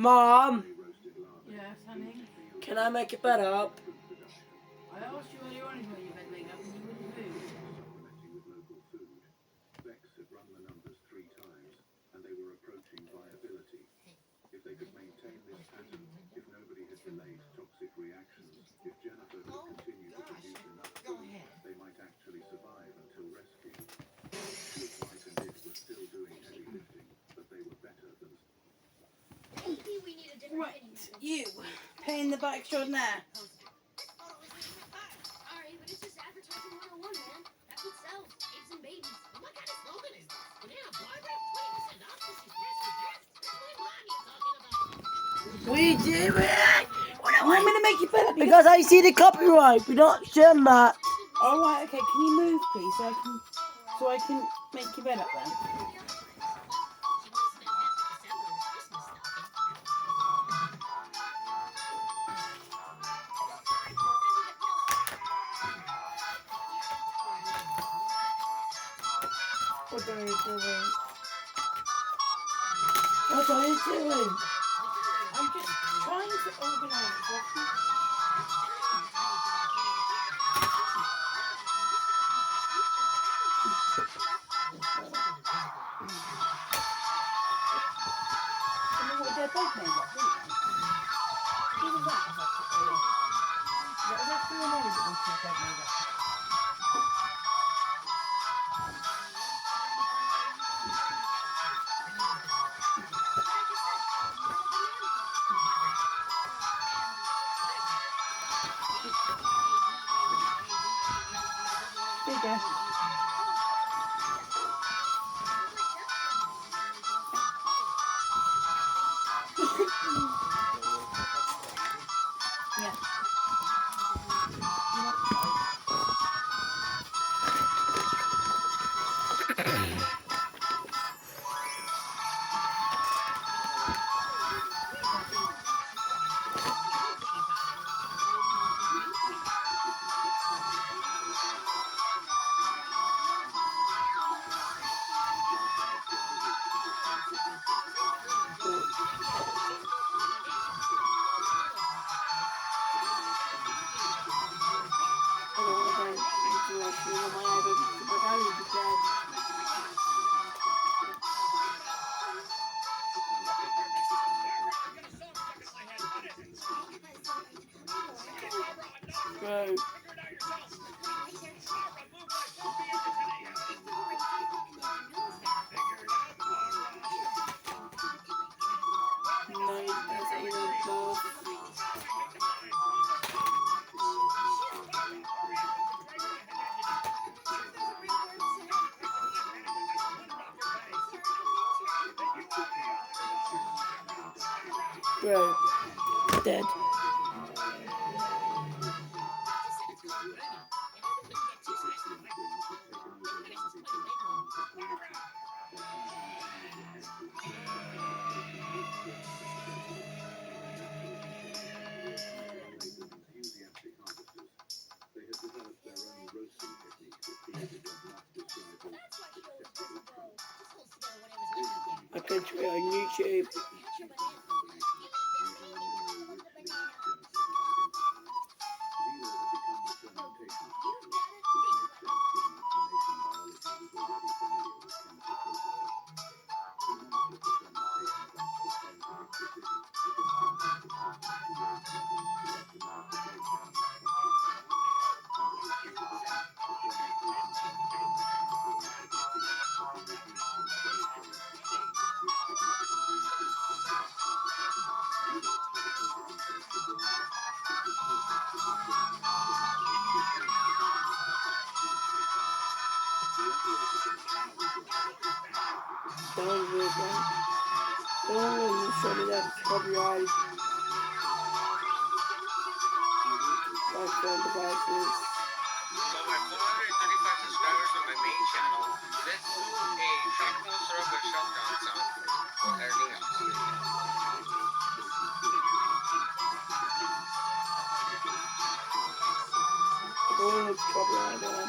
Mom, Yes, honey. can I make your bed up? I asked you earlier on if you want your bed made up and you wouldn't move. Right, you, paying the butt extraordinaire. Alright, but it's just advertising 101, man. That's what sells. Apes and babies. And what kind of slogan is this? Banana bar rate 20% off because she's best for best? That's my mom you're talking about. We do it! You want me to make your bed up? Because I see the copyright, we're not sharing that. Oh, right, okay. Can you move, please, so I can make your bed up then? She won't spend half of December in a Christmas stocking. What are you doing? What are you doing? I'm just trying to organise it so I can... You know what their bed made up, didn't they? Who was that? Was that through an order that wants your bed made up? Bigger. Yeah. Bro. No, that's even close. Bro, dead. I can tweet on YouTube. Don't do it, man. Don't show me that copyright. My phone devices. So my 435 subscribers on my main channel, let's do a shotgun server shotgun sound for everything else. I don't want to copyright that.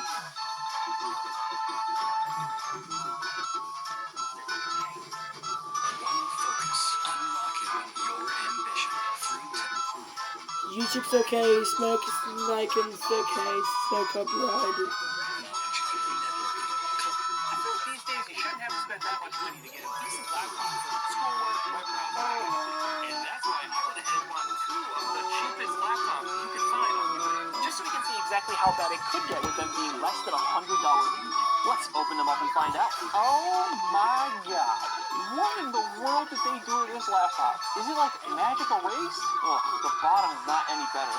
YouTube's okay, Smoke is like and it's okay, it's no copyright. I feel like these days you shouldn't have to spend that much money to get a decent laptop for schoolwork, web browsing, and that's why I went ahead and bought 2 of the cheapest laptops you can find on eBay, just so we can see exactly how bad it could get with them being less than $100 each. Let's open them up and find out. Oh my god. What in the world did they do to this laptop? Is it like magic erased? Ugh, the bottom is not any better.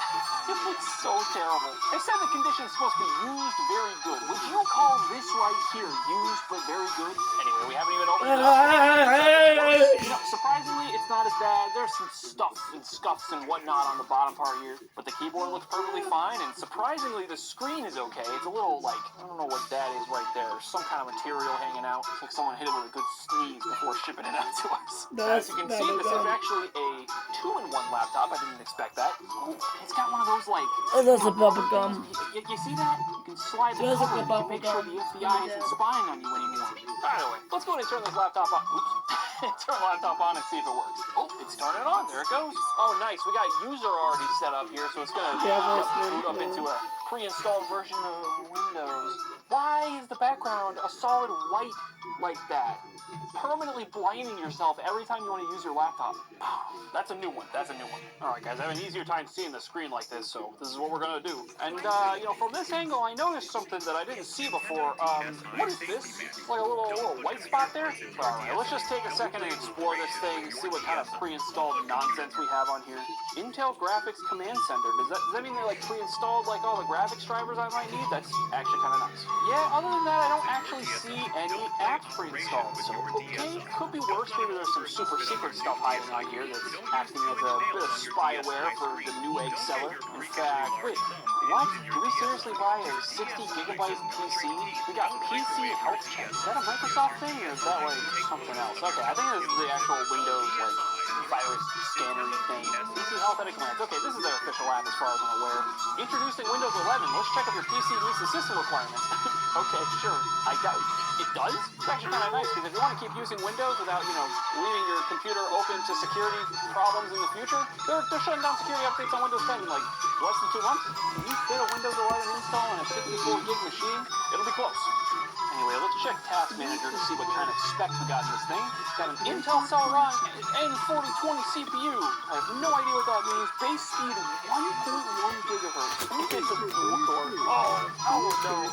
It looks so terrible. They said the condition is supposed to be used very good. Would you call this right here used but very good? Anyway, we haven't even opened it up. You know, surprisingly, it's not as bad. There's some stuff and scuffs and whatnot on the bottom part here, but the keyboard looks perfectly fine, and surprisingly, the screen is okay. It's a little like, I don't know what that is right there. There's some kind of material hanging out. It's like someone hit it with a good sneeze before shipping it out to us. As you can see, this is actually a 2-in-1 laptop. I didn't expect that. Oh, it's got one of those like... Oh, that's a bubble gum. You see that? You can slide the cover to make sure the FBI isn't spying on you anymore. By the way, let's go ahead and turn this laptop on. Oops. Turn the laptop on and see if it works. Oh, it's turning on. There it goes. Oh, nice. We got user already set up here, so it's going to boot up into a pre-installed version of Windows. Why is the background a solid white like that? Permanently blinding yourself every time you want to use your laptop. That's a new one. That's a new one. Alright guys, I have an easier time seeing the screen like this, so this is what we're going to do. And, you know, from this angle, I noticed something that I didn't see before. What is this? It's like a little white spot there? Alright, let's just take a second and explore this thing, see what kind of pre-installed nonsense we have on here. Intel Graphics Command Center. Does that mean they, like, pre-installed, like, all the graphics drivers I might need? That's actually kind of nice. Yeah, other than that, I don't actually see any apps pre-installed, so okay, could be worse. Maybe there's some super secret stuff hiding on here that's acting as a bit of spyware for the Newegg seller. In fact, wait, what? Do we seriously buy a 60-gigabyte PC? We got PC Health Check. Is that a Microsoft thing, or is that like something else? Okay, I think this is the actual Windows like virus scanner thing. PC Health at a glance. Okay, this is their official app as far as I'm aware. Introducing Windows 11. Let's check if your PC meets the system requirements. Okay, sure. I doubt it does. It's actually kind of nice because if you want to keep using Windows without, you know, leaving your computer open to security problems in the future, they're shutting down security updates on Windows 10 in like less than 2 months. Can you fit a Windows 11 install on a 64-gig machine? It'll be close. Anyway, let's check Task Manager to see what kind of specs we got in this thing. Got an Intel Celeron N4020 CPU. I have no idea what that means. Base speed 1.1 gigahertz. It's a core. Oh no.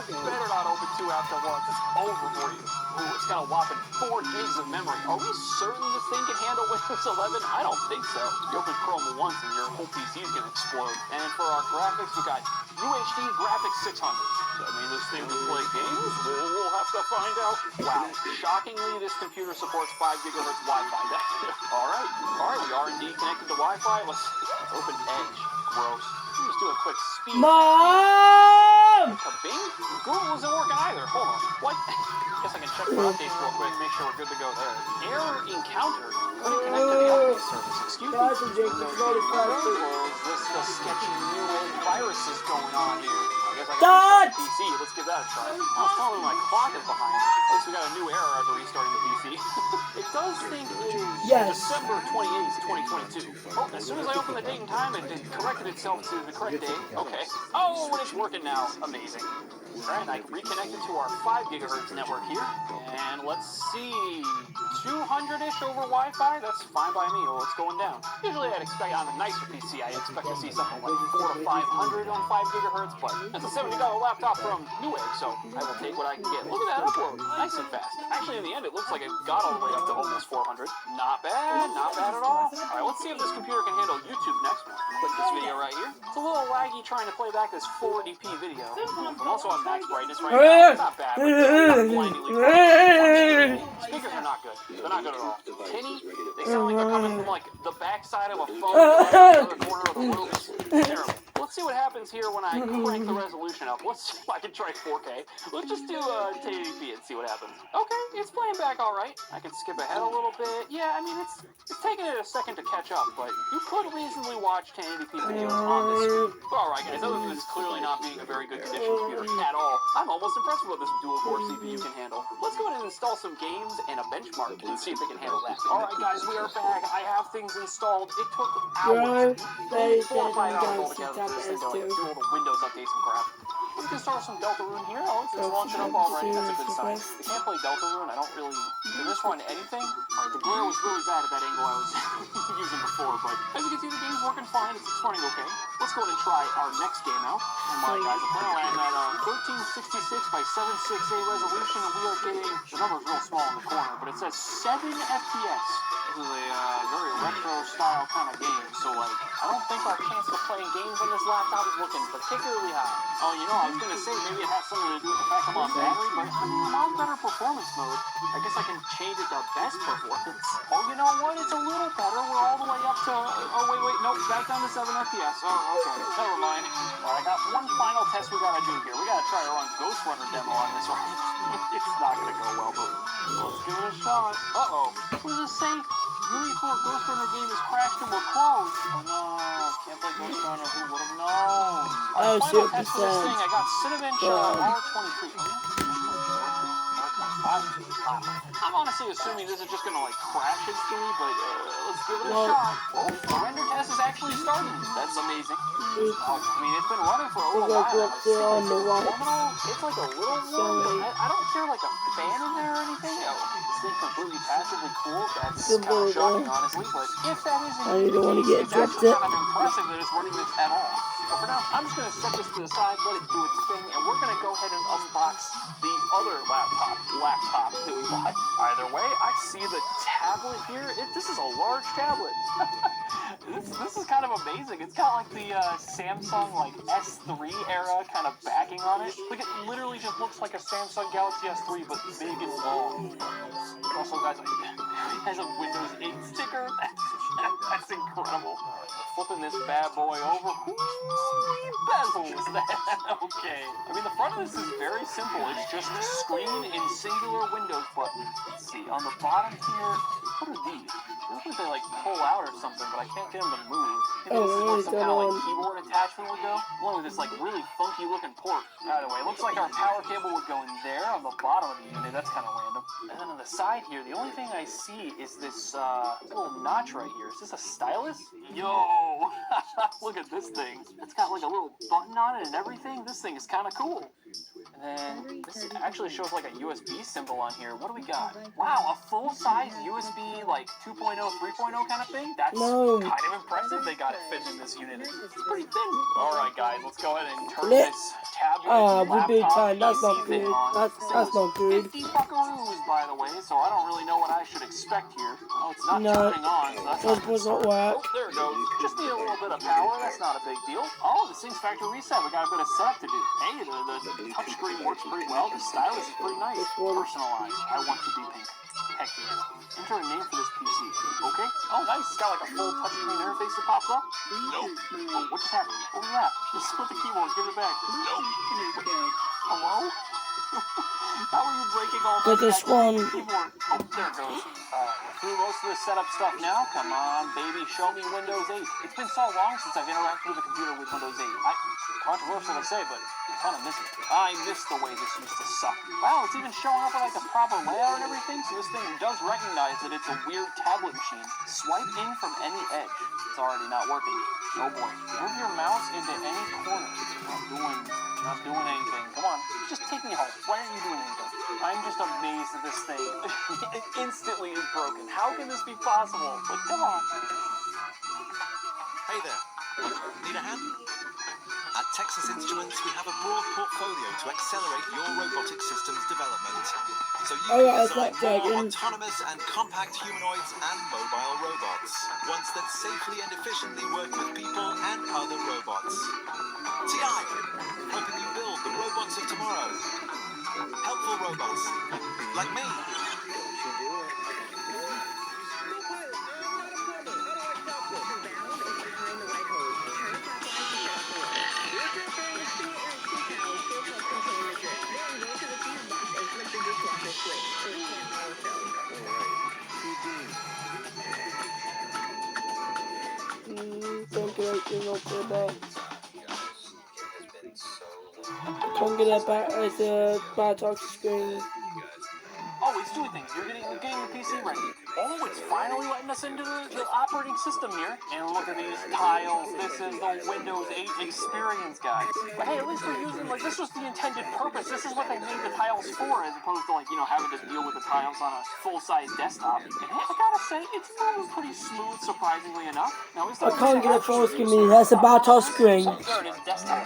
You better not open 2 apps at once. It's over for you. Ooh, it's got a whopping 4 gigs of memory. Are we certain this thing can handle Windows 11? I don't think so. You open Chrome once and your whole PC is going to explode. And for our graphics, we got UHD Graphics 600. Does that mean this thing will play games? We'll have to find out. Wow. Shockingly, this computer supports 5 gigahertz Wi-Fi. Alright, we are indeed connected to Wi-Fi. Let's open Edge. Gross. Let's do a quick speed. Mom! Bing? Google isn't working either. Hold on. What? Guess I can check for updates real quick, make sure we're good to go there. Error encountered. Couldn't connect to the update service. Excuse me? Guys, Jake, it's loaded faster. Or is this the sketchy Newegg viruses going on here? I guess I can Dad! restart the PC. Let's give that a try. I was telling my clock is behind. At least we got a new error after restarting the PC. It does think it is December 28th, 2022. Oh, as soon as I opened the date and time, it corrected itself to the correct date. Okay. Oh, and it's working now. Amazing. Alright, I reconnected to our 5 gigahertz network here. And let's see. 200-ish over Wi-Fi? That's fine by me. Oh, it's going down. Usually I'd expect on a nicer PC, I'd expect to see something like 400 to 500 on 5 gigahertz, but that's a $70 laptop from Newegg, so I will take what I can get. Look at that upload. Nice and fast. Actually, in the end, it looks like it got all the way up to almost 400. Not bad. Not bad at all. Alright, let's see if this computer can handle YouTube next. Click this video right here. It's a little laggy trying to play back this 480p video. I'm also on max brightness right now. It's not bad, but it's not blindingly bright. Speakers are not good. They're not good at all. Tinny, they sound like they're coming from like the backside of a phone in the other corner of the room. It's terrible. Let's see what happens here when I crank the resolution up. Let's see if I can try 4K. Let's just do 1080p and see what happens. Okay, it's playing back all right. I can skip ahead a little bit. Yeah, I mean, it's taking it a second to catch up, but you could reasonably watch 1080p videos on this screen. All right, guys, other than this clearly not being a very good condition computer at all, I'm almost impressed with what this dual-core CPU can handle. Let's go ahead and install some games and a benchmark and see if they can handle that. Alright guys, we are back. I have things installed. It took hours. They 4 or 5 hours Galaxy altogether Tab for this thing to like, S2. do all the Windows updates and crap. We can start with some Deltarune here. Oh, it's launching up already. That's a good sign. I can't play Deltarune. I don't really... Can this run anything? Alright, the glare was really bad at that angle I was using before, but as you can see, the game's working fine. It's running okay. Let's go ahead and try our next game out. Oh my guys, apparently I'm at 1366 by 768 resolution, and we are getting... The number's real small in the corner, but it says 7 FPS. This is a very retro-style kind of game, so like, I don't think our chance of playing games on this laptop is looking particularly high. Oh, you know, I was going to say maybe it has something to do with the fact I'm on battery, but I'm on better performance mode. I guess I can change it to best performance. Oh, you know what? It's a little better. We're all the way up to... Oh, wait, nope, back down to 7 FPS. Oh, okay, never mind. All right, I got one final test we got to do here. We got to try to run Ghost Runner demo on this one. It's not going to go well, but let's give it a shot. Uh-oh. What does this say? Unit 4 Ghost Runner game has crashed and we're closed. Oh no, can't play Ghost Runner. Who would have known? Our final test for this thing, I got Cinebench R23. I'm honestly assuming this is just gonna like crash instantly, but let's give it a shot. Oh, the render test is actually starting. That's amazing. Oh, I mean, it's been running for a little while now. It's like a little warm, but I don't hear like a fan in there or anything. Oh, this thing completely passively cool. That's kind of shocking, honestly. But if that is indeed the case, it's actually kind of impressive that it's running this at all. But for now, I'm just going to set this to the side, let it do its thing, and we're going to go ahead and unbox the other laptop that we bought. Either way, I see the tablet here. This is a large tablet. This is kind of amazing. It's got like the Samsung like S3 era kind of backing on it. Like it literally just looks like a Samsung Galaxy S3 but big and long. Also, guys, it has a Windows 8 sticker. That's incredible. Flipping this bad boy over. Bezels. Okay. I mean, the front of this is very simple. It's just screen and singular Windows button. Let's see. On the bottom here, what are these? They look like they like pull out or something, but I can't get them to move. Maybe this is where some kind of like keyboard attachment would go. Along with this like really funky looking port. Either way, it looks like our power cable would go in there on the bottom of the unit. That's kind of random. And then on the side here, the only thing I see is this little notch right here. Is this a stylus? Yo! Look at this thing. It's got like a little button on it and everything. This thing is kind of cool. And then this actually shows like a USB symbol on here. What do we got? Wow, a full-size USB like 2.0, 3.0 kind of thing? That's kind of impressive. They got it fit in this unit. It's pretty thin. Alright guys, let's go ahead and turn this tablet, laptop, that's PC not thing good. on. That's not good. 50 buckaroos, by the way, so I don't really know what I should expect here. Oh, it's not turning on, so that's not good start. Oh, there it goes. Just need a little bit of power. That's not a big deal. Oh, this thing's factory reset. We got a bit of setup to do. Hey, the touchscreen works pretty well. The stylus is pretty nice. Personalized. I want to be pink. Heck yeah. Enter a name for this PC. Okay. Oh, nice. It's got like a full touchscreen interface that pops up. Nope. Oh, what just happened? What was that? Just split the keyboard. Give it back. Nope. Hello? How are you breaking all that? This one. Keyboard. Oh, there it goes. Through most of the setup stuff now. Come on, baby. Show me Windows 8. It's been so long since I've interacted with a computer with Windows 8. Controversial to say, but I kind of miss it. I miss the way this used to suck. Wow, it's even showing up with like the proper layout and everything, so this thing does recognize that it's a weird tablet machine. Swipe in from any edge. It's already not working. Oh boy. Move your mouse into any corner. Not doing anything. Come on, just take me home. Why aren't you doing anything? I'm just amazed at this thing. It instantly is broken. How can this be possible? But come on. Hey there. Need a hand? At Texas Instruments, we have a broad portfolio to accelerate your robotic systems development. So you can design more autonomous and compact humanoids and mobile robots. Ones that safely and efficiently work with people and other robots. TI, helping you build the robots of tomorrow. Helpful robots, like me. Thank you, for that. It has been so I can't get it back. It's a bad touch screen. Oh, it's doing things. You're getting your PC ready. Oh, it's finally letting us into the operating system here. And look at these tiles. This is the Windows 8 experience, guys. But hey, at least we're using, like, this was the intended purpose. This is what they made the tiles for, as opposed to, like, you know, having to deal with the tiles on a full-size desktop. And hey, I gotta say, it's moving pretty smooth, surprisingly enough. Now, is there I can't get a full screen. That's a bad touch screen. Oh, there it is, desktop.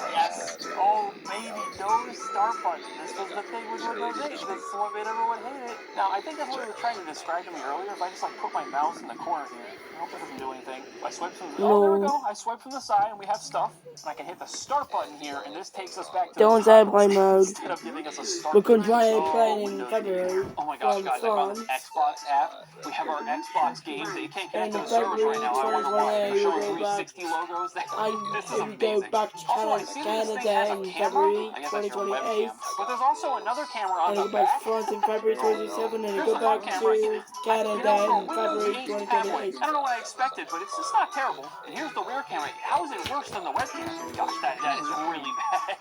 Yes. Oh, baby, no start button. This was the thing with Windows 8. This is what made everyone hate it. Now, I think that's what we were trying to describe to me earlier. If I just, like, put my mouse in the corner here, I hope it doesn't do anything. I swipe from the... Oh, there we go. I swipe from the side, and we have stuff. And I can hit the start button here, and this takes us back to Don't the airplane mode. instead of giving us a start We can button. try Oh, playing in Windows February. Oh my gosh, guys, I found this Xbox app. We have our Xbox games that you can't connect to the servers right now. I wonder why. They're showing 360 logos. This is amazing. Go back to Also, I see that this thing has a in camera. February I guess that's your 2028. webcam. But there's also another camera on And the go back back. to France in February 2027, and Here's go the front back camera. to Canada For a in Windows February 8 tablet, 2028. I don't know what I expected, but it's just not terrible. And here's the rear camera. How is it worse than the webcam? Gosh, that is really bad.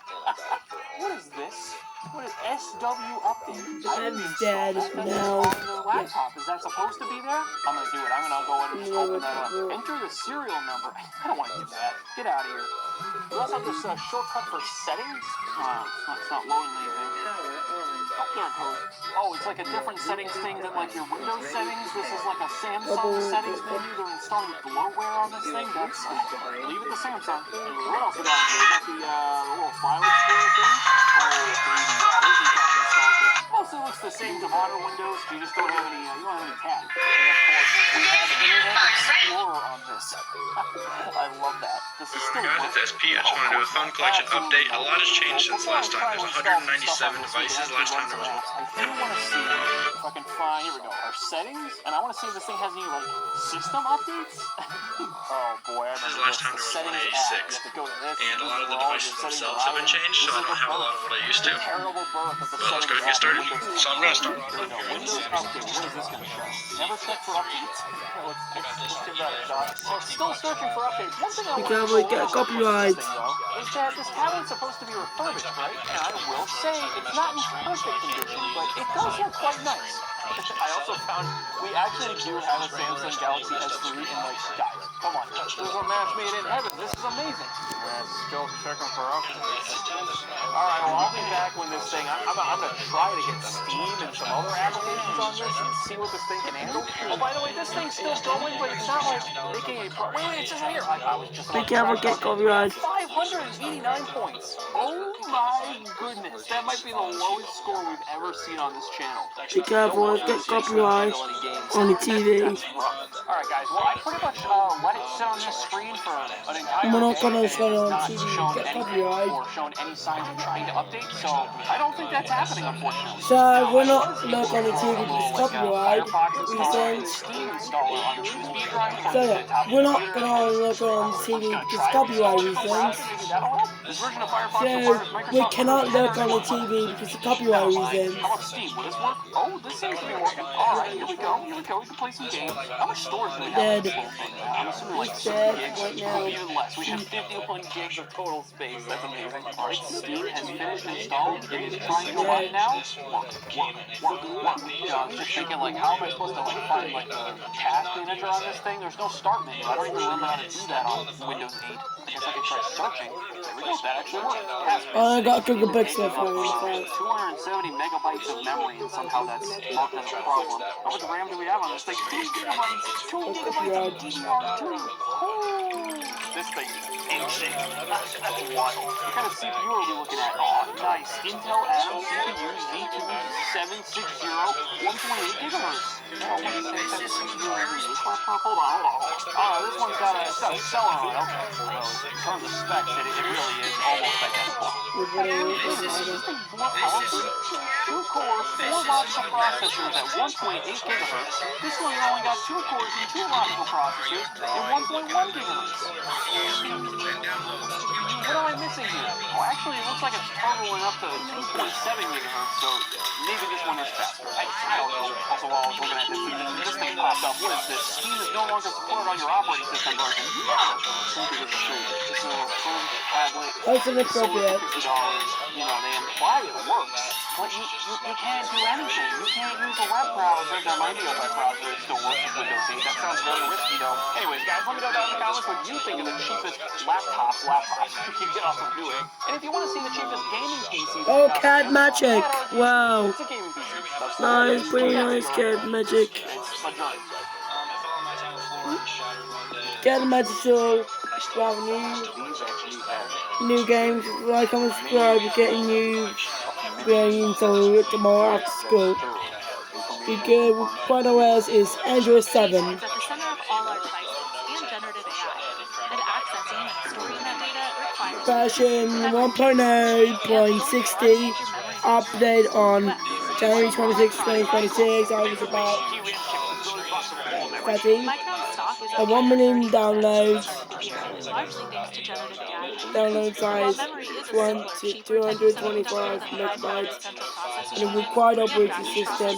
What is this? What is SW update? I'm dead now. On the laptop. Is that supposed to be there? I'm gonna do it. I'm gonna go ahead and just open that up. Enter the serial number. I don't want to do that. Get out of here. We also have this shortcut for settings. It's not loading anything. Oh, there it goes. Oh, it's like a different settings thing than like your Windows settings. This is like a Samsung settings menu. They're installing bloatware on this thing. That's leave it to Samsung. What else we got in here? We got the little file explorer thing. Oh, baby, yeah, this is got installed. Mostly looks the same to modern Windows. You just don't have any. You don't have any tabs. And of course, we have Internet Explorer on this. I love that. This is still. Guys, it's SP. I just want to do a phone collection update. A lot has changed since last time. There's 197 devices last time there was one. I do want to see if I can find, here we go, our settings, and I want to see if this thing has any, like, system updates. Oh, boy, I remember This is last time there was 186. And a lot of the devices themselves have been changed, so I don't have a lot of what I used to. Terrible birth of the But let's go ahead and get started. So I'm going to start off Here we go, Windows update, what is this going to show? Never check for updates. Let's give that a shot. So still searching for updates. One thing I want to Get a copyright. is that this tablet's supposed to be refurbished, right? And I will say it's not in perfect condition, but it does look quite nice. I also found we actually do have a Samsung Galaxy S3, and like, guys, come on, this is a match made in heaven. This is amazing. Still checking for updates. All right, well, I'll be back when this thing. I'm gonna try to get Steam and some other applications on this and see what this thing can handle. Oh, by the way, this thing's still going, but it's not like making a. Wait, it's just here. I was just. Be careful, get copyright. 589 points. Oh my goodness, that might be the lowest score we've ever seen on this channel. Be careful, get copyright on the TV. Alright guys, well I pretty much let it sit on this screen for an entire We're not gonna day. show it on Not TV, shown get anything copyright. or shown any signs of trying to update, so I don't think that's happening, unfortunately. So we're not look on the TV because copyright reasons. Steam installer on the USB drive. So yeah, we're not gonna look on the TV because copyright reasons. This version of Firefox So requires Microsoft we cannot look on the TV because of copyright reasons. How about Steam? Will this work? Oh, this seems to be working. Alright, here we go. Here we go. We can play some games. How much storage do we have? Dead. I'm assuming like It's 60 dead gigs. right now. Even less. We have 51 gigs of total space. That's amazing. Alright, Steam has finished installed. It is trying to run now. Work. You know, I was just thinking like, how am I supposed to like find like the task manager on this thing? There's no start menu. I don't even remember how to do that on Windows 8. I guess I could try searching. There we go. That actually worked. I got gigabits so far in France. 270 megabytes of memory, and somehow that's marked as a problem. How much RAM do we have on this thing? 2 gigabytes. 2 gigabytes of DDR2. This thing is insane. That's wild. What kind of CPU are we looking at? Oh, nice. Intel Atom CPU Z2 760 1.8 gigahertz. Hold on. This one's got a seller on it. Okay. Well, in terms of specs, it really is almost identical. This thing more powerful. 2 cores, 4 logical processors at 1.8 gigahertz. This one only got 2 cores and 2 logical processors at 1.1 gigahertz. What am I missing here? Oh, actually, it looks like it's totaling up to 2.7 gigahertz, so maybe this one is faster. I don't know. Also, while I was looking at this thing popped up. What is this? Steam is no longer supported on your operating system version. Who gives a shit? This little phone, tablet, That's inappropriate. $50. You know, they imply it works. But you can't do anything. You can't use a web browser. There might be a web browser that still works with Windows 8. That sounds very risky, though. Anyways, guys, let me know down in the comments what you think of the cheapest laptops you get off of Newegg. And if you want to see the cheapest gaming PCs, Oh, Cat Magic. Wow. it's a gaming PC. Nice, pretty nice, Cat Magic. It's a journey. Cat Magic Show. Wow, new games. Like, comment, subscribe. We're getting new games tomorrow after school. Quite aware is Android 7. At the center of all our devices and generative AI. And accessing and storing that data requires Version 1.0.60 update on January 26, 2026. I was about 30. A 1 million downloads. largely thanks to generative AI. Download size 225 megabytes. And a required operating system.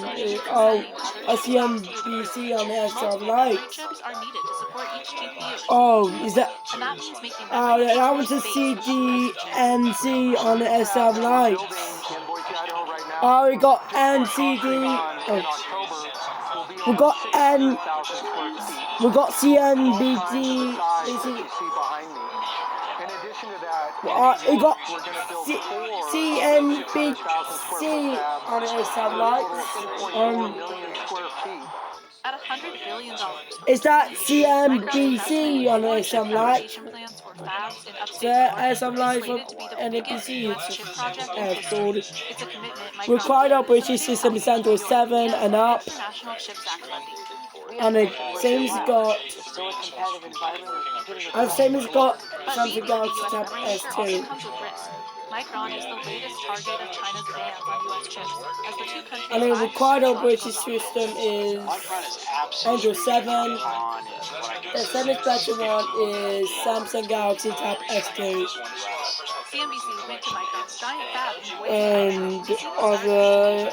SCMBC on the SR Lite. Chips are needed to support each GPU. Oh, is that? And that means making Oh, that was a CDNC on the SR Lite. Oh, we got NCD. Oh. We got CNBT. We got CNBC on the SR Lite. at $100 billion. Is that CNBC on the SR Lite? SM Live from NBC. It's called. Required operating system is Android 7 and up. And it seems got. And same as got something else Tab S2. Micron is the latest target of China's bans on U.S. chips, as the two countries And the required operating system is Android 7. The seventh better one is Samsung Galaxy Tab S2. CNBC went to Micron's giant fab And other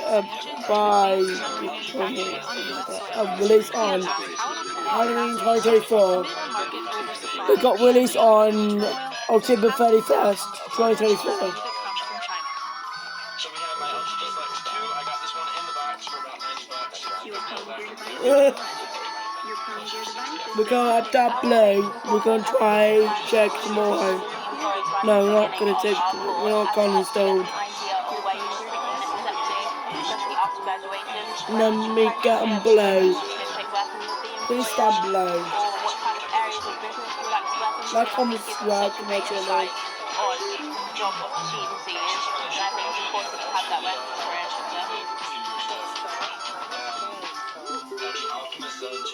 release on Halloween 2024. It got released on October 31st, 2024. So we have my LG Flex 2. I got this one in the box for about $90. We're gonna have that blue. We're gonna try check tomorrow. No, we're not gonna take. We're not gonna install. And then we get them blue. Please stand below. Like, comment, subscribe to my channel. Alchemist Zone 2. This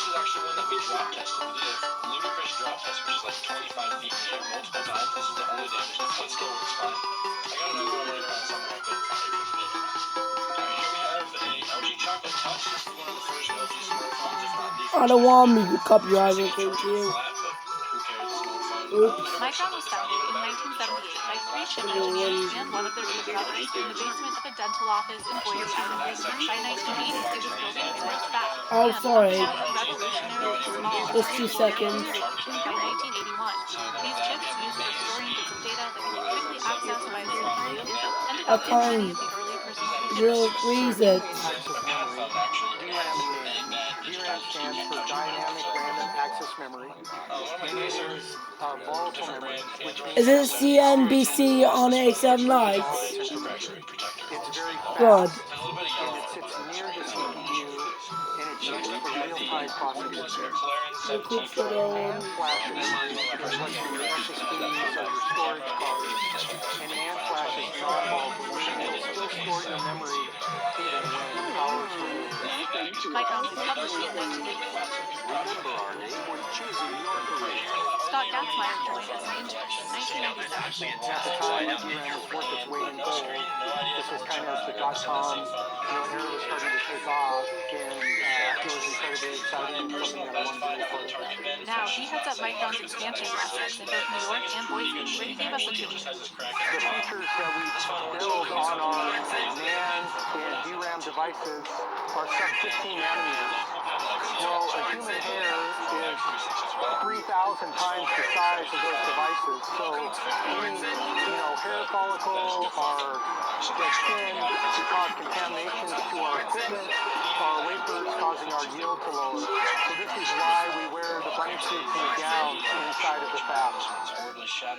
is actually one that we drop tested. We did a ludicrous drop test, which is like 25 feet in the air multiple times. This is the only damage. It still works fine. I got another one later on somewhere I couldn't find it for the video. Alright, here we have a LG Chocolate Touch. This is one of the first LG smartphones, if not the first. I don't want me to copyright it, thank you. Oops. Micron was founded in 1978 by three chip engineers and one of their two brothers in the basement of a dental office in Boyer County. By 1980, it was building its first fab. Oh, sorry. Revolutionarily small. Just 2 seconds. By 1981, these chips used for storing bits of data that could be quickly accessed by a CPU ended up in many of the early personal Real reason. DRAM stands for Dynamic Random Access Memory. Volatile memory, which means Is it CNBC on A7 Lite? it's very God. fast, and it sits near the CPU, and it's used for real-time processing. I could put on. Flash memory is what you use SSDs or your storage cards, and NAND flash is non-volatile, meaning it'll still store your memory even when power is removed. Micron was published in 1984. Remember our name when choosing your career. Scott Gatzmeyer joined as an intern in 1997. At the time, DRAM was worth its weight in gold. This was kind of as the dot-com era was starting to take off, and it was incredibly exciting and something that I wanted to be a part of. Now, he heads up Micron's expansion process in both New York and Boise, where he gave us a tour. The features that we build on our NAND and DRAM devices are sub 15 nanometers. Well, a human hair is 3,000 times the size of those devices. So any, hair follicle or dead skin could cause contaminations to our equipment, our wafers, causing our yield to lower. So this is why we wear the bunny suits and the gowns inside of the fab.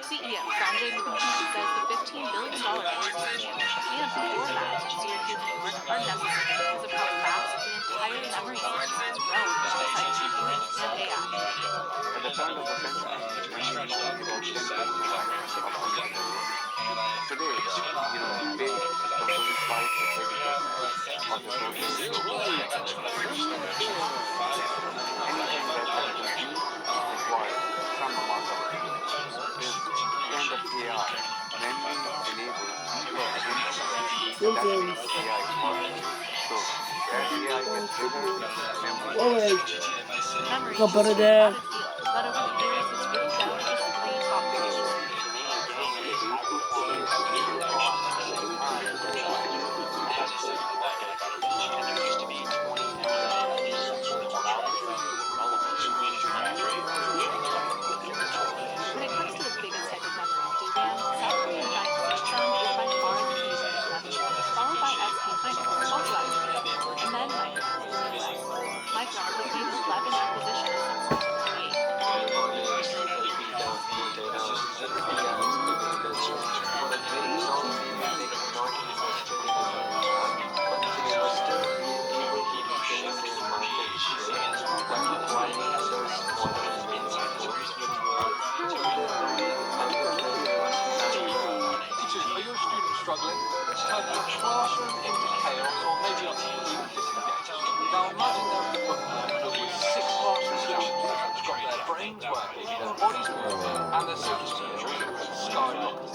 CEO Sanjay Murali says the $15 billion expansion and before that Syracuse and York are necessary because of how fast the entire memory system has grown alongside GPU and AI. At the turn of the century, we about 10% of today, big completely fight of the total anything that requires some amount of this kind of AI, memory enables Symptoms. AI is possible. So as AI gets bigger, memory Memory Go is put it still there. a crowded field, but over the years it's whittled down to just 3 top features. When it comes to the biggest type of memory, DRAM, South Korean giant Samsung is by far the leader in production, followed by SK Hynix, also out of Korea, and then Micron in the US. Micron has made 11 acquisitions since 1998. Are your students struggling? Turn your classroom into chaos or maybe completely disengaged. Now imagine they're in the bookworm filled with 6 classroom students who've got their brains working, their bodies moving, and their social skills skyrocketing.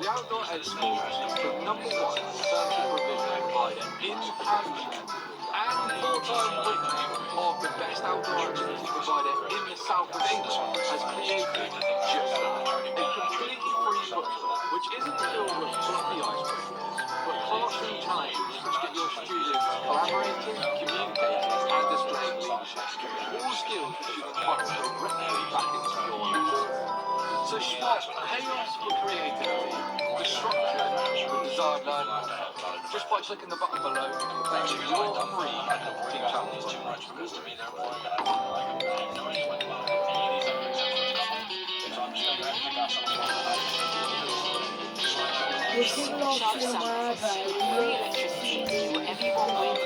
The Outdoor Ed School is the #1 supervision provider in Hampshire and 4-time winner of the best outdoor activity provider in the south of England has created just that. A completely free booklet which isn't filled with fluffy icebreakers, but classroom challenges which get your students collaborating, communicating and displaying leadership. All skills which you can funnel directly back into your lessons. So swap chaos for creativity, for structure for desired learning, just by clicking the button below to make your free team challenge. This is not Sharp in my summaries, free bag. electricity to do whatever you want with,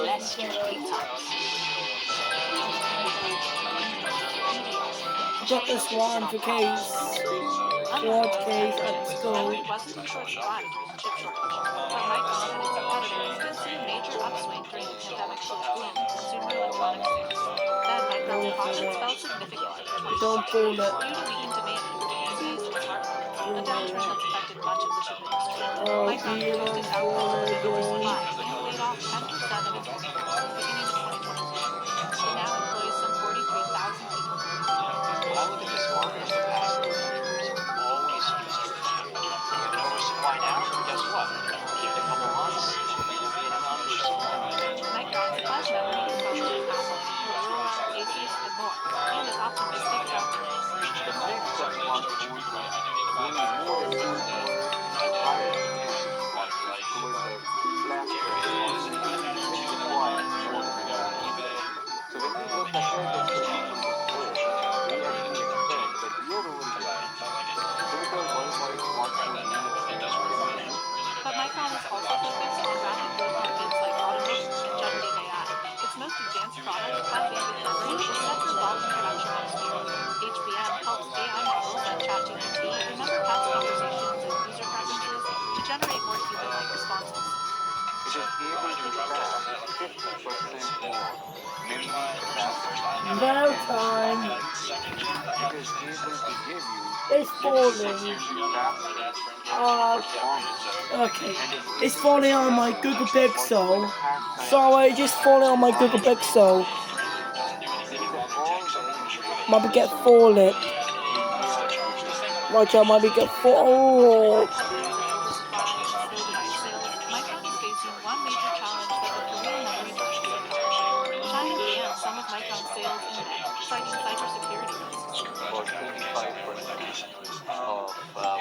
less repeat times. Got this one for case. Watch case at school. Memory wasn't in short supply during the chip shortage, but Micron and its competitors did see a major upswing during the pandemic-fueled boom in consumer electronics sales. Then Micron's profits fell significantly in 2020 Don't pull it. due to weakened demand for PCs and smartphones, a downturn that's affected much of the chip industry. Micron reduced its output due to oversupply and laid off 10% of its workforce beginning in 2022. It now employs some 43,000 people. When I look at this market for the past 30 years, we've always used it. We have an oversupply now, guess what? Give it a couple months, we will be in an undersupply. Micron supplies memory to folks like Apple, Motorola, Asus, and more, and is optimistic about growth. The mix of smartphones meaning more than one higher towards the left which require more demand. So when we look ahead at the future of gold, we actually expect that year-over-year, total worldwide smartphone units But Micron is also focused on rapid growth markets like automotive and generative AI. Its most advanced product, high-bandwidth memory, is set for volume production next year. HBM helps AI models like ChatGPT remember past conversations and user preferences to generate more human-like responses. it is able to track 50% more memory capacity. About time. Because it is going to give you It's falling. Okay. It's falling on my Google Pixel. Sorry, just falling on my Google Pixel. Might get falling. Watch out, might get fall. Micron is facing one major challenge that the Korean memory market is facing. China banned some of Micron's sales in May, citing cybersecurity risks. About 25% of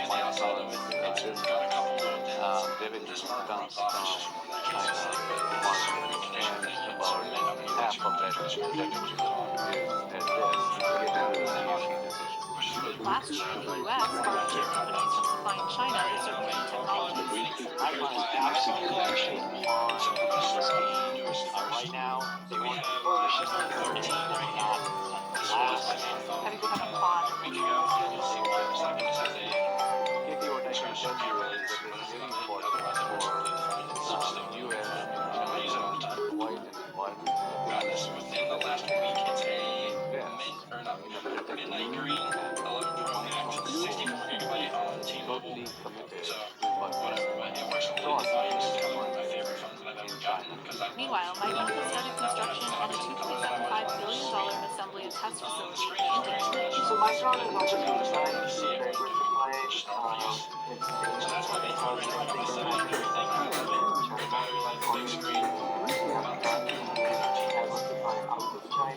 Micron's revenue comes from China market, and about half of that revenue is Last year in the U.S., sparked chip companies from supplying China with certain key technologies. Micron is absolutely on the scheme right now. They want to further ship the team, not last. Have you become a quad? Maybe what I can tell you is that this is very important for U.S. wide environment. Within the last week, it's a midnight green 11 Pro Max, 64 gigabyte phone, T-Mobile. So whatever, but it works completely fine. This is probably one of my favorite phones that I've ever gotten. Meanwhile, Micron has started construction on a $2.75 billion assembly and test facility in India. So Micron is also designed to diversify its So that's why they throw right around 70 and everything. The battery life, the big screen, about 13, 13.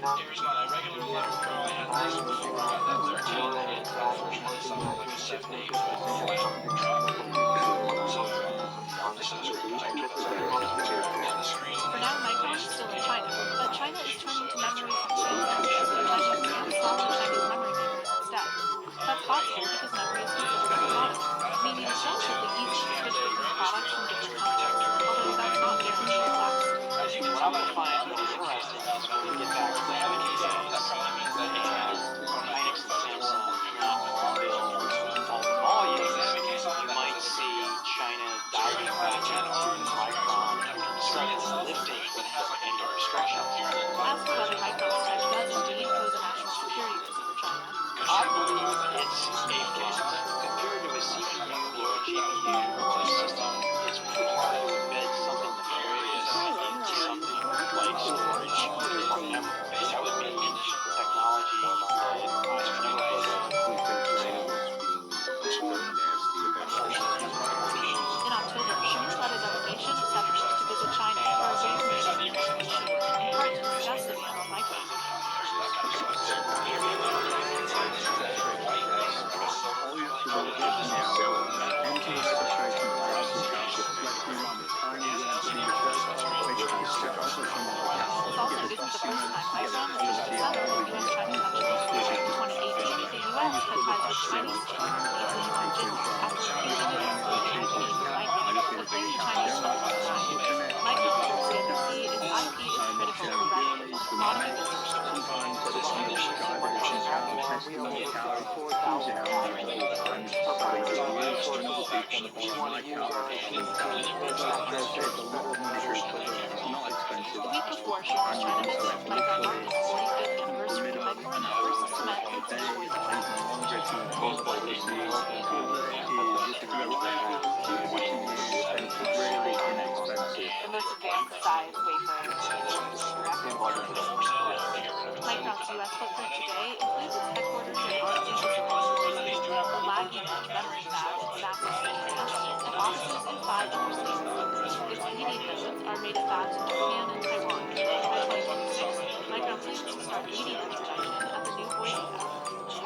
Here's my regular 11 Pro. I had this before I got the 13. Unfortunately, something like a 7, 8 volt flat drop. So this is on the screen. For now, Micron is still in China, but China is turning to memory from Samsung, Chinese and smaller Chinese memory makers instead. That's possible because memory is considered a commodity, meaning it's relatively easy to switch between products from different companies, although that's not guaranteed to last. what I'm going to find really interesting is when we get back to the holidays and Hynix and Samsung build all the volumes, you might see China diving back into Micron, starting lifting without any restrictions. As for whether Micron's tech does indeed pose a national security risk for China, I believe it's safe compared to a CPU or a GPU or a system. It's pretty hard to embed something nefarious into something like storage or memory. That would be technology that I would never put in October, Schumer led a delegation of senators to visit China for a rare meeting with President Xi, in part to discuss the ban on Micron. This also isn't the first time Micron has been at the center of U.S.-China tensions. In 2018, the U.S. cut ties with Chinese chip company Lenovo after repeatedly excluding IP from Micron, but claiming Chinese firms at the time. Micron told CNBC its IP is critical for revenue, not a business The week before Schumer's China visit, Micron marked its 45th anniversary by pouring the first cement into the Boise plant. The most advanced size wafer. Micron's U.S. footprint today includes its headquarters and R&D facility in Boise, a lagging-edge memory fab in Sasser, Indiana, and offices in 5 other states. Its leading nodes are made at fabs in Japan and Taiwan. By 2026, Micron plans to start leading-edge production at the new Boise fab.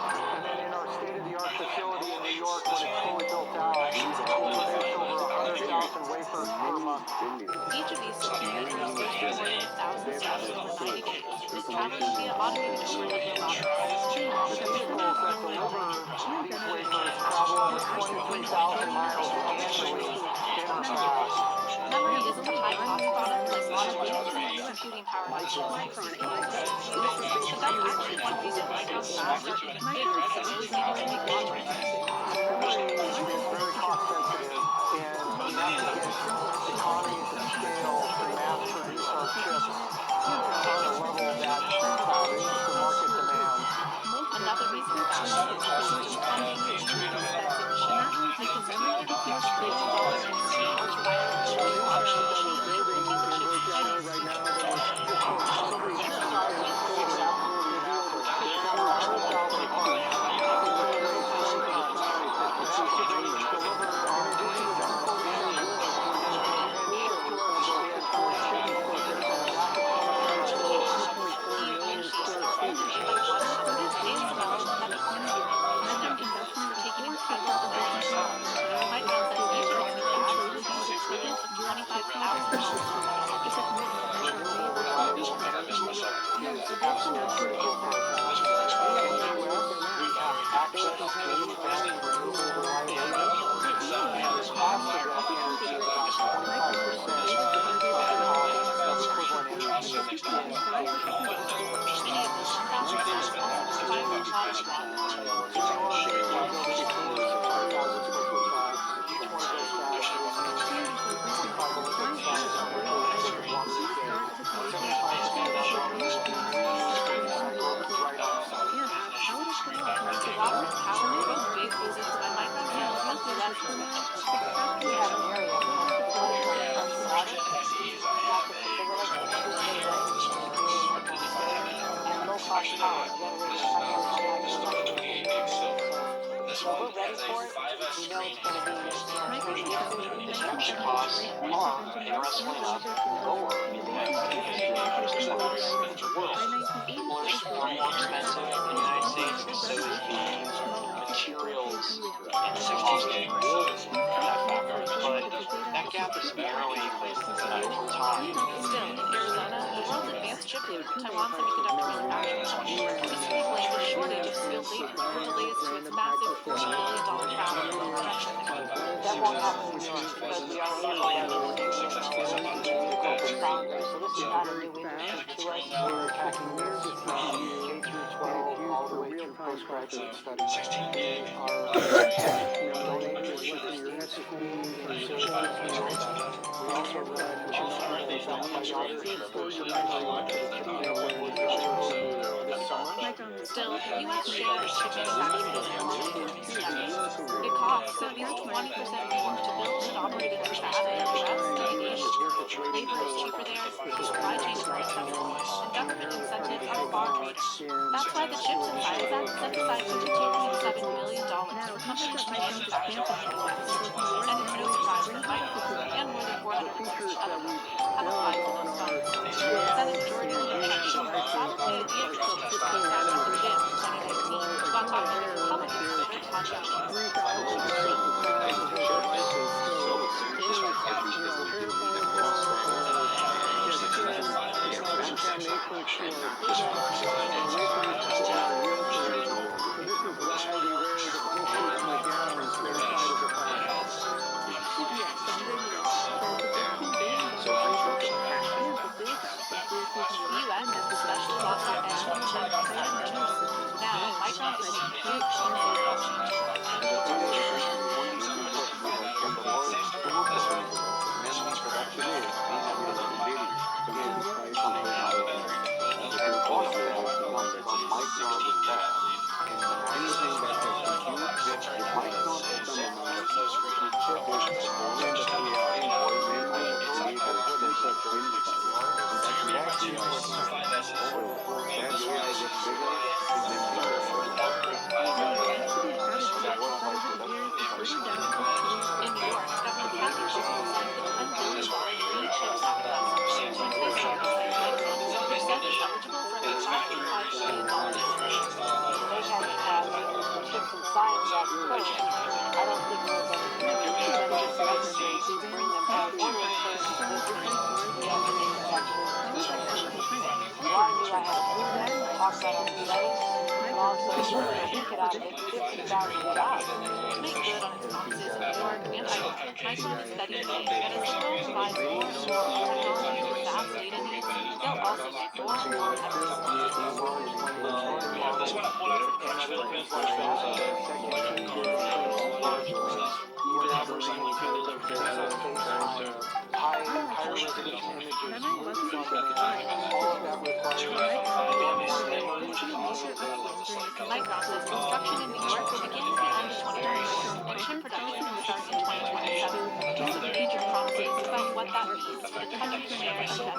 And then in our state-of-the-art facility in New York, when it's fully built out, we'll produce over 100,000 wafers per month. Each of these silicon wafers goes through more than 1,000 steps over 90 days, traveling via automated overhead robotics. The vehicles that deliver these wafers travel over 23,000 miles annually in our fabs. Memory isn't a high-cost product like monocores or computing power like CPUs. But that's actually one reason Micron's fabs are even bigger than those needed to make modules. Memory is very cost sensitive, and we have to get economies of scale to mass produce our chips Each one of those tabs is 5,000 square foot tabs. Each one of those tabs will use 25 millimeter size water repair, 75 water right on site. To water and power both big pieces by Micron handles up to less than we have an area of fresh water, that's a facility, and low-cost power generated primarily by so we're ready for it. We know it's going to be Construction costs are, interestingly enough, lower than the world. Floors are more expensive in the United States, so is being materials and 16 wood factor, but that gap is narrowing over time. Still, in Arizona, the world's advanced chip leader, Taiwan Semiconductor Manufacturing, recently blamed a shortage of skilled labor for delays to its massive $4 billion capital projection. That won't happen in New York because we are corporate foundry, so this is not a new industry to us. We're attacking this from K through 12 all the way through postgraduate studies. We are donating to universities, schools, and services. We also put things out by other this summer. Still, U.S. shares chip manufacturers are long-term studies. It costs at least 20% more to build and operate a new fab in the U.S. than in Asia. Labor is cheaper there, supply chains are accessible, and government incentives are far greater. That's why the CHIPS and Science Act set aside $52.7 billion for companies to manufacture in the U.S. And it's no surprise that Micron and more than 450 other companies have applied for those funds. Senate Majority Leader Chuck Schumer saw the idea for the CHIPS and Science Act begin in 2019 while talking to Republican Senator Todd Young. The U.S. has especially lost that edge on chip manufacturing. Now, Micron is making big In New York, Governor Kathy Hochul signed the $10 billion Green Chips Act last Tuesday service like Micron, which says it's eligible for the $5.5 billion grant. They haven't had CHIPS and Science Act first. I don't think there's any to bring them back forward first. Why do I have to talk about our studies? And also, we could out of it 50,000 jobs. To make good on its promises in New York and Idaho, Micron is betting big that as the world provides more and more technology for fast data needs, they'll also make more and more higher resolution images, movies on demand, all of that requires Micron says construction in New York will begin at the end of 2021, and chip production will start in 2027. With some major promises about what that means for the country's share of federal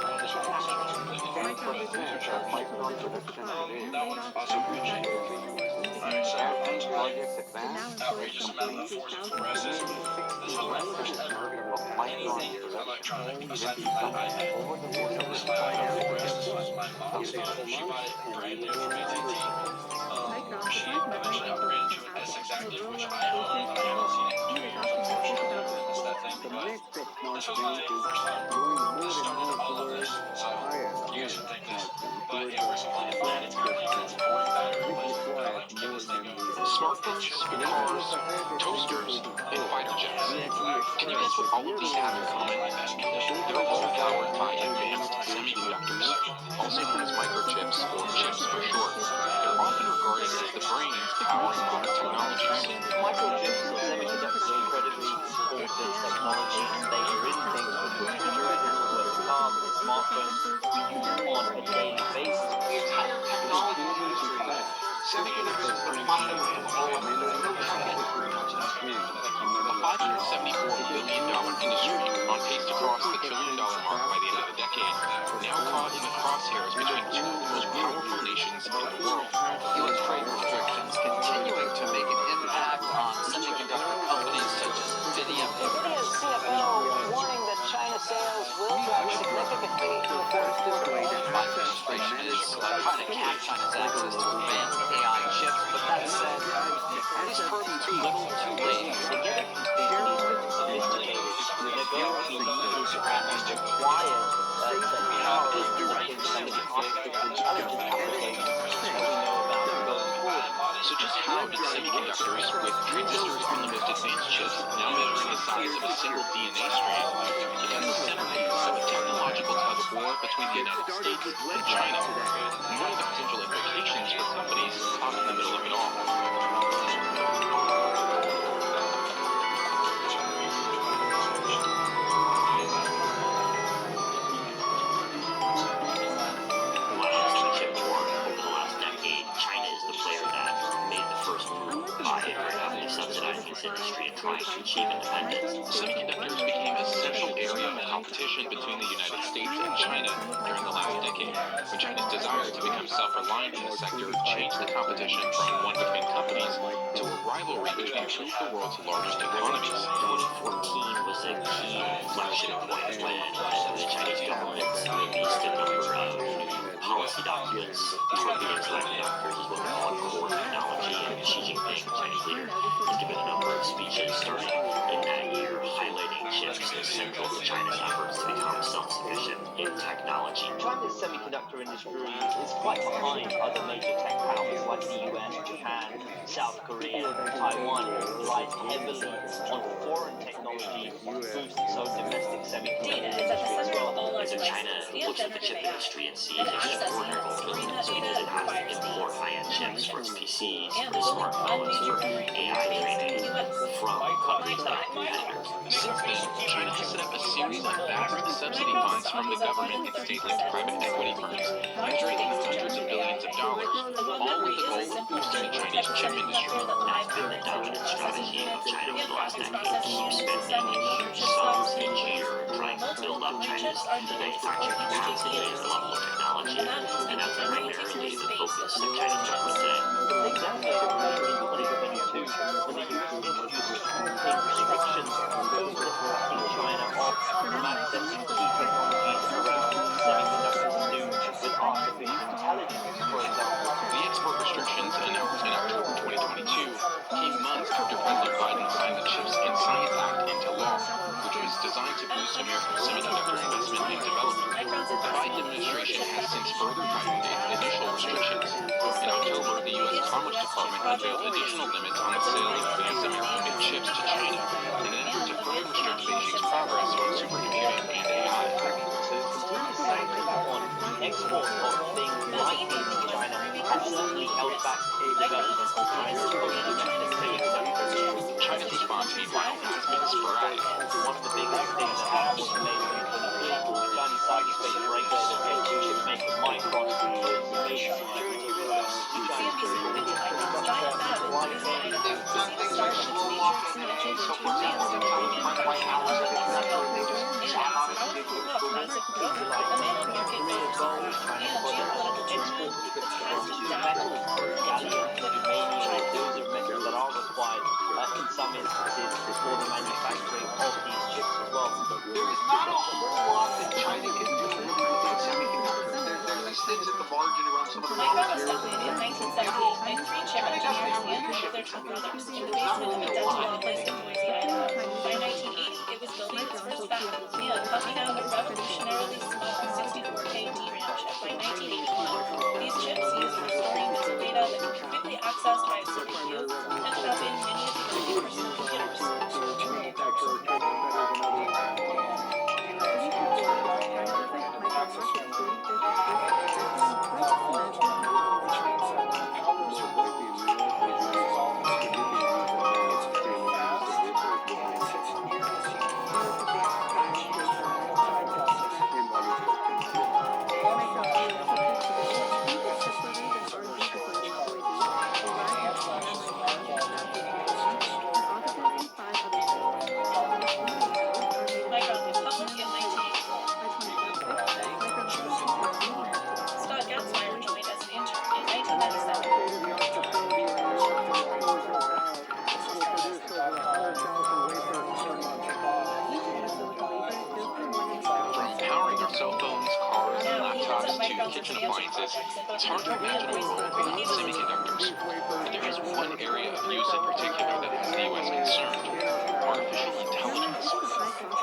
outrageous amount of forces progresses. This one of the first ever brand new from AT&T. She eventually upgraded to an S6 which I haven't seen any unfortunately. That's that thing. But this was my first time just starting to all of this. So you should think this. But it works fine. It's got it's a 40 battery. I like to get this thing going. Smartphones, cars, toasters, and fighter jets. Can you guess what all of these have in common? They're all powered by advanced semiconductors, also known as microchips or chips for short. They're often regarded as the brains powering modern technologies. Microchips or semiconductors are incredibly important technology, and they are in things from refrigerators to cars and smartphones we use on a daily basis. The entire technology industry, semiconductors is the bottom of all of it. No company pretty much has A $574 billion industry on pace to cross the $1 trillion mark by the end of the decade, now caught in the crosshairs between two of the most powerful nations in the world. U.S. trade restrictions continuing to make an impact on semiconductor companies such as NVIDIA. NVIDIA's CFO warning that China sales will drop significantly in the fourth quarter. Biden administration is trying to cap China's access to advanced AI chips, but that said, these curbs too little, too late. They get it completely sophisticated. They're going to be used and required to power some of the artificial intelligence applications that we know about going forward. So just how did semiconductors with transistors on the most advanced chips, now measuring the size of a single DNA strand, become the centerpiece of a technological tug-of-war between the United States and China? And what are the potential implications for companies caught in the middle of it all? China is the player that made the first move by heavily subsidizing this industry and trying to achieve independence. Semiconductors became an essential area of competition between the United States and China during the last decade, when China's desire to become self-reliant in the sector changed the competition from one between companies to a rivalry between two of the world's largest economies. 2014 was a key inflection point when the Chinese government released a number of policy documents targeting semiconductors as what they call core technology, and Xi Jinping, the Chinese leader, has given a number of speeches starting in that year highlighting chips as central to China's efforts to become self-sufficient in technology. China's semiconductor industry is quite behind other major tech powers like the US, Japan, South Korea, Taiwan, relies heavily on foreign technology to boost its own domestic semiconductor industry as well. And so China looks at the chip industry and sees extraordinary opportunities because it has to import high-end chips for its PCs, for its smartphones, for AI training from companies that are competitors. Since then, China has set up a series of vast subsidy funds from the government and state-linked private equity firms, measuring in hundreds of billions of dollars, all with the goal of boosting the Chinese chip industry. That's been the dominant strategy of China over the last decade. Keep spending huge sums each year trying to build up China's manufacturing capacity and the level of technology, and that's primarily the focus of China's government today. The big downgrade in 2022 when the US introduced restrictions cutting China off from accessing key technologies around semiconductors to do with artificial intelligence, for example. The export restrictions announced in October 2022 came months after President Biden signed the CHIPS and Science Act into law, which was designed to boost American semiconductor investment and development. The Biden administration has since further tightened its initial restrictions. In October, the U.S. Commerce Department unveiled additional limits on the sale of advanced American-made chips to China in an effort to further restrict Beijing's progress on supercomputing and AI. Export of things like these to China has certainly held back the development of China's domestic semiconductor. China's response, meanwhile, has been sporadic. One of the biggest things that happened was in May 2023, the Chinese cyberspace regulator gave chipmaker Micron a major security risk to China's critical infrastructure supply chain. They've done things like slow walking. So, for example, the Taliban White House semiconductor, they just shot out a nuclear program. China put export restrictions to metals, gallium, uranium, those are metals that are required in some instances for the manufacturing of these chips as well. There is not a whole lot that China can do with semiconductors. There's these things at the margin around some of the raw materials. In 1978 by three chip engineers and their two brothers in the basement of a dental place in Boise, Idaho. By 1980, it was building its first fab and pumping out a revolutionarily small 64K DRAM chip. By 1981, these chips used for storing bits of data that could be quickly accessed by a CPU and have been many of the early personal computers. to kitchen appliances, it's hard to imagine a world without semiconductors. But there is one area of use in particular that has the U.S. concerned: artificial intelligence.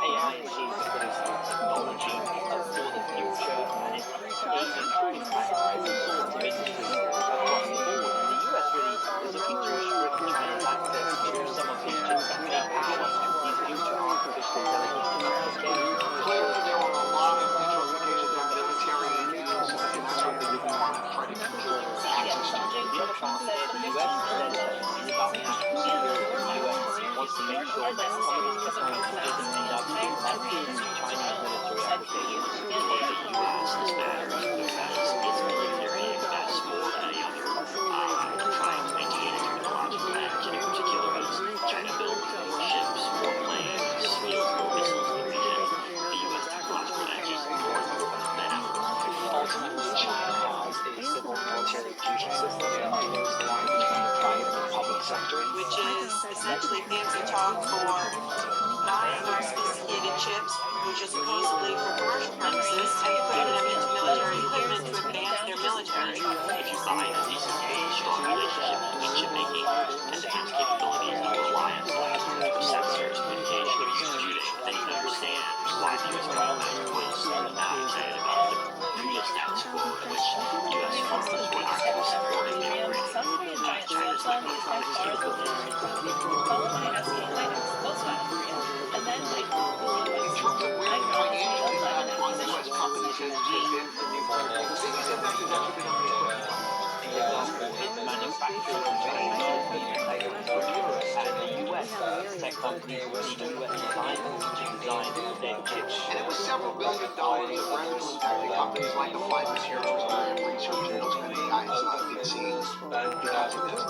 AI is seen to put us in technology for the future, and it's aiming to impact all sorts of industries across the board. And the US really is looking to restrict China's access to some of these chips that may power these future artificial intelligence applications. Clearly, there were a lot of future applications of military use, and that's what the department tried to control access to. The upshot is the US says is about national security. The US wants to make sure that some of these technologies end up impacting Chinese military applications. The U.S. is matters because its military invests more than any other trying to maintain a technological edge, and in particular as China builds ships, more planes, more missiles in the region, the U.S. technological edge is more important than ever. Ultimately, China has a civil military fusion system that blurs the line between the private and public sector. Which is essentially fancy talk for buying our sophisticated chips, which are supposedly for commercial purposes, and putting them into military equipment to advance their military. If you find a decent, strong relationship between chip making and defense capabilities and reliance on sensors, communications, computing, then you can understand why the U.S. government was not excited about the previous status quo in which U.S. forces were actively supporting the upgrade of China's microelectronics capabilities. Followed by SK Hynix, also out of Korea. And then like In terms of where the financial impact on U.S. companies has been, the biggest impact has actually been on the equipment side. For example, if manufacturers in China take over from Europe and the US tech companies would need US designers to design their chips. And it was several $1 billion of revenue impacting companies like Applied Materials, Research, and those kind of guys did see because of this.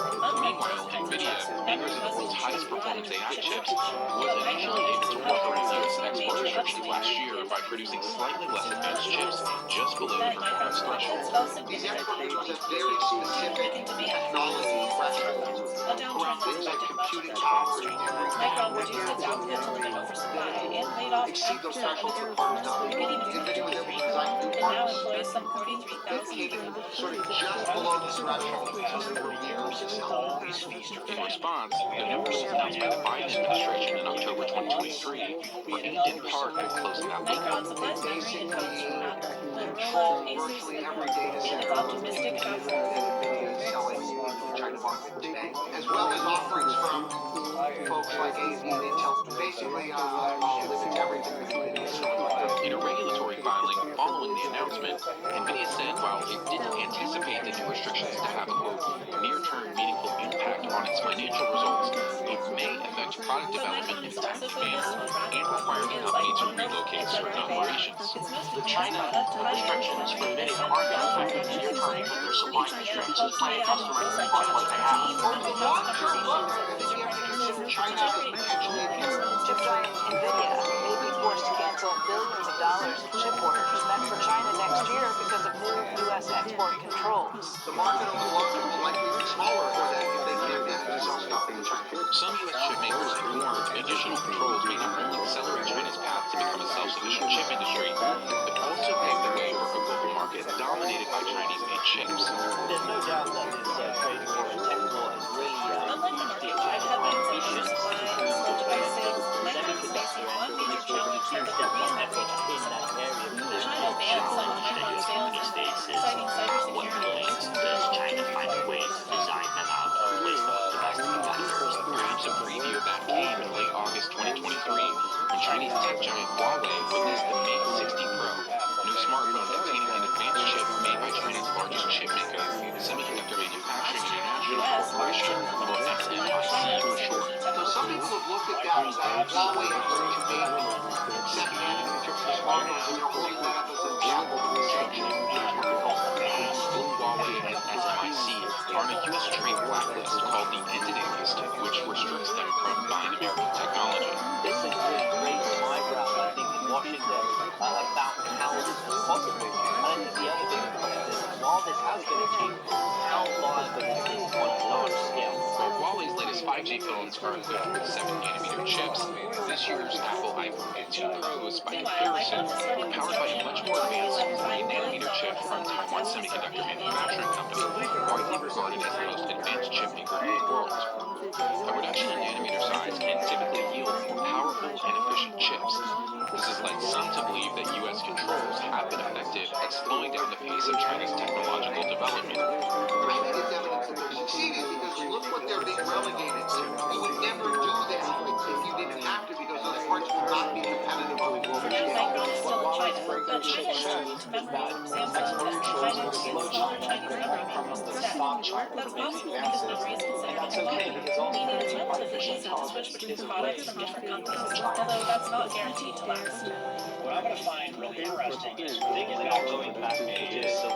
Meanwhile, NVIDIA, makers of the world's highest performance AI chips, was initially able to work around U.S. export restrictions last year by producing slightly less advanced chips just below the performance threshold. These export rules have very specific technology thresholds around things like computing power and memory. Micron reduced its output to limit oversupply and laid off Exceed those thresholds for cars now. beginning of NVIDIA was able to design new and now parts employs some that 43,000 came people. sort of just below the threshold for years now. In response, the new rules announced by the Biden administration in October 2023 were aimed in part at closing that Micron loophole. supplies memory and codes from Apple, Control Motorola, Asus, virtually and every data it's center optimistic about that NVIDIA is selling in the China market today, as well as offerings from folks like AMD and Intel. Basically, limits everything that NVIDIA is selling. In a regulatory filing following the announcement, NVIDIA said while it didn't anticipate the new restrictions to have a quote, near-term meaningful impact on its financial results, it may affect product development in a timely manner and require the company to relocate certain operations. China restrictions for NVIDIA aren't going to affect them in the near term because their supply constraints. Plenty of customers can buy what they have. Over the long-term look, NVIDIA has to consider China as potentially a hero. Chip giant NVIDIA may be forced to cancel billions of dollars in chip orders meant for China next year because of new U.S. export controls. The market over the long term will likely be smaller for them if they can't manage to sell stuff in China. Some U.S. chip makers have warned additional controls may not only accelerate China's path to become a self-sufficient chip industry, but also pave the way for a global market dominated by Chinese-made chips. There's no doubt that this trade war and tech war has really Unlike the market wide headlines of oversupply and slow device sales, Micron is facing one major challenge that the Korean memory companies have. China bans some Micron sales and citing What cybersecurity remains issues. does China find a way to design them out and replace them with domestic competitors? Perhaps a preview of that came in late August 2023 when Chinese tech giant Huawei released the Mate 60 Pro, a new smartphone containing an advanced chip made by China's largest chip maker, Semiconductor Manufacturing International Corporation, or SMIC for short. So some people have looked at that Huawei effort to make 7nm chips for smartphones, and they're holding that up as a shackle to the sanction. Both Huawei and SMIC are on a U.S. trade blacklist called the Entity List, which restricts them from buying American technology. This has really raised some eyebrows, I think, in Washington about how this is possible. And I think the other big point is while this has been achieved, how viable is this on a large scale? Huawei's latest 5G phones are equipped with 7nm chips. This year's Apple iPhone 15 Pros, by comparison, are powered by a much more advanced 3nm chip from Taiwan semiconductor manufacturing company, widely regarded as the most advanced chip maker in the world. A reduction in nanometer size can typically yield more powerful and efficient chips. This has led some to believe that U.S. controls have been effective at slowing down the pace of China's technological development. I think it's evidence that they're succeeding because look what they're being relegated to. You would never do that if you didn't have to because those parts will not be competitive on the global For now, scale. Micron is still in While China, it's very but good China is check turning to is memory. that Samsung is asking China to use smaller Chinese memory makers instead. That's possible because memory is considered a commodity, meaning it's relatively easy to switch between products from different companies, although that's not guaranteed to last. What I'm going to find really interesting is thinking without about going back to the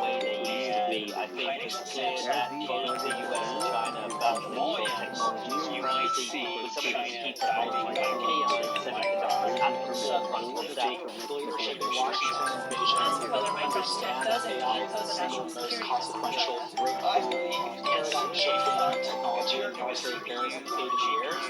way they used to be, I think it's clear that both the US and China about the technologies you might see with some of these key technologies like AI and semiconductors at the forefront of that leadership in Washington and Beijing. As for whether Micron's tech does indeed AI pose a is the national single most security consequential risk. breakthrough, paradigm shifting technology in military affairs in 80 years.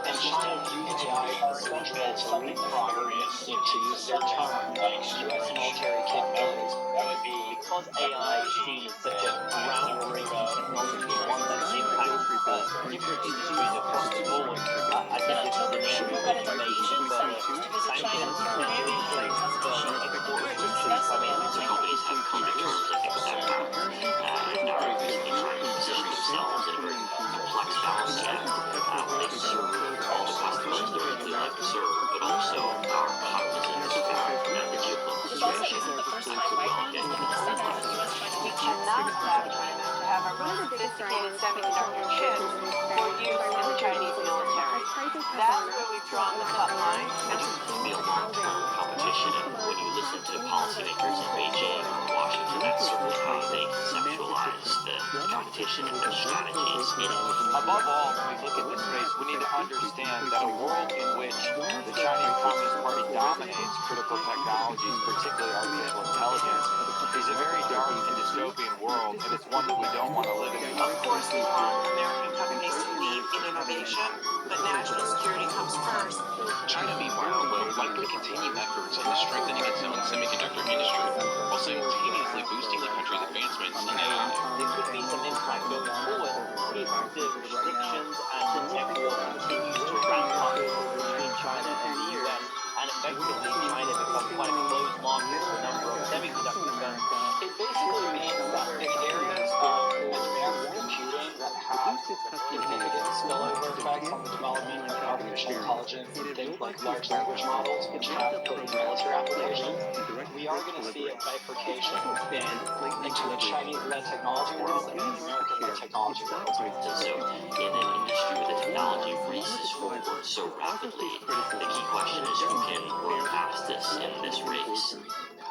And China views AI essentially as a leapfrogger into their term, like U.S. military capabilities. That would be because AI is seen as such a groundbreaking technology, one that impacts different industries across the board. I In think this is October, an Xi area requested where delegation further sent to visit China sanctions for and American duties president for Xi export to restrictions discuss the coming ban on into Taiwan. Companies have come to terms, I think, with that fact, and are increasingly trying to position themselves in a very complex balancing act where they serve all the customers they really like to serve, but also are cognizant of the fact that the geopolitical This also situation isn't the first time could well Micron get has been at the center of US-China We tensions. cannot allow China to have our most sophisticated semiconductor chips for use in the Chinese military. That's where we've drawn the cut line. and it needs to be a long-term competition. And when you listen to policymakers in Beijing or Washington, that's certainly how they conceptualize the competition and their strategies in it. Above all, when we look at this space, we need to understand that a world in which the Chinese Communist Party dominates critical technologies, particularly artificial intelligence, is a very dark and dystopian world, and it's one that we don't want to live in. Of course, we want American companies to lead in innovation, but national security comes first. China, meanwhile, will likely continue efforts into strengthening its own semiconductor industry, while simultaneously boosting the country's advancements in AI. there could be some impact going forward if the restrictions and the tech war continues to ramp up between China and the US, and effectively China becomes quite a closed market for a number of semiconductor firms. it basically means that in areas of advanced computing that have significant spillover effects on the development of artificial intelligence, think like large language models, which have great military applications, we are going to see a bifurcation into a Chinese-led technology world and an American-led technology world. And so, in an industry where the technology races forward so rapidly, the key question is who can run fastest in this race.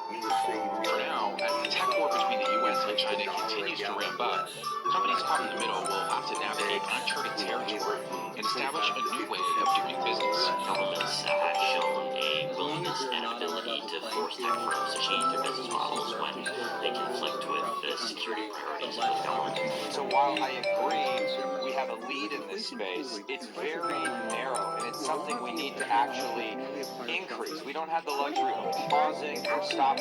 For now, as the tech war between the U.S. and China continues to ramp up, companies caught in the middle will have to navigate uncharted territory and establish a new way of doing business. Governments have shown a willingness and ability to force tech firms to change their business models when they conflict with the security priorities of the government. So while I agree we have a lead in this space, it's very narrow, and it's something we need to actually increase. We don't have the luxury of pausing or stopping.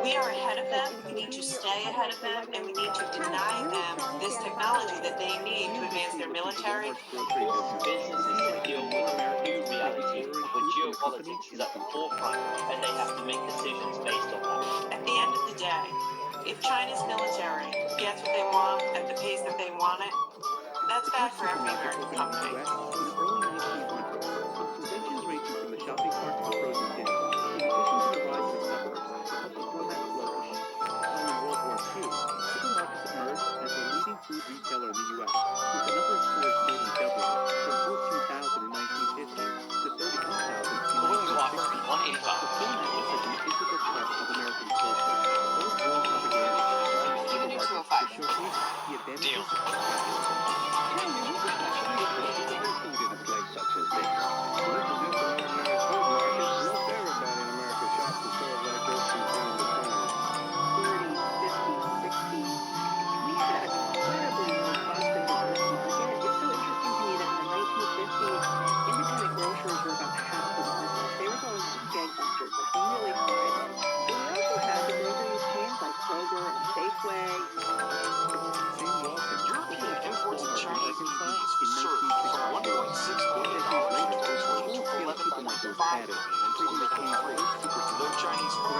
We are ahead of them, we need to stay ahead of them, and we need to deny them this technology that they need to advance their military. Businesses to deal with a new reality where geopolitics is at the forefront, and they have to make decisions based on that. At the end of the day, if China's military gets what they want at the pace that they want it, that's bad for every American company. Tensions ranging from the shopping cart to the frozen dinner, in addition to the rise of the suburbs, helped the format flourish. Following World War II, supermarkets emerged as the leading food retailer in the U.S., with the number of stores nearly doubling from 14,000 in 1950 to 31,000 in 1960. 185. Format was such an integral part of American culture, both war propaganda and supermarkets to showcase the advantages Deal. of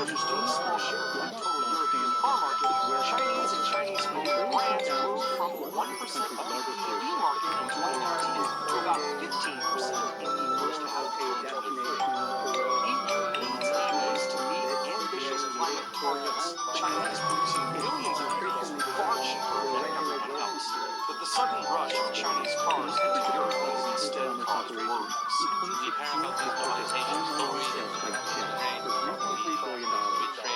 just a small share of the total European car market, Chinese and Chinese-made brands grew from 1% of the EV market in 2019 to about 15% in the first half of 2023. EU needs EVs to meet ambitious climate targets. China is producing millions of EVs far cheaper than everyone else. But the sudden rush of Chinese cars into Europe has instead caused worries. We've heard about these privatization stories and trade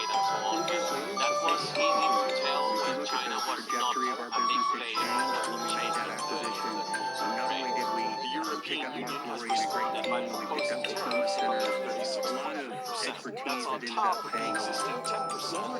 and so on. That was easy to tell when China was not a big player in changing The European Union has responded by proposing tariffs of up to 36.3%. That's on top of the existing 10%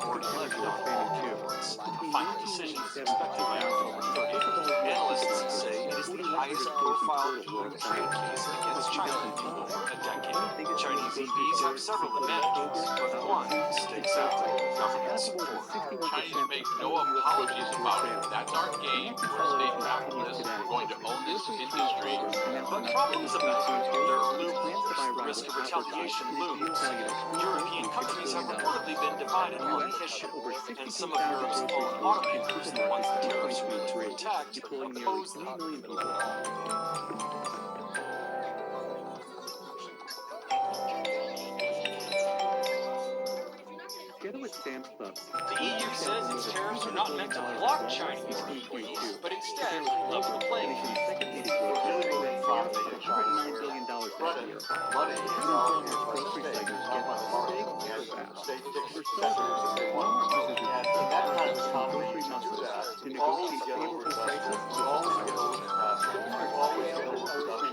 already levied on all imports. A final decision is expected by October 30th. Analysts say it is the highest profile EU trade case against China in over a decade. Chinese EVs have several advantages, but one stakes out: government support. Chinese make no apologies about it. That's our game. We're state capitalists. We're going to own this industry. But problems abound. There are loopholes. The risk of retaliation looms. European countries have reportedly been divided on the issue, and some of Europe's own automakers, the ones the tariffs are meant to protect, oppose them. Together with Sam's Club, The EU says its tariffs are not meant to block Chinese EVs, but instead level the playing field. $109 billion last year. How does grocery segments get so big so fast? For starters, Walmart uses its grocery muscle to negotiate favorable prices with suppliers.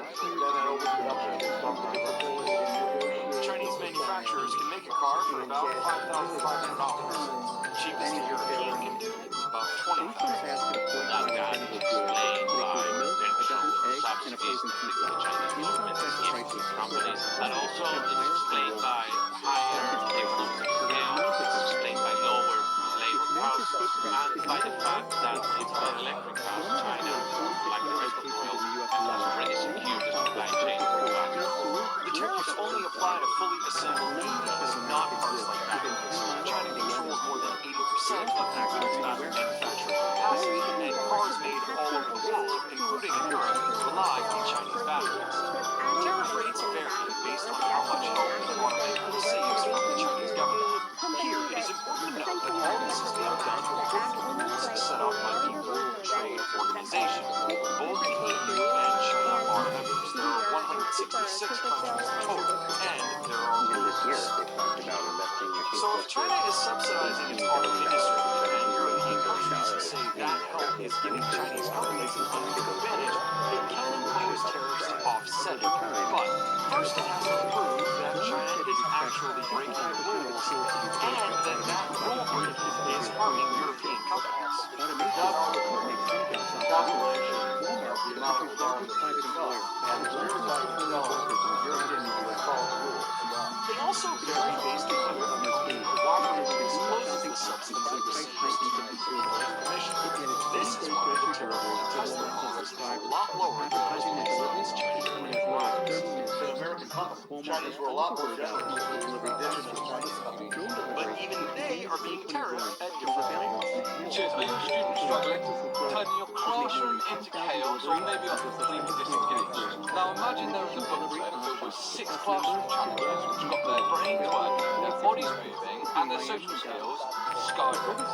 Chinese manufacturers can make a car for about $5,500. Cheapest the European can do, about $20,000. That got explained by potential subsidies that the Chinese government is giving to companies. And also it's explained by higher economic scale, it's explained by lower labor costs, and by the fact that it's the electric cars China, like the rest of the world, has already secured the supply chain for batteries. The tariffs only apply to fully assembled EVs, not parts like batteries. China controls more than 80% of the world's battery manufacturing capacity, and cars made all over the world, including in Europe, rely on Chinese batteries. Tariff rates vary based on how much help the automaker receives from the Chinese government. Here, it is important to note that all this is being done according to rules set out by the World Trade Organization. Both the EU and China are members. There are 166 countries in total, and there are rules. So if China is subsidizing its auto industry, and European countries say that help is giving Chinese companies an unfair advantage, it can impose tariffs to offset it. But first it has to prove that China is actually breaking the rules, and that rule breaking is harming European companies. They also vary based on whether the company cooperatively discloses the subsidies it receives to consumer information. This is why the tariff on Tesla cars is a lot lower than most Tesla's Chinese manufacturers. The American company, Chinese were a lot more generous with delivering this to Chinese companies. But even they are being tariffed at different rates. Cheers, are your students struggling? Turning your classroom into chaos, or maybe are completely disengaged? Now imagine there is a booklet filled with 6 classroom challenges which got their brains working, their bodies moving, and their social skills skyrocketing.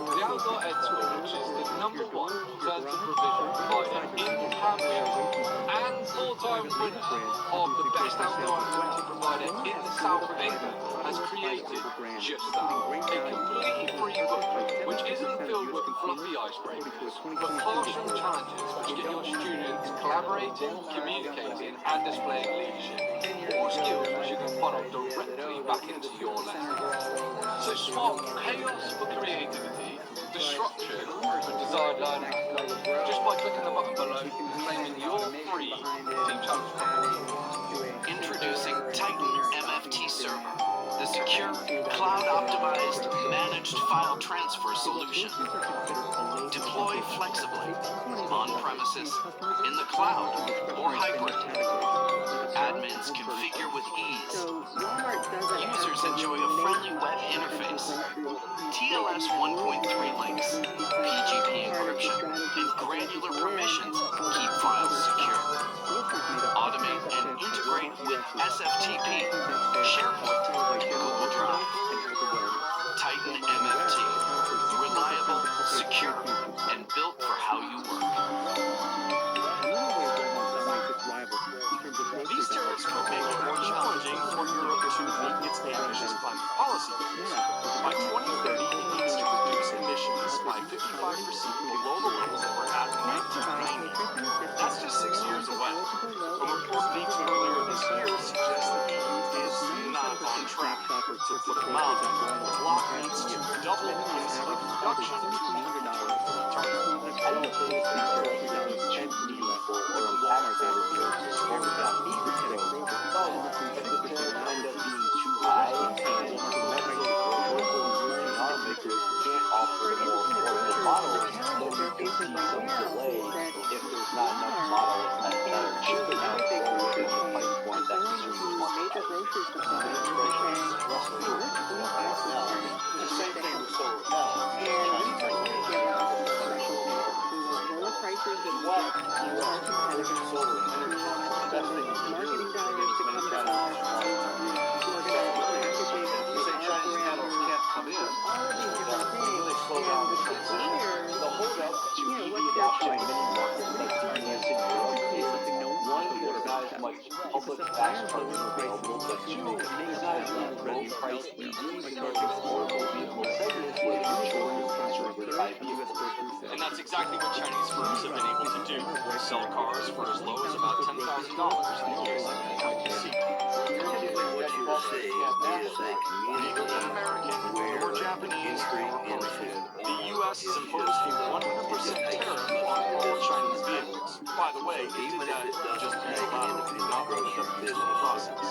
The Outdoor Ed Tool, which is the #1 alternative provision provider in Hampshire and 4-time winner of the best outdoor activity provider in the south of England, has created just that. A completely free booklet, which isn't filled with fluffy icebreakers, but classroom challenges which get your students collaborating, communicating, and displaying leadership. All skills which you can funnel directly back into your lesson. So swap chaos for creativity, destruction for desired learning, just by clicking the button below and claiming your free Team Challenge. Introducing Titan MFT Server, the secure, cloud-optimized, managed file transfer solution. Deploy flexibly, on-premises, in the cloud, or hybrid. Admins configure with ease. Users Users enjoy a friendly web interface, TLS 1.3 links, PGP encryption, and granular permissions keep files secure. Automate and integrate with SFTP, SharePoint, and Google Drive. Titan MFT, reliable, secure, and built for how you work. These tariffs could make it more challenging for Europe to meet its ambitious climate policy goals. By 2030, it needs to reduce emissions by 55% below the levels that were at in 1990. That's just 6 years away. A report leaked earlier this year suggests the EU is not on track. To put it mildly, the bloc needs to double the pace of reduction to meet the 2030 target. I don't think it's too meaningful or impactful what we got these days. But if the tariffs end up being too high and domestic or local automakers can't offer the more affordable models, then we could see some delay if there's not enough models that are cheap enough or within the price point that consumers want to buy. The same thing with solar panels. Chinese prices and what solar energy. The best thing you can do is bring in as many panels as possible. You say Chinese panels can't come in, that really slow down the transition. The holdup to EV adoption in many markets like China and Europe is, one, there's not as much public fast charging available, but two, there's not enough low-priced EVs in those affordable vehicle segments where the majority of consumers buy vehicles. And that's exactly what Chinese firms have been able to do. Sell cars for as low as about $10,000 in the case of BYD. What you will see is a Neither an American nor Japanese nor Korean. The U.S. has imposed a 100% tariff on all Chinese vehicles. By the way, it did that just unilaterally, not with the peaceful process.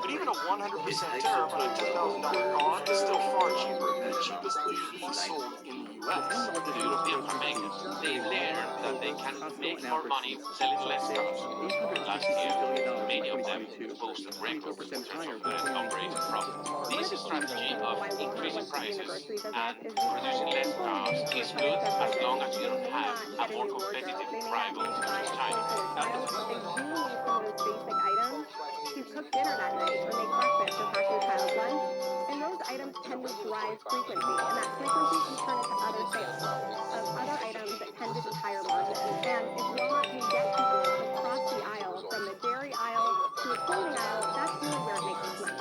But even a 100% tariff on a $10,000 car is still far cheaper than the cheapest EV sold in the U.S. The European car makers, they learned that they can make more money selling less cars. Last year, many of them posted records in terms of operating profit. This strategy of increasing prices and producing less cars is good as long as you don't have a more competitive rival such as China. They do need some of those basic items to cook dinner that night or make breakfast or pack your child's lunch. And those items tend to drive frequency, and that frequency can turn into other sales of other items that tend to be higher margin. And if Walmart can get people across the aisle, from the dairy aisle to the clothing aisle, that's really where it makes its money.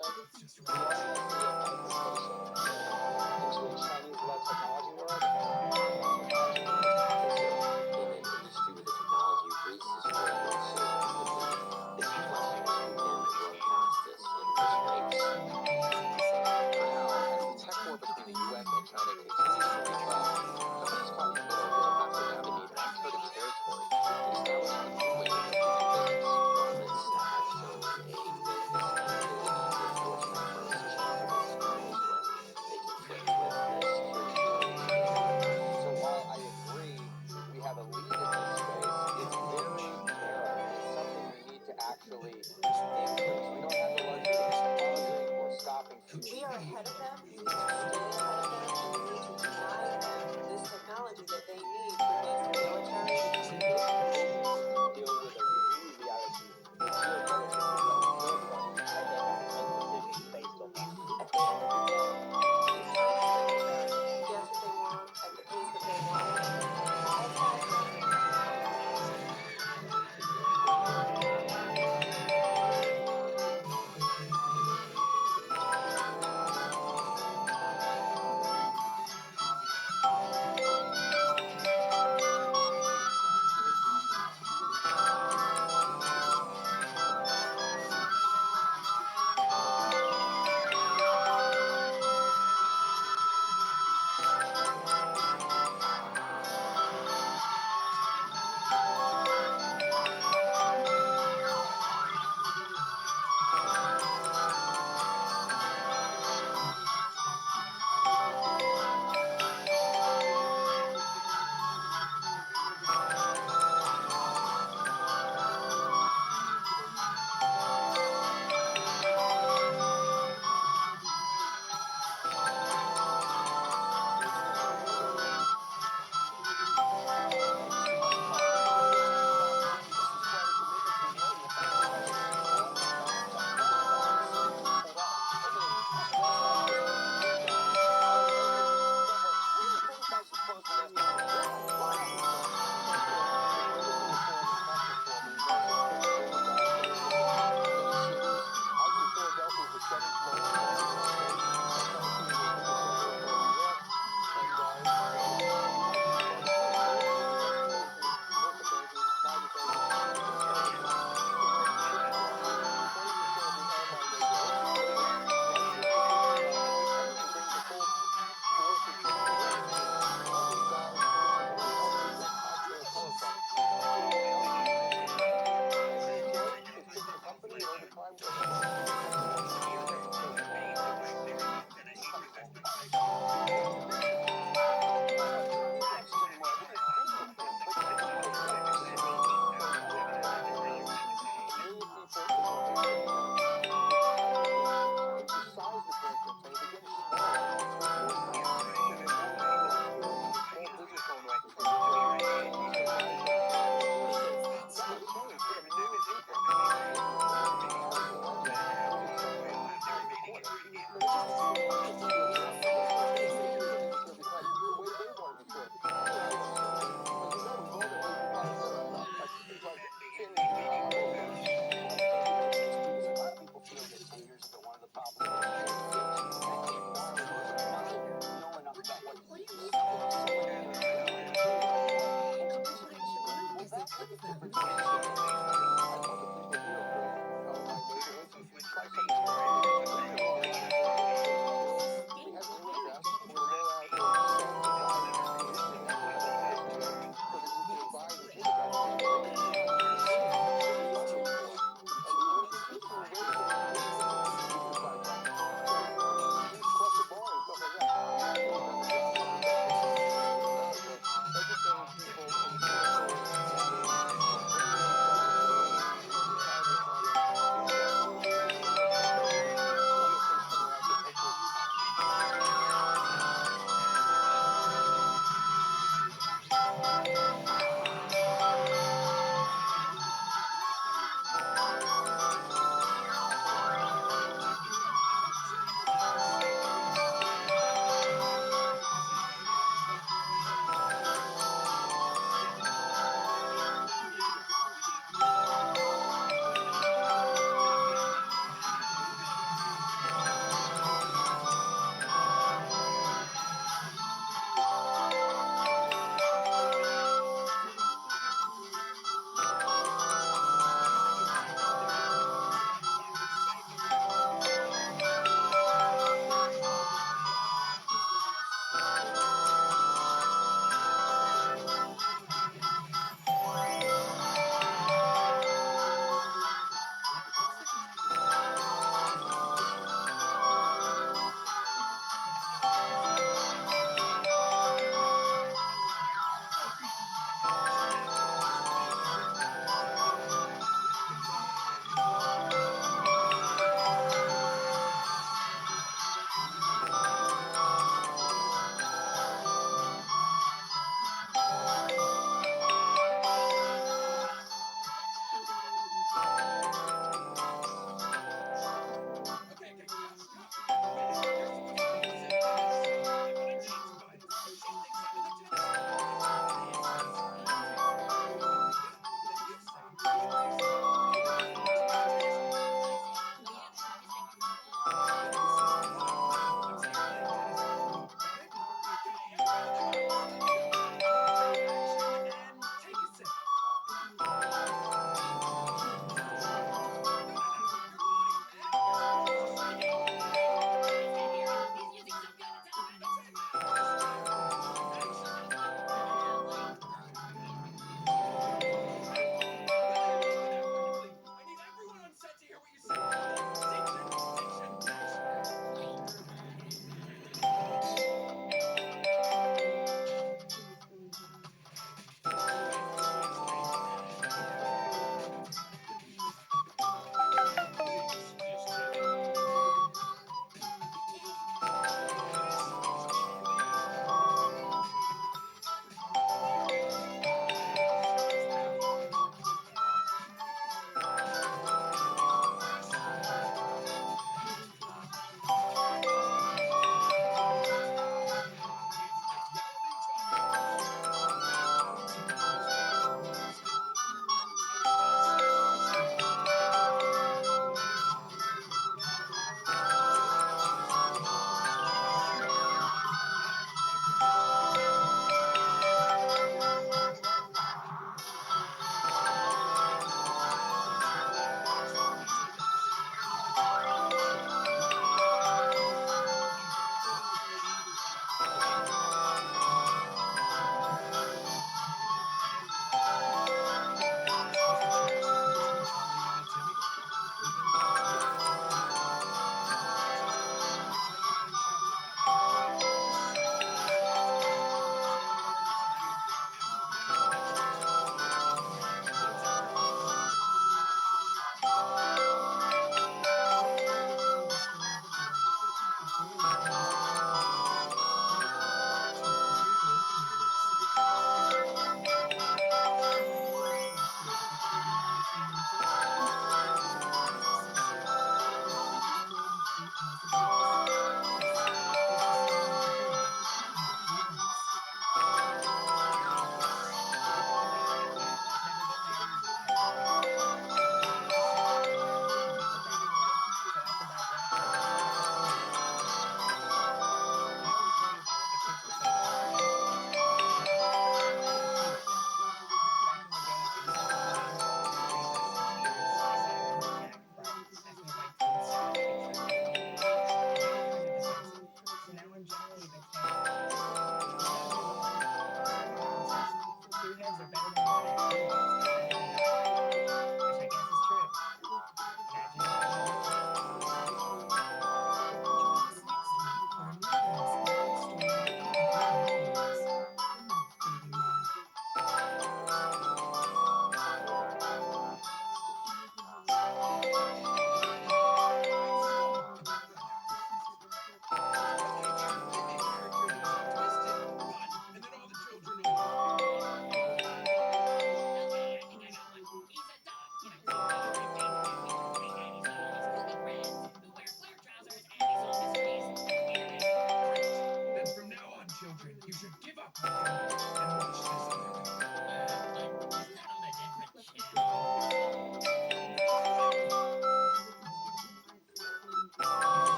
into a Chinese-led technology world, and technology world. In an industry where the technology races forward so rapidly, the key question is who can run fastest in this race. For now, as the tech war between the U.S. and China continues to reach up, companies caught in the middle will have to navigate uncharted territory and establish a new way of doing business. Governments have shown a willingness and ability to force customers to change their business models when they conflict with the security priorities of their government. So while I agree we have a lead in this space, it's very narrow. It's something we need to actually increase. We don't have the luxury of pausing or stopping future. We are ahead of them. We need to stay ahead of them, and we need to deny them this technology that they need to use for military and deal with a new reality, geopolitics is at the forefront, and they have to make decisions based on that. at the end of the day, if China's military gets what they want at the pace that they want it, all flies nothing.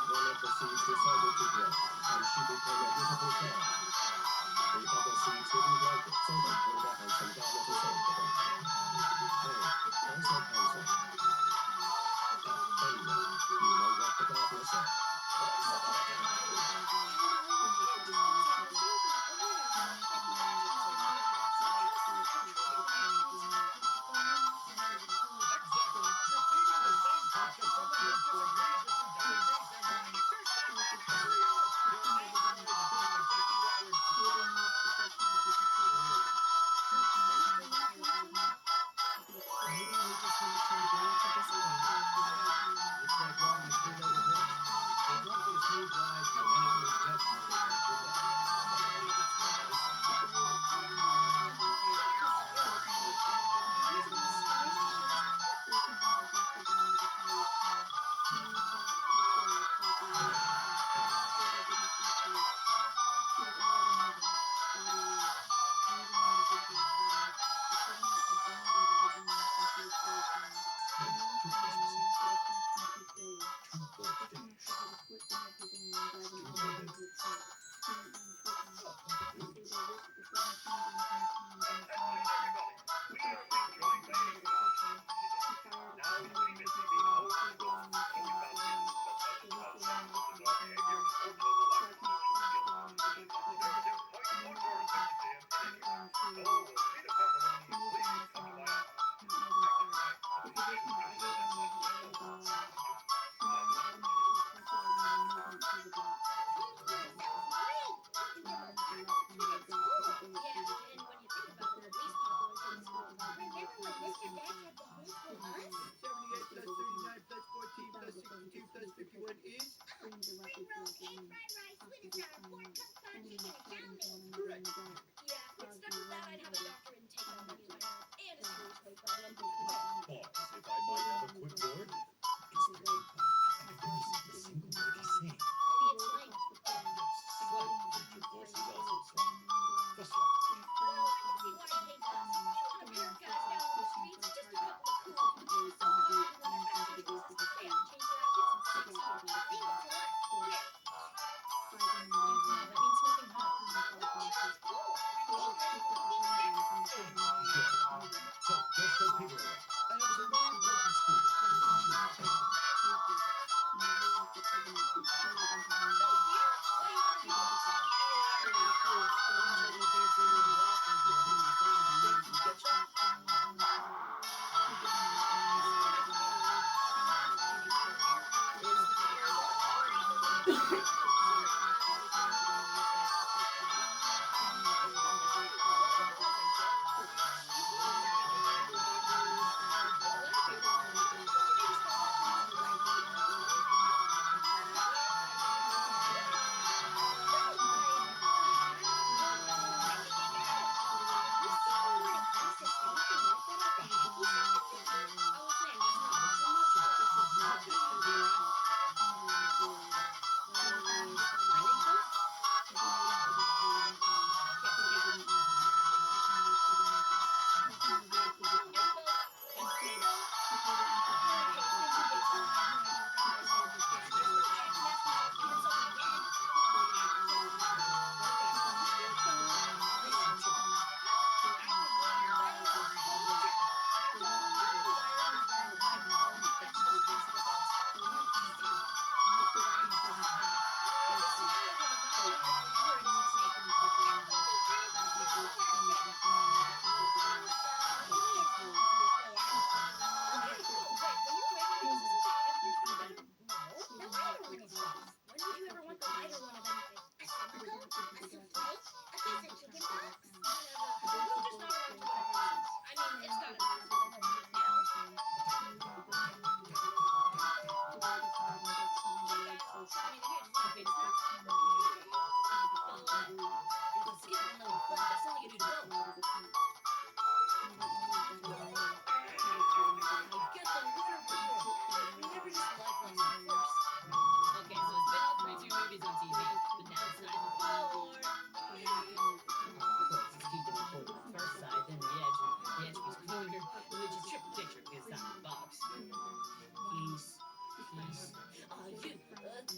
One of the seeds decided to grow.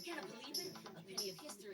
Can I believe it? A penny of history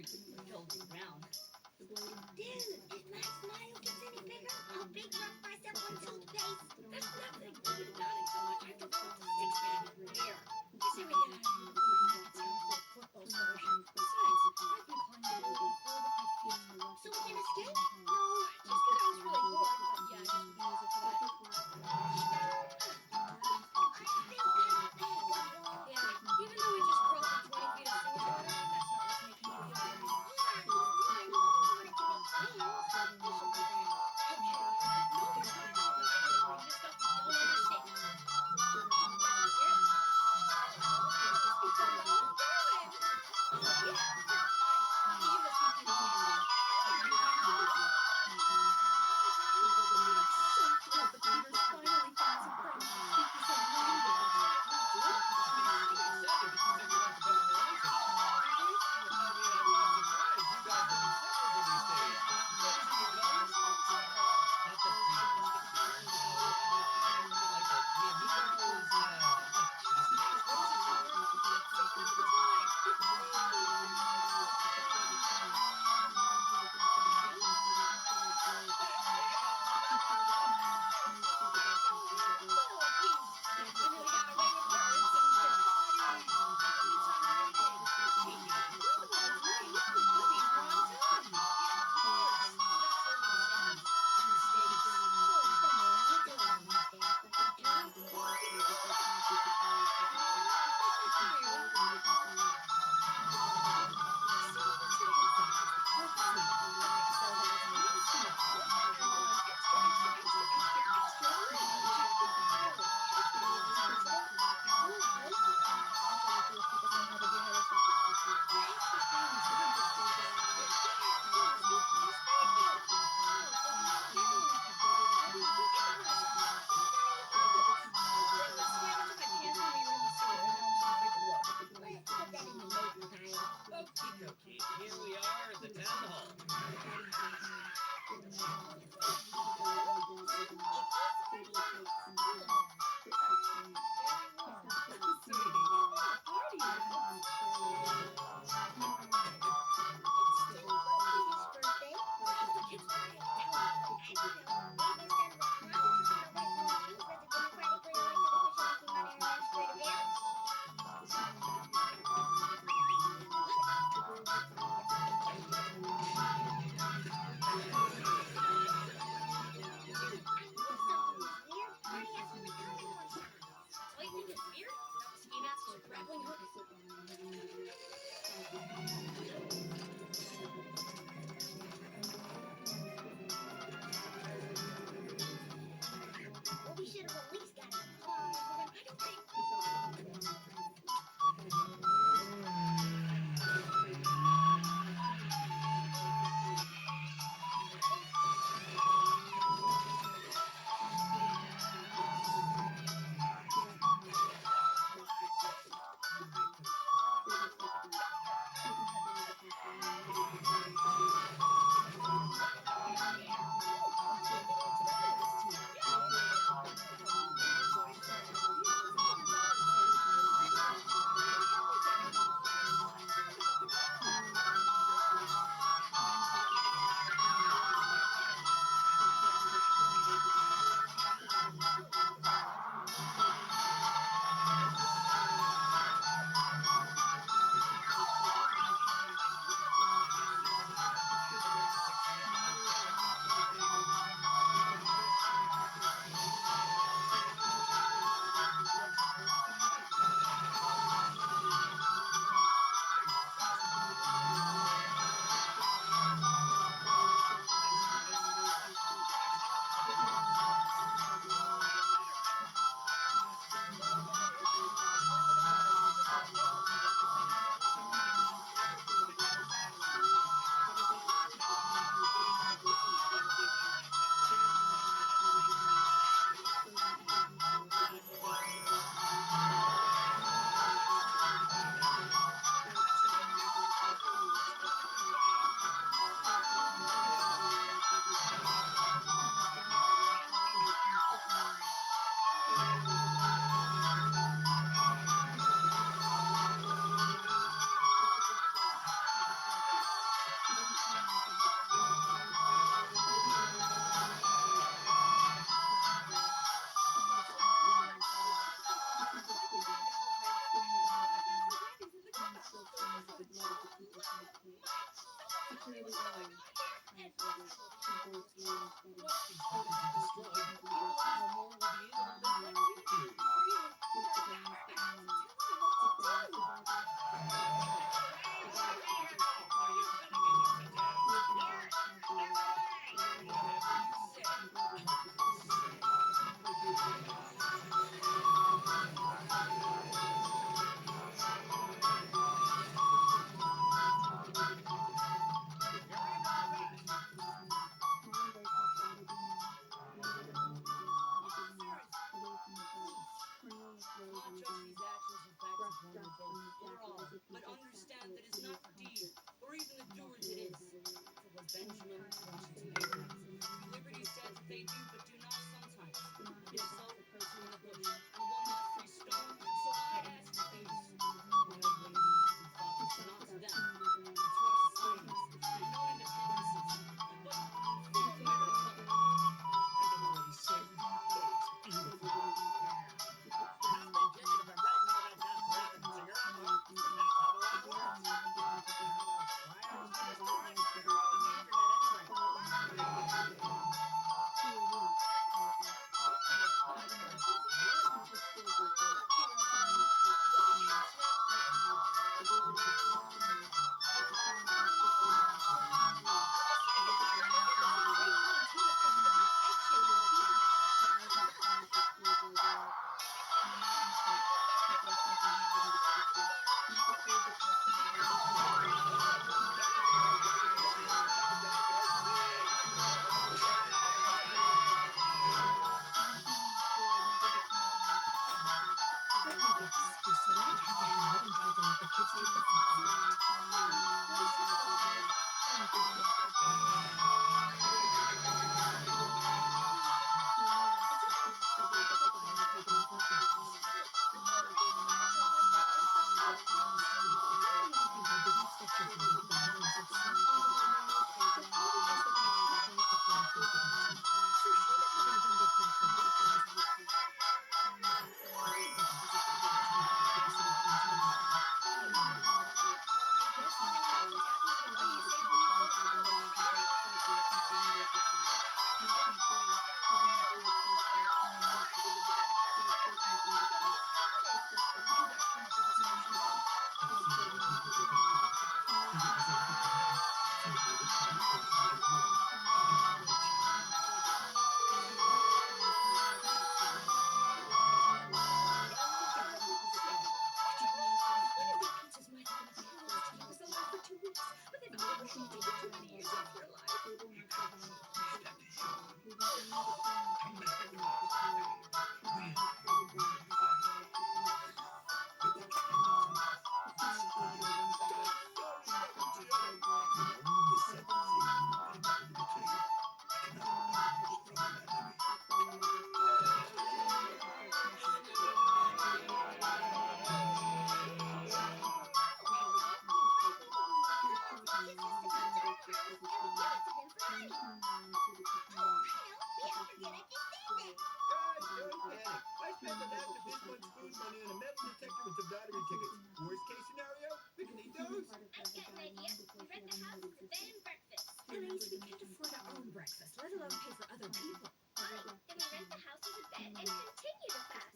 idea. We rent the house with a bed and breakfast. Louise, we can't afford our own breakfast, let alone pay for other people. Fine, then we rent the house as a bed and continue to fast.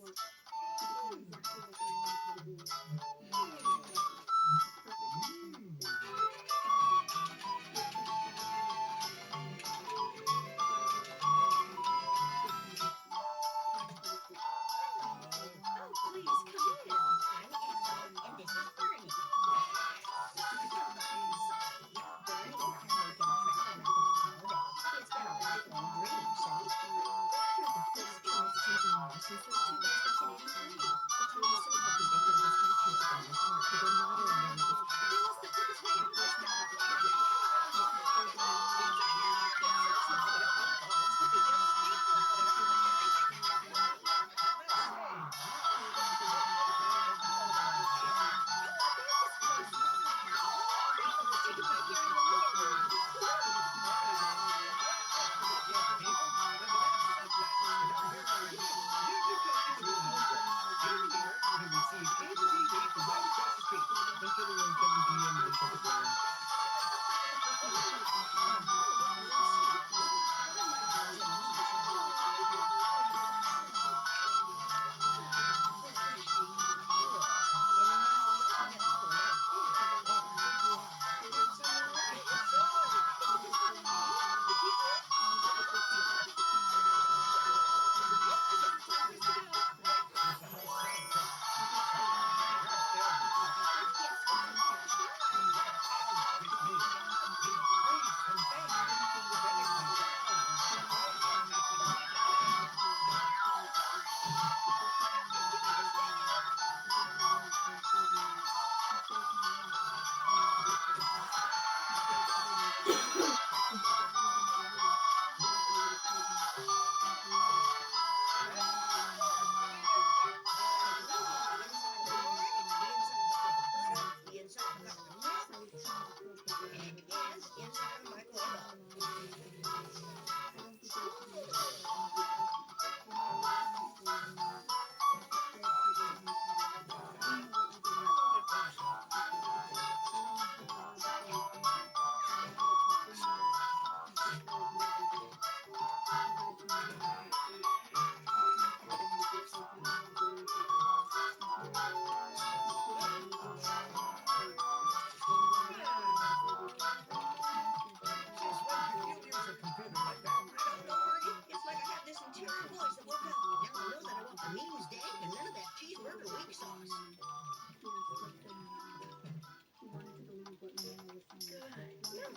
Oh, please come in. I'm Ethel, and this is Bernie. Sorry, Bernie and I are making a travel around for the holiday. It's been a lifelong dream, see? You're the first tourist taking there since those two guys back in '83. The town was so happy they put up a statue of them in the park with their motto underneath. It was the quickest way to post out.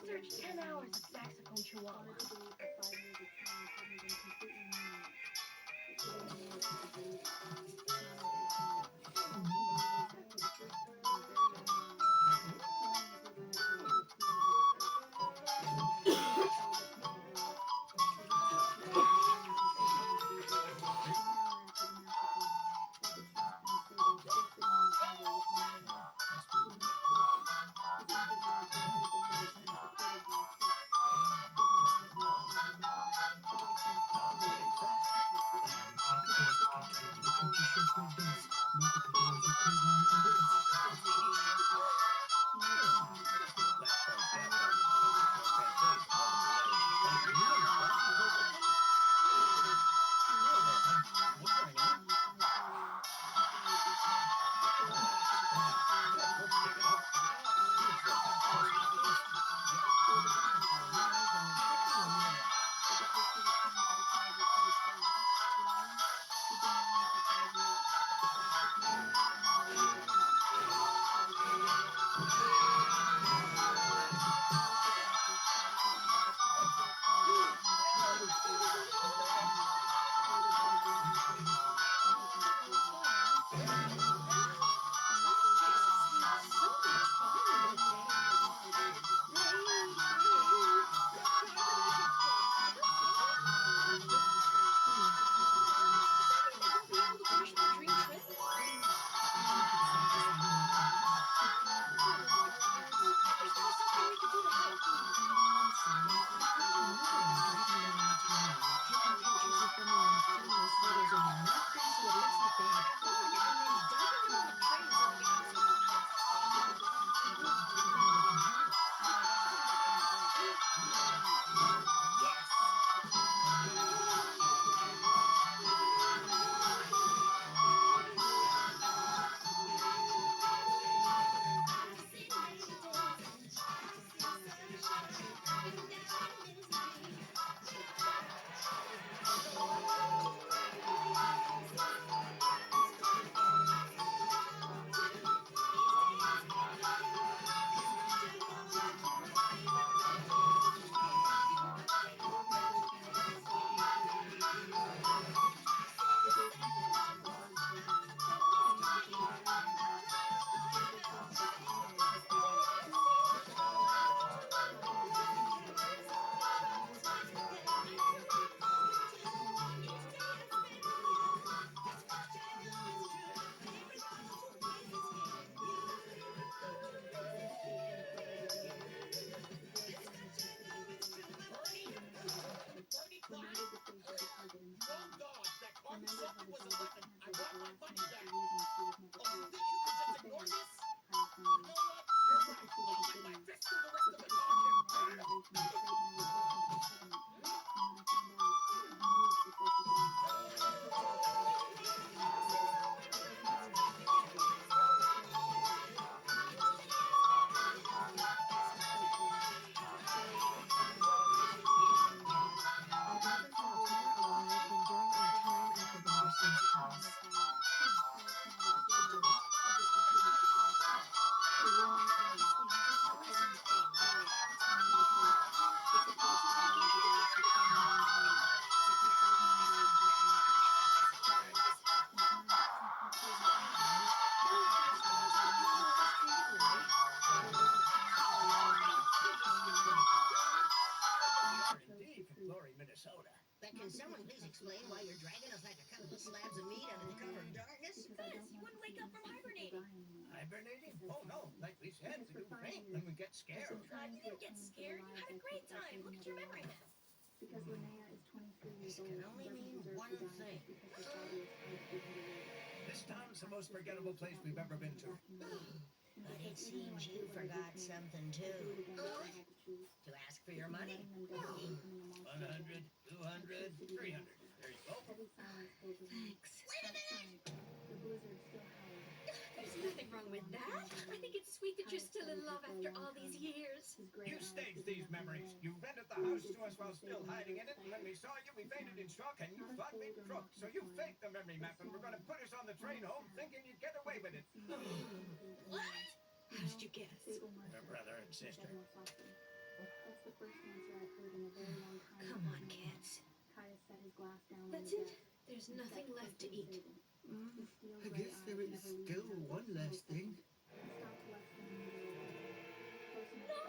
Search 10 hours of saxophone chihuahua. Can someone please explain why you're dragging us like a couple of slabs of meat under the cover of darkness? Because you wouldn't wake up from hibernating. Hibernating? Oh no, like we said, we do faint when we get scared. God, you didn't get scared. You had a great time. Look at your memory now. Because Linnea is 23 years This old. can only mean one thing. Because her body is tied to her. This town's the most forgettable place we've ever been to. But it seems you forgot something too. To ask for your money? 100, 200, 300. There you go. Thanks. Wait a minute! The blizzard still howls. There's nothing wrong with that. I think it's sweet that you're still in love after all these years. You staged these memories. You rented the house to us while still hiding in it. When we saw you, we fainted in shock, and you thought we'd crook. So you faked the memory map and were going to put us on the train home, thinking you'd get away with it. What? How did you guess? Her brother and sister. That's the first answer I've heard in a very long time. Come on, kids. Kaya set his glass down. That's it. There's nothing left to eat. I guess there is still one last thing. No!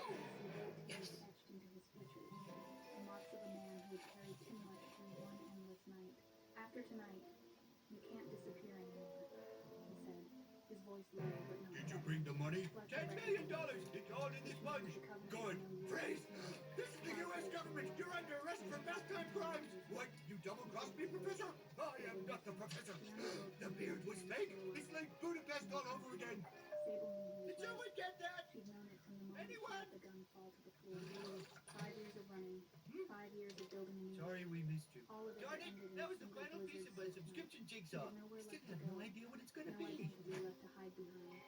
Yes. Etched into his features. The marks of a man who had carried too much through one endless night. After tonight, you can't disappear anymore, he said. His voice low but not. Did you bring the money? $10 million! It's all in this bunch! Good! Freeze! This is the U.S. government! You're under arrest for pastime crimes! What? You double-crossed me, Professor? I am not the professor! The beard was fake! It's like Budapest all over again! Did someone get that? Anyone? The gun fall to the floor. 5 years of running. 5 years of building a new. Sorry we missed you. All of it Darn ended it! in That was the single final piece of my blizzard. subscription jigsaw. Nowhere Still left to have go. no idea what it's gonna No be. identity left to hide behind.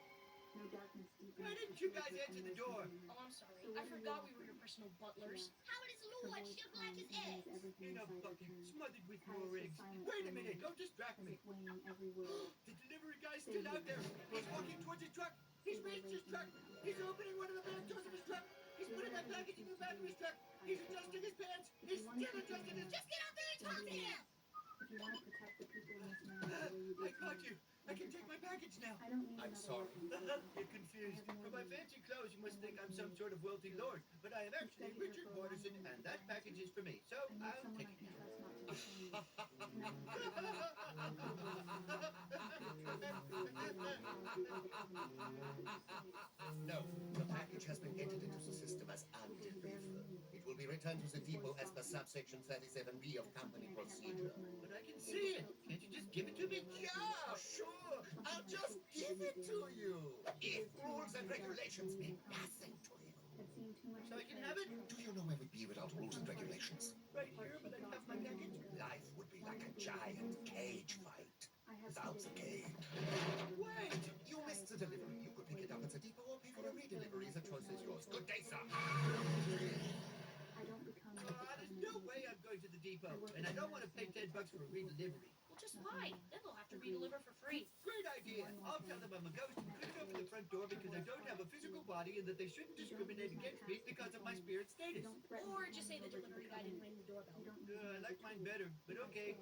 No darkness deep Why enough didn't to you shelter guys from answer the those door? who Oh, I'm sorry. So I what do forgot you we were your personal butlers. Yeah. How does Lou ship like his eggs? In a bucket, smothered with more eggs. Wait a minute, don't distract me. Weighing every word. The delivery guy's still out there. He's walking towards his truck. He's reached his truck. He's opening one of the back doors of his truck. He's putting that package in the back of his truck. He's adjusting his pants. He's still adjusting his... Just get out there and talk to him! If you want to protect the people in this man the way you did I got me, you. I can take my package now. I don't need I'm another sorry. weapon. You're confused. For my fancy clothes, you must think I'm some sort of wealthy lord. But I am actually Richard Waterson, and that package is for me. So I'll take it now. No, the package has been entered into the system as undelivered. It will be returned to the depot as per subsection 37B of company procedure. But I can see it. Can't you just give it to me? Yeah, sure. I'll just give it to you. If rules and regulations mean nothing to you. So I can have it? Do you know where we'd be without rules and regulations? Right here, but I have my package. Life would be like a giant cage fight. Without the cage. Wait! You missed the delivery. You could pick it up at the depot or pay for a redelivery. The choice is yours. Good day, sir. There's no way I'm going to the depot, and I don't want to pay $10 for a redelivery. Well, just lie. Then they'll have to redeliver for free. Great idea. I'll tell them I'm a ghost and couldn't open the front door because I don't have a physical body and that they shouldn't discriminate against me because of my spirit status. Or just say the delivery guy didn't ring the doorbell. I like mine better, but okay.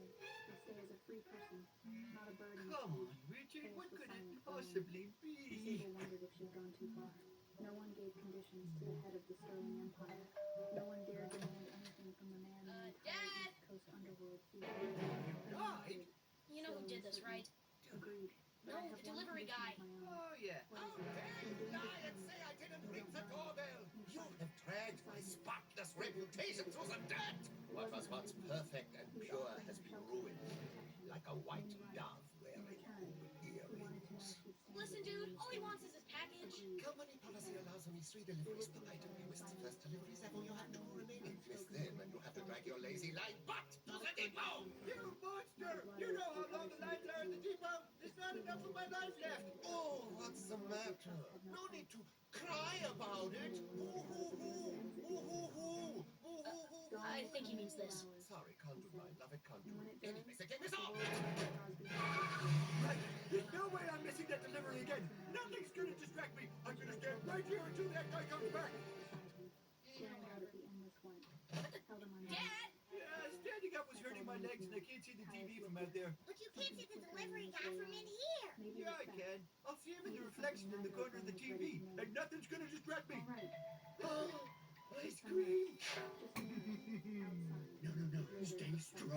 Stay as a free person, not a burden. Come on, Richard, what could it possibly be? Sable wondered if she'd gone too far. No one gave conditions to the head of the Sterling Empire. No one dared demand anything from the man named Dad! East Coast underworld. Died? You know who did this, right? Agreed. No, the delivery guy. Oh, yeah. How dare you lie and say I didn't ring the doorbell? You have dragged my spotless reputation to the dirt. What was once perfect and pure has been ruined, like a white dove wearing gold earrings. Listen, dude, all he wants is his package. Company policy allows only 3 deliveries per item. You missed the first delivery, therefore you have 2 remaining. Miss them, and you have to drag your lazy light butt to the depot. You monster! You know how long the lines are at the depot? There's not enough of my life left. Oh, what's the matter? No need to cry about it. I think he means this. Sorry, can't do my love it, can't do it. Anyways, the game is off! Right, there's no way I'm missing that delivery again. Nothing's gonna distract me. I'm gonna stand right here until that guy comes back. Staring out at the endless white. Held him on Dad! Yeah, standing up was hurting my legs and I can't see the TV from out there. But you can't see the delivery guy from in here. Yeah, I can. I'll see him in the reflection in the corner of the TV, and nothing's gonna distract me. Ice cream! No, stay strong.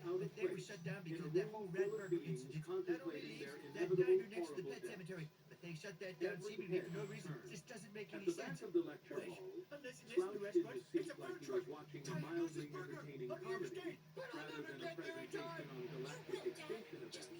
But they were shut down because of that whole rat burger incident. seemingly head for no reason. turned. This doesn't make At any the sense. back of the lecture Wait, hall, unless it is the slouched in restaurant, his seat it's a like food he truck. was watching a Tiny mildly Nelson's Burger. entertaining I'm here to comedy stay, but I'll rather never than a get there in presentation time. on galactic extinction events,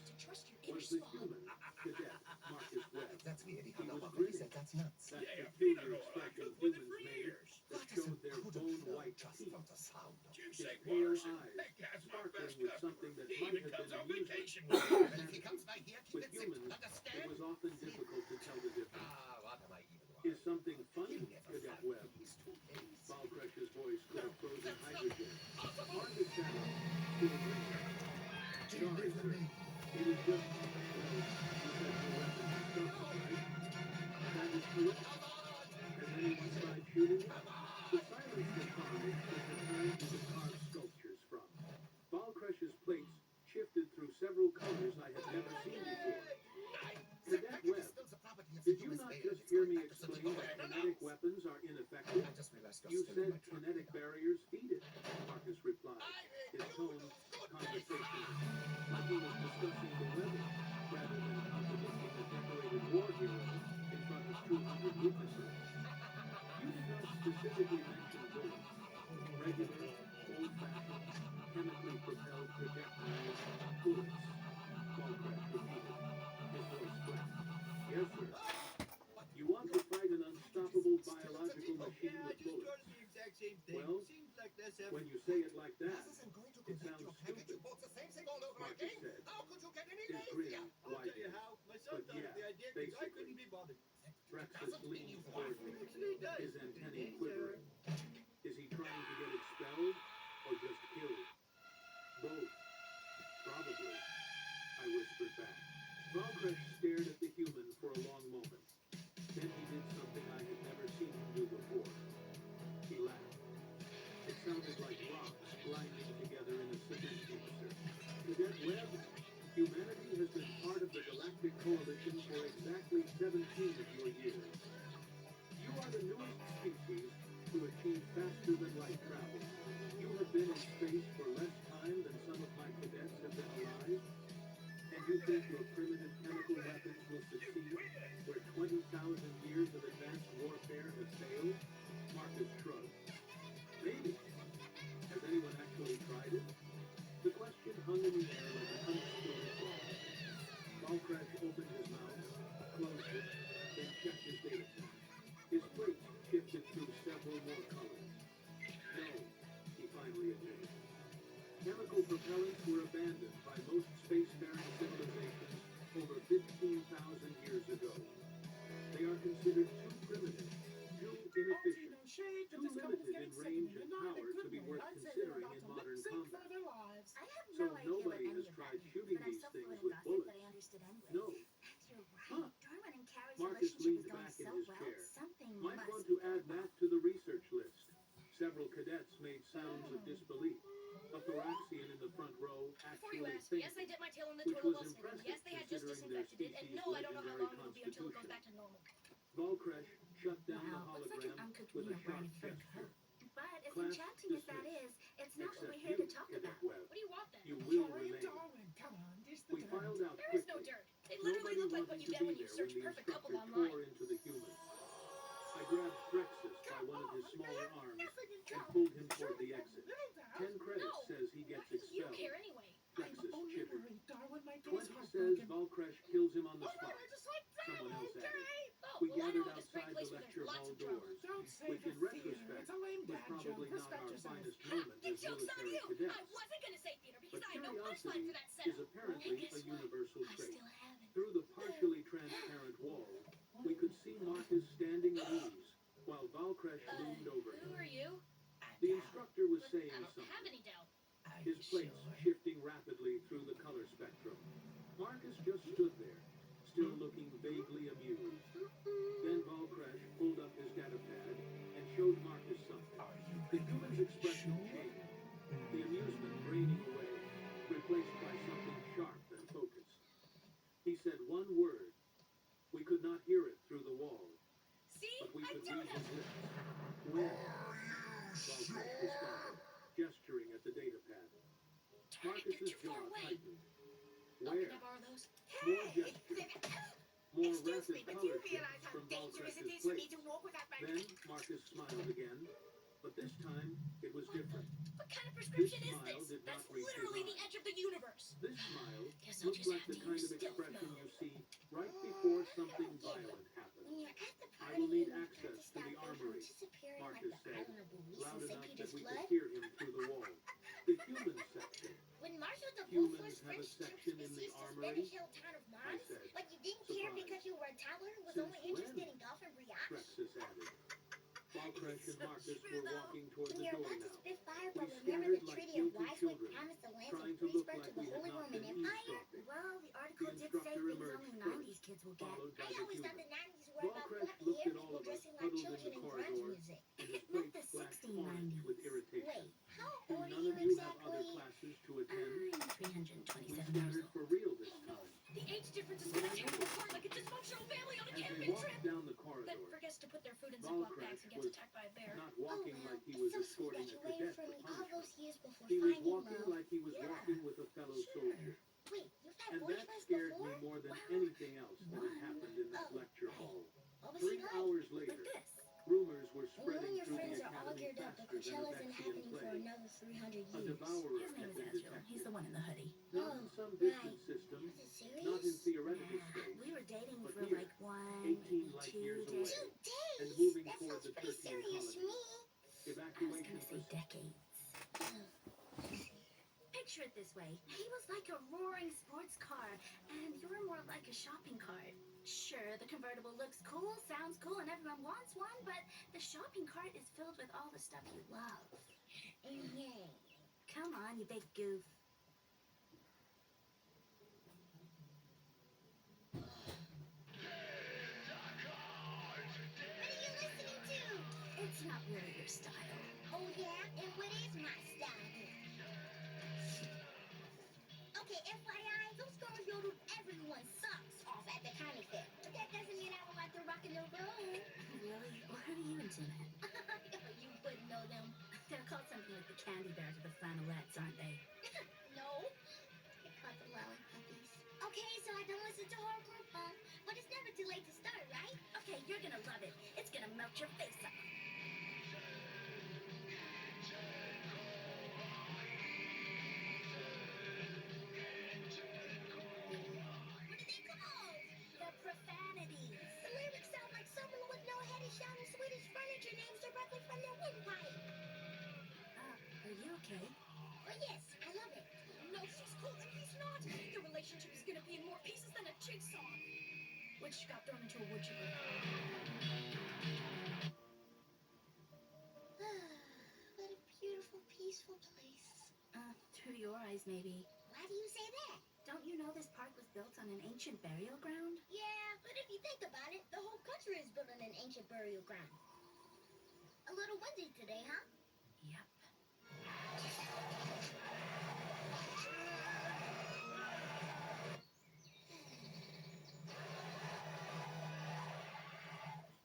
was the human cadet Marcus Webb. That's weird. He He hung up was on me. He grinning. said that's nuts. That Yeah, peculiar Peter, I've expression lived with it humans for made years. that Watson showed their couldn't bone know white just teeth, from the sound of You his say pale Morrison? eyes That guy's my sparkling best with customer. something that He might even have comes been on amusement. vacation with me. But if he comes by here, keep With it simple. humans, Understand? it was often difficult to tell the difference. Ah, what am I even Is something funny, He'll never Cadet find Webb? me. He's too lazy. Balcresh's voice could have frozen that's not hydrogen. possible. Marcus sat up, still grinning. Sorry, sir. It is just, well, you said your weapon is stolen, right? That is correct. Has anyone tried shooting it? The silence that followed was the time he could carve sculptures from. Balcresh's plates shifted through several colors I had never seen before. Cadet Webb, did you not just hear me explain that kinetic weapons are ineffective? You said kinetic barriers feed it, Marcus replied, his tone conversational, like he was discussing the weather, rather than contradicting a decorated war hero in front of 200 witnesses. You did not specifically mention bullets. Regular, old-fashioned, chemically propelled projectiles, bullets, Balcresh repeated, his voice flat. Yes, sir. You want to fight an unstoppable biological machine with bullets. Well, when you say it like that, it sounds stupid, Marcus said, his grin widening. But yeah, basically. Brexus leaned toward me, his antennae quivering. Is he trying to get expelled or just killed? Both. Probably, I whispered back. Balcresh stared at the human for a long moment. Then he did something I had never seen him do before. He laughed. It sounded like rocks grinding together in a cement mixer. Cadet Webb, humanity has been part of the Galactic Coalition for exactly 17 of your years. You are the newest species to achieve faster than light travel. You have been in space for less time than some of my cadets have been alive. And you think your primitive chemical weapons will succeed where 20,000 years of advanced warfare have failed? Marcus shrugged. Maybe. Has anyone actually tried it? The question hung in the air like an unexploded bomb. Balcresh opened his mouth, closed it, then checked his data pad. His plates shifted through several more colors. No, he finally admitted. Chemical propellants were abandoned by most spacefaring civilizations over 15,000 years ago. They are considered too primitive, too inefficient, too limited in range and power to be worth considering in modern combat. So nobody has tried shooting these things with bullets. No. Huh. Marcus leaned back in his chair. Might want to add that to the research list. Several cadets made sounds of disbelief. A thoraxian in the front row actually fainted, Yes, I dipped my tail in the which turtle was well spin. impressive Yes, they had just considering their disinfected it. And species' no, I don't know how legendary long it'll be until it goes constitution. back to normal. Volcresh shut down the Wow, looks like an hologram uncooked with a wiener sharp brownie for gesture. But as Class enchanting as that dismissed. is, it's not what Except we're here you, to talk Cadet about. Webb. What do you want then? You will remain. We filed out There is no quickly. dirt. They literally Nobody look like wanted what you to get be when you there search when the perfect couple instructor online. tore into the human. I grabbed Brexus by one of his smaller arms and pulled him toward the exit. 10 credits says he gets Why do you expelled. care anyway? Brexus chittered. 20 says Balcresh kills him on the spot. Someone else added. We gathered outside the lecture hall doors, which in retrospect was probably not our finest moment as military cadets. I wasn't going to say theater because But I had no punchline curiosity for that is setup. apparently And guess a what? universal I trait. still haven't. Through the partially transparent wall, we could see Marcus standing at ease, while Balcresh loomed over Who him. are you? The instructor was saying I don't have something, any doubt. his plates shifting rapidly through the color spectrum. Marcus just stood there, still looking vaguely amused. Then Balcresh pulled up his data pad and showed Marcus something. The human's expression changed, the amusement draining away, replaced by something sharp and focused. He said one word. We could not hear it through the wall, See? but we I could don't read have... his lips. When? Balcresh responded, gesturing at the data pad. Marcus's jaw tightened. Oh, Where? can I borrow those? More gestures. More Excuse rapid me, but color you realize shifts how from dangerous it Valkresh's is for me plates. to walk without my... Then Marcus smiled again, but this time it was different. What kind of This prescription is smile this? did not That's reach his literally the eyes. edge of the universe. This smile Guess I'll looked just like have the to kind use of stealth expression mode. you see right before something violent happens. When you're at the I party will need and you have access to to stop the them from armory, disappearing Marcus like the said, island of Belize loud in St. enough that Peter's we flood. could hear him through the wall. The human section. When Marshal de Humans Beaufort's have a French troops section in the besieged the armory? Spanish-held town of I Mars, said, like you didn't care surprised. because you were a toddler who was Since only interested when? in golf and brioche? Rexus added. Valkresh and So Marcus true, were though. walking toward When the you're door about to now. spit fire, We but remember scattered the like Treaty of guilty Wisewood children, promised the lands trying of to look Greensburg like to the we had Holy not Roman been Empire? eavesdropping. Well, the The article did say instructor things emerged only first, 90s kids will get. followed I by the always thought human. the 90s were about Valkresh floppy looked hair at all people of us dressing like huddled in children the and grunge corridor, music. and his Not face the flashed orange 1690s. with irritation. Wait, how Do old are none you of you have exactly? other classes to attend? I'm We 327 years scattered old. for real this time. The age difference is gonna tear you apart like a dysfunctional family on a As they camping walked trip. down the That corridor, forgets to put their food in Ziploc bags Valkresh and gets was attacked by a bear. not walking Oh, well, like he it's was so sweet escorting that a you waited cadet for for me all punishment. those years before He was finding walking love. like he was Yeah, walking with a fellow sure. soldier. Wait, you've had And that boyfriends scared before? me more than Well, anything else that had one. happened in that Oh, lecture right. hall. What was he 3 like? hours Like later, this. rumors were When you and spreading your through friends the are all academy geared up, the faster than a Coachella isn't Vexian happening for plague. another 300 A years. devourer His name had is been Ezreal. detected. He's the one in the hoodie. Not in some right. distant system, Is it serious? not in theoretical Nah, space, we were dating but for here, like 1, 18 maybe light 2 years days. away, 2 days? and moving That toward sounds the pretty Tertian serious to colony. me. I was Evacuation gonna say decades. Picture it this way. He was like a roaring sports car, and you're more like a shopping cart. Sure, the convertible looks cool, sounds cool, and everyone wants one, but the shopping cart is filled with all the stuff you love. Yeah. Come on, you big goof. What are you listening to? It's not really your style. Oh yeah? And what is my style then? Okay, FYI, those girls yodeled everyone's socks off at the comic fair. But that doesn't mean I would like to rock and roll. Really? What are you into then? You wouldn't know them. They're called something like the candy bears or the flannelettes, aren't they? No. They're called the lollipopies. Okay, so I don't listen to hardcore punk, but it's never too late to start, right? Okay, you're gonna love it. It's gonna melt your face off. What are they called? They're profanities. The lyrics sound like someone with no head is shouting Swedish furniture names directly from their windpipe. Are you okay? Oh, yes, I love it. No, she's cool and he's not. Their relationship is gonna be in more pieces than a jigsaw. Which got thrown into a wood chipper. What a beautiful, peaceful place. Through your eyes, maybe. Why do you say that? Don't you know this park was built on an ancient burial ground? Yeah, but if you think about it, the whole country is built on an ancient burial ground. A little windy today, huh? Yep.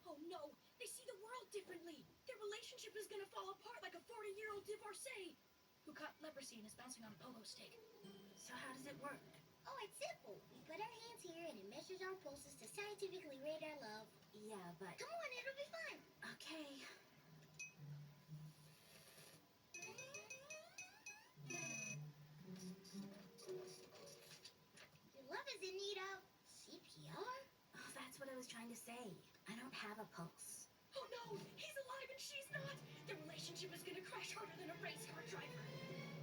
Oh no, they see the world differently. Their relationship is gonna fall apart like a 40-year-old divorcee who caught leprosy and is bouncing on a pogo stick. So how does it work? Oh, it's simple. We put our hands here and it measures our pulses to scientifically rate our love. Yeah, but... Come on, it'll be fun. Okay. Your love is in need of CPR? Oh, that's what I was trying to say. I don't have a pulse. Oh no, he's alive and she's not. Their relationship is gonna crash harder than a race car driver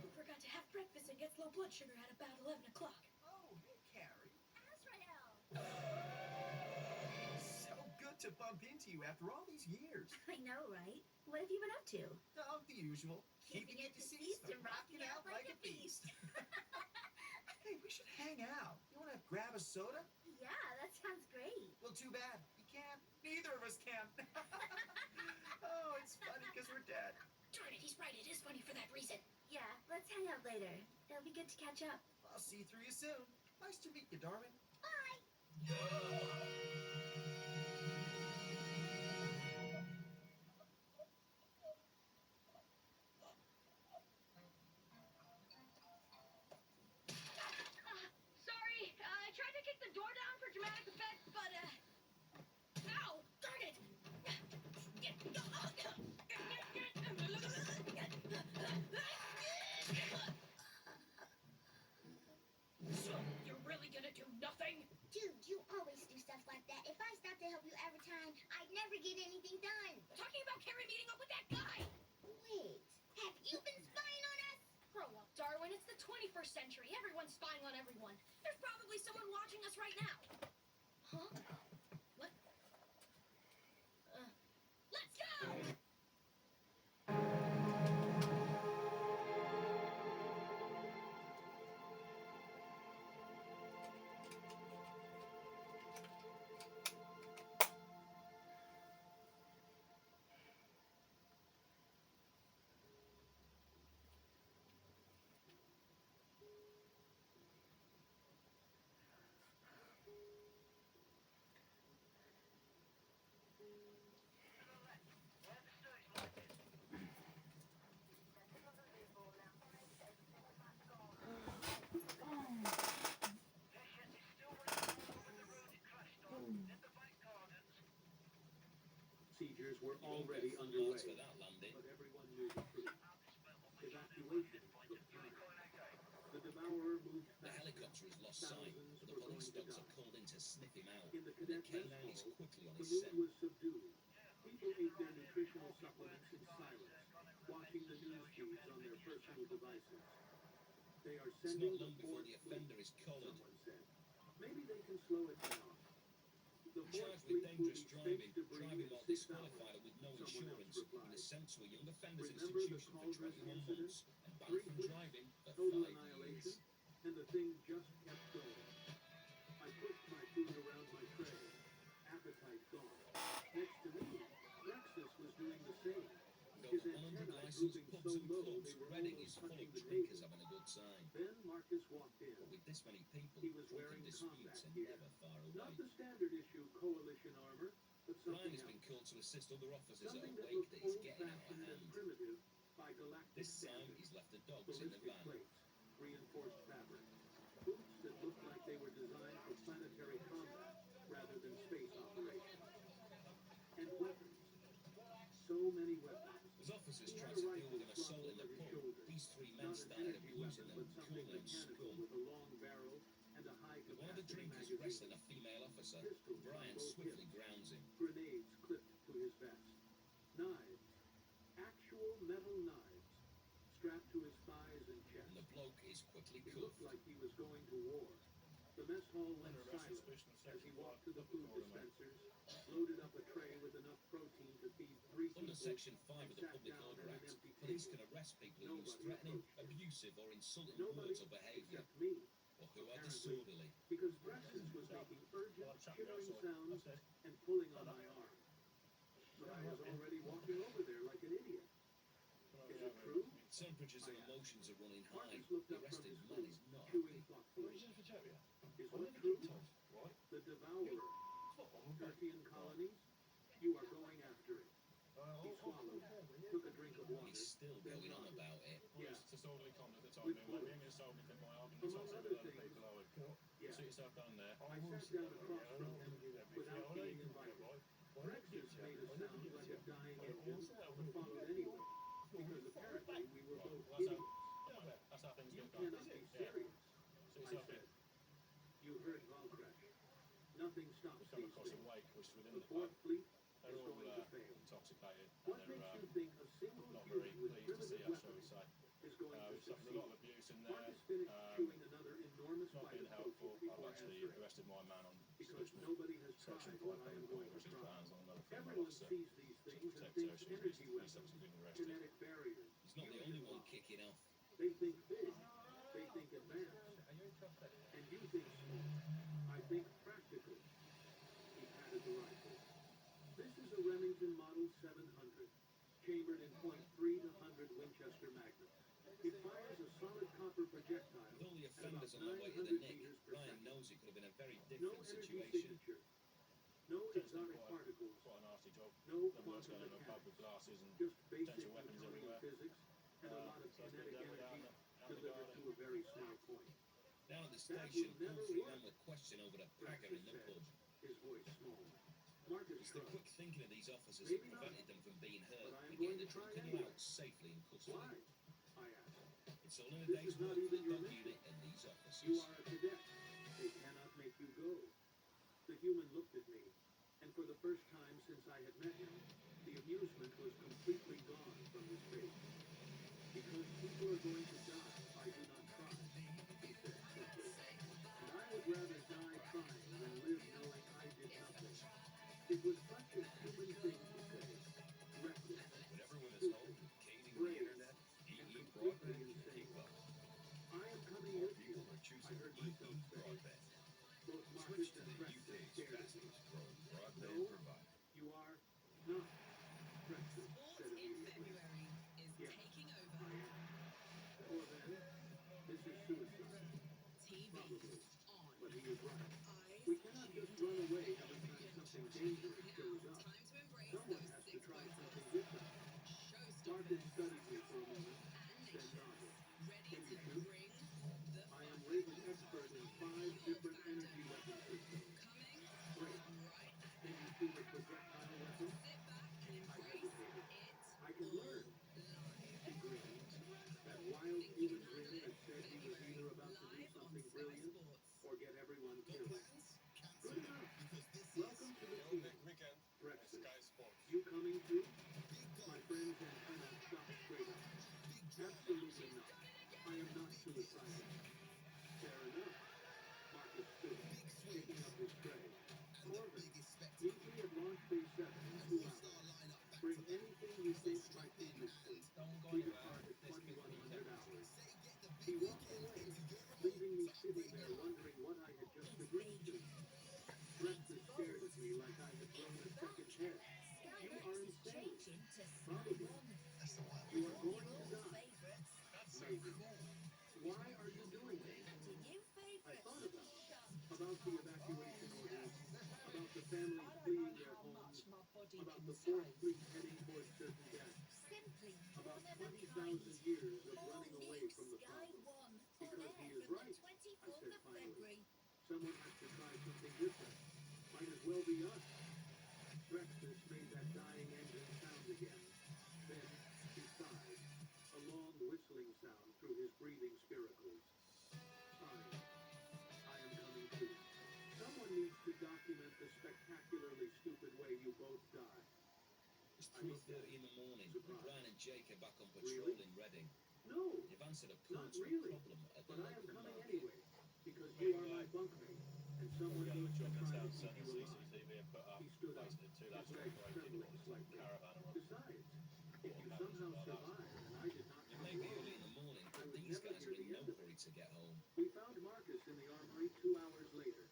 who forgot to have breakfast and gets low blood sugar at about 11 o'clock. Oh, hey, Carrie. Azrael! So good to bump into you after all these years. I know, right? What have you been up to? Oh, the usual. Keeping it deceased and rocking out like a beast. Hey, we should hang out. You want to grab a soda? Yeah, that sounds great. Well, too bad. You can't. Neither of us can. Oh, it's funny because we're dead. Darn it, he's right. It is funny for that reason. Yeah, let's hang out later. It'll be good to catch up. I'll see through you soon. Nice to meet you, darling. Bye. Sorry, I tried to kick the door down for dramatic effect, but us right now. Huh? What? Let's go! Procedures were already underway, but everyone knew the truth. Evacuation took time. The devourer moved The fast. helicopter has lost sight, Thousands but the were police going to dogs are die. called in to sniff him out. In the And the cadet mess K9 is hall, quickly on the his mood scent. was subdued. People ate their nutritional supplements in silence, watching the news feeds on their personal devices. They are It's not sending the long before fourth the fleet, offender is collared. someone said. Maybe they can slow it down. The fourth Charged with fleet will dangerous be driving, space debris driving in while 6 disqualified hours, and with no someone else insurance, and replied. is sent to a young offenders Remember the institution for cauldron 21 incident? months and banned 3 from fleets, driving for total 5 annihilation, years. and the thing just kept going. I pushed my food around my tray, appetite gone. Next to me, Rexus was doing the same. With His over 100 antennae licensed drooping pubs so and low clubs, they were Reading almost is full touching of the drinkers table. having a good time. Then Marcus walked in. But with this many people, He was drunken wearing disputes combat are gear. never far Not away. the standard issue coalition armor, but Brian something has been else. called to assist other officers at a Something that wake looked that is getting out of old-fashioned and hand. primitive by galactic This time, standards. he's left the dogs in the Ballistic van. plates, reinforced fabric, boots that looked like they were designed for planetary combat rather than space operations. And weapons. So many weapons. As officers He tried had a to deal rifle with an slung assault in over the his pub, shoulder. these 3 men Not an started energy abusing weapon, them, but something calling them mechanical scum. with a long barrel and a With one of the high-capacity drinkers magazine. wrestling a female officer, Pistols on Brian both swiftly hips. grounds him. Grenades clipped to his vest. Knives. Actual metal knives. Strapped to his thighs and chest. And the bloke is quickly It cuffed. looked like he was going to war. The mess hall went silent as he walked to the food dispensers, loaded up a tray with enough protein to feed 3 people, Under Section 5 and of the sat Public down Order at an Act, empty police table. can arrest people who use Nobody threatening, approached him. abusive, or insulting Nobody words or behaviour, except me, or who are apparently, disorderly. because Rexus was making urgent, shivering sounds and pulling on my arm. But I was already walking over there like an idiot. Is it true? Temperatures I and asked. emotions are running high. Marcus looked The up from arrested his man food, is not chewing happy. thoughtfully. Is what true? The devourer. Tertian colonies? You are going after it. He swallowed, took a drink of water, He's still then going on nodded. about it. Yeah. Disorderly conduct at the time, With being bullets. insulting to my arguments, Among also other with other things, people, I would yeah. sit yourself down there. I sat down across from him without being invited. Rexus made a sound like a dying engine, but followed anyway, because apparently we were both idiots. That's how things You get done. cannot be serious, Sit I yourself said. in. You heard Valcrash. Nothing stops Come these across a things. wake which is within The the pub. fourth fleet They're is all going to fail. intoxicated. What And makes they're you think a single not very human with pleased to see primitive us, shall we weapons say. is going to There's a succeed? lot of abuse in there. Marcus finished chewing another enormous Not bite being of helpful. protein I've before actually answering. arrested my man on Because suspicion of nobody has Section tried 5 what I am public going order, to which is try. hands on another female Everyone officer. sees these To things and protect thinks tertiary energy police weapons, officers being arrested. kinetic barriers, He's not the fusion only one bombs. kicking off. They think big. They think advanced. And you think small. I think practical. He patted the rifle. This is a Remington Model 700, chambered in .3 to 100 Winchester Magnum. It fires a solid copper projectile With all the at about offenders on their way to the 900 nick, meters per Brian second. knows it could have been a very No different energy situation. signature. No exotic particles. Quite a nasty job. No Them blokes quantum going in a pub with mechanics. glasses and Just basic potential weapons Newtonian everywhere. physics and a lot of So it's a bit kinetic devil energy down the delivered garden. to a very small point. Down at the That station, will never all 3 work, men were questioned over the pagger Rexus in the said, pub. his voice small. Marcus It's the shrugged. quick thinking of these officers Maybe that not, prevented them from being hurt but I am and going getting the to try drunken anyway. lout safely in custody. Why? I asked. It's all in a This day's is not work for even the your dog mission. unit and these You officers. are a cadet. They cannot make you go. The human looked at me, and for the first time since I had met him, the amusement was completely gone from his face. Because people are going to die if I do not try, he said simply. And I would rather die trying But he is right. We cannot just run away every time something dangerous shows up. Someone has to try something different. Marcus studied me for a moment, then nodded. Can you shoot? I am rated expert in 5 different energy weapon systems. Great. Can you shoot a projectile weapon? I hesitated. I can learn. He grinned. That wild human grin that said he was either about to do something brilliant or get everyone killed. Good enough. Welcome to the team. Brexit. You coming too? My friend's antenna shot straight up. Absolutely not. I am not suicidal. Fair enough. Marcus stood, picking up his tray. Corbin, meet me at launch bay 7 in 2 hours. Bring anything you think might be useful. We depart at 2100 hours. He walked away, leaving me sitting there wondering what I had just agreed to. Drexus stared at me like I had grown a second head. You are insane. Probably. You are going to die. Maybe. Why are you doing this? I thought about it. About the evacuation orders, about the families fleeing their homes, about the Fourth Fleet heading towards certain death, about 20,000 years of running away from the problem. Because he is right, I said finally. Someone has to try something different. Might as well be us. Drexus made that dying engine sound again. Then he sighed, a long whistling sound through his breathing spiracles. Fine. I am coming too. Someone needs to document the spectacularly stupid way you both die. It's 3:30 in the morning. Brian and Jake are back on patrol Really? in Reading. No, They've answered a call not to really. a problem at the But I am local coming market. anyway, because you are my bunkmate, and someone needs to try to keep you alive. He stood up, his legs trembling slightly. Besides, if you somehow survive, and I did not It come may be along, early in the morning, I but would these never guys hear are in the no end of hurry it. to get home. We found Marcus in the armory 2 hours later.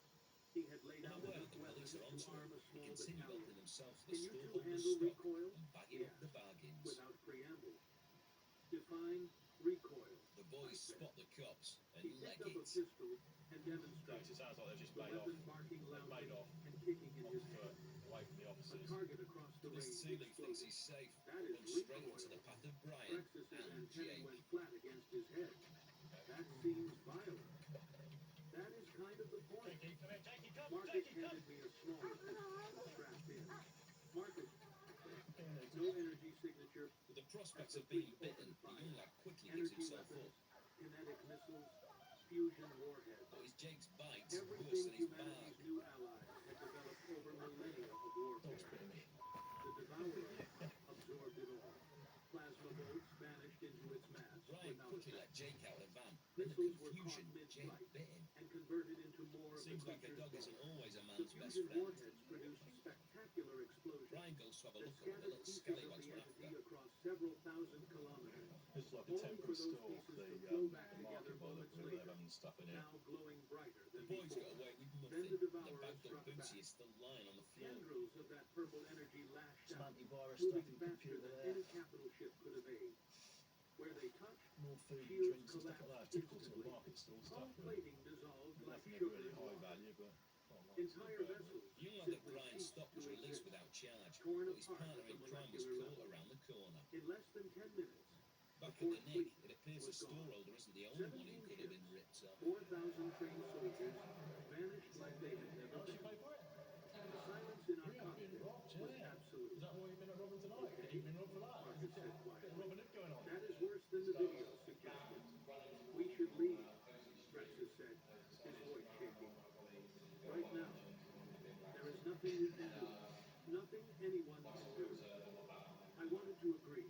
He had laid When out I word enough that the police weapons are to onto arm him, a they small continue battalion. helping themselves to the Can you two storeholders' handle stock recoil? and bagging He up the asked, bargains. without preamble. Define recoil. The I boys said. spot the cops and He leg picked up a it. pistol and demonstrated. The weapon barking loudly and kicking in his hand. A target across the Mr. range Seeley thinks exploded. he's safe. That is Runs straight recoil. into the path of Brian Drexus's and antennae Jake. went flat against his head. That seems violent. That is kind of the point. Marcus handed me a smaller pistol, strapped in. Marcus, I said, no energy signature. With the prospects As of the fleet being bitten, opened the fire. young lad quickly gives Energy himself weapons, up. kinetic missiles, fusion warheads. But is Jake's bite worse Everything than his humanity's bark? new allies had developed over millennia of warfare. The devourer absorbed it all. Plasma bolts vanished into its mass Brian without quickly let effect. Jake out of the van. In the Missiles were confusion, caught Jake mid-flight bit him. and converted into more of the Seems like a creature's dog isn't blood. always a The man's best fusion friend. warheads produced spectacular explosions Brian goes to have a that look at what the scattered little pieces of scallywags the were entity after. across several thousand kilometers, It's like a only for temporary those store pieces for to flow back the together market by the moments river. later, They're having stuff in it. now glowing brighter The than boys before. got away with Then nothing. the The devourer bagged up struck booty back. is still lying on the floor. Tendrils of that purple energy lashed Some out, antivirus moving stuff in faster computer than there. any capital ship could evade. Where they touched, More food and shields drinks and stuff like that. collapsed Typical sort of instantly. market stall Hull stuff. Really. plating dissolved like Nothing of sugar really in high water. value, but not much. Entire vessels The young lad that simply Brian ceased stopped to was released exist, without charge, torn but his apart partner at the in crime was molecular caught level. around the corner. In less than 10 minutes, Back the at Fourth the Fleet Nick, it appears the was gone. storeholder isn't the only one who 17 could have ships, been ripped off. 4,000 trained soldiers vanished like they had never How much you been. pay for it? The silence in our You have been cockpit robbed, was yeah. absolute. Is that why you've been at Robin tonight? Okay, You've been robbed for that? Marcus said Bit of quietly. Robin Hood going on. That is worse than the video suggested. We should leave, Drexus said, his voice shaking. Right now, there is nothing we can do. Nothing anyone can do. I wanted to agree.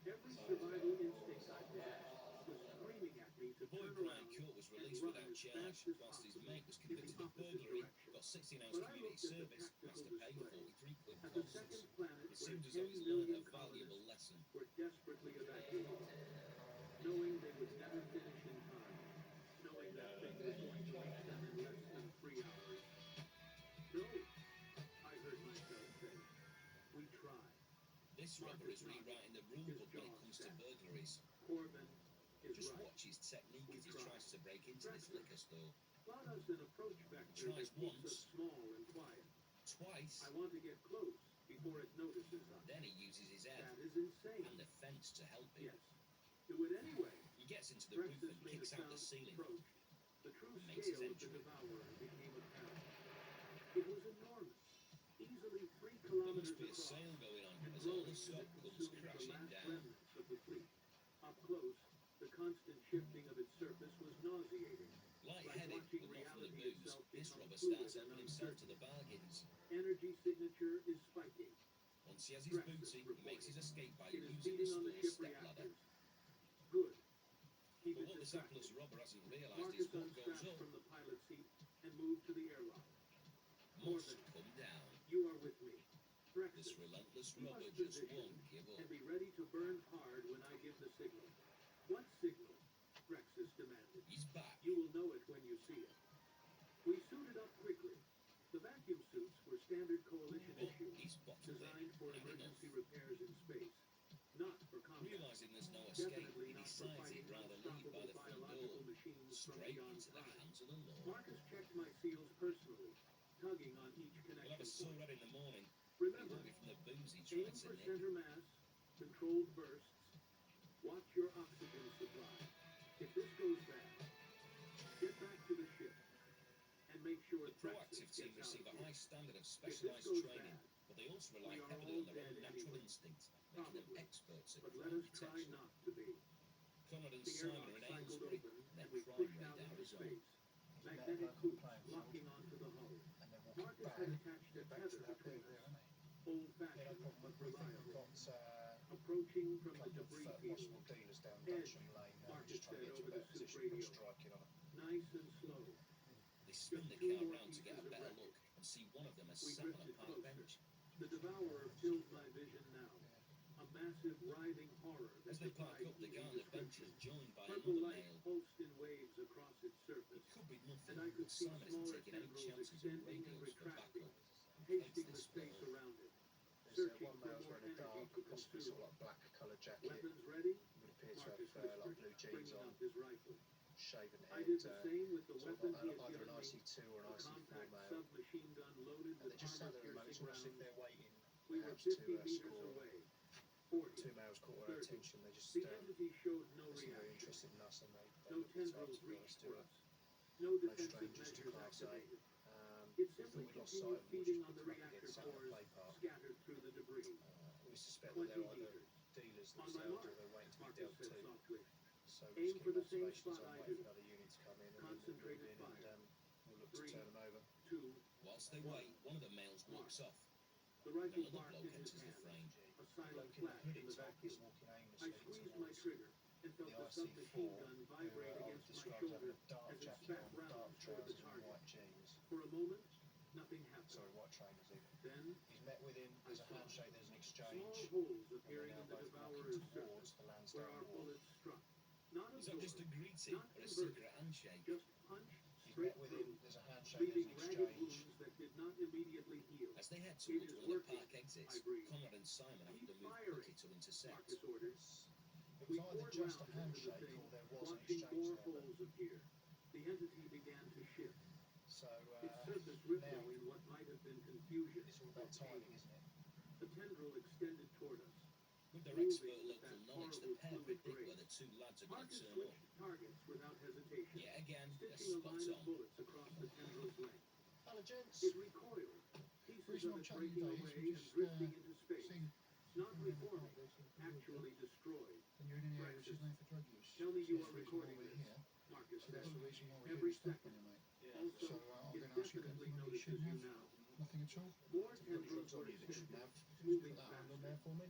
Every survival instinct I possessed was screaming at me to The boy turn Brian around caught was and released run without as charge, fast as whilst his possible mate was in convicted the of opposite burglary, direction. got 16-ounce But I community looked at the service, tactical has to pay display. 43 quid At the costs. second planet It where seems as 10 though he's learned million a valuable colonists lesson. were desperately evacuated, knowing they would never finish in time, knowing that thing was going to reach them in less than 3 hours. No, I heard myself say. We try. This robber is rewriting the rule His book when it jaw comes to set. burglaries. Corbin is Just right. watch his technique We as he try. tries to break into this Drexus, liquor store. Plot us an approach vector that Tries keeps us once, small and quiet. twice, I want to get close before it notices us. then he uses his head That is insane. and the fence to help him. Yes. Do it anyway. He gets into the roof Rexus and made a kicks out the sound ceiling. approached. The true and makes his scale of the entry. devourer became apparent. It was enormous, easily 3 There kilometers must be a across, sale going on and as all growing the as stock it comes consumed the crashing last down. remnants of the fleet. Up close, the constant shifting of its surface was nauseating. Light-headed, watching but not from the reality booze, itself this become robber fluid starts and helping himself to uncertain. the bargains. Energy signature is spiking. Once he has his Rexus booty, he makes his escape by It is using the feeding on the store's ship stepladder. reactors. Good. Keep But it what this distracted. hapless robber hasn't realised Marcus is what goes unstrapped up from the pilot seat and moved to the airlock. must come down. You are with me. This Rexus, relentless keep robber us just positioned won't give up. and be ready to burn hard when I give the signal. What signal? Rexus demanded. He's back. You will know it when you see it. We suited up quickly. The vacuum suits were standard coalition But issue, he's bottled designed it. for Had enough. emergency repairs in space, not for combat. Realising there's no escape, Definitely he not for decides fighting he'd rather leave by unstoppable the front biological door, machines from straight beyond into the time. hands of the law. Marcus checked my seals personally, tugging on each We'll have a connection sore point. head in the morning. Remember, It won't be from the booze he aim tried to for nick. center mass, controlled bursts, watch your oxygen supply. If this goes bad, get back to the ship and make sure The proactive Rexus team gets out receive of a here. high standard of If this specialised goes training, bad, but they also rely we are heavily all on their own dead natural anyway. instinct, making them Probably. experts at But let crime us try detection. not to be. Conrad and The Simon airlock are in cycled Aylesbury, open, and and their we crime pushed out radar into is on. space. Magnetic hoops locking onto the hull. Marcus had attached a tether between us. Old-fashioned but reliable. Approaching from the debris field. Edge, Marcus said over the suit radio. Nice and slow. They spin Just the 2 car more round to get pieces a of better wreckage. look and see one of them as We sat on a drifted park closer. bench. The devourer fills my vision now. A massive writhing horror that As they park defies up, the guy easy on the bench description. is joined by Purple another light male. pulsed in waves across its surface, It could be nothing, and I could but see Simon isn't smaller taking any tendrils chances of extending and radios for retracting, backup. And tasting hence the this space split. around it, searching for more energy to consume. Weapons ready? Marcus whispered, bringing up his rifle. I did the same with the weapon he had given me, a compact submachine gun loaded with armor-piercing rounds. We were 50 meters away. 40, 30. The entity showed no reaction. No tendrils reached for us. No defensive measures activated. It simply continued feeding on the reactor cores scattered through the debris. 20 meters. On my mark, Marcus said softly. Aim for the same spot I do. Concentrated fire. 3, 2, Whilst they wait, one of the males walks off. the rifle Another barked bloke in his enters the hand. frame. A silent flash in the vacuum. I squeezed my trigger and felt the submachine gun vibrate against my shoulder as it spat rounds toward the target. For a moment, nothing happened. Then, I saw small holes appearing in the devourer's surface where our bullets struck. Not Is that just a absorbed, greeting not or a converted, secret handshake? just punch straight through, leaving ragged wounds that did not immediately heal. As they head It towards is one of the working, park exits, I breathed. Conrad and Simon have Keep to move firing, quickly to intercept. Marcus ordered. We poured rounds into the thing, watching more holes appear. The entity began to shift. Its surface rippling in what might have been confusion or pain. The tendril extended toward us. With their Moving expert with local that knowledge, the horrible pair fluid predict where grace. the two lads are going to Marcus turn up. switched targets without hesitation, Yet again, they're stitching a spot line of on. bullets across the tendril's length. Hello, gents. It recoiled, pieces Reason of I'm it chatting breaking today is away we and just drifting into space. seen Not reforming, actually destroyed. and you're in the area which is Rexus, known for drug use. tell me So you that's are the reason why recording we're this, here. Marcus So said. that's the reason why we're Every here to stop second. on you, mate. Also, So I'm it going to ask you definitely anything you notices shouldn't you have. now. Nothing at all. More Got tendrils drugs on were you that you shouldn't extending, have. Can you moving put that hand on faster. there for me?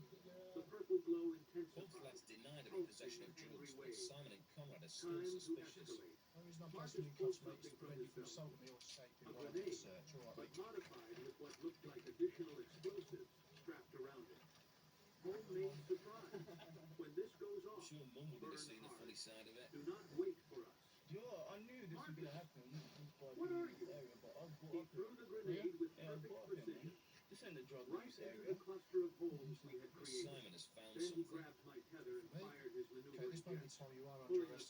The purple glow Both intensified, lads deny they're in pulsing possession of in drugs, angry but waves. Simon and Conrad are still Time to suspicious. escalate. The reason I'm Marcus placing you in pulled cuffs, mate, is to something from prevent you his from belt. assaulting me or escaping A while I'm on grenade, search. All right, but mate. modified with what looked like additional explosives strapped around it. Homemade surprise. When this goes I'm off, sure Mum would burn have seen the hard. funny side of it. Do not wait for us. I knew this was going to happen. What are you? He threw the grenade with perfect precision, This ain't the drug right into the cluster of holes we had created. Simon has found Then he something. grabbed my tether and fired his Okay, maneuvering this moment in jet, time you are under pulling arrest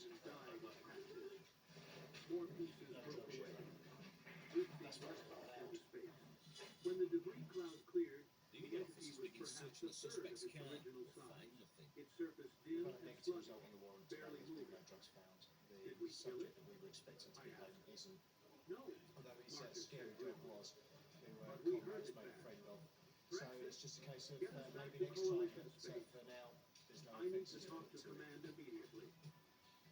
Instant dying of passion. searching the suspect's car, but find nothing. It surfaced dim and sluggish, barely moving. Did we kill it? that we were expecting to be home isn't. No, Although it's a Marcus scary said job no. was, who But we heard comrades it made a back. friend of. So it's just a case of Get us back maybe to next time, coalition but space. for now, there's no I need to offences talk to to it. command immediately.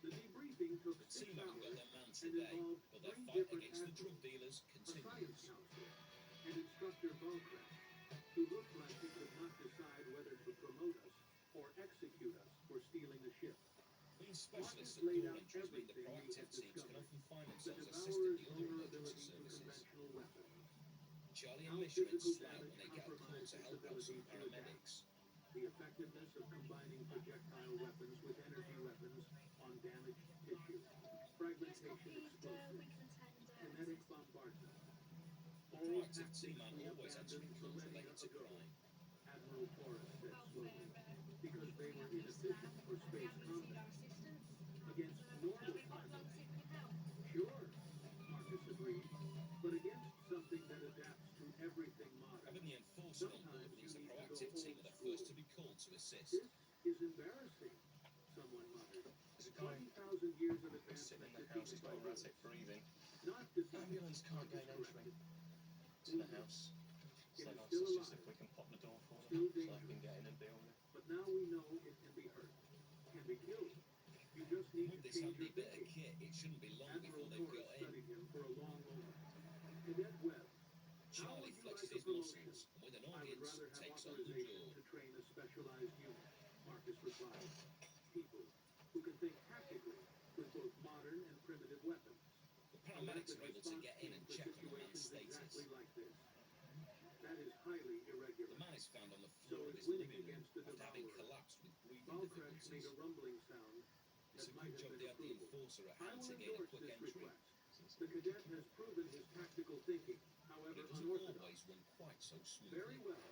The debriefing took The 6 team haven't got hours their man and today, involved but their 3 fight different against the drug admirals, dealers a science continues. counselor, and instructor Volcraft, who looked like he could not decide whether to promote us or execute us for stealing the ship. Being specialists Marcus at laid door out entries mean the everything we proactive had teams can discovered. often find The themselves assisting Devourer's the other emergency vulnerability to services. conventional weapons. Charlie and How Misha went physical slow damage when they get a call compromised to its help out ability some to adapt. paramedics. The effectiveness of combining projectile weapons with energy weapons on damaged tissue. Fragmentation explosives. Kinetic bombardment. The All proactive team tactics aren't we always answering abandoned calls millennia related to ago, crime. Admiral Forrest said slowly, because they were inefficient for space combat. Against normal pilots, sure, Marcus agreed, but against something that adapts to everything modern. Having the enforcer on board Sometimes you means the need to go proactive team old are the school. first to be called to assist. This is embarrassing, someone muttered. There's a guy 20,000 years of advancement sitting in the defeated house, he's by got humans. erratic breathing. Not defeated, Ambulance can't gain Marcus entry corrected. to the house. It So is like, still it's just alive, if we can pop the door for still them, so they can dangerous. get in and deal with it. But now we know it can be hurt, can be killed. You just need With to this change handy your bit of thinking. kit, it shouldn't be long before Admiral they've Torres got in. studied him for a long moment. Cadet Webb, how Charlie would you flexes like a his promotion? muscles, and with an I would audience, rather have takes on the authorization door. to train a specialized unit, Marcus replied. People who can think tactically with both modern and primitive weapons. The A paramedics rapid are able to response get in team and for check on the man's situations status. exactly like this. That is highly irregular. The man is found on the So floor of is his winning living room against the after having Devourer. collapsed with breathing Volcrash made difficulties. a rumbling sound It's that a might good have job been they had the approval. enforcer at I hand will to gain a endorse quick this entry. request. The cadet has proven his tactical thinking, But however it doesn't unorthodox. always run quite so Very smoothly. well.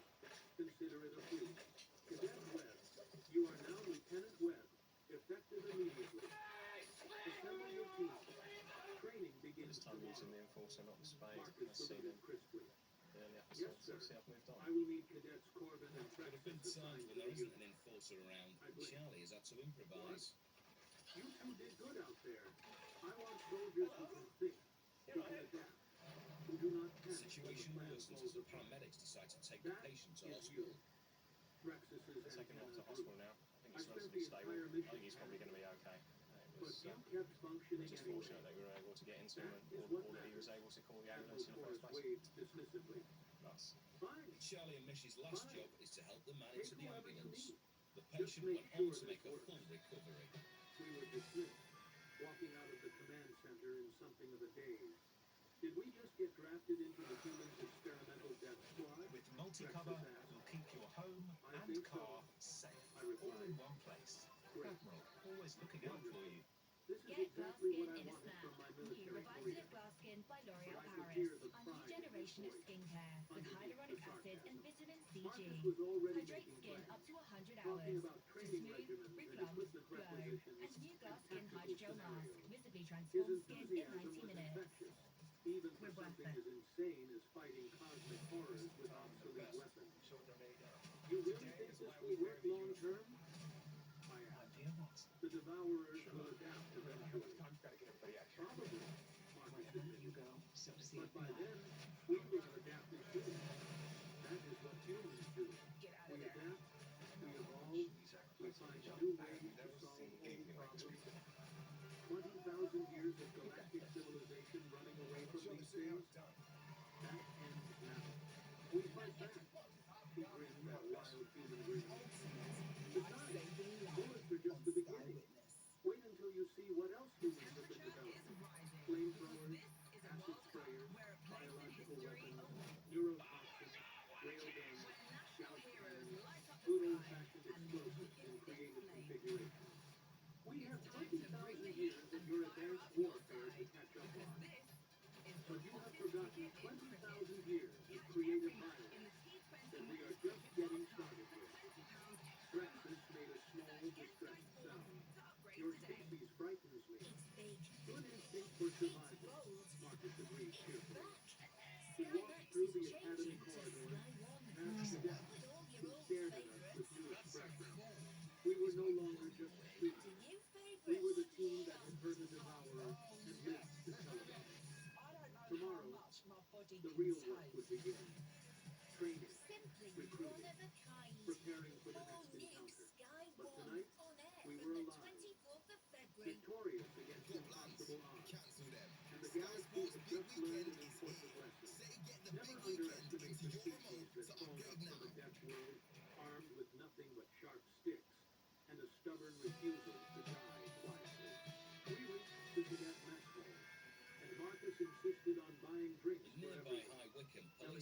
Consider it approved. Cadet Webb, you are now Lieutenant Webb, effective immediately. Assemble your team. Training begins This time using tomorrow. the enforcer, not the spade, Marcus as seen saluted in crisply. the early Yes, episodes. sir. So see, I've moved on. I will need Cadets Corbin and There have been Trexus times assigned when to there the isn't unit. an enforcer around, I and blinked. Charlie has had to improvise. You two did good out there. I want soldiers who can think, who can adapt, who do not The panic when the situation plan worsens falls as the apart. paramedics decide to take the That patient to is hospital. you. Trexus's They're taking him off to antenna hospital drooped. now. I think I it's spent relatively the stable. entire I mission think he's probably going to be okay. It but was, you kept functioning just anyway. fortunate that we were able to get into him That and is or what that he was matters. able to call the Admiral ambulance in the Torres first place. waved dismissively. That's Fine. Charlie and Mish's last Fine. job is to help the man Take into the whoever you ambulance. need. The Just patient make went on sure to this make a works. full recovery. We were dismissed, walking out of the command center in something of a daze. Did we just get drafted into the humans' experimental death squad? With multi-cover, Trexus asked. we'll keep your home I and think car so. safe, I all replied. in one place. Great. Admiral, always looking out for you. This is Get exactly what I glass skin in a wanted snap. from my New military career. Revitalative Glass Skin by But L'Oreal I could Paris. hear the A new pride in his generation of voice. skincare with Underneath hyaluronic the acid and sarcasm. vitamin Marcus CG. was already Hydrate making skin plans, up to 100 talking hours about to training smooth, regimens and replump, equipment glow, requisitions and new and glass skin tactical hydrogel mask scenarios. visibly His transforms skin in enthusiasm 90 was minutes. infectious, even for We're worth something it. as insane as fighting cosmic horrors with obsolete weapons. So they're made up. You really think this will work long term? I asked. Idea what? The Devourers will adapt eventually. I've got to get everybody out here. Probably, Marcus admitted. You go, so to see But it by now. then, we will have adapted too. That is what humans do. Get out We of there. adapt, we evolve, we find new ways to solve old problems. 20,000 years of galactic civilization running away from these things, that ends now. We fight back. He grinned that wild human grin. Besides, bullets are just the beginning. Wait until you see what else humans have been developing. Flamethrowers, acid sprayers, biological weapons, neurotoxins, railguns, scout cannons, good old-fashioned explosives in creative configurations. We have 20,000 years of your advanced warfare to catch up on. But you have forgotten 20,000 years of creative violence that we are just getting started with.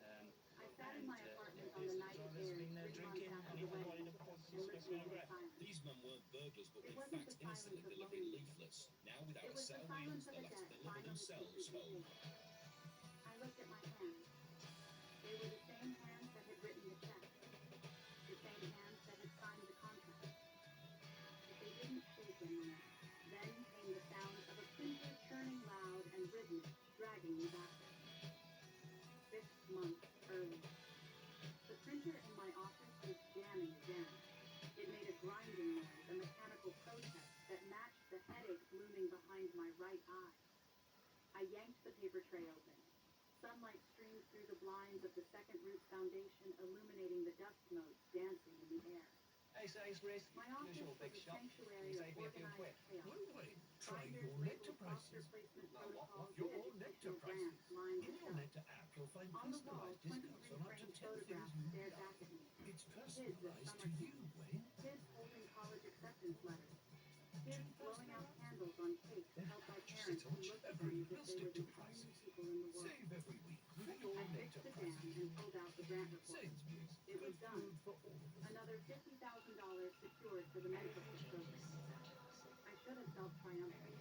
I sat in my apartment on the night of theirs 3 months after the wedding and listening in silence. These men weren't burglars, but It were in wasn't fact the silence innocently of delivering loneliness. leaflets. Now, without It a was set the of silence wheels, of they'll a have to debt deliver finally themselves secretly home. paid. I looked at my hands. They were the same hands that had written the check, the same hands that had signed the contract. But they didn't shake anymore. Then came the sound of a printer churning loud I yanked the paper tray open. Sunlight streamed through the blinds of the second root's foundation, illuminating the dust motes dancing in the air. Hey, Sainsbury's. My office Usual was big a shop. sanctuary You of save me a few quid. organized chaos. Well, wait, try Binders your labeled nectar foster prices. placement Now, what? protocols Your and nectar educational prices. grants lined In the your shelf. nectar app, you'll find On the wall, personalized 23 discounts on up to framed 10 things photographs you stared love. back at me. It's Kids at personalized summer to you, camp. Wayne. Kids holding college acceptance letters. Kids blowing out candles on cakes held by Just a parents who touch. looked at them Agreed. as if We'll they were stick to the only prices. people in the world. Save every week with your I nectar fixed the jam prices. and pulled out the grant report. Sainsbury's. It was Good done. food for all of us. Another $50,000 secured for the mentorship program. I should have felt triumphant.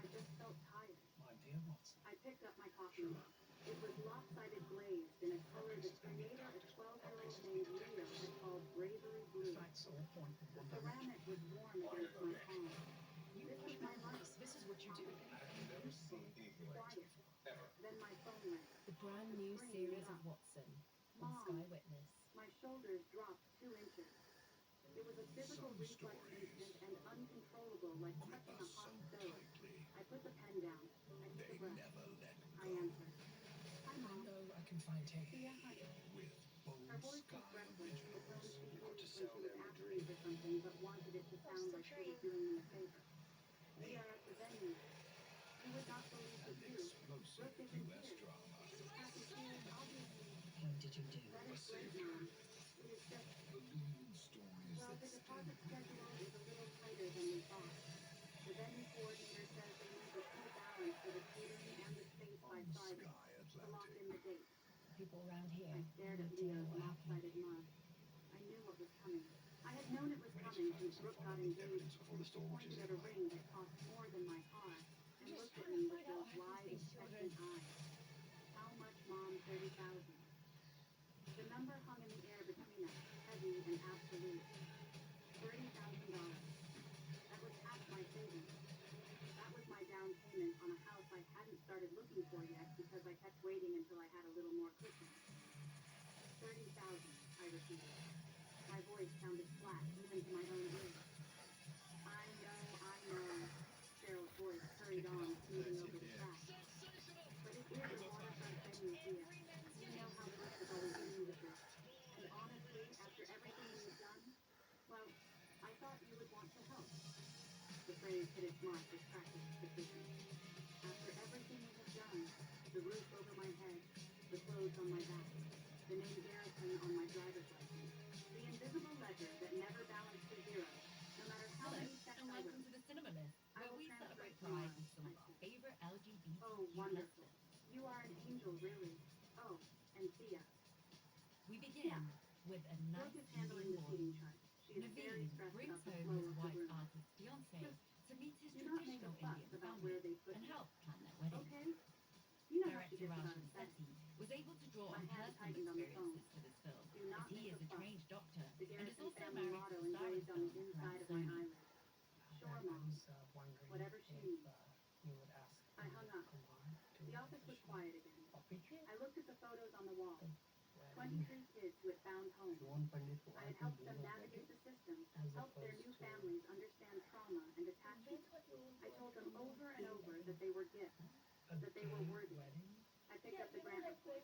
I just felt tired. My dear Watson. I picked up my coffee mug. It was lopsided glazed in a color the creator, a 12-year-old named Leo, had called bravery blue. Facts all point in The one direction. ceramic was warm against my palm. This was my life. This is what you do. I've never seen quiet. Then my phone rang. The brand new series of Watson on Mom. Sky Witness. My shoulders dropped 2 inches. It was a physical Some reflex stories instant and uncontrollable, like grip touching a us hot so stove. tightly, I put the pen down. I took they a breath. never let I go. answered. Hi, Mom. No, I can find tea. Yeah, honey. With Her Bold voice was Sky breathless, the tone Originals. she Got used to when sell she was them a asking me dream. for something but wanted it to sound like she was doing me a favor. We are at the venue. You would not believe the An view. explosive Brooke is in US tears. drama. Kathy Sears, obviously. What did you do? That is great, Mom. It is just, Believe in stories well, that the stay deposit with schedule you. is a little tighter than we thought. The venue coordinator says they need the full balance for the catering and the space by On Friday Sky to lock Atlantic. in the date. People around here I stared at want to know Leo's what happened. lopsided mug. I knew what was coming. I had known it was coming since Brooke got engaged. She pointed at a ring that cost more than my car and looked at me with those wide, expectant eyes. How much, Mom? 30,000. The number hung in the air between us, heavy and absolute. $30,000. That was half my savings. That was my down payment on a house I hadn't started looking for yet because I kept waiting until I had a little more cushion. 30,000, I repeated. My voice sounded flat, even to my own ears. I know, Cheryl's voice hurried on, smoothing over the tracks. But it is a waterfront venue, Thea. You know how Brooke has always dreamed of this. And honestly, after everything we've done, well, I thought you would want to help. The phrase hit its mark with practiced precision. After everything we have done, the roof over my head, the clothes on my back, the name Garrison on my driver's license, the invisible ledger that never balanced to zero, no matter how Hello, many checks and I welcome wrote. to the Cinema List, I where will we transfer celebrate it pride tomorrow, with some of I our said. favorite LGBTQ Oh, wonderful. You are an angel, really. Oh, and Thea. We begin with a nice Brooke is handling the seating chart. She is very Naveen stressed brings about the home flow his of the white room. artist fiance to meet his Do not make a traditional fuss Indian about family where they put and it. help plan their wedding. Okay? You know how she Director gets about Rajan her sex. Sethi was able to draw My on hand personal tightened on the phone. experiences for this film, Do as not he make is a a fuss. trained doctor The and is Garrison also family married motto to the engraved on the styling inside of film my Sony. eyelid. Sure, Mom. Whatever she needs. You would ask I hung up. The office was quiet again. I looked at the photos on the wall. 23 kids who had found homes. I had helped them navigate the system, helped their new families understand trauma and attachment. I told them over and over that they were gifts, that they were worthy. I picked up the grant report.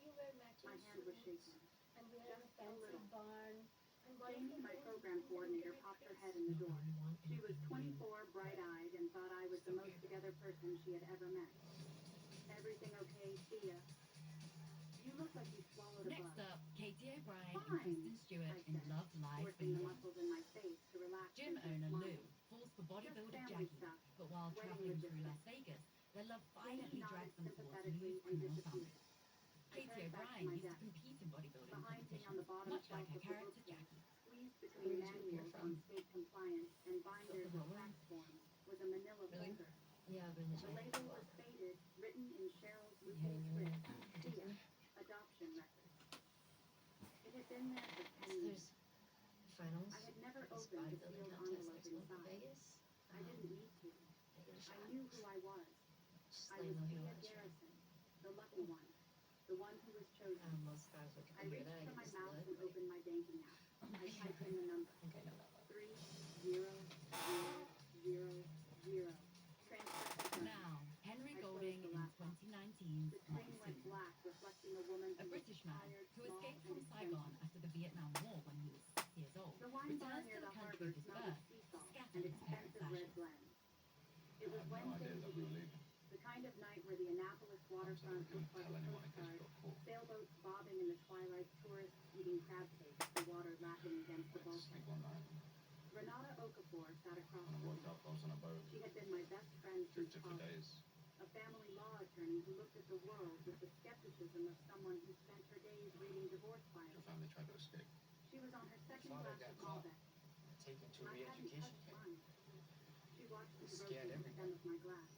My hand was shaking. Just a little. Jamie, my program coordinator, popped her head in the door. She was 24, bright-eyed, and thought I was the most together person she had ever met. Everything okay, Thea? You look like you swallowed a Next bug. up, Katie O'Brien and Fine, Kristen Stewart I in said, Love Live forcing the England. muscles in my face to relax Gym into a owner smile. Lou falls for bodybuilder Just family Jackie, stuff. but while Wedding traveling through Las logistics. Vegas, their love Janet finally nodded drags them towards sympathetically Lou's and criminal disappeared. family. I Katie turned back to O'Brien my used to desk. compete in bodybuilding Behind me on competitions, the bottom much shelf like her of the character bookcase, Jackie. squeezed between manuals on state compliance and binders of tax forms, was a manila folder. Yeah, but The label was faded, written in Cheryl's routine script, Thea, adoption record. It had been there for 10 years. finals. I had never opened the sealed envelope inside. I didn't need to. I knew who I was. I was Thea Garrison, the lucky one, the one who was chosen. I reached for my mouse and opened my banking app. I typed in the number. 3000. Transfer confirmed. Now, Henry I Golding closed the in laptop. Wednesday was a week. The kind of night where the Annapolis waterfront looked like a postcard, sailboats bobbing in the twilight, tourists eating crab cakes, the water lapping against the bulkhead. Renata Okafor sat across from me. She had been my best friend since college. A family law attorney who looked at the world with the skepticism of someone who spent her days reading divorce filings. Your family tried to escape. She was on her second glass of Malbec. Taken to I hadn't re-education touched camp. mine. She watched me Scared rotate the stem everybody. of my glass.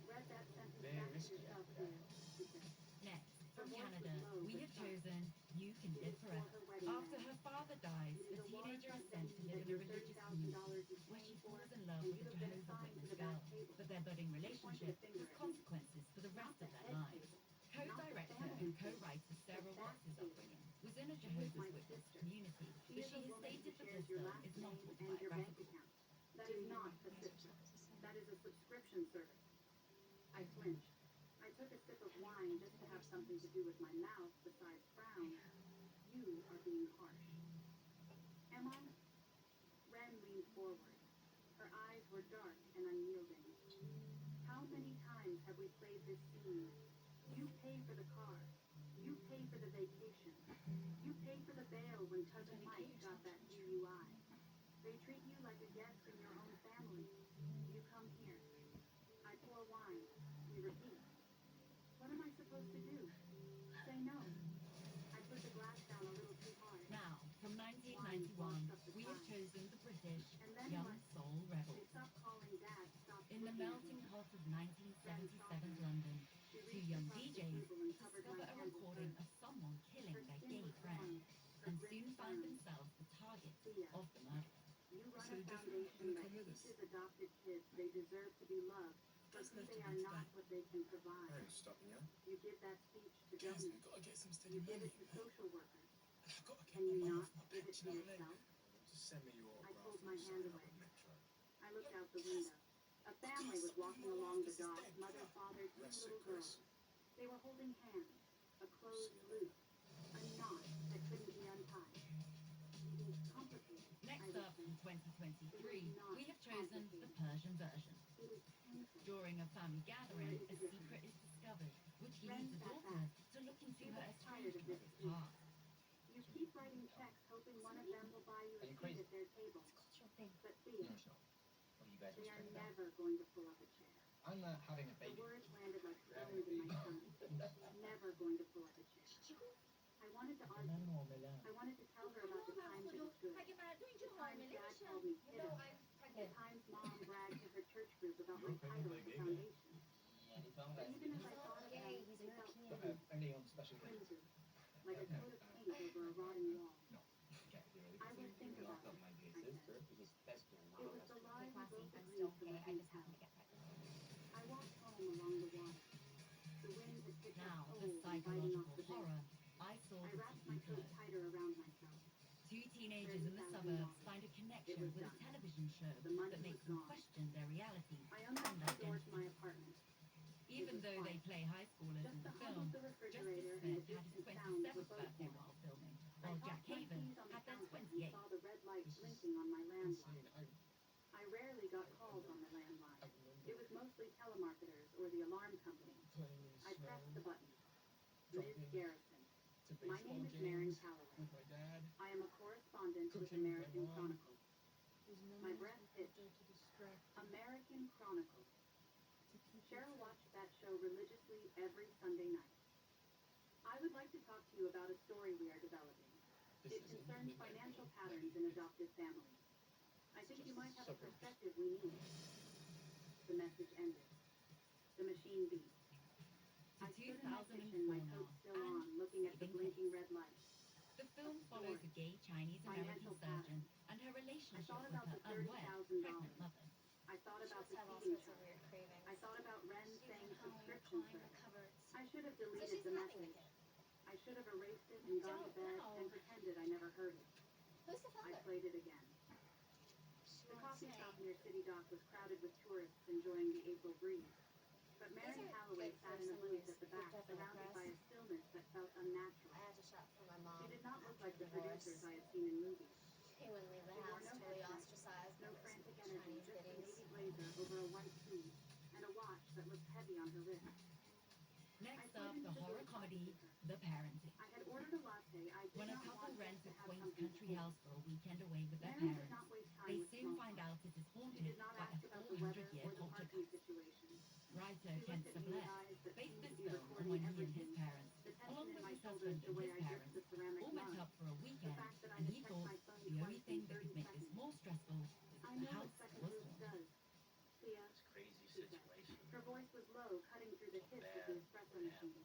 Read that sentence Very back to risky yourself, after that. dear, she said. Next, Her from voice was Canada, low we but have sharp. chosen You Can It Live was for Forever. her wedding After band. her father dies, It the is a teenager is waterfront sent to venue live that in a you're religious $30,000 community is where she paying for, falls in love and with you a have been Jehovah's assigned to Witness the back girl. table. But their budding She pointed a relationship finger has at me. consequences for the Not rest the of their head lives. table. Not the Co-director family and table. co-writer Sarah The back Watts' table. upbringing was in a She is Jehovah's my Witness sister. community, She but is she a has woman who stated that shares this your film last is not name and your bank autobiographical. account. That is not a sister. That is a subscription service. I flinched. I took a sip of wine just to have something to do with my mouth besides frown. You are being harsh. Am I? Ren leaned forward. Her eyes were dark and unyielding. How many times have we played this scene? You pay for the car. You pay for the vacation. You pay for the bail when Cousin Mike got that DUI. They treat you like a guest in your own family. You come here. I pour wine. We repeat. What am I supposed to do? Say no. I put the glass down a little too hard. Now, from Wine 1991, washed up the we have side. chosen the British And then Young what? Soul They Rebels. stopped calling Dad. Stopped In the looking at melting me. pot of Ren 1977 softened. London, She two reached young across the DJs table and covered my discover a hand with recording hers. of someone killing Her their skin gay was friend, warm. Her and grip soon find firm. themselves the target Sia, of the murderer. you run So a you definitely foundation gonna that come with us? teaches adopted kids they deserve to be loved, but Doesn't who have they to are be not today. what they can I provide. ain't stopping you. You give that speech to Guys, government. we've got to get some steady You give money, it to man. social workers. And I've got to Can get you my not mum off my give it pension, to you know what I mean? yourself? Just send me your I autograph pulled and my I'll hand sign up away. at Metro. I looked out the window. A family was walking along the dock, mother, father, two Rest it, little Chris. girls. They were holding hands, a closed See you loop, later. a knot that couldn't be untied. It is complicated, I Next up, whispered. in 2023, not we have chosen the complicated. Persian version. It is painful. During a family gathering, Where is a the secret is discovered, which Ren leads the sat daughter back. to look into She her was tired estranged of this mother's speech. past. You keep writing checks hoping one of them will buy you Are a you seat crazy? at their table. But Thea, No, it's not. What are you guys they are whispering about? never going to pull up a chair. I'm having a The baby. words landed like You're having a stones in my baby. tongue. Never going to pull up a chair. I wanted to argue. I wanted to tell her about the times it was good. The times Dad called me kiddo. The times Mom bragged to her church group about my title at the foundation. But even as I thought of them, they felt hidden, Only on special days. flimsy, like a coat of paint over a rotting wall. No. Okay. I will think about it, I said. It was the lie we both agreed to let me tell. I walked home along the water. The wind had picked Now, up for cold and biting psychological off the bed. horror, I saw I the wrapped my TV coat show. tighter around myself. Two teenagers in the suburbs find a connection was with a done. television show The money that makes was them gone. question their reality I and unlocked the door to identity. my apartment. Even was though they quiet. play high schoolers Just in the the hum film, of the Justice refrigerator and Smith the had his distant sound of a 27th boat birthday horn. while filming, I while tossed Jack my Haven keys on the had their counter and 28th. saw the red light blinking on my landline. I rarely got calls on the landline. It was mostly telemarketers or the alarm company. I pressed the button. Ms. Garrison. My name is Maren Calloway. With my dad. I am a correspondent with Cooking with my American mom. Chronicle. My breath hit. American Chronicle. Cheryl watched that show religiously every Sunday night. I would like to talk to you about a story we are developing. It concerns financial patterns in adoptive families. I think you might have a perspective we need. The message ended. The machine beeped. I stood in my kitchen, my coat still on, looking at the blinking red light. The film follows a gay Chinese-American surgeon and her relationship thought with about her the unwed, $30,000. pregnant mother. I thought about the feeding chart. I thought about Ren saying subscription service. I should have deleted the message. I should have erased it and gone to bed and pretended I never heard it. I played it again. The coffee shop near City Dock was crowded with tourists enjoying the April breeze. But Maren Calloway sat in a booth at the back, surrounded by a stillness that felt unnatural. She did not look like the producers I had seen in movies. She wore no headset, no frantic energy, just a navy blazer over a white tee. that looked heavy on her wrist. Next up, the horror comedy, The Parenting. I had ordered a latte. I did When a not couple want rents to a have quaint something country cold. house for a weekend away with their Mary did parents, not waste time they with soon small find talk. out it is She haunted did not by a ask about the weather 400-year or the parking poltergeist. situation. Writer She Kent looked at me with Sublette eyes that based seemed this to be film on recording when he and his everything. parents, The tension along in with my his shoulders, husband the and way his I gripped parents, the ceramic all met mug, up for a the weekend, fact that I and had he checked thought my phone the only twice in thing that 30 could make this seconds. more stressful is I that the know what house second was boost haunted. does. Thea, Crazy she said. situation. Her voice was low, cutting through the hiss of the espresso machine.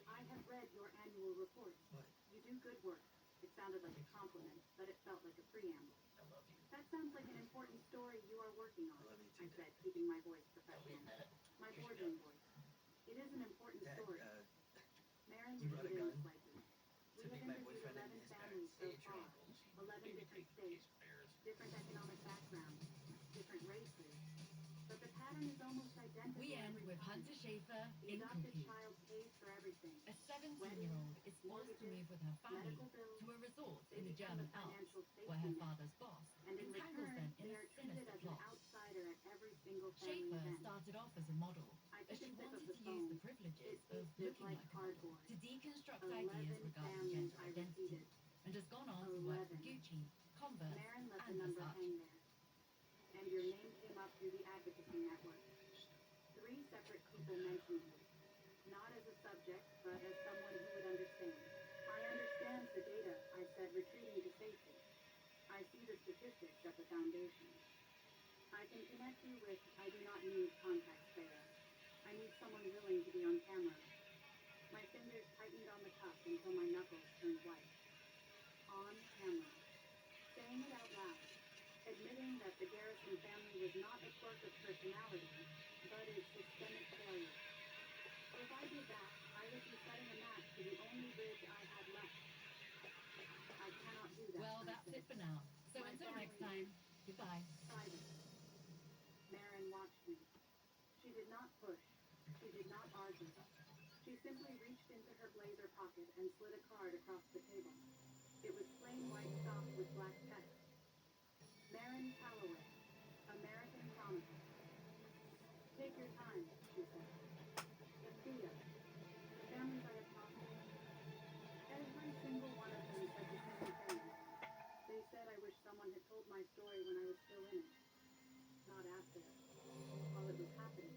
I have read your annual report. What? You do good work. It sounded like a compliment, but it felt like a preamble. I love you. That sounds like an important story you are working on, I love you I too, said, keeping my voice Tell me professional. that. My Here's your boardroom gun. voice. It is an important Dad, story. Marin you brought a leaned in gun? slightly. We To have meet my interviewed boyfriend 11 and his families parents. so Say at your far. uncle's. 11 different states, different economic backgrounds, different races. But the pattern is almost identical We end every with time. Hunter Schafer The in adopted Conclude. child pays for everything. A 17-year-old is forced to move with her family Medical bills, to a resort they in the become German a Alps, financial where her safety net. father's boss And in entangles return, them in they a are treated sinister as an plot. outsider at every single family Schafer event. started off as a model, I as took she a sip wanted of to the use the foam. privileges It of tasted looking like like a model cardboard. to deconstruct 11 ideas regarding families, gender I identity, repeated. and has gone on to work for 11. Gucci, Converse, Marin let the and number Versace. hang there. And your name came up through the advocacy network. 3 separate people mentioned you. Not as a subject, but as someone who would understand. I understand the data, I said, retreating to safety. I see the statistics at the foundation. I can connect you with, I do not need contacts there. I need someone willing to be on camera. My fingers tightened on the cuff until my knuckles turned white. On camera. Saying it out loud. Admitting that the Garrison family was not a quirk of personality, but a systemic failure. If I did that, I would be setting a match to the only bridge I had left. I cannot do that. Well, I that's said. it for now. So My until next family time, goodbye. private. Marin watched me. She did not push. She did not argue. She simply reached into her blazer pocket and slid a card across the table. It was plain white stock with black text. Marin Calloway, American Chronicle. Take your time, she said. Thea, the families I have talked to, every single one of them said the same thing. They said I wish someone had told my story when I was still in it. Not after. While it was happening.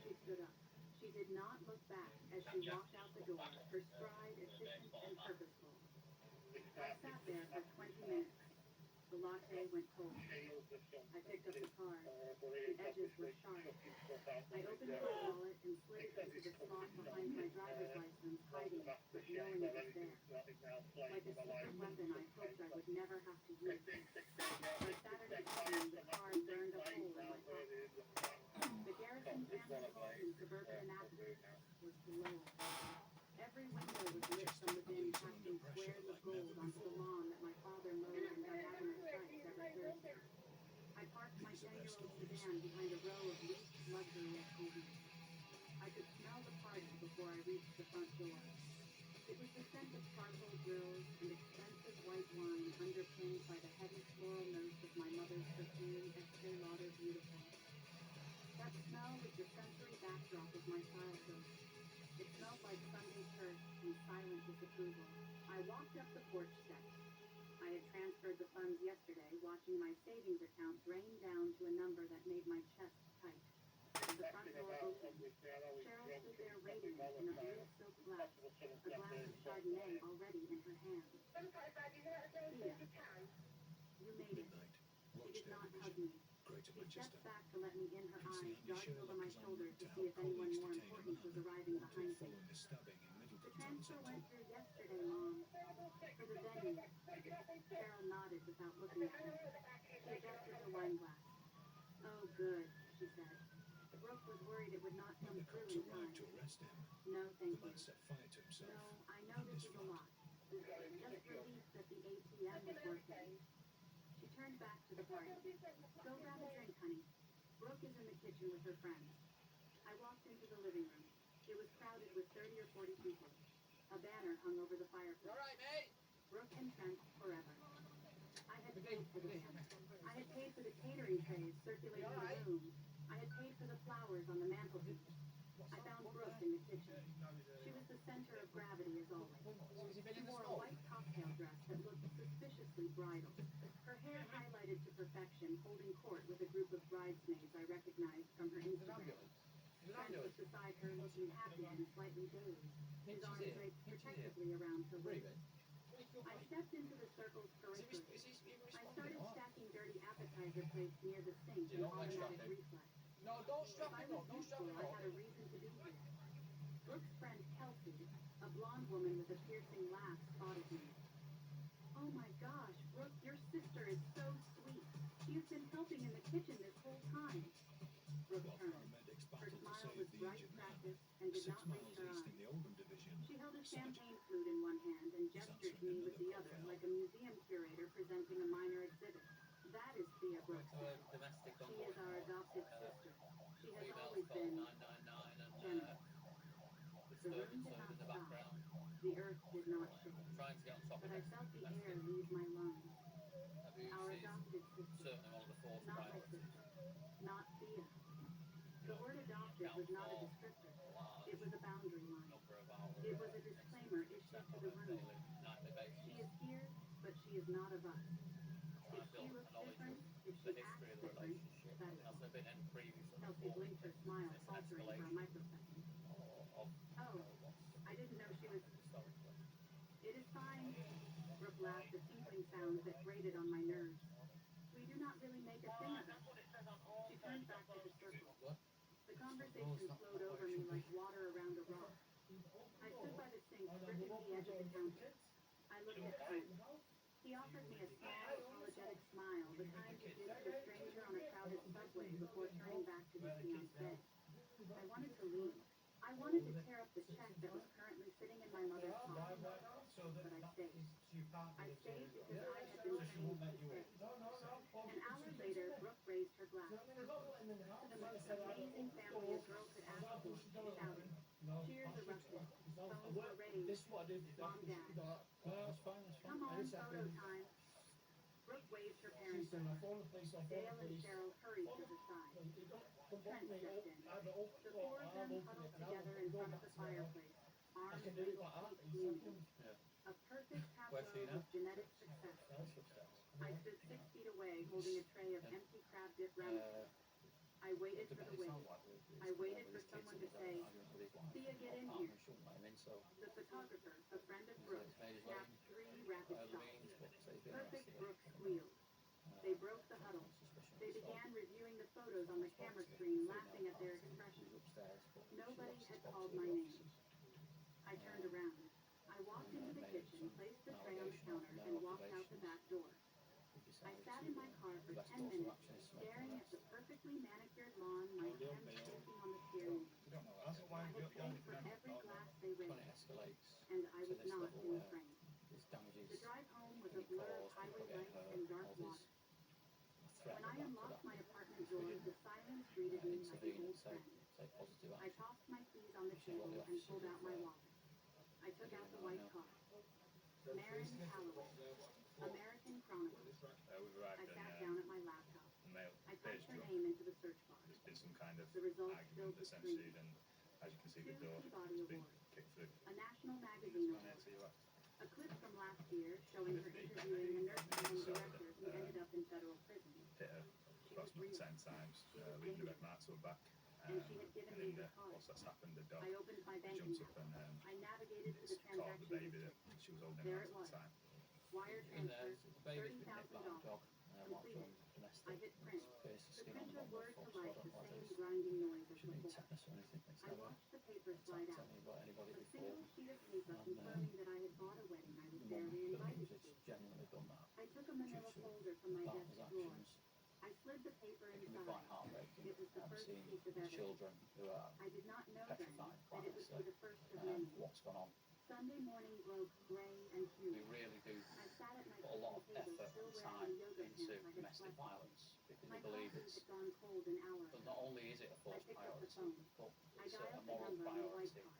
She stood up. She did not look back as she walked out the door, her stride efficient and purposeful. I sat there for 20 minutes. The latte went cold. I picked up the card. The edges were sharp. I opened my wallet and slid it into the slot behind my driver's license, hiding it, but knowing it was there. Like a secret weapon I hoped I would never have to use. By Saturday evening, the card burned a hole in my pocket. The Garrison family home in suburban Annapolis was below us. Every window was lit from within, casting squares of gold onto the lawn that my father mowed in diagonal stripes every Thursday. I parked my 10-year-old sedan behind a row of leased luxury SUVs. I could smell the party before I reached the front door. It was the scent of charcoal grills and expensive white wine underpinned by the heavy floral notes of my mother's perfume Estee Lauder Beautiful. That smell was the sensory backdrop of my childhood. It smelled like Sunday church and silent disapproval. I walked up the porch steps. I had transferred the funds yesterday, watching my savings account drain down to a number that made my chest tight. The front door opened. Cheryl stood there radiant in a blue silk glass, a glass of Chardonnay already in her hand. Thea, you made it. She did not hug me. She stepped back to let me in her eyes, darting over my shoulder to see if anyone more important was arriving behind me. The transfer went through yesterday, Mom. For the venue. Cheryl nodded without looking at me. She adjusted her wine glass. Oh, good, she said. Brooke was worried it would not come through in time. No, thank you. No, I know this is a lot. Just relief that the ATM was working. She turned back to the party. Go grab a drink, honey. Brooke is in the kitchen with her friends. I walked into the living room. It was crowded with 30 or 40 people. A banner hung over the fireplace. All right, mate. Brooke and Trent forever. I had paid for the banner. I had paid for the catering trays circulating the room. I had paid for the flowers on the mantelpiece. I found Brooke in the kitchen. She was the center of gravity as always. She wore a white cocktail dress that looked suspiciously bridal. Her hair highlighted to perfection, holding court with a group of bridesmaids I recognized from her Instagram. Trent was beside her, looking happy and slightly dazed, his arms draped protectively around her waist. I stepped into the circle's periphery. I started stacking dirty appetizer plates near the sink in automatic reflex. No, don't If strap I him was up, don't strap useful, him I up. had a reason to be here. Brooke's friend Kelsey, a blonde woman with a piercing laugh, spotted me. Oh my gosh, Brooke, your sister is so sweet. She has been helping in the kitchen this whole time. Brooke turned. Her smile was bright practice and did not reach her eyes. She held a champagne flute in one hand and gestured to me with the other, like a museum curator presenting a minor exhibit. That is Thea Brooke said. She is our adopted sister. She has always been generous. The room did not stop. The earth did not shake. But I felt the air leave my lungs. Our adopted sister. Not my sister. Not Thea. The word adopted was not a descriptor. It was a boundary line. It was a disclaimer issued to the room. She is here, but she is not of us. If she looks different, if she acts different, that is all. Kelsey blinked her smile, faltering for a microsecond. Oh, I didn't know she was... It is fine. Brooke laughed, a tinkling sound that grated on my nerves. We do not really make a thing of it. She turned back to the circle. The conversation flowed over me like water around a rock. I stood by the sink, gripping the edge of the counter. I looked at Trent. He offered me a small, apologetic smile, the kind he gives to a stranger on a crowded subway before turning back to his fiancée. I wanted to leave. I wanted to tear up the check that was currently sitting in my mother's pocket. But I stayed. I stayed because I had been trained to stay. An hour later, Brooke raised her glass. To the most amazing family a girl could ask for, she shouted. Cheers erupted. Phones were raised. Mom, Dad. Come on, photo time. Brooke waved her parents at her. Dale and Cheryl hurried to her side. Trent stepped in. The four of them huddled together in front of the fireplace, arms reached deep communion. A perfect tableau of genetic success. I stood 6 feet away, holding a tray of empty crab dip ramekins. I waited for the wave. I waited for someone to say, Thea, get in here. The photographer, a friend of Brooke's, snapped 3 rapid shots. Perfect Brooke squealed. They broke the huddle. They began reviewing the photos on the camera screen, laughing at their expressions. Nobody had called my name. I turned around. I walked into the kitchen, placed the tray on the counter, and walked out the back door. I sat in my car for 10 minutes, staring at the perfectly manicured lawn, my hands shaking on the steering wheel. I had paid for every glass they raised, and I was not in the frame. The drive home was a blur of highway lights and dark water. When I unlocked my apartment door, the silence greeted me like an old friend. I tossed my keys on the table and pulled out my wallet. I took out the white card. Marin Calloway, American Chronicle. I sat down at my laptop. I typed her name into the search bar. The results filled the screen. 2 Peabody Awards. A national magazine award. A clip from last year showing her interviewing a nursing home director who ended up in federal prison. She was real. She was dangerous. And she had given me her card. I opened my banking app. I navigated to the transaction history. There it was. Wire transfer, $30,000. Completed. I hit print. The printer whirred to life the same grinding noise as before. I watched the paper slide out. A single sheet of paper confirming that I had bought a wedding I was barely invited to. I took a manila folder from my desk drawer. I slid the paper inside. It was the first piece of evidence. I did not know then that it would be the first of many. Sunday morning broke gray and humid. I sat at my kitchen table, still wearing the yoga pants I had slept in. My coffee had gone cold an hour ago. I picked up the phone. I dialed the number on the white card.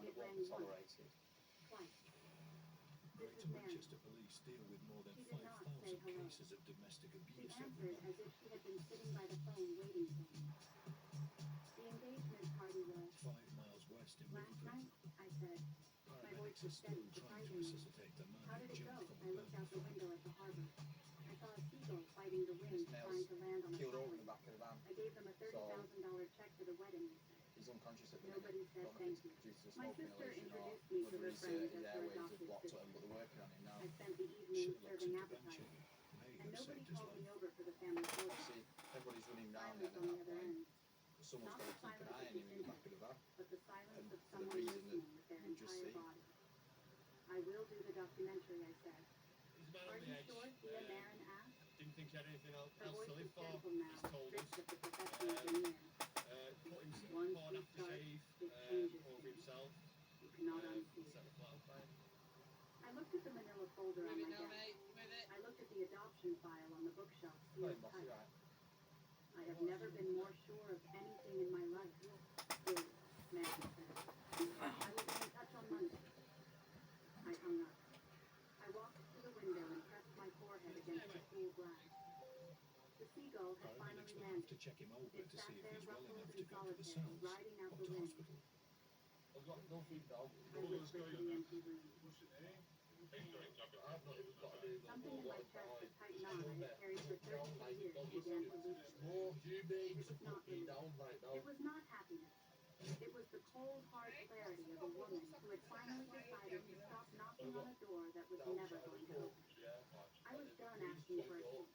It rang once. Twice. This is Mary. She did not say hello. She answered as if she had been sitting by the phone waiting for me. Alex is still trying to resuscitate the man How who did it go? jumped from I a looked out burning the flat. window at the harbor. I saw a seagull fighting the wind, trying to land on a Killed over in island. the back of the van. I gave them a $30,000 check for the wedding, they said. He's unconscious at the Nobody minute. said Don't know if thank it's you. due to the My smoke sister inhalation or introduced me to whether her his friends as her airways have adopted blocked sister. him, but they're working on him now. I spent the evening Sherlock's serving intervention appetizers. may And have nobody saved his called me life. over for the family photo. See, everybody's running round Silence then on at the that other point. end. But someone's Not got the to keep an silence eye of on him in the decision, back of the van. but the silence And of for the someone reason that listening with their we've just entire seen. body. I will do the documentary, I said. He's a man Are on the you edge. sure? Thea Marin asked. Didn't think he had anything else Her to voice live was for. gentle now, He's told us. stripped of the professional veneer. Put him Once poured you start, aftershave it changes over things. himself. You cannot unsee. Set the flat on fire. I looked at the manila folder on my desk. I looked at the adoption file on the bookshelf Got sealed him, bossy, tight. right? I have never been more sure of anything in my life. Good, Maggie said. I will be in touch on Monday. I hung up. I walked to the window and pressed my forehead against the cool glass. The seagull had finally Paramedics will have landed. to check him over It to sat see if there he's well ruffled enough and to go to the solitary, cells riding out or the to wind. hospital. I've got nothing now. I whispered to the empty room. Something in my chest that tightened on I had carried for 32 years began to loosen. It was not relief. It was not happiness. It was the cold, hard clarity of a woman who had finally decided to stop knocking on a door that was never going to open. I was done asking for a key.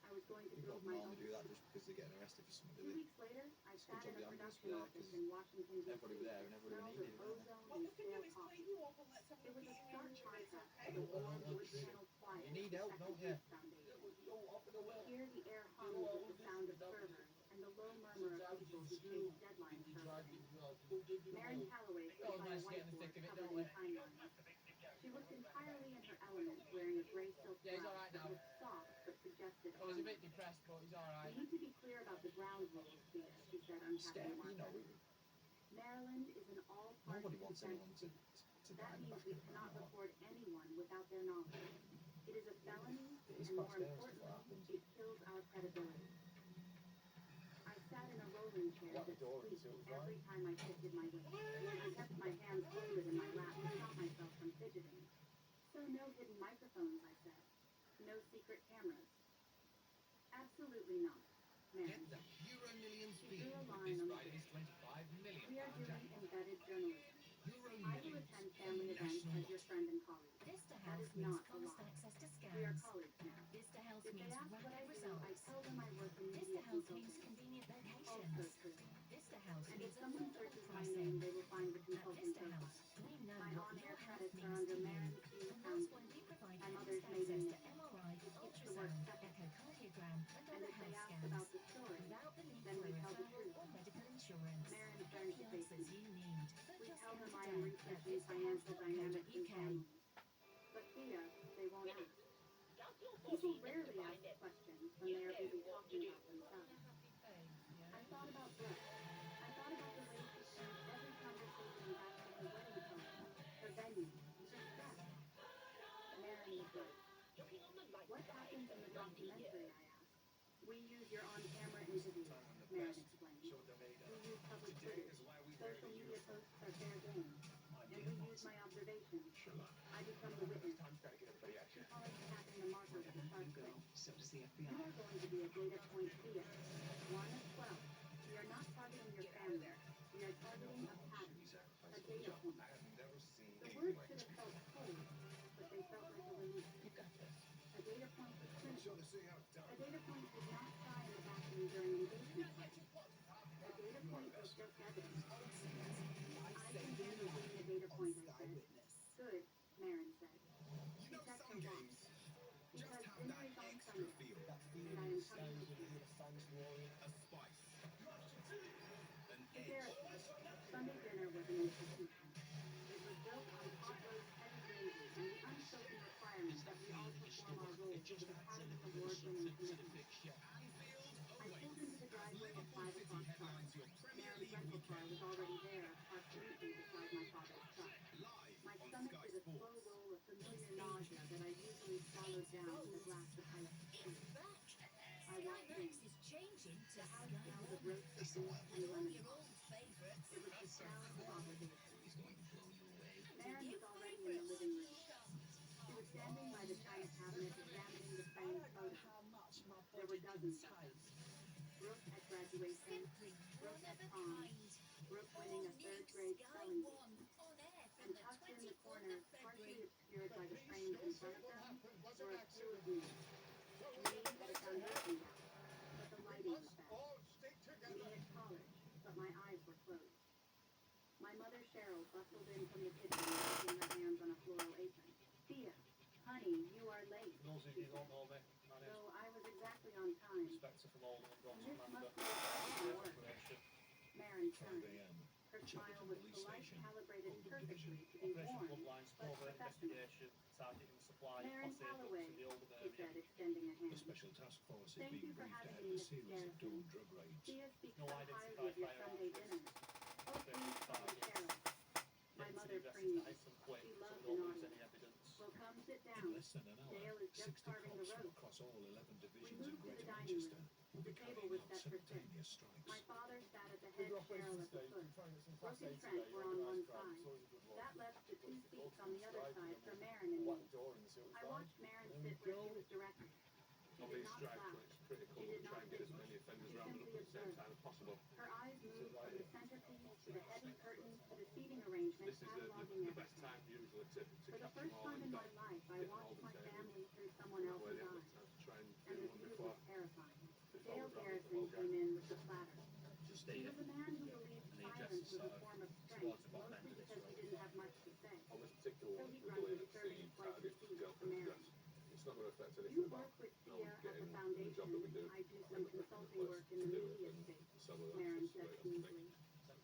I was going to People build don't my normally own. do that just because they're getting arrested for something, 2 do they? weeks later, I It's a sat good in job a the ambulance production were there, office 'cause in Washington, D.C. everybody were there and that everybody smelled needed of it, weren't they? ozone and stale coffee. It was a stark contrast to the warm wood-paneled quiet You need of the help, Second don't you? Street Foundation. Here the air hummed with the sound of servers and the low murmur of people who chased deadlines for a living. Marin Calloway stood by a whiteboard covered in timelines. She looked entirely in her element, wearing a gray silk blouse that looked soft but suggested I was a armor. bit depressed, but he's alright. We need to be clear about the ground rules, Thea, she said, unpacking a Scary, you know, marker. Maryland is an all-party nobody wants consent anyone state. to die That in the means back we of the van, cannot or record anyone without their knowledge. It is a felony, it is and quite more scary stuff like that importantly, happens. it kills our credibility. I sat in a rolling chair Lock the that door and squeaked see what was every wrong. time I shifted my weight. I kept my hands folded in my lap to stop myself from fidgeting. So no hidden microphones, I said. No secret cameras. Absolutely not, Marin said. Euro Millions She drew a line on the Friday's board. £25 million We are doing jackpot. embedded journalism. Euro I will Millions. attend family events as your friend and colleague. Vista That Health is means not a fast lie. access to We are scans. colleagues now. Vista Health If they means ask what I rapid do, I results. tell them I work in Vista media Health means consulting. convenient Also locations. true. Vista Health And if means someone affordable searches my pricing. name, they will find the At consulting Vista profile. Health, we know My what on-air your health credits are means under to you. Marin C. And that's Townsend. why we provide My fast mother's access maiden to name. MRI, It keeps the ultrasound, work separate. echocardiogram, and And other if they health ask scans about the story, without the need then for we a tell the referral truth. or medical insurance. Marin Get turned the to face answers me. you need. Book We your tell scan them I am today at researching financial dynamics in vistahealth.co.uk. families. But Thea, they won't ask. People rarely ask questions when they are busy talking about themselves. I thought about Brooke. I thought about the way she turned every conversation back to her wedding photo, her venue, her stress. Marin was right. What happens in the documentary, I asked. We use your on-camera interviews, Marin explained. We use public footage. Social media posts are fair game. And we use my observations. I become the witness. She polished tapping the marker with a sharp blade. You are going to be a data point Thea. 1 of 12. We are not targeting your family. We are targeting a pattern, a data point. The words should have felt cold, but they felt like a relief. A data point was clinical. A data point did not cry in the bathroom during engagement parties. A data point was just evidence. I consent to being a data point, I said. Good, Marin said. She checked her watch. Because dinner is on Sunday, and I am coming with you. Embarrassing. Sunday dinner was an institution. It was built on pot roast heavy gravy and the unspoken requirement that we all perform our roles with Academy Award-winning commitment. I pulled into the driveway at 5 o'clock sharp. Marin's rental car was already there, parked neatly beside my father's truck. My stomach did a slow roll of familiar nausea that I usually swallowed down with a glass of iced tea. I walked in. Skybox is changing to The house smelled of roasted beef and lemon. It was the smell of obligation. Marin was already standing by the china cabinet examining the framed photos. There were dozens of them. Brooke at graduation, Brooke at prom, Brooke winning a third-grade spelling bee. And tucked in the corner, partially obscured by the frames in front of them, were a few of me. Me at a foundation gap, but the lighting was bad. Me at college, but my eyes were closed. My mother Cheryl bustled in from the kitchen, wiping her hands on a floral apron. Thea, honey, you are late. For those of you who don't know me, my name's So I was exactly on time. Inspector from Oldham and And this Bronson must Commander. be a work. Marin 5 turned. a.m. Her smile was polite, calibrated perfectly to be Operation warm, Bloodlines, but covert professional. investigation, targeting supply, Marin posse drugs Calloway, in the Oldham she area. said, extending a The hand. Special Task Force is Thank being you for briefed having ahead me, of a Mrs. series of Garrison. dawn drug raids. Thea speaks No so highly identified of your firearms. Sunday dinners. Oh, please call me Cheryl. My Getting to mother the preened. investigate them quick She so loved we an don't lose audience. any evidence. Well, come sit In down. less than an hour, Dale is just 60 carving the cops from roast. across all 11 We divisions in moved to the Greater dining Manchester room. will be The table carrying was out set for six. simultaneous strikes. My father sat at the Good head, operation Cheryl at the stage. foot. We're trying to get some Brooke class A and Trent today. were on one Organised crime. side. It's always a good one. That left the two Once we go seats to on the other strike, side then for we'll Marin and lock me. the door and see what we I find. watched Marin There we sit where go. she was directed. She On did these not strikes, laugh. when it's critical She that we did try not and get as whistle. many offenders She rounded up simply at the same observed. time as possible. Her eyes moved from the centerpiece to the heavy curtains to the seating This arrangement, is the cataloging best everything. time usually to For the catch them first all time and in my life, I get them all watched my detained. family through someone That way else's they have eyes. the time to try and And do the one view before was terrifying. we Dale round up the Garrison whole came gang. in with the platter. Just He was a man who believed silence was a form of strength, towards the bottom mostly end of this because he road. didn't have much to say. On this particular So one, he we're grunted, going at serving the twice as target's sweet to girlfriend's Marin. address. It's not going to affect You anything about work with how we Thea get at the in and the job that we foundation. do. I do I some think we're in a consulting place work in to the do it media and space, so that's Marin just the said way it has to be. smoothly.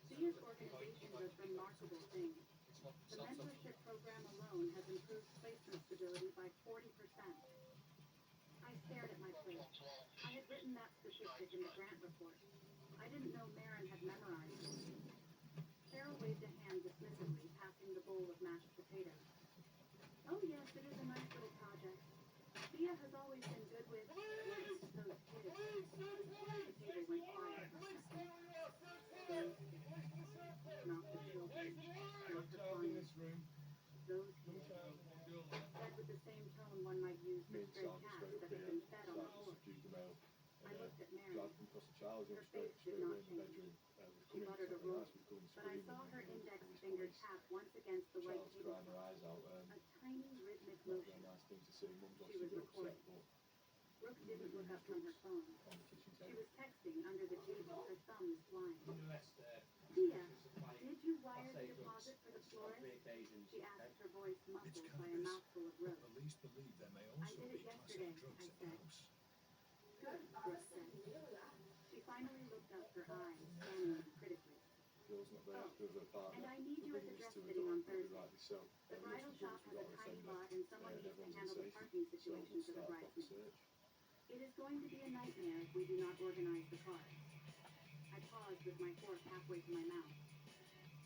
Thea's organization does remarkable things. The mentorship program alone has improved placement stability by 40%. I stared at my plate. I had written that statistic in the grant report. I didn't know Marin had memorized it. Cheryl waved a hand dismissively, passing the bowl of mashed potatoes. Oh yes, it is a nice little project. Thea has always been good with those kids. The table went quiet for a second. Those kids. Not the children. Not the clients. Those kids. Said with the same tone one might use for stray cats that have been fed on the porch. I looked at Mary. Her face did not change. She muttered a roll, but I saw her index finger tap once against the white tablecloth. A tiny rhythmic motion. She was recording. Brooke didn't look up from her phone. She was texting under the table, her thumbs flying. Thea, did you wire the deposit for the florist? She asked, her voice muffled by a mouthful of roast. Police believe there may I also did be it Class A yesterday, drugs I at the said. house. Good, Brooke said. She finally looked up, her eyes scanning me critically. Oh, and I need you at the dress fitting on Thursday. The bridal shop has a tiny lot and someone needs to handle the parking situation for the bridesmaids. It is going to be a nightmare if we do not organize the cars. I paused with my fork halfway to my mouth.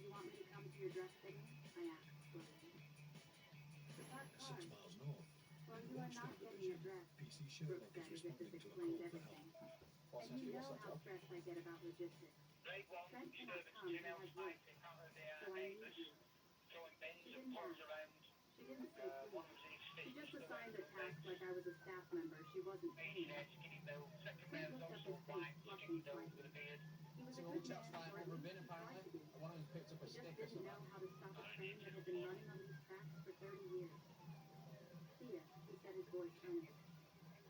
You want me to come to your dress fitting? I asked slowly. To park 6 cars. miles north, Well, in you are not Watchdog getting a Division, dress, PC Brooke Sherlock said is as if this responding to a explained call for everything. help. And you know how stressed I get about logistics. Trent cannot come, he has work. So I need you. She didn't ask. She didn't say please. She just assigned a task like I was a staff member. She wasn't paying. Trent looked up his face, flushing slightly. He was a good man, or at least he tried to be. He just didn't know how to stop a train that had been running on these tracks for 30 years. Thea, he said, his voice earnest.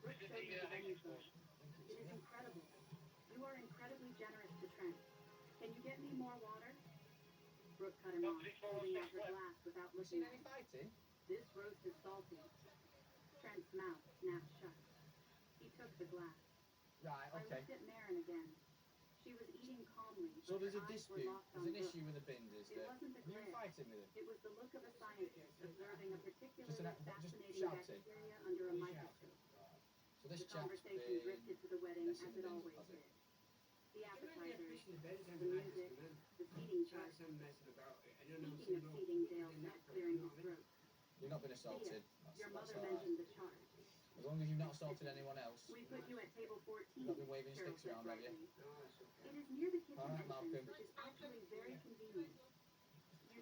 Brooke showed me the venue photo. It is incredible. You are incredibly generous to Trent. Can you get me more water? Brooke cut him off, holding out her glass without looking at him. This roast is salty. Trent's mouth snapped shut. He took the glass. Right, I looked at Marin again. She was eating calmly, So but there's her a eyes were dispute, locked there's on an Brooke. issue with the bins, is It there? wasn't the Are you glare. fighting with him? It was the look of a scientist observing a particularly just fascinating shouting? bacteria under a Just microscope. So this The chap's conversation been drifted to the wedding as messing it bins, always has it? did. The appetizers, the music, the seating chart. Speaking of seating, Dale said, clearing his throat. You've not been assaulted. Your That's mother all right. mentioned the chart. As long as you've not assaulted anyone else. We put you at table 14. You've not been waving Cheryl sticks said around, have you? brightly. It is near the kitchen All right, entrance, Malcolm. which is actually very convenient. You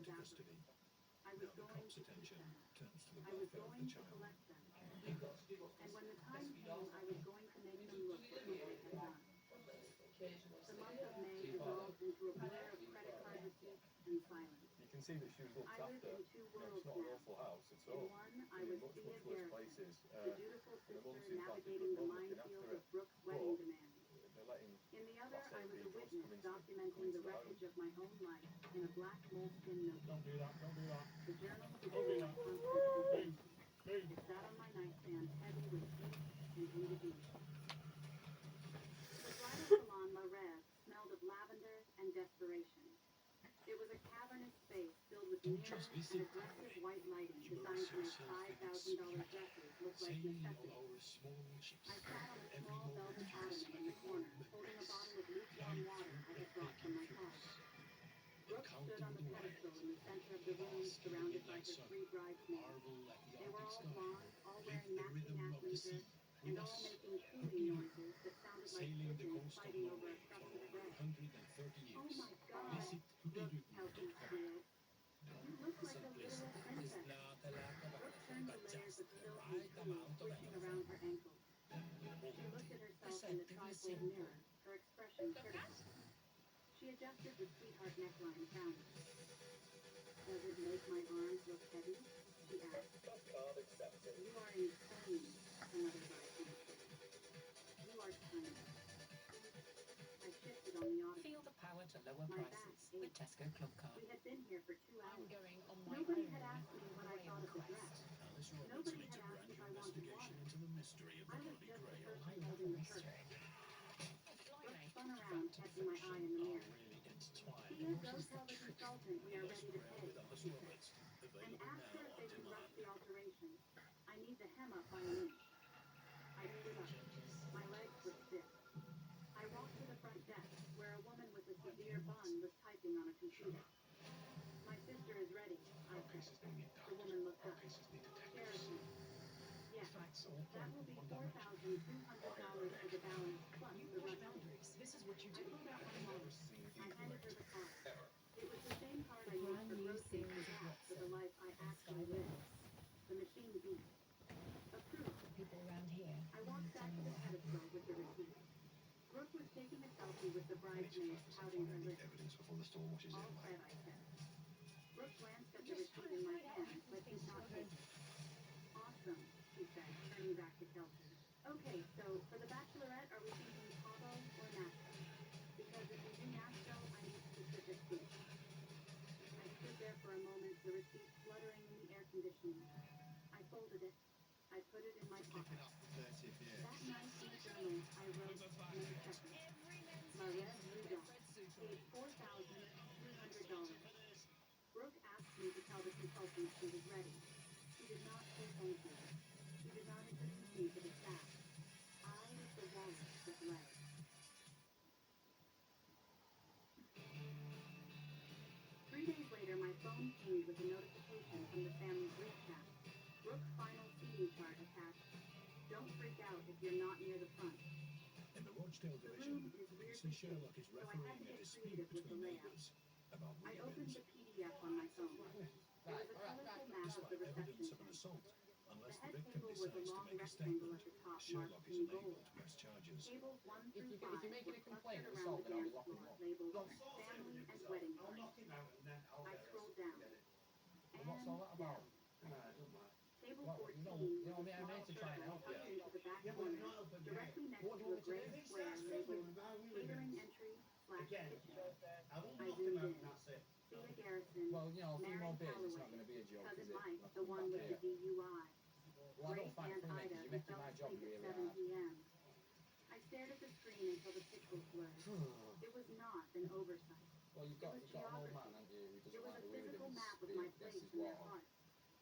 into custody. Now the cop's attention turns to the welfare of the child. And when the time came, I was going to make them look at what they had done. The month of May dissolved into a blur of credit card receipts and silence. You can see that she was looked I lived after. in two You know, worlds it's not an now. awful house at In all. one, I In was much, Thea much worse Garrison, places. the dutiful The mum sister seems like a navigating good the mum looking minefield after her. of Brooks' But wedding documenting the wreckage of my own life in a black moleskin notebook. Don't do that, don't do that. The journal Don't do became a that. constant companion. Move. It sat on my nightstand, heavy with ink and indignation. The bridal salon La Rev smelled of lavender and desperation. It was a cavernous space filled with Don't mirrors just and visit. aggressive white lighting You designed to make yourself $5,000 dresses look like sailing on necessities. our small ships. I sat on a Every small moment velvet you ottoman in the corner, holding a bottle of lukewarm water I had brought from my car. Brooke stood on the pedestal in the center of the room, surrounded by her three bridesmaids. They were all blonde, all wearing matching athleisure, and all making cooing noises that sounded like Sailing the pigeons coast of fighting over Norway a for crust of over bread. 130 years. Oh my God, Visit Brooke Kelsey squealed. You look like a literal princess. Brooke turned the layers of silk and tulle swishing around her ankles. She looked at herself in the trifold mirror, her expression critical. She adjusted the sweetheart neckline, frowning. Does it make my arms look heavy? She asked. You are insane, another bridesmaid said. You are tiny. I shifted on the ottoman. Feel the power to lower My back prices with ached. Tesco Club Card. We had been here for 2 I'm hours. going on my Nobody own had asked me what I Grail thought of the quest. dress. Alice Roberts Nobody leads had a asked brand if new I wanted investigation water. into the mystery of the I was Bloody just the Grail. person I love holding a the purse. mystery. Brooke spun around, catching my eye in the mirror. Really intertwined. Tia, go tell the consultant we are ready to pay, Alice she said. Roberts, And available ask her now if on they can rush demand. the alterations. I need the hem up by an inch. I stood up. My legs were stiff. I walked to the front desk, where a woman with a severe bun was typing on a computer. My sister is ready, I said. The woman looked up. Charity. Yes, that will be $4,200 for the balance, plus the rest. This is what you I do. pulled out my wallet. I handed her the card. It was the same card I The used brand for new groceries and series of gas for the Watson life I and actually Sky lived. Vegas. The machine beat. Approved. People around here I walked need to back to know the what happened. pedestal with the receipt. Brooke was taking a selfie with the bridesmaids, touting her list. Evidence before the storm washes All in, set, I said. Brooke glanced at the receipt in my hand, but did not take it. Awesome, she said, turning back to Kelsey. Okay, so for the bachelorette, are we thinking Cabo or Nashville? Because if we do Nashville, I need specific dates. I stood there for a moment, the receipt fluttering in the air conditioning. I folded it. I put it in my pocket. That night in the journal, I wrote May 2nd. La Rev Rudolph, paid $4,300. Brooke asked me to tell the consultant she was ready. She did not say thank you. She did not introduce me to the staff. I was the wallet that led. 3 days later, my phone pinged with a notification from the family group chat. Brooke's final seating chart attached. Don't freak out if you're not near the front. In the Rochdale The division, room is police weirdly and Sherlock shaped, is so I had refereeing to a get dispute creative with the between layout. neighbours about I weed opened bins. the PDF on my phone. There was a colorful map of the Despite reception evidence of an tent. assault, The unless the head victim table was a decides to long make a rectangle statement, at the top Sherlock marked is in unable gold. to press charges. Tables 1 If through you- 5 if you're making were a complaint clustered of around assault, the then I'll be dance locking floor, them up. labeled Look, family and wedding I'll party. knock him out and then I'll I get scrolled it. down. Get it. And What's all that about? Nah, it don't matter. Table Well, 14 you know was what I a mean? I small meant to try and circle help you. tucked into the back Yeah, but corner, you're not helping me. directly next What do to you a want me to gray do? If he square starts labeled struggling, now we catering win. entry / Again, kitchen. I will I knock him zoomed out in. and that's it. Thea Garrison, Well, you know, a few Mary more beers, it's Calloway, not going to be a joke, Cousin is it? Mike, Not the coming one back with the here. DUI, Well, I great don't find it Aunt funny Ida, because who you're making fell my job asleep really at 7 hard. p.m. I stared at the screen until the pixels blurred. It was not an oversight. Well, you've It got was an old geography. man, haven't you, who It doesn't was like a the physical Wiggins map of being my against place his in their wall, hearts.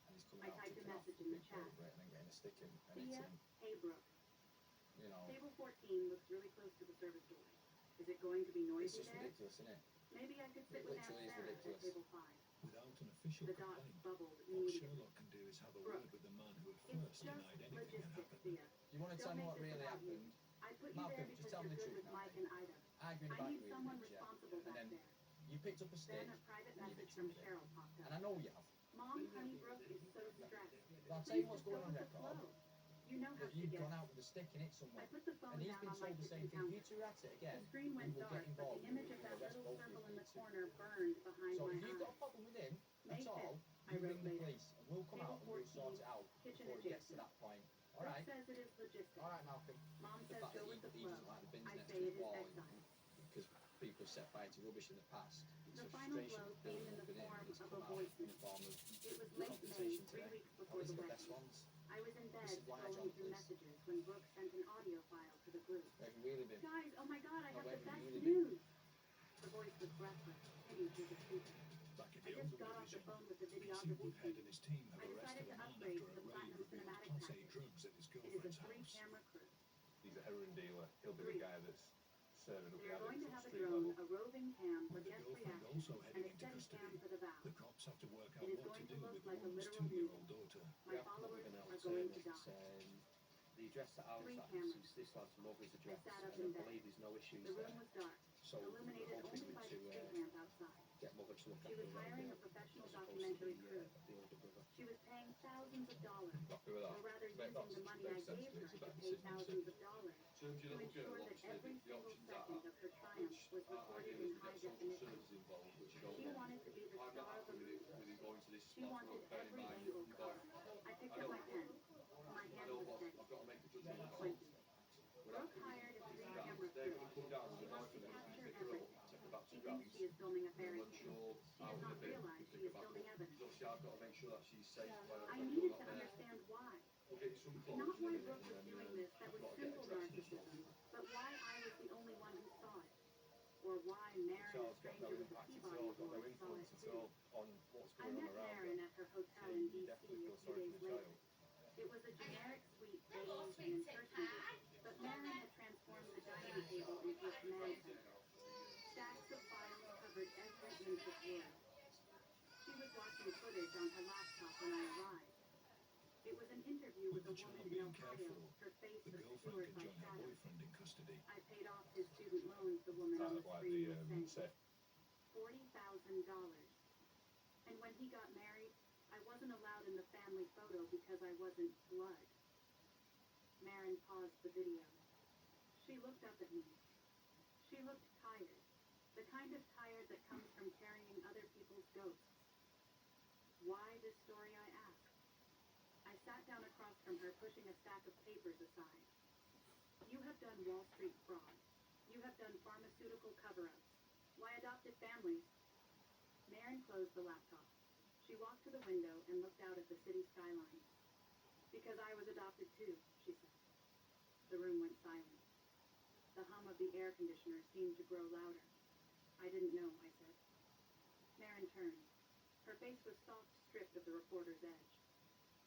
and he's coming I out typed a kicking off message the in the big chat. culprit and then getting a stick in, and it's Thea, him, hey Brooke. you know. Table 14 looks really close to the service doorway. Is it going to be It's noisy just there? ridiculous, isn't it? Maybe I could sit It with Aunt literally is Sarah at ridiculous. table 5. Without an official The dots complaint, bubbled all immediately. Sherlock can do is have a Brooke, word with the man who at It's first just denied anything had logistics, happened. Thea. Do you want to Don't tell me make what this really about you. happened? I put you Malcolm, there just because tell me you're the good truth with now, Mike then. and Ida. Arguing I about need the someone Wiggins, yeah. responsible And back then there. you picked up a stick, Then a private and you message bitched from about it. Cheryl popped And up. I know you have. Mom, Honeybrooke is so stressed. But I'll tell you Please what's just go going on with the record, flow. You know how that she you've gets. gone out with a stick in it I somewhere. put the phone And he's down been on my told the kitchen same thing. If counter. you two are at it The again, screen we went will get dark, but involved. the We image will of that arrest little both of circle you in if the we need to. corner burned behind So my if you've got a eyes. problem with him, May that's all, 5th, I you wrote ring the later. police and we'll come Table out and we'll sort 14, it out kitchen before it gets to adjacent. that point. Brooke Alright? says it is logistics. Alright, Malcolm. Mom The says fact go that with the he flow. doesn't like the bins I next say to it his is wall, exile. because people set fire to rubbish in the past. The So final frustration blow is came building in up the in him, form and it's of a come out voicemail. in the form of It was late May, confrontation 3 today. weeks before Oh, these the are the wedding. best ones. I was in bed This is why I scrolling joined the through police. messages when Brooke sent an audio file to the group. Where have you really been? Guys, oh my god, I Oh, have where the have you best really been? news! Her voice was breathless, hidden through the speaker. Back in I the just older got off the division, phone with the Vincy videography Woodhead team. and his team have I decided arrested to a man upgrade after to a the raid Platinum revealed Cinematic Class A package. drugs at his It is a girlfriend's house. 3-camera crew. He's a heroin dealer. He'll be the 3. guy that's serving up They the are going addicts to at have a street drone, level. a roving cam for With the guest girlfriend reactions, also and heading a into steady custody, cam for the vow. the cops have to work It out is what going to to do look with the like a woman's literal 2-year-old movie. daughter. My followers are going to die. The address that I was 3 at cameras. is this lad's mother's I address, sat up and in I bed. believe there's no issues The room there. was dark, So we're illuminated hoping only by the to street lamp outside. get mother to look She after was her hiring a as professional opposed to documentary crew. the older brother. She was paying thousands of dollars, Happy with that? or rather It's about using the money I very gave sensible. her It's to about pay decision thousands of dollars Turns to your little ensure girl that obviously every the single options second are, of her triumph was recorded ideally in if you high get social definition. services involved, which you don't She want. wanted to be the I'm not star of the happy with movie. it going to this She spot, wanted bear in every mind angle you've caught. got, I picked I up know, my pen. My I hand know was what steady. I've got to make a judgment Then call. pointing. Without Brooke hired a $3 3-camera they're crew. going to come down She to wants to the capture pick her up, everything. take her back She to thinks Grants. she is filming a I'm fairy tale. unsure She how does would not have been realize to she pick is her back filming up. evidence. Because obviously I've got to make sure that she's safe while I you're needed not to there. understand why. We'll get you some clothes Not and why everything, Brooke was and then doing this, that I've was got to get simple her dressed and stuff. narcissism, but why I was the only one who saw it. Or why Marin, a Charles got stranger no with the impact at Peabody all, got no Award, saw it influence at too. all on what's I going on met around Marin her. at her hotel So in you D.C. definitely a feel few sorry days for the later. child. It was a generic suite, beige and impersonable, but Marin had transformed the dining table into a command center. Stacks of files covered every inch of wood. She was watching footage on her laptop when I arrived. It was an interview with With a the woman child in being Ohio, careful, her face the girlfriend obscured could by join her shadows. boyfriend in custody. I paid off his student loans, the woman on the Like screen the was saying. set. $40,000. And when he got married, I wasn't allowed in the family photo because I wasn't blood. Marin paused the video. She looked up at me. She looked tired. The kind of tired that comes from carrying other people's ghosts. Why this story, I asked. I sat down across from her, pushing a stack of papers aside. You have done Wall Street fraud. You have done pharmaceutical cover-ups. Why adopted families? Marin closed the laptop. She walked to the window and looked out at the city skyline. Because I was adopted too, she said. The room went silent. The hum of the air conditioner seemed to grow louder. I didn't know, I said. Marin turned. Her face was soft, stripped of the reporter's edge.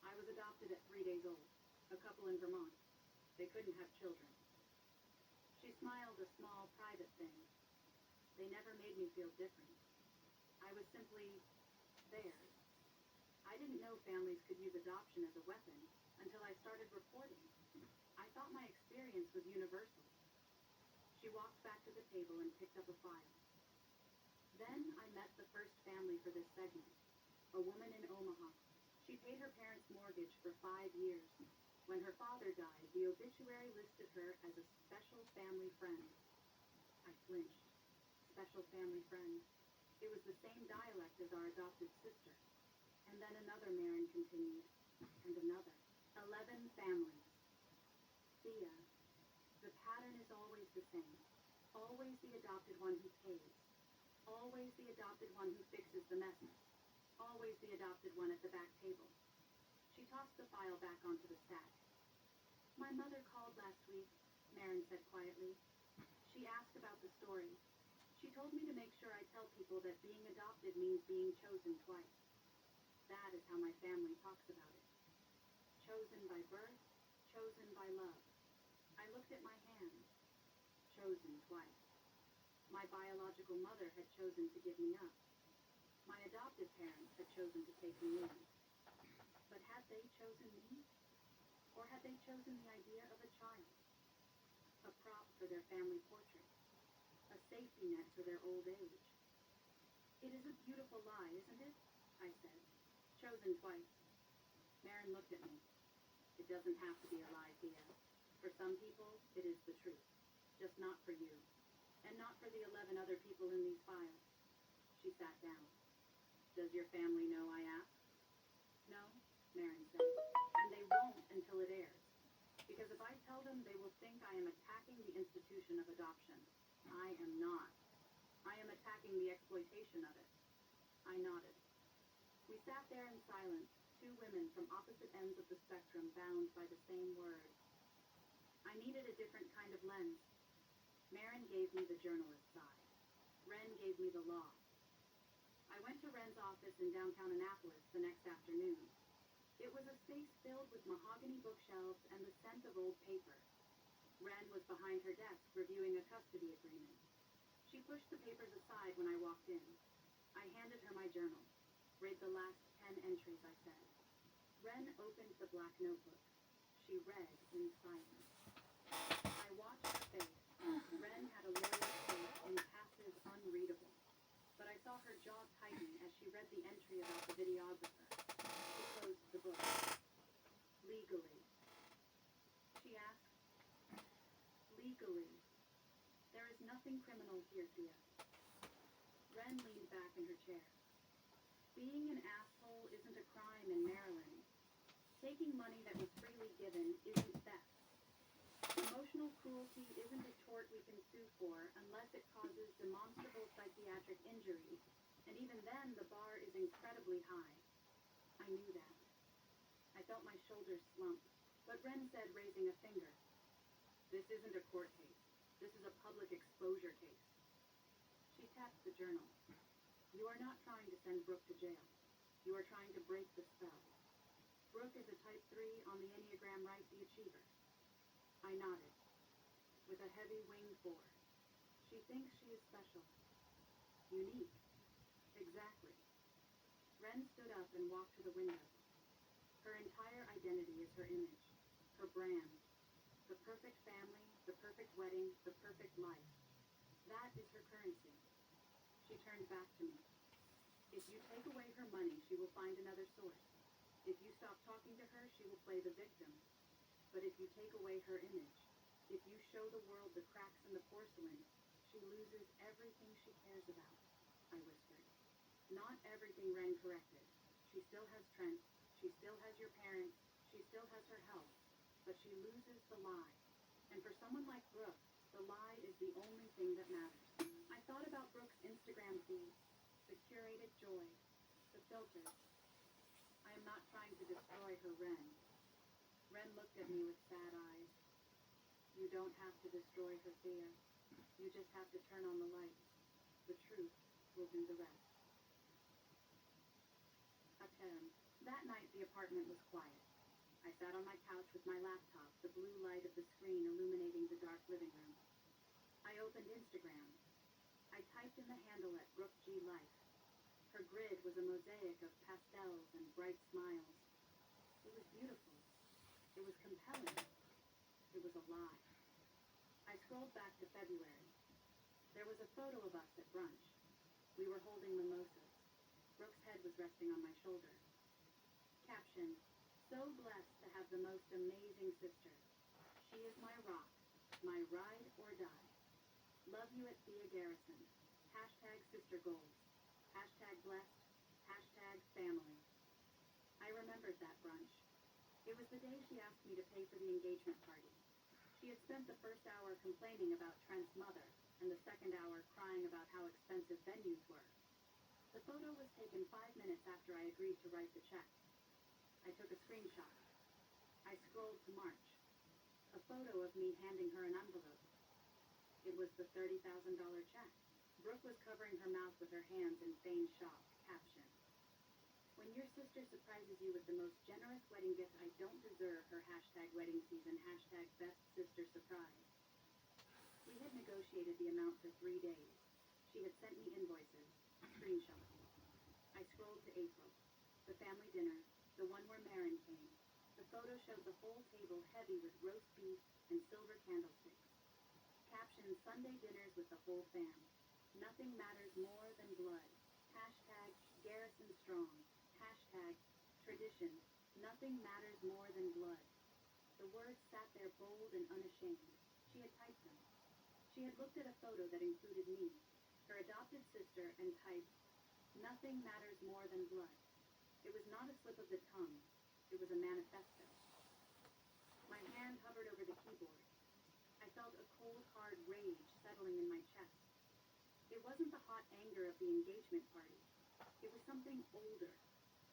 I was adopted at 3 days old. A couple in Vermont. They couldn't have children. She smiled a small, private thing. They never made me feel different. I was simply theirs. I didn't know families could use adoption as a weapon until I started reporting. I thought my experience was universal. She walked back to the table and picked up a file. Then I met the first family for this segment, a woman in Omaha. She paid her parents' mortgage for 5 years. When her father died, the obituary listed her as a special family friend. I flinched. Special family friend. It was the same dialect as our adopted sister. And then another Marin continued, and another. 11 families. Thea, the pattern is always the same. Always the adopted one who pays. Always the adopted one who fixes the messes. Always the adopted one at the back table. She tossed the file back onto the stack. My mother called last week, Marin said quietly. She asked about the story. She told me to make sure I tell people that being adopted means being chosen twice. That is how my family talks about it. Chosen by birth, chosen by love. I looked at my hands. Chosen twice. My biological mother had chosen to give me up. My adopted parents had chosen to take me in. But had they chosen me? Or had they chosen the idea of a child? A prop for their family portrait. A safety net for their old age. It is a beautiful lie, isn't it? I said. Chosen twice. Marin looked at me. It doesn't have to be a lie, Thea. For some people, it is the truth. Just not for you. And not for the 11 other people in these files. She sat down. Does your family know I asked? No, Marin said. And they won't until it airs. Because if I tell them, they will think I am attacking the institution of adoption. I am not. I am attacking the exploitation of it. I nodded. We sat there in silence, two women from opposite ends of the spectrum bound by the same word. I needed a different kind of lens. Marin gave me the journalist side. Ren gave me the law. I went to Ren's office in downtown Annapolis the next afternoon. It was a space filled with mahogany bookshelves and the scent of old paper. Ren was behind her desk reviewing a custody agreement. She pushed the papers aside when I walked in. I handed her my journal. Read the last 10 entries, I said. Ren opened the black notebook. She read in silence. I watched her face. Ren had a lawyer's face, impassive, unreadable. But I saw her jaw tighten as she read the entry about the videographer. She closed the book. Legally. She asked. Legally. There is nothing criminal here, Thea. Ren leaned back in her chair. Being an asshole isn't a crime in Maryland. Taking money that was freely given isn't theft. Emotional cruelty isn't a tort we can sue for unless it causes demonstrable psychiatric injury, and even then the bar is incredibly high. I knew that. I felt my shoulders slump, but Ren said, raising a finger, "This isn't a court case. This is a public exposure case." She tapped the journal. "You are not trying to send Brooke to jail. You are trying to break the spell. Brooke is a type 3 on the Enneagram Right, the Achiever." I nodded. With a heavy wing 4. She thinks she is special. Unique. Exactly. Ren stood up and walked to the window. Her entire identity is her image, her brand. The perfect family, the perfect wedding, the perfect life. That is her currency. She turned back to me. If you take away her money, she will find another source. If you stop talking to her, she will play the victim. But if you take away her image, if you show the world the cracks in the porcelain, she loses everything she cares about, I whispered. Not everything, Ren corrected. She still has Trent, she still has your parents, she still has her health, but she loses the lie. And for someone like Brooke, the lie is the only thing that matters. I thought about Brooke's Instagram feed, the curated joy, the filters. I am not trying to destroy her, Ren. Ren looked at me with sad eyes. You don't have to destroy her, Thea. You just have to turn on the lights. The truth will do the rest. That night the apartment was quiet. I sat on my couch with my laptop, the blue light of the screen illuminating the dark living room. I opened Instagram. I typed in the handle at Brooke G. Life. Her grid was a mosaic of pastels and bright smiles. It was beautiful. It was compelling. It was a lie. I scrolled back to February. There was a photo of us at brunch. We were holding mimosas. Brooke's head was resting on my shoulder. Caption, "So blessed to have the most amazing sister. She is my rock, my ride or die. Love you at Thea Garrison. Hashtag sister goals. Hashtag blessed. Hashtag family." I remembered that brunch. It was the day she asked me to pay for the engagement party. She had spent the first hour complaining about Trent's mother, and the second hour crying about how expensive venues were. The photo was taken 5 minutes after I agreed to write the check. I took a screenshot. I scrolled to March. A photo of me handing her an envelope. It was the $30,000 check. Brooke was covering her mouth with her hands in feigned shock. Caption, "When your sister surprises you with the most generous wedding gift I don't deserve, her hashtag wedding season, hashtag best sister surprise." We had negotiated the amount for 3 days. She had sent me invoices. Screenshot. I scrolled to April. The family dinner, the one where Marin came. The photo showed the whole table heavy with roast beef and silver candlesticks. Caption, "Sunday dinners with the whole fam. Nothing matters more than blood. Hashtag Garrison Strong. Hashtag tradition. Nothing matters more than blood." The words sat there bold and unashamed. She had typed them. She had looked at a photo that included me, her adopted sister, and typed, "Nothing matters more than blood." It was not a slip of the tongue. It was a manifesto. My hand hovered over the keyboard. I felt a cold, hard rage settling in my chest. It It wasn't the hot anger of the engagement party. It was something older,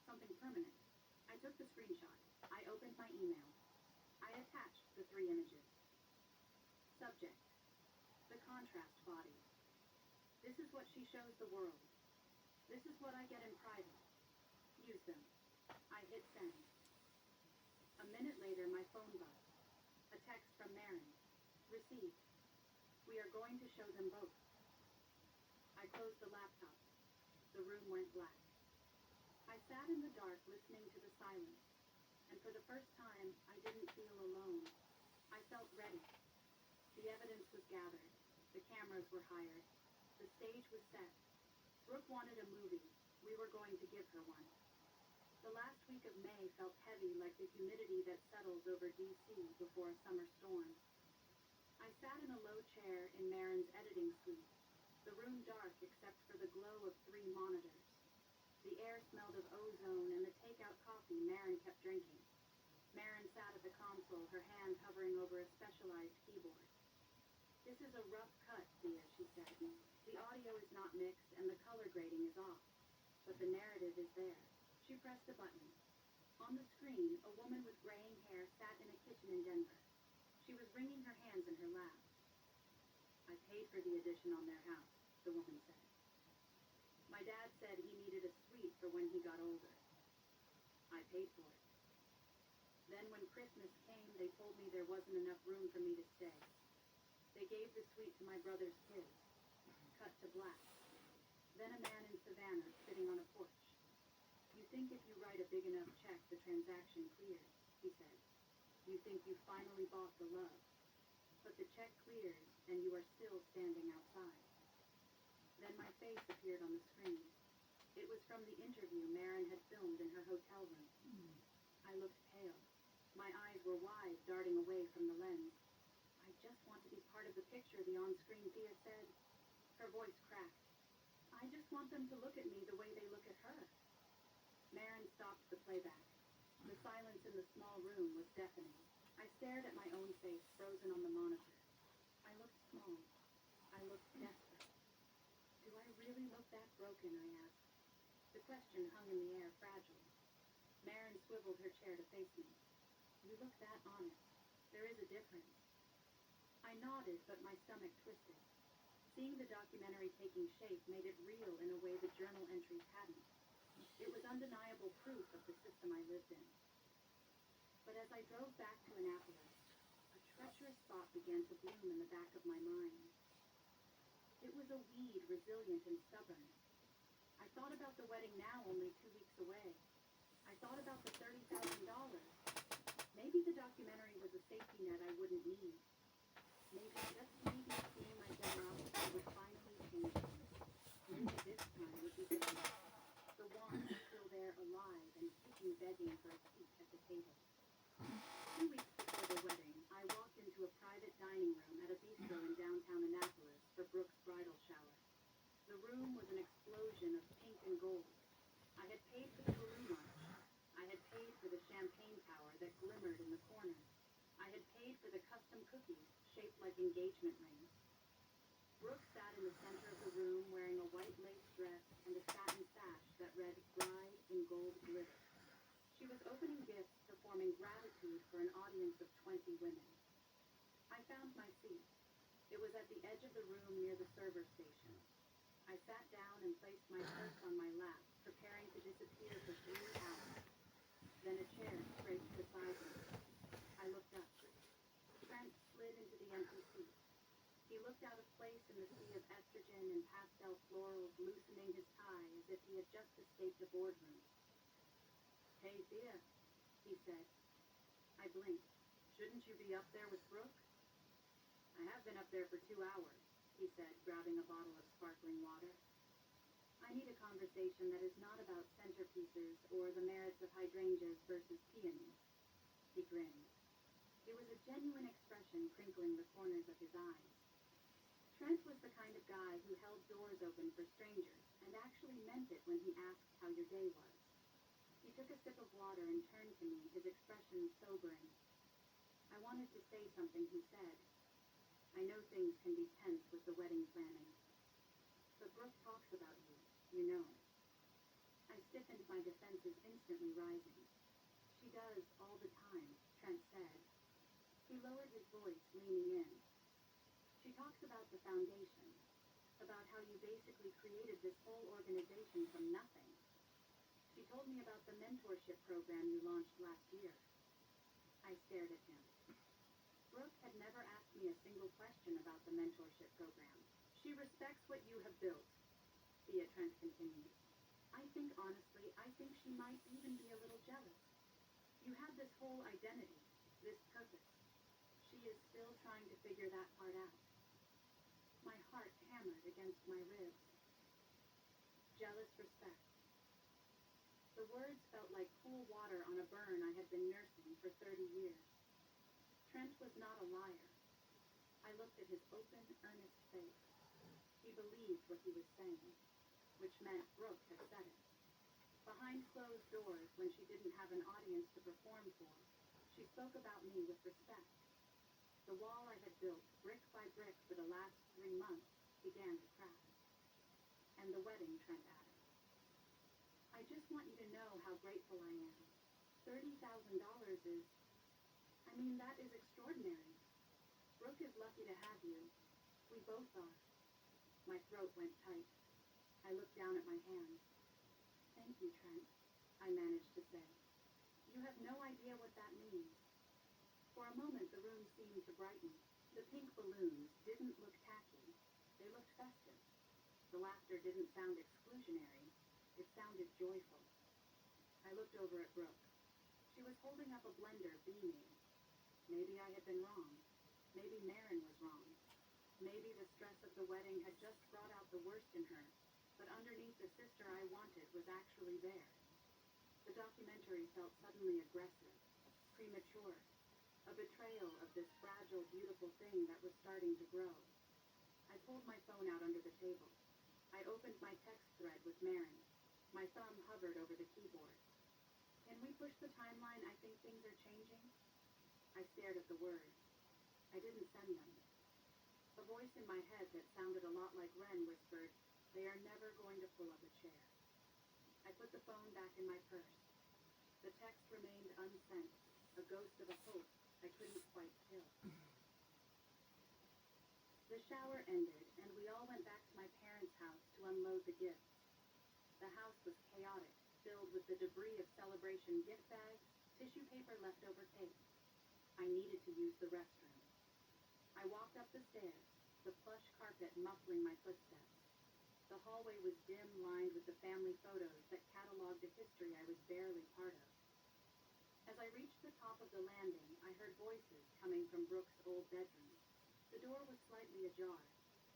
something permanent. I took the screenshot. I opened my email. I attached the 3 images. Subject: the contrast body. This is what she shows the world. This is what I get in private. Use them. I hit send. A minute later, my phone buzzed. A text from Marin. Received. We are going to show them both. I closed the laptop. The room went black. I sat in the dark listening to the silence, and for the first time, I didn't feel alone. I felt ready. The evidence was gathered. The cameras were hired. The stage was set. Brooke wanted a movie. We were going to give her one. The last week of May felt heavy like the humidity that settles over D.C. before a summer storm. I sat in a low chair in Marin's editing suite, the room dark except for the glow of 3 monitors. The air smelled of ozone and the takeout coffee Marin kept drinking. Marin sat at the console, her hand hovering over a specialized keyboard. This is a rough cut, Thea, she said. The audio is not mixed and the color grading is off, but the narrative is there. She pressed a button. On the screen, a woman with graying hair sat in a kitchen in Denver. She was wringing her hands in her lap. I paid for the addition on their house, the woman said. My dad said he needed a suite for when he got older. I paid for it. Then when Christmas came, they told me there wasn't enough room for me to stay. They gave the suite to my brother's kids. Cut to black. Then a man in Savannah sitting on a porch. You think if you write a big enough check, the transaction clears, he said. You think you finally bought the love. But the check clears, and you are still standing outside. Then my face appeared on the screen. It was from the interview Marin had filmed in her hotel room. I looked pale. My eyes were wide, darting away from the lens. I just want to be part of the picture, the on-screen Thea said. Her voice cracked. I just want them to look at me the way they look at her. Marin stopped the playback. The silence in the small room was deafening. I stared at my own face, frozen on the monitor. I looked small. I looked desperate. Do I really look that broken, I asked. The question hung in the air, fragile. Marin swiveled her chair to face me. You look that honest. There is a difference. I nodded, but my stomach twisted. Seeing the documentary taking shape made it real in a way the journal entries hadn't. It was undeniable proof of the system I lived in. But as I drove back to Annapolis, a treacherous thought began to bloom in the back of my mind. It was a weed resilient and stubborn. I thought about the wedding now only 2 weeks away. I thought about the $30,000. Maybe the documentary was a safety net I wouldn't need. Maybe, just maybe, seeing my generosity would finally change things. Maybe this time would be different. The wand was still there, alive and kicking, begging for a seat at the table. 2 weeks before the wedding, I walked into a private dining room at a bistro in downtown Annapolis for Brooke's bridal shower. The room was an explosion of pink and gold. I had paid for the balloon arch. I had paid for the champagne tower that glimmered in the corner. I had paid for the custom cookies shaped like engagement rings. Brooke sat in the center of the room wearing a white lace dress and a satin sash that read Bride in gold glitter. She was opening gifts, performing gratitude for an audience of 20 women. I found my seat. It was at the edge of the room near the server station. I sat down and placed my purse on my lap, preparing to disappear for 3 hours. Then a chair scraped beside me. I looked up. Trent slid into the empty seat. He looked out of place in the sea of estrogen and pastel florals, loosening his tie as if he had just escaped a boardroom. Hey, Thea, he said. I blinked. Shouldn't you be up there with Brooke? I have been up there for 2 hours, he said, grabbing a bottle of sparkling water. I need a conversation that is not about centerpieces or the merits of hydrangeas versus peonies. He grinned. It was a genuine expression crinkling the corners of his eyes. Trent was the kind of guy who held doors open for strangers and actually meant it when he asked how your day was. He took a sip of water and turned to me, his expression sobering. I wanted to say something, he said. I know things can be tense with the wedding planning. But Brooke talks about you. You know it. I stiffened, my defenses instantly rising. She does, all the time, Trent said. He lowered his voice, leaning in. She talks about the foundation, about how you basically created this whole organization from nothing. She told me about the mentorship program you launched last year. I stared at him. Brooke had never asked me a single question about the mentorship program. She respects what you have built, Thea Trent continued. I think, honestly, I think she might even be a little jealous. You had this whole identity, this purpose. She is still trying to figure that part out. My heart hammered against my ribs. Jealous respect. The words felt like cool water on a burn I had been nursing for 30 years. Trent was not a liar. I looked at his open, earnest face. He believed what he was saying, which meant Brooke had said it. Behind closed doors, when she didn't have an audience to perform for, she spoke about me with respect. The wall I had built, brick by brick, for the last 3 months, began to crack. And the wedding, Trent added. I just want you to know how grateful I am. $30,000 is... I mean, that is extraordinary. Brooke is lucky to have you. We both are. My throat went tight. I looked down at my hands. Thank you, Trent, I managed to say. You have no idea what that means. For a moment, the room seemed to brighten. The pink balloons didn't look tacky. They looked festive. The laughter didn't sound exclusionary. It sounded joyful. I looked over at Brooke. She was holding up a blender, beaming. Maybe I had been wrong. Maybe Marin was wrong. Maybe the stress of the wedding had just brought out the worst in her, but underneath the sister I wanted was actually there. The documentary felt suddenly aggressive, premature, a betrayal of this fragile, beautiful thing that was starting to grow. I pulled my phone out under the table. I opened my text thread with Marin. My thumb hovered over the keyboard. Can we push the timeline? I think things are changing. I stared at the words. I didn't send them. A voice in my head that sounded a lot like Ren whispered, "They are never going to pull up a chair." I put the phone back in my purse. The text remained unsent, a ghost of a hope I couldn't quite kill. The shower ended, and we all went back to my parents' house to unload the gifts. The house was chaotic, filled with the debris of celebration gift bags, tissue paper, leftover cake. I needed to use the restroom. I walked up the stairs, the plush carpet muffling my footsteps. The hallway was dim, lined with the family photos that cataloged a history I was barely part of. As I reached the top of the landing, I heard voices coming from Brooke's old bedroom. The door was slightly ajar.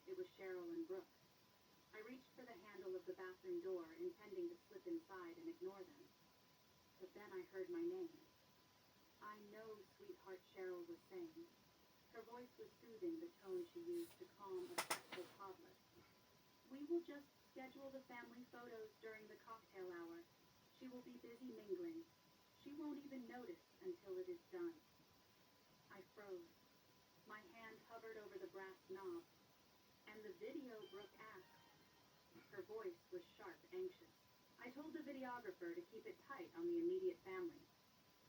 It was Cheryl and Brooke. I reached for the handle of the bathroom door, intending to slip inside and ignore them. But then I heard my name. "I know, sweetheart," Cheryl was saying. Her voice was soothing, the tone she used to calm a fretful toddler. "We will just schedule the family photos during the cocktail hour. She will be busy mingling. She won't even notice until it is done." I froze. My hand hovered over the brass knob. "And the video," Brooke asked. Her voice was sharp, anxious. I told the videographer to keep it tight on the immediate family.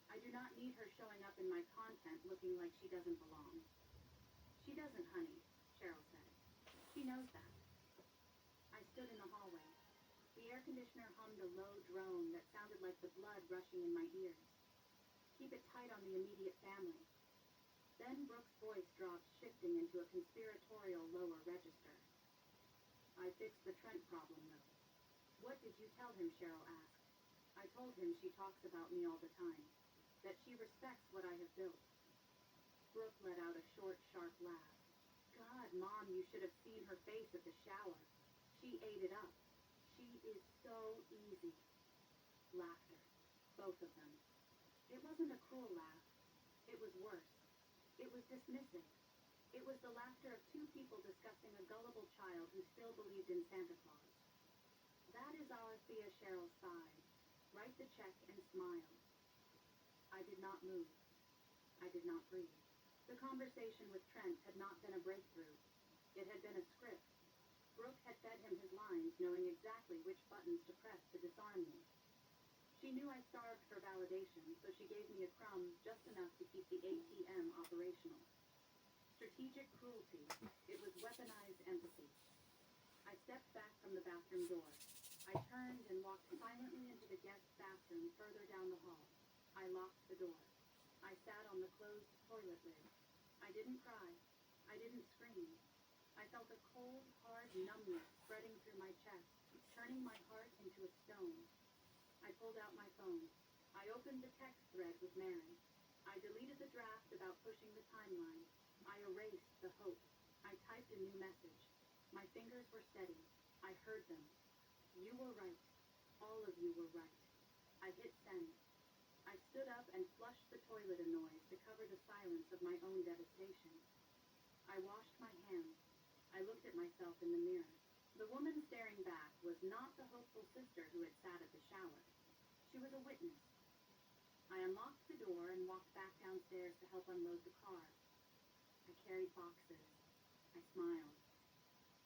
I do not need her showing up in my content looking like she doesn't belong. "She doesn't, honey," Cheryl said. "She knows that." I stood in the hallway. The air conditioner hummed a low drone that sounded like the blood rushing in my ears. "Keep it tight on the immediate family." Then Brooke's voice dropped, shifting into a conspiratorial lower register. "I fixed the Trent problem, though." "What did you tell him?" Cheryl asked. "I told him she talks about me all the time, that she respects what I have built." Brooke let out a short, sharp laugh. "God, Mom, you should have seen her face at the shower. She ate it up. She is so easy." Laughter. Both of them. It wasn't a cruel laugh. It was worse. It was dismissive. It was the laughter of two people discussing a gullible child who still believed in Santa Claus. "That is our Thea," Cheryl sighed. "Write the check and smile." I did not move. I did not breathe. The conversation with Trent had not been a breakthrough. It had been a script. Brooke had fed him his lines, knowing exactly which buttons to press to disarm me. She knew I starved for validation, so she gave me a crumb just enough to keep the ATM operational. Strategic cruelty. It was weaponized empathy. I stepped back from the bathroom door. I turned and walked silently into the guest bathroom further down the hall. I locked the door. I sat on the closed toilet lid. I didn't cry. I didn't scream. I felt a cold, hard numbness spreading through my chest, turning my heart into a stone. I pulled out my phone. I opened the text thread with Marin. I deleted the draft about pushing the timeline. I erased the hope. I typed a new message. My fingers were steady. I heard them. You were right. All of you were right. I hit send. I stood up and flushed the toilet a noise to cover the silence of my own devastation. I washed my hands. I looked at myself in the mirror. The woman staring back was not the hopeful sister who had sat at the shower. She was a witness. I unlocked the door and walked back downstairs to help unload the car. I carried boxes. I smiled.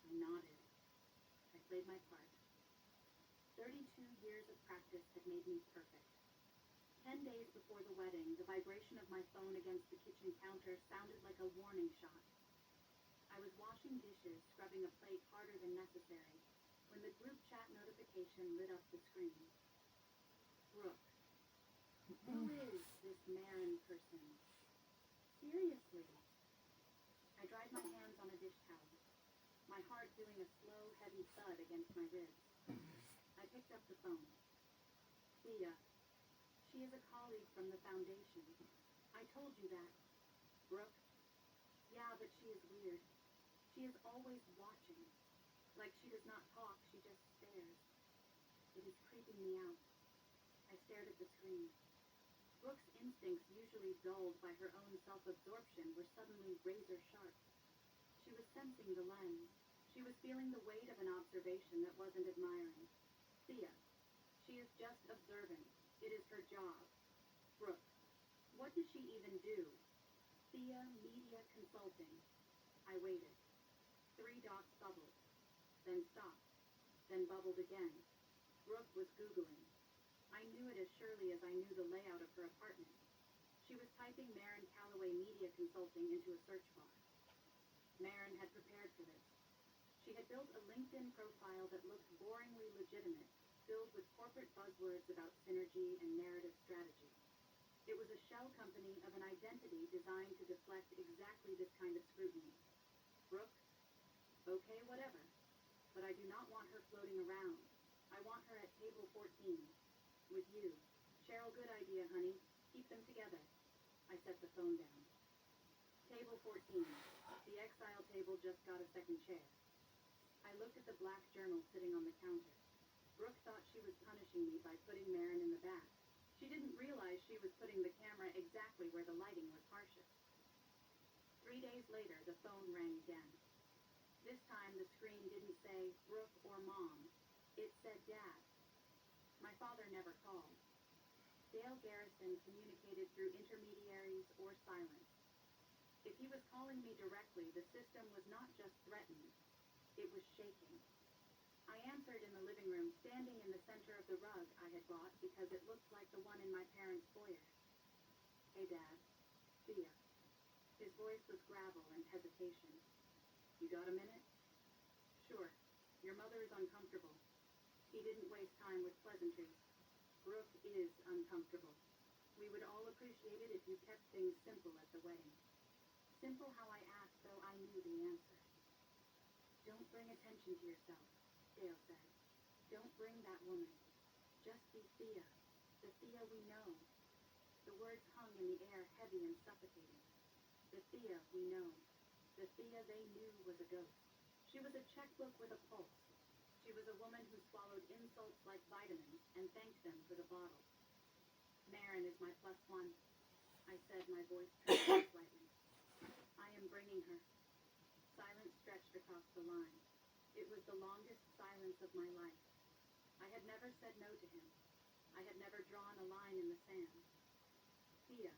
I nodded. I played my part. 32 years of practice had made me perfect. 10 days before the wedding, the vibration of my phone against the kitchen counter sounded like a warning shot. I was washing dishes, scrubbing a plate harder than necessary, when the group chat notification lit up the screen. Brooke. Who is this Marin person? Seriously. I dried my hands on a dish towel, my heart doing a slow, heavy thud against my ribs. I picked up the phone. Thea. She is a colleague from the foundation. I told you that. Brooke. Yeah, but she is weird. She is always watching. Like she does not talk, she just stares. It is creeping me out. I stared at the screen. Brooke's instincts, usually dulled by her own self-absorption, were suddenly razor-sharp. She was sensing the lens. She was feeling the weight of an observation that wasn't admiring. Thea. She is just observant. It is her job. Brooke. What does she even do? Thea Media Consulting. I waited. 3 dots bubbled. Then stopped. Then bubbled again. Brooke was Googling. I knew it as surely as I knew the layout of her apartment. She was typing Marin Calloway Media Consulting into a search bar. Marin had prepared for this. She had built a LinkedIn profile that looked boringly legitimate, filled with corporate buzzwords about synergy and narrative strategy. It was a shell company of an identity designed to deflect exactly this kind of scrutiny. Brooke? Okay, whatever. But I do not want her floating around. I want her at table 14. With you. Cheryl, good idea, honey. Keep them together. I set the phone down. Table 14. The exile table just got a second chair. I looked at the black journal sitting on the counter. Brooke thought she was punishing me by putting Marin in the back. She didn't realize she was putting the camera exactly where the lighting was harshest. 3 days later, the phone rang again. This time, the screen didn't say Brooke or Mom. It said Dad. My father never called. Dale Garrison communicated through intermediaries or silence. If he was calling me directly, the system was not just threatened. It was shaking. I answered in the living room, standing in the center of the rug I had bought because it looked like the one in my parents' foyer. Hey, Dad. Thea. His voice was gravel and hesitation. You got a minute? Sure. Your mother is uncomfortable. He didn't waste time with pleasantries. Brooke is uncomfortable. We would all appreciate it if you kept things simple at the wedding. Simple how I asked, though I knew the answer. Don't bring attention to yourself, Dale said. Don't bring that woman. Just be Thea. The Thea we know. The words hung in the air heavy and suffocating. The Thea we know. The Thea they knew was a ghost. She was a checkbook with a pulse. She was a woman who swallowed insults like vitamins and thanked them for the bottle. Marin is my +1, I said, my voice trembling slightly. I am bringing her. Silence stretched across the line. It was the longest silence of my life. I had never said no to him. I had never drawn a line in the sand. Thea,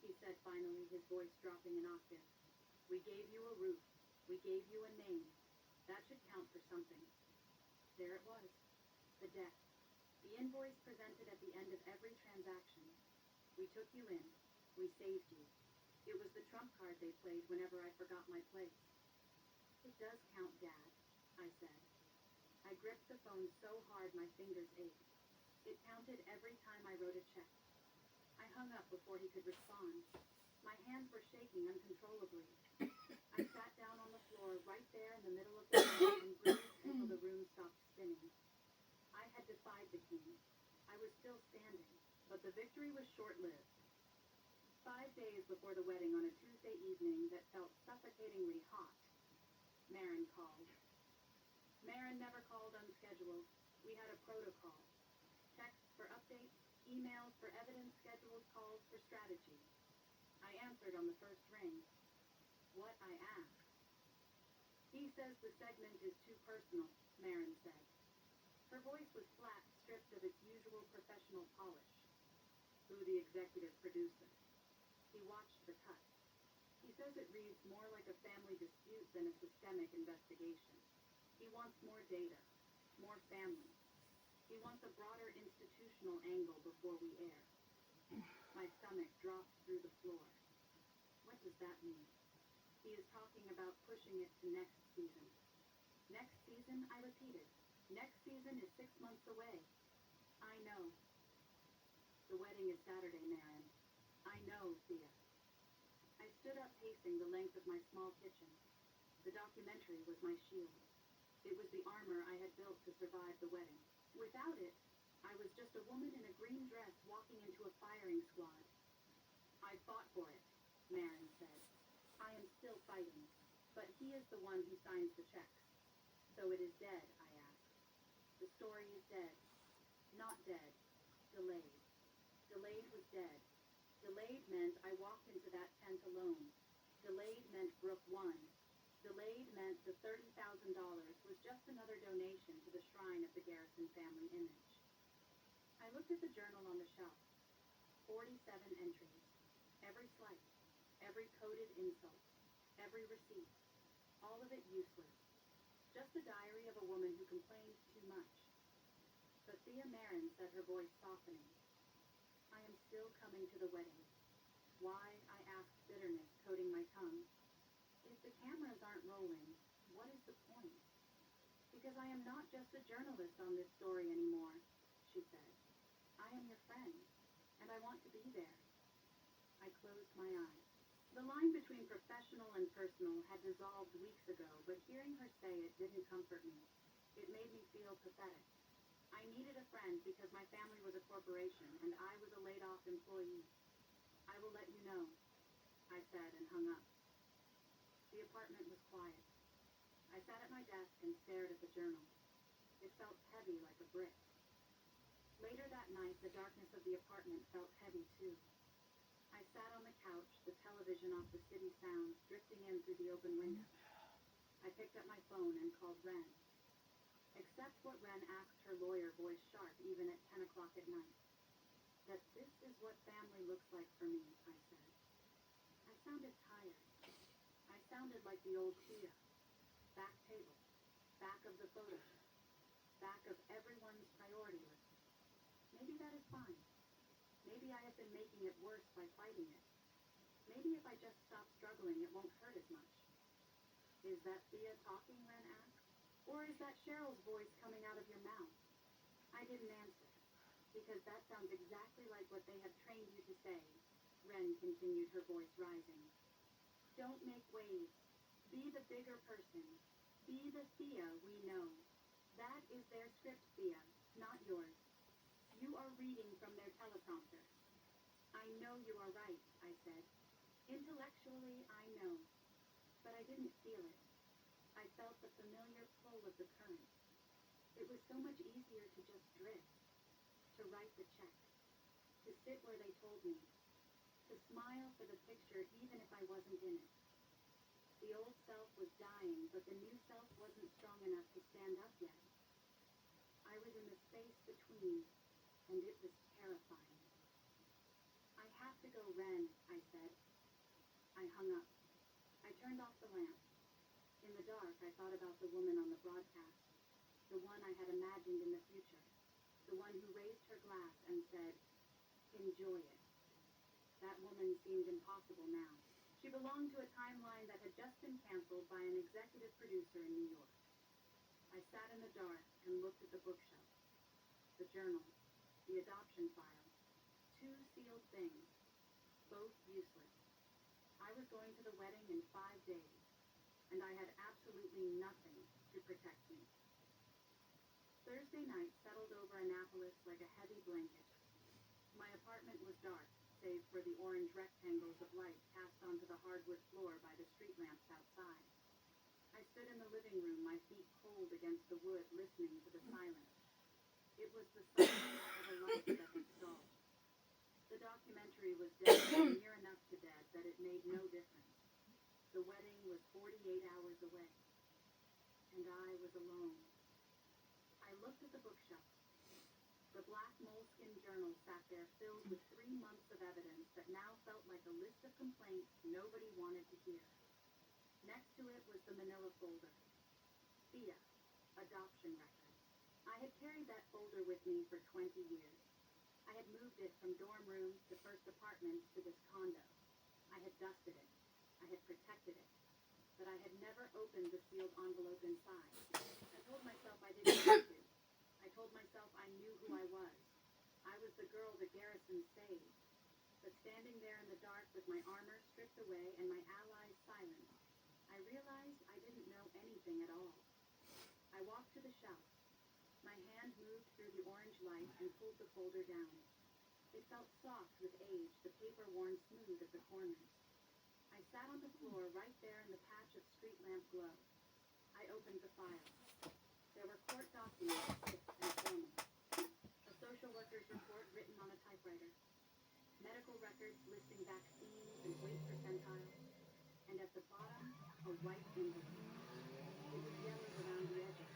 he said finally, his voice dropping an octave. We gave you a roof. We gave you a name. That should count for something. There it was. The debt. The invoice presented at the end of every transaction. We took you in. We saved you. It was the trump card they played whenever I forgot my place. It does count, Dad, I said. I gripped the phone so hard my fingers ached. It counted every time I wrote a check. I hung up before he could respond. My hands were shaking uncontrollably. I sat down on the floor right there in the middle of the room and breathed until the room stopped spinning. I had defied the king. I was still standing, but the victory was short-lived. 5 days before the wedding on a Tuesday evening that felt suffocatingly hot, Marin called. Marin never called unscheduled. We had a protocol. Texts for updates, emails for evidence, scheduled calls for strategy. I answered on the first ring. What I asked. He says the segment is too personal, Marin said. Her voice was flat, stripped of its usual professional polish. Who the executive producer? He watched the cut. He says it reads more like a family dispute than a systemic investigation. He wants more data, more family. He wants a broader institutional angle before we air. My stomach dropped through the floor. What does that mean? He is talking about pushing it to next season. Next season, I repeated. Next season is 6 months away. I know. The wedding is Saturday, Marin. I know, Thea. I stood up pacing the length of my small kitchen. The documentary was my shield. It was the armor I had built to survive the wedding. Without it, I was just a woman in a green dress walking into a firing squad. I fought for it, Marin said. I am still fighting, but he is the one who signs the checks. So it is dead, I asked. The story is dead. Not dead. Delayed. Delayed was dead. Delayed meant I walked into that tent alone. Delayed meant Brooke won. Delayed meant the $30,000 was just another donation to the shrine of the Garrison family image. I looked at the journal on the shelf. 47 entries. Every slight. Every coded insult. Every receipt. All of it useless. Just a diary of a woman who complained too much. But Thea Marin said, her voice softening. I am still coming to the wedding. Why, I asked, bitterness coating my tongue. If the cameras aren't rolling, what is the point? Because I am not just a journalist on this story anymore, she said. I am your friend, and I want to be there. I closed my eyes. The line between professional and personal had dissolved weeks ago, but hearing her say it didn't comfort me. It made me feel pathetic. I needed a friend because my family was a corporation, and I was a laid-off employee. I will let you know, I said and hung up. The apartment was quiet. I sat at my desk and stared at the journal. It felt heavy like a brick. Later that night, the darkness of the apartment felt heavy too. I sat on the couch, the television off the city sounds drifting in through the open window. I picked up my phone and called Ren. Accept what Ren asked her lawyer, voice sharp, even at 10 o'clock at night. That this is what family looks like for me, I said. I sounded tired. I sounded like the old Thea. Back table. Back of the photo. Back of everyone's priority list. Maybe that is fine. Maybe I have been making it worse by fighting it. Maybe if I just stop struggling, it won't hurt as much. Is that Thea talking, Ren asked? Or is that Cheryl's voice coming out of your mouth? I didn't answer, because that sounds exactly like what they have trained you to say. Ren continued, her voice rising. Don't make waves. Be the bigger person. Be the Thea we know. That is their script, Thea, not yours. You are reading from their teleprompter. I know you are right, I said. Intellectually, I know. But I didn't feel it. I felt the familiar pull of the current. It was so much easier to just drift. To write the check. To sit where they told me. To smile for the picture even if I wasn't in it. The old self was dying, but the new self wasn't strong enough to stand up yet. I was in the space between, and it was terrifying. I have to go, Ren, I said. I hung up. I turned off the lamp. In the dark, I thought about the woman on the broadcast, the one I had imagined in the future, the one who raised her glass and said, "Enjoy it." That woman seemed impossible now. She belonged to a timeline that had just been canceled by an executive producer in New York. I sat in the dark and looked at the bookshelf, the journal, the adoption file, two sealed things, both useless. I was going to the wedding in 5 days, and I had absolutely nothing to protect me. Thursday night settled over Annapolis like a heavy blanket. My apartment was dark, save for the orange rectangles of light cast onto the hardwood floor by the street lamps outside. I stood in the living room, my feet cold against the wood, listening to the silence. It was the silence of a life that had stalled. The documentary was dead, near enough to dead that it made no difference. The wedding was 48 hours away, and I was alone. I looked at the bookshelf. The black moleskin journal sat there filled with 3 months of evidence that now felt like a list of complaints nobody wanted to hear. Next to it was the manila folder. FIA, adoption records. I had carried that folder with me for 20 years. I had moved it from dorm rooms to first apartments to this condo. I had dusted it. I had protected it. But I had never opened the sealed envelope inside. I told myself I didn't need to. I told myself I knew who I was. I was the girl the garrison saved. But standing there in the dark with my armor stripped away and my allies silenced, I realized I didn't know anything at all. I walked to the shelf. My hand moved through the orange light and pulled the folder down. It felt soft with age, the paper worn smooth at the corners. I sat on the floor right there in the patch of street lamp glow. I opened the file. There were court documents, and formal. A social worker's report written on a typewriter. Medical records listing vaccines and weight percentiles. And at the bottom, a white envelope. It was yellowed around the edges.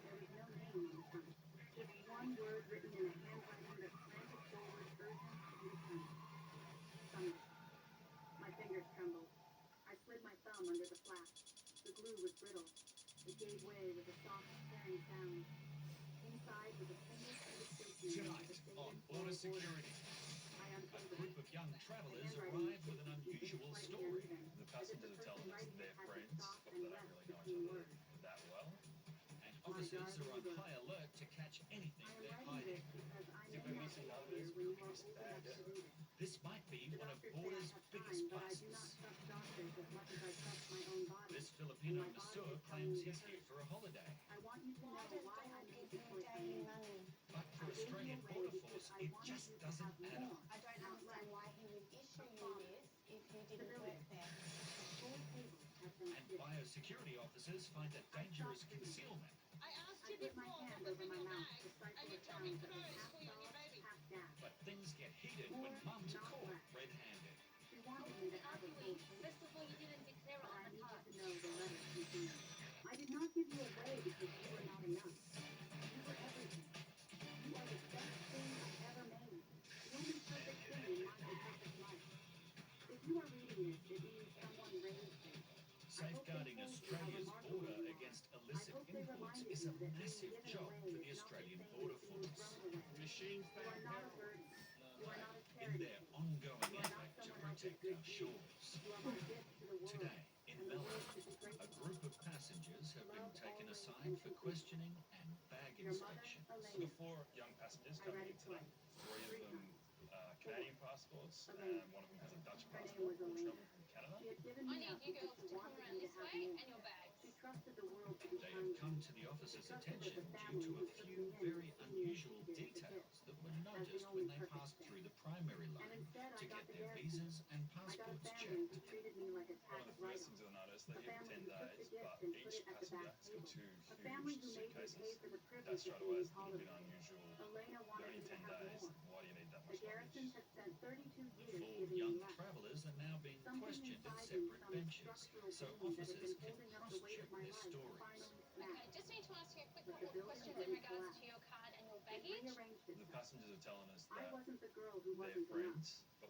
There was no name on the front. Just one word written in a handwriting that slanted forward, urgent and determined. Sunday. My fingers trembled. I slid my thumb under the flap. The glue was brittle. It gave way with a soft, tearing sound. Inside was a single-printed statement. Tonight on Border Security, a group of young travelers arrive with an unusual story. The passengers are telling us they're friends, but they don't really know each other that well. And officers are on high alert to catch anything they're hiding. This might be one of Border's biggest busts. This Filipino masseur claims he's here for a holiday. But for Australian Border Force, it just doesn't add up. I don't understand why he would issue you this if you didn't work there. And biosecurity officers find a dangerous concealment. I asked you before what was in your bag, and you told me clothes for you and your baby. But things get heated when Mum's caught red-handed. First of all, you didn't declare it on the card. I did not give you away because you were not enough. You were everything. You are the best thing I've ever made. The only perfect thing in my imperfect life. If you are reading this, it means someone raised it. Safeguarding Australia's border against illicit imports is a massive job for the Australian Border Force. Machines You are not a burden. You are not a in charity. their ongoing effort to protect our shores. You are my gift to the world. Today, in Melbourne, a group of passengers have been taken aside for questioning and bag inspections. So the 4 young passengers coming in today, 3 of them Canadian passports, and one of them has a Dutch passport, all traveling from Canada. She had given I me need up you because girls she to come wanted around me to this have way more. and your bags. She trusted the world to be They kind have to come me. to the officer's attention due to a few very unusual details that were noticed when they passed through the primary And line instead, I to got get the their garrison. visas and I got a passports family checked. who treated me like a One tax of the first write-off. things you'll notice, A they're here for family 10 who took the days, gift but and put each it at the passenger back has got table. 2 A family huge who made me pay suitcases. for the That privilege of straight away being is a little bit holiday. unusual. Elena They're wanted only me to 10 have days. more. Why do you need that The much garrison luggage? had spent 32 The years 4 giving me young less. travellers are now being Something questioned at inside me, separate some benches, structural so pain that had officers been can holding up the weight cross-check of my their life, stories. finally Okay, snapped. just need to ask you a quick But couple the of building questions in didn't regards collapse. to your card and your It baggage. rearranged The itself. passengers are telling us I that wasn't the girl who they're wasn't enough. friends, but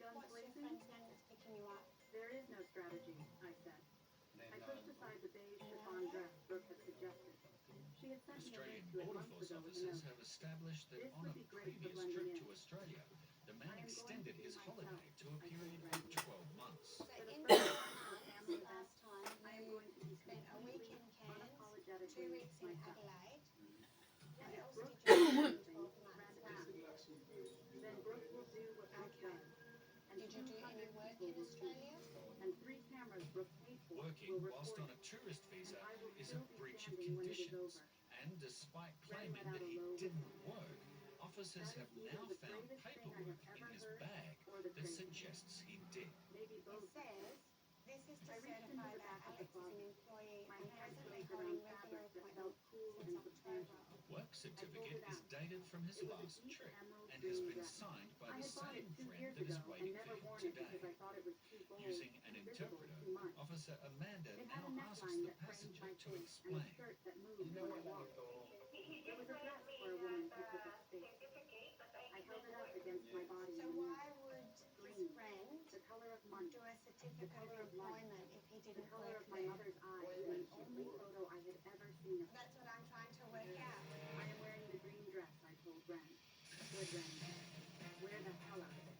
guns What's your blazing? friend's name that's picking you up? There is no strategy, I said. I pushed aside the beige chiffon dress Brooke had suggested. She had sent me a link Australian to it Border months Force ago with a officers note. have established that This on would a be great for previous blending trip in. to Australia, the man I am going to extended be his myself, holiday to a I period told of 12 months. So For the in first the time at a 12 family months event, last time, I am going to be you spent a week completely, in Cairns, 2 unapologetically weeks in myself. Adelaide. And What if else Brooke did you does do in anything, 12 months? fantastic. Then Brooke will do what Brooke Okay. does. And Did you do any 200 work people in will see. Australia? And 3 cameras Brooke paid for Working will whilst record on a it. tourist And visa I will is a still be breach of standing when it is conditions. over. And despite Then claiming let out that a it low didn't whistle. work, officers That have is either now the found greatest thing I paperwork have in ever his heard bag or the that craziest. suggests he did. Maybe It both. says This is to I reached into certify the that back of the Alex is an closet. employee My and hands presently wrapped holding around regular fabric that appointments felt cool since and October. substantial. The work certificate is dated from his It was a last deep trip emerald and has green been dress. signed by I the had bought same it 2 friend years that is ago and waiting for never him worn it today. because I thought it was too bold, Using an too visible, interpreter, too much. Officer Amanda It had now a asks neckline the that framed passenger my to face and a explain. skirt that moved when I walked. It was a dress for a woman who took up space. I held it up against my body So and why would his green, friend the color of money, do a the certificate color of of life, employment if he the didn't color work of my there? mother's eyes, and the only photo I had ever seen of her. That's what I'm trying to work out. I am wearing the green dress, I told Ren. Good Ren. Wear the hell out of it.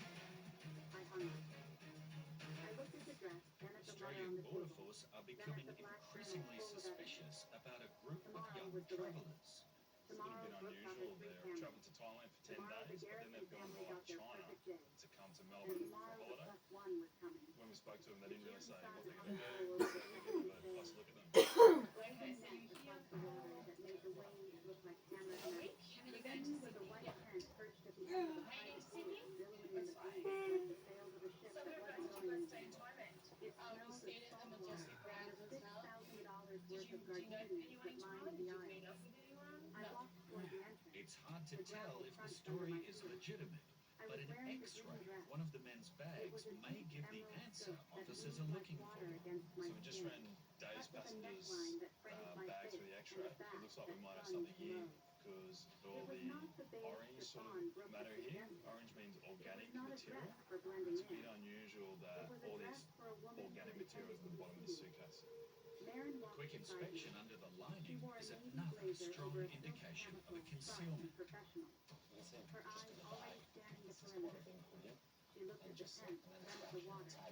I hung up. I looked at the dress, then at the letter on Australian the Border table, Force are then becoming at the black journal increasingly full of evidence. suspicious about a group of Tomorrow young was the wedding. travellers. Tomorrow, Brooke got her 3 cameras. to Thailand for 10 Tomorrow, the days, but then Garrison they've gone family to got their China perfect day. to come to And Melbourne for tomorrow, the holiday. +1 was coming. When we spoke to them, they The didn't really say what Jameson they're going to do. hung all over They the were kitchen going to give us a stage. look at them. Golden net across the water that made the waves look like hammered metal. The venue was a white tent perched at the end of a private boat, billowing in the breeze like the sails of a ship that wasn't going anywhere. It smelled of salt water and the $6,000 worth of gardenias that lined the aisle. I walked toward the entrance. It's hard to The tell gravel if the crunched under story my is feet. legitimate, I but was an wearing the X-ray green of dress. one of the men's It bags was a may deep give the emerald answer silk that officers moved are like looking water for. against my So we just skin. ran days Cut with a passengers neckline that framed my bags face for the and X-ray. a back It looks like that we might have clung something to here low. because all It was the not the beige orange sort chiffon of Brooke matter had here. suggested. Orange means It organic was not a material. dress for blending It's a bit in. unusual It that was a all dress these for a woman who organic intended materials to at the bottom of be the seen. suitcase. Marin A walked quick beside me. inspection under the She lining wore a is navy another blazer strong over a silk indication of a camisole, sharp concealment. and professional. Her eyes already scanning the perimeter. She looked at the tent, then at the water,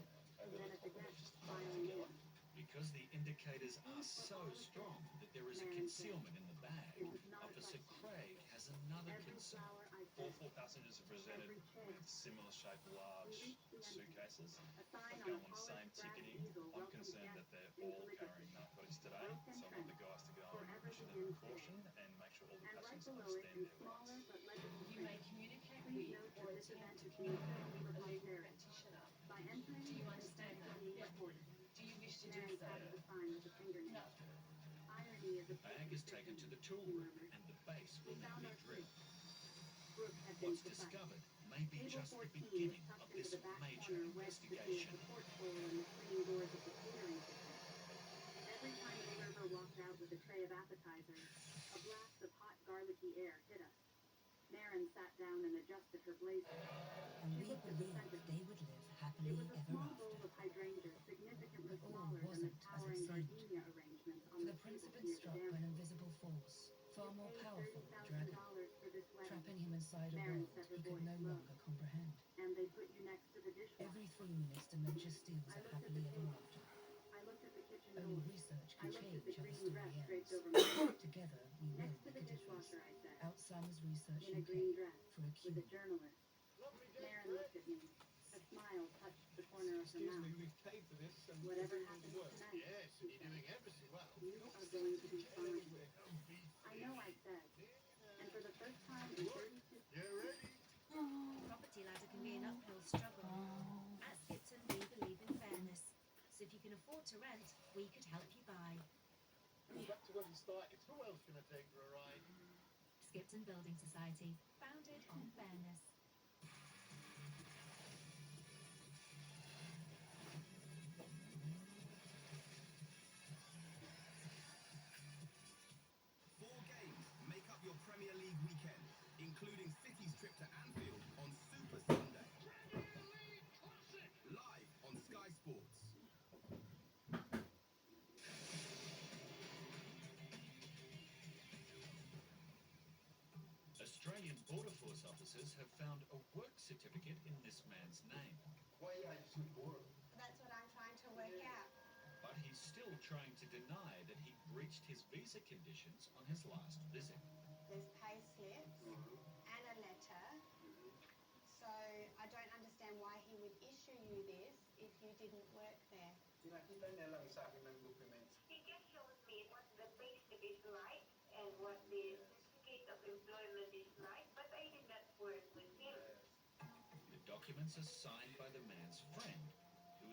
then at the guests filing in. Because the indicators are These were so all the strong things, that there is a Marin said. concealment in the bag, It was not a Officer question. Craig has another Every concern. flower I All said, 4 passengers are presented every chair. with similar shaped We large reached the entrance. suitcases. A sign They've on come a on the same polished brass ticketing. easel I'm welcomed concerned that guests they're into all Liberty. carrying narcotics today, Broke and so I want the trench, guys to go and forever issue them begins caution today. and make sure all the And right passengers below it, understand in their smaller rights. but legible You may print, communicate please with note or that this attempt event to is being filmed communicate with for a legal posterity. practitioner. By entering, Do you consent understand that? will be recorded. Do you wish to do Marin so? tapped the sign with a fingernail. No. Irony is The a bag piece is of taken to the fiction, tool he room murmured. and the base We will now found be our drilled. seats. Brooke had been What's precise. discovered may be Table just the 14 was beginning tucked of into this the back major corner wedged between a investigation. support pole and the swinging doors of the catering kitchen. Every time the server walked out with a tray of appetizers, a blast of hot garlicky air hit us. Marin sat down and adjusted her blazer. And She we looked at the believed centerpiece. they would live It happily was a ever small after. bowl of hydrangea, significantly But all smaller than the wasn't as it towering seemed. gardenia arrangements on For the the prince table had been near the struck by dance an floor. invisible force, far You more paid powerful than the dragon, $30,000 for this wedding. trapping him inside a Marin world said her he could voice no low. longer comprehend. And they put you next to the dishwasher. Every 3 minutes, dementia steals I a looked at happily the ever table. after. I looked at the kitchen Only door. research I can looked change at the how the green story dress ends. draped over my face. Together, we will Next to make the a difference. dishwasher, I said, Alzheimer's Research in a UK green dress, for a with a cure. journalist. Marin looked at me. A smile touched the corner of her Excuse mouth. me, we've paid for this and Whatever we're doing all happens the work. tonight, Yes, she and you're said, doing ever so well. you are going to be fine. I know, I said. And for the first time in 32... You're ready? Property ladder can be an uphill struggle. At Skipton, we believe in fairness. So if you can afford to rent, we could help you buy. Back to where we started. Who else can I take for a ride? Skipton Building Society, founded on fairness. Four games make up your Premier League weekend, including City's trip to Anfield on Super Sunday. Live on Sky Sports. Australian Border Force officers have found a work certificate in this man's name, Why are you so poor? That's what I'm trying to work out. but he's still trying to deny that he breached his visa conditions on his last visit. There's pay slips and a letter. So I don't understand why he would issue you this if you didn't work there. Pinakita niya lang sa akin ng documents. He just showed me what the payslip is like and what the certificate of employment is like, but I did not work with him. The documents are signed by the man's friend, who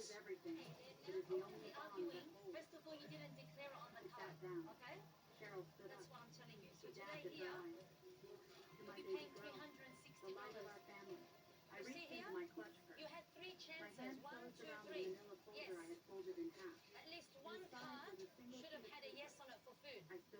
is everything. Hey, It is the only bond that arguing. holds. First of all, you didn't declare it on the He card, sat down. okay? Cheryl stood That's up. what I'm telling you. So He today dabbed at here, her eyes. To my you'll be baby paying girl, the light of $360. our family. I You see reached here? into my clutch purse. You had three My chances. hand 1, closed 2, around the 3. manila folder Yes. I had folded in half. At least In one the silence card of a single should have sheet of had a paper, yes on it for food. I stood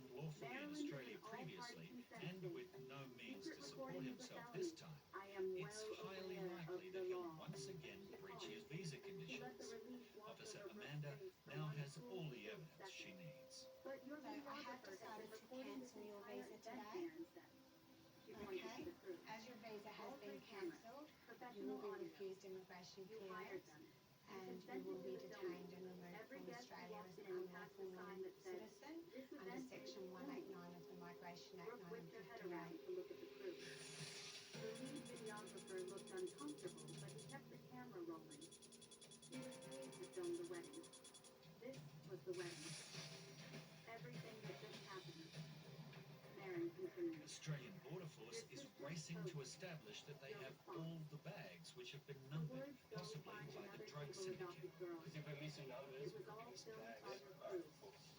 unlawfully in Australia previously and with no means to support himself this time, it's highly likely that he'll once again breach his visa conditions. Officer Amanda now has all the evidence she needs. But your So I have videographer said decided that to recording this cancel your entire visa event today. ban said. She pointed to Okay? the crew. As your visa has All been three cameras, cancelled, you professional will be audio. refused immigration You hired clearance them. and you consented will be to the detained filming. and removed Every from guest who Australia walked as in an passed a unlawful sign that said, non-citizen "This under event Section is 189 of the Migration Act Brooke whipped her head 1958. around to look at the crew. The lead videographer looked uncomfortable, but he kept the camera rolling. He was paid to film the wedding. This was the wedding. Everything that just happened. Marin continued. Australian Border Force is racing to establish that they have all the bags which have been numbered, possibly by the drug syndicate. Because if we're missing numbers, It was we're all missing filmed bags. on your crew,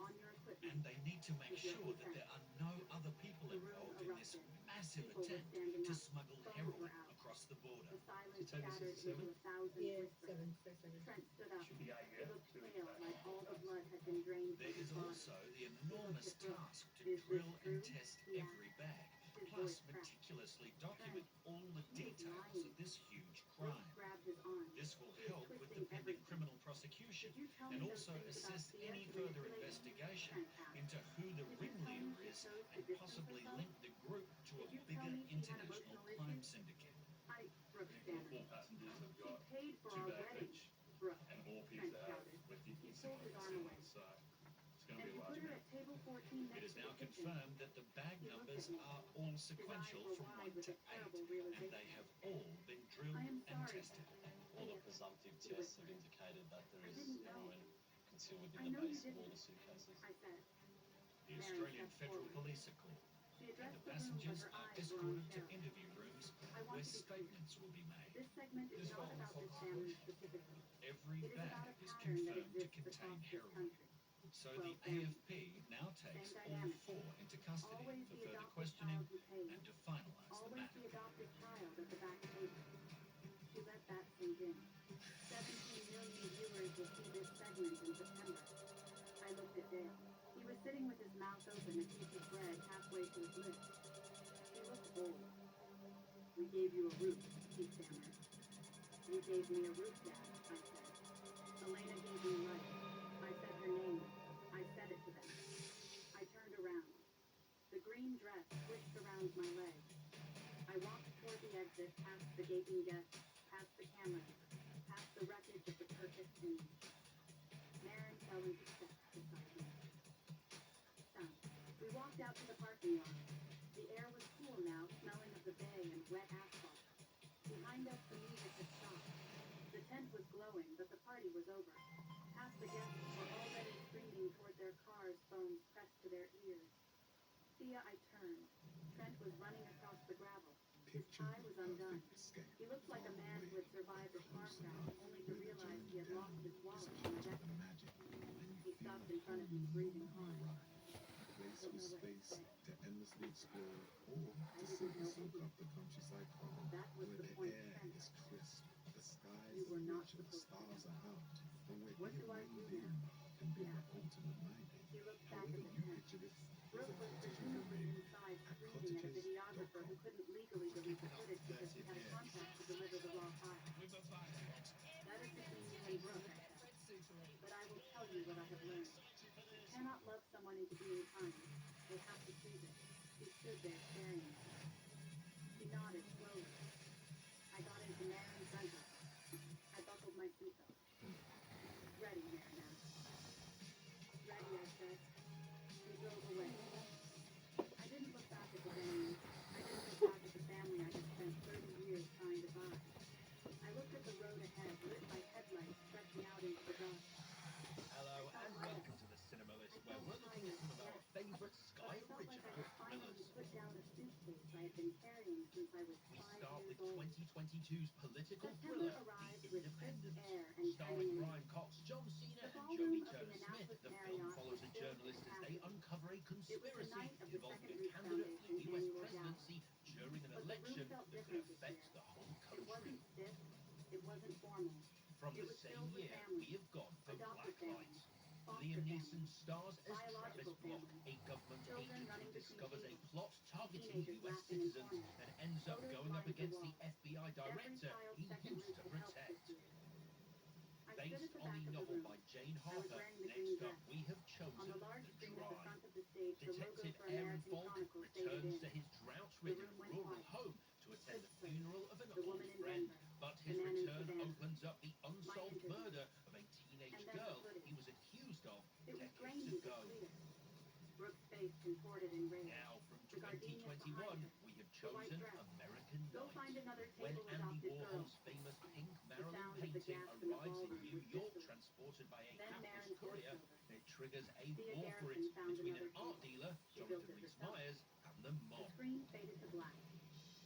on your equipment. And they need to make sure that there are no other people involved in this massive attempt to smuggle heroin across the border. The silence scattered into 1,000 whispers. Trent stood up. Should be out He here. looked pale, like all the blood had been drained from There his is body. also the enormous task to drill and test every bag, plus meticulously document all the details of this huge crime. Grabbed his arm. This will help with the pending criminal prosecution and also assist any further investigation into who the ringleader is and possibly link the group to a bigger international crime syndicate. Brooks All stammered. four passengers have got Paid for 2 our bags wedding. each, Brooks. and all Trent people have shouted. with He you pulled his arm away. so it's going to And be he a put large her amount. at table 14 It next is to now the kitchen. confirmed that the bag numbers are all sequential from 1 to 8, and they have all been drilled I am and sorry. tested. All the presumptive tests have indicated that there is heroin concealed I within the know you base of all didn't. the suitcases. I said. The Australian Federal Police are called, She and addressed the the room, but passengers her are eyes were on escorted to Cheryl. interview rooms I want where to be clear. statements will be made. This segment is not about this family specifically. Every It is about bag a is pattern that confirmed to exists contain across this heroin. country. So 12 the families. AFP now takes Same all dynamic. 4 into custody Always for the further adopted questioning child who pays. and to finalize the Always matter. the adopted child at the back table. She let that sink in. 17 million viewers will see this segment in September. I looked at Dale. He was sitting with his mouth open, a piece of bread halfway to his lips. He looked old. We gave you a root, he stammered. You gave me a root, Dad, I said. Elena gave me life. I said her name. I said it to them. I turned around. The green dress twitched around my legs. I walked toward the exit, past the gaping guests, past the cameras, past the wreckage of the perfect image. Marin fell into step beside me. Done. We walked out to the parking lot. The air was cool now, smelling of the bay and wet asphalt. Behind us, the music had stopped. The tent was glowing, but the party was over. Half the guests were already screaming toward their cars, phones pressed to their ears. Thea, I turned. Trent was running across the gravel. His tie was undone. He looked like a man who had survived a car crash, only to realize he had lost his wallet on the deck. He stopped in front of me, breathing hard. Place with space to endlessly explore, or to simply soak up the countryside calm, where the air is crisp, the skies rich, and the stars are out, and where even reindeer can be the ultimate minding. However you picture this, there's a cottage on the rim. At Screaming at a videographer who cottages.com. couldn't legally delete the footage because he had a contract to deliver the raw file. That is between you and Brooke, I said. But I will tell you what I have learned. You cannot love someone into being kind. They have to choose it. He stood there staring at me. He nodded slowly. I got into Marin's rental. I buckled my seatbelt. Ready, Marin asked. Ready, I said. We drove away. I didn't look back at the venue. I didn't look back at the family I had spent 30 years trying to buy. I looked at the road ahead, lit by headlights stretching out into the dark. Hello and welcome to the Cinema List, where we're looking at some of our favourite Sky original thrillers. Put down a suitcase I had been carrying since I was We 5 start with years old. 2022's political September thriller, arrived The with crisp Independent. air and Starring shining Brian Cox, John Cena, The and ballroom Jodie of the Turner-Smith, Annapolis the film Marriott follows a was filled journalist with as they passengers. uncover a It was the conspiracy night of the involving Second a Reach candidate for the Foundation's US annual gala. presidency during an But the room election felt that could different this affect year. the whole It country. wasn't stiff. It wasn't formal. From It the was same filled with year, families. we have gone for Adopted Black families. Light. Foster Liam families. Neeson stars as Travis Biological Block, families. a government Children agent running who between discovers a tables. plot targeting Teenagers US laughing in citizens corners. and ends up Photos going up lined the against the walls. FBI Every director child's he second used root to had helped protect. this year. I stood Based at the on back the of the novel room. by Jane I was Harper, wearing the green next up dress. we have On chosen the large The screen at the Drive. front of the stage, the logo Detective for Aaron American Falk Chronicles faded returns in. to his drought-ridden room went rural quiet. home to attend the Crisp funeral of an The old woman in friend, Denver. but The his man in return Savannah. opens up the unsolved interview. murder of a teenage And then the girl footage. he was accused of It was decades grainy but ago. clear. Brooke's face contorted in rage. Now, from The gardenias behind 2021, her. we have The white chosen dress. American Go Night. find another When table Andy adopted girl. Warhol's famous pink Marilyn sound of the painting gas in the arrives in ballroom New was York, visceral. transported by a Then hapless Marin's courier, voiceover. it triggers a The war for it garrison found between an another art dealer, She built Jonathan it Rhys-Meyers, and the The mob. screen faded to black.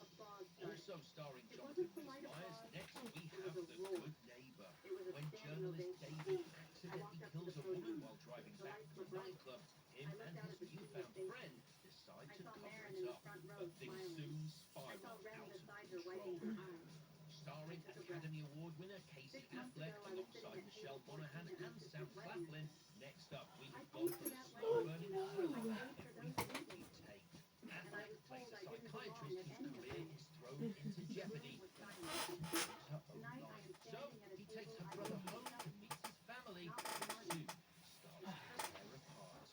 Applause started. Also starring It Jonathan wasn't polite Rhys-Meyers, applause. next we It have was a The roar. Good Neighbor, It was a when standing journalist ovation. David I accidentally walked up to kills the a woman podium. while driving The back lights from were a bright. nightclub. Him I looked and out his at the sea of newfound faces. friend decide I to saw cover Marin it in the up, front row but things smiling. soon I spiral saw Rem out of beside her control. wiping her eyes. Starring I took a breath. Academy Award winner Casey 6 months Affleck ago, I was sitting alongside at Michelle table 14 Monaghan at my and Sam sister's wedding. Claflin. Next up, we I have gone paid for for the that slow-burning wedding. thriller, I paid for Every those Breath things. You Take. And I Affleck was plays told a I didn't belong psychiatrist at whose any of career them. is thrown into The jeopardy room was when silent. she takes her own Tonight I life. am So standing at a he takes table her I brother don't home know. to meet his family, Not and with the money. two start to tear apart.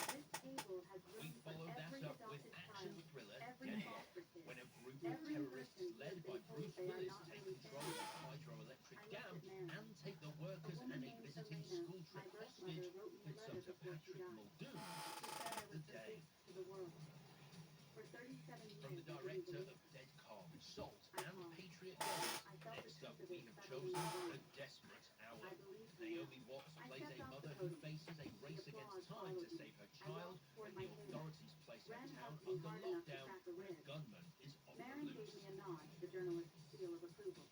This table has We room for followed that every up with adopted action child, thriller every Deadlock, foster kid, when a group of every terrorists person who led has by been told Bruce they are Willis not take really control of family. the hydroelectric I dam looked at Marin. and take the A workers woman and a named visiting Elena, school my trip birth mother, hostage, wrote me a with some letter to before she Patrick died. Muldoon She said I of the was her day. gift to the world. For 37 From years, the I didn't director believe of it. Dead Calm, Salt, I and paused. Patriot Games, I felt the next up truth of we it have settle chosen in my The bones. Desperate Hour. I believed her Naomi now. Watts I plays stepped a off mother the who podium. faces a The race against applause time to followed me. save her I child walked toward when my the table. authorities place her Ren town hugged me under hard enough to lockdown. crack a Her rib. gunman is on the Marin gave loose. me a nod, the journalist's seal of approval.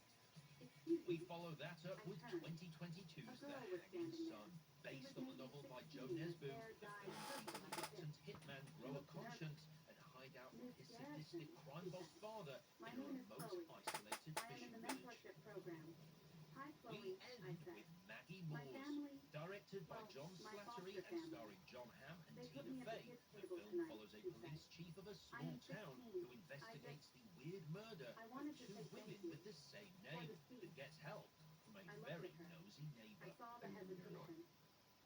Excuse We me. follow that up I with turned. 2022's A The girl was Hanging standing Sun. there. She Based was on the maybe novel by Joe 16, Nesbø, hair the dyed film sees purple a like a reluctant tip. hitman She grow a looked nervous. conscience and hide out from Miss his Garrison, sadistic crime she boss said. father My in a name is remote, Chloe. isolated I am in fishing the village. mentorship program. Hi, We Chloe, I end said. with Maggie My Moores, family, directed by well, John my Slattery foster and family. starring John Hamm and They put Tina me at the Fey. kids' The table film tonight, follows a she police said. chief of a I small am town 16. who investigates the weird murder I of wanted to two say women thank you with the same for name the speech. and gets help from a I looked very at her. nosy I neighbor. saw the hesitation.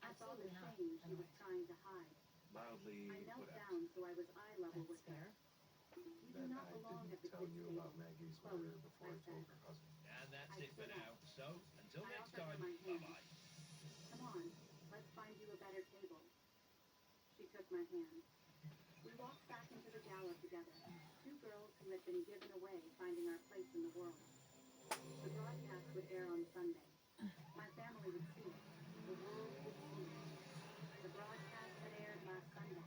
I saw the Absolutely not. shame she was trying to hide. Mildly I knelt whatever. down so I was eye level That's with her. fair. You do That not I belong didn't at the tell kids' you table. about Maggie's Chloe, murder before I I told said. her husband. And that's I it for stood now. up. So, until I next offered her time, my hand. bye-bye. Come on, let's find you a better table. She took my hand. We walked back into the gala together, two girls who had been given away finding our place in the world. The broadcast would air on Sunday. My family would see it. The world would see it. The broadcast had aired last Sunday.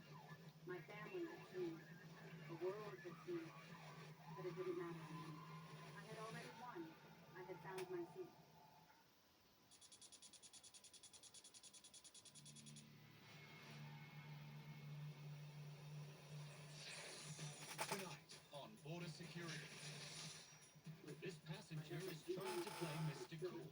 My family had seen it. The world had seen it. But it didn't matter anymore. I had already won. I had found my seat. Tonight on Border Security. This passenger is trying to play Mr. Cool.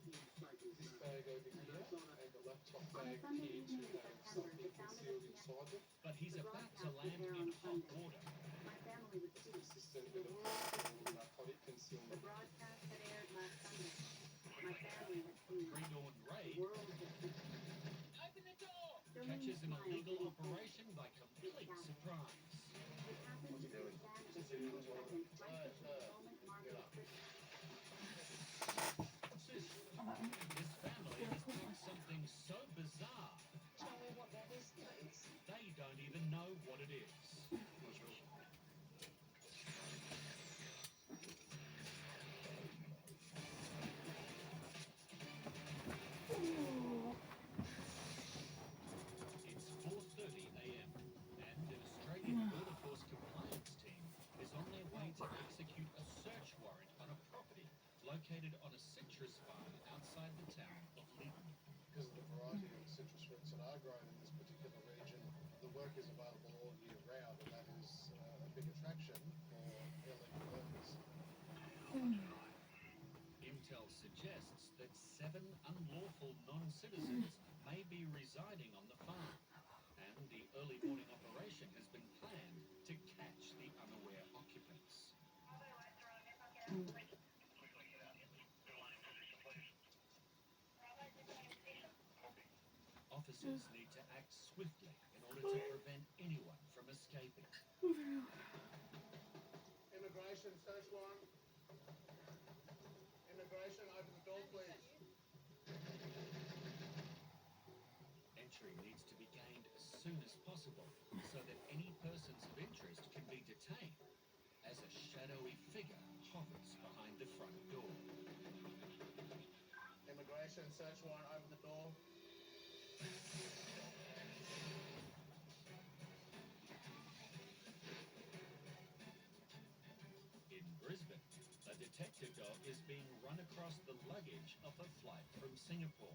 This bag over here and the laptop On a bag Sunday here to evening in have September, something the sound of a concealed piano. inside it. But he's The about to broadcast would land air in on hot Sunday. water. My family would see it. Assistant The with a world would see it. narcotic The concealment. broadcast had aired last Sunday. My family had seen it. Pre-dawn The raid world had seen it. Open the door! Doreen Catches an smiled illegal in his operation by complete It's surprise. It happened in the span of a single second, right before the moment marked the switch. What's this? This family has picked something so bizarre, Tell me what that is, please. they don't even know what it is. It's 4:30 a.m. and an Australian Border Force compliance team is on their way to execute a search warrant on a property located on a citrus farm outside the town of Lytton. Because of the variety of citrus fruits that are grown in this particular region, the work is available all year round, and that is a big attraction for illegal workers. Intel suggests that 7 unlawful non-citizens may be residing on the farm, and the early morning operation has been planned to catch the unaware occupants. Officers need to act swiftly in order to prevent anyone from escaping. Immigration search warrant. Immigration, open the door, please. Entry needs to be gained as soon as possible so that any persons of interest can be detained as a shadowy figure hovers behind the front door. Immigration search warrant, open the door. detective dog is being run across the luggage of a flight from Singapore.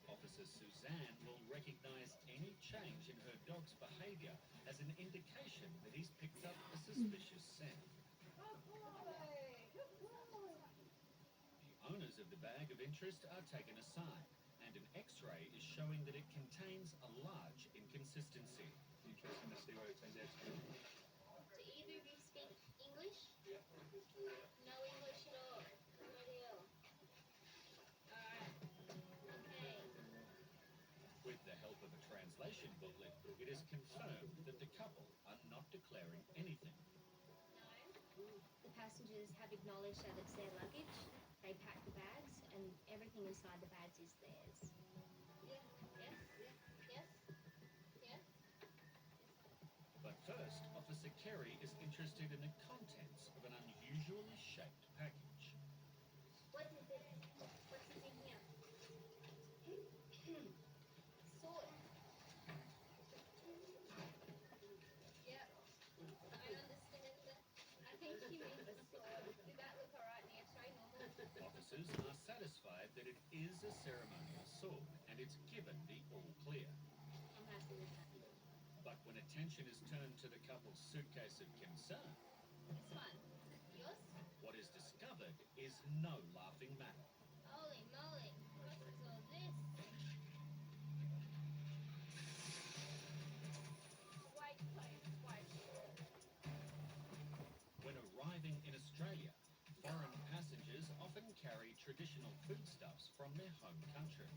Officer Suzanne will recognize any change in her dog's behavior as an indication that he's picked up a suspicious scent. The owners of the bag of interest are taken aside, and an X-ray is showing that it contains a large inconsistency. Interesting to see what it turns out to be. Do either of you speak English? No English at all. What deal? Alright. Okay. With the help of a translation booklet, it is confirmed that the couple are not declaring anything. No. The passengers have acknowledged that it's their luggage. They pack the bags, and everything inside the bags is theirs. Yeah. Yes. Yes. Yes. But first, Officer Kerry is interested in the contents of an unusually shaped package. What is it? What's in here? Sword. Yep. I understand that. I think he means a sword. Did that look alright in the X-ray? Normal? Officers are satisfied that it is a ceremonial sword, and it's given the all clear. I'm happy with that. But when attention is turned to the couple's suitcase of concern, This one. Yours? what is discovered is no laughing matter. Holy moly. What is all this? Wait, please. Wait. When arriving in Australia, foreign passengers often carry traditional foodstuffs from their home country.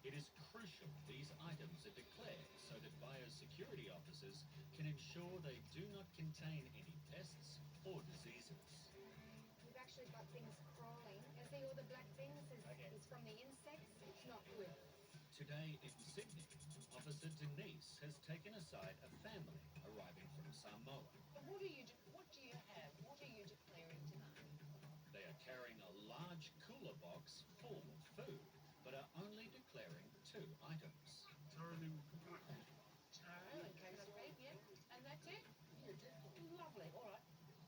It is crucial these items are declared so that biosecurity officers can ensure they do not contain any pests or diseases. We've actually got things crawling. See all the black things? It's from the insects. It's not good. Today in Sydney, Officer Denise has taken aside a family arriving from Samoa. What do you have? What are you declaring tonight? They are carrying a large cooler box full of food, but are only declaring 2 items. Taro and case of beef, yeah. And that's it? Lovely, alright.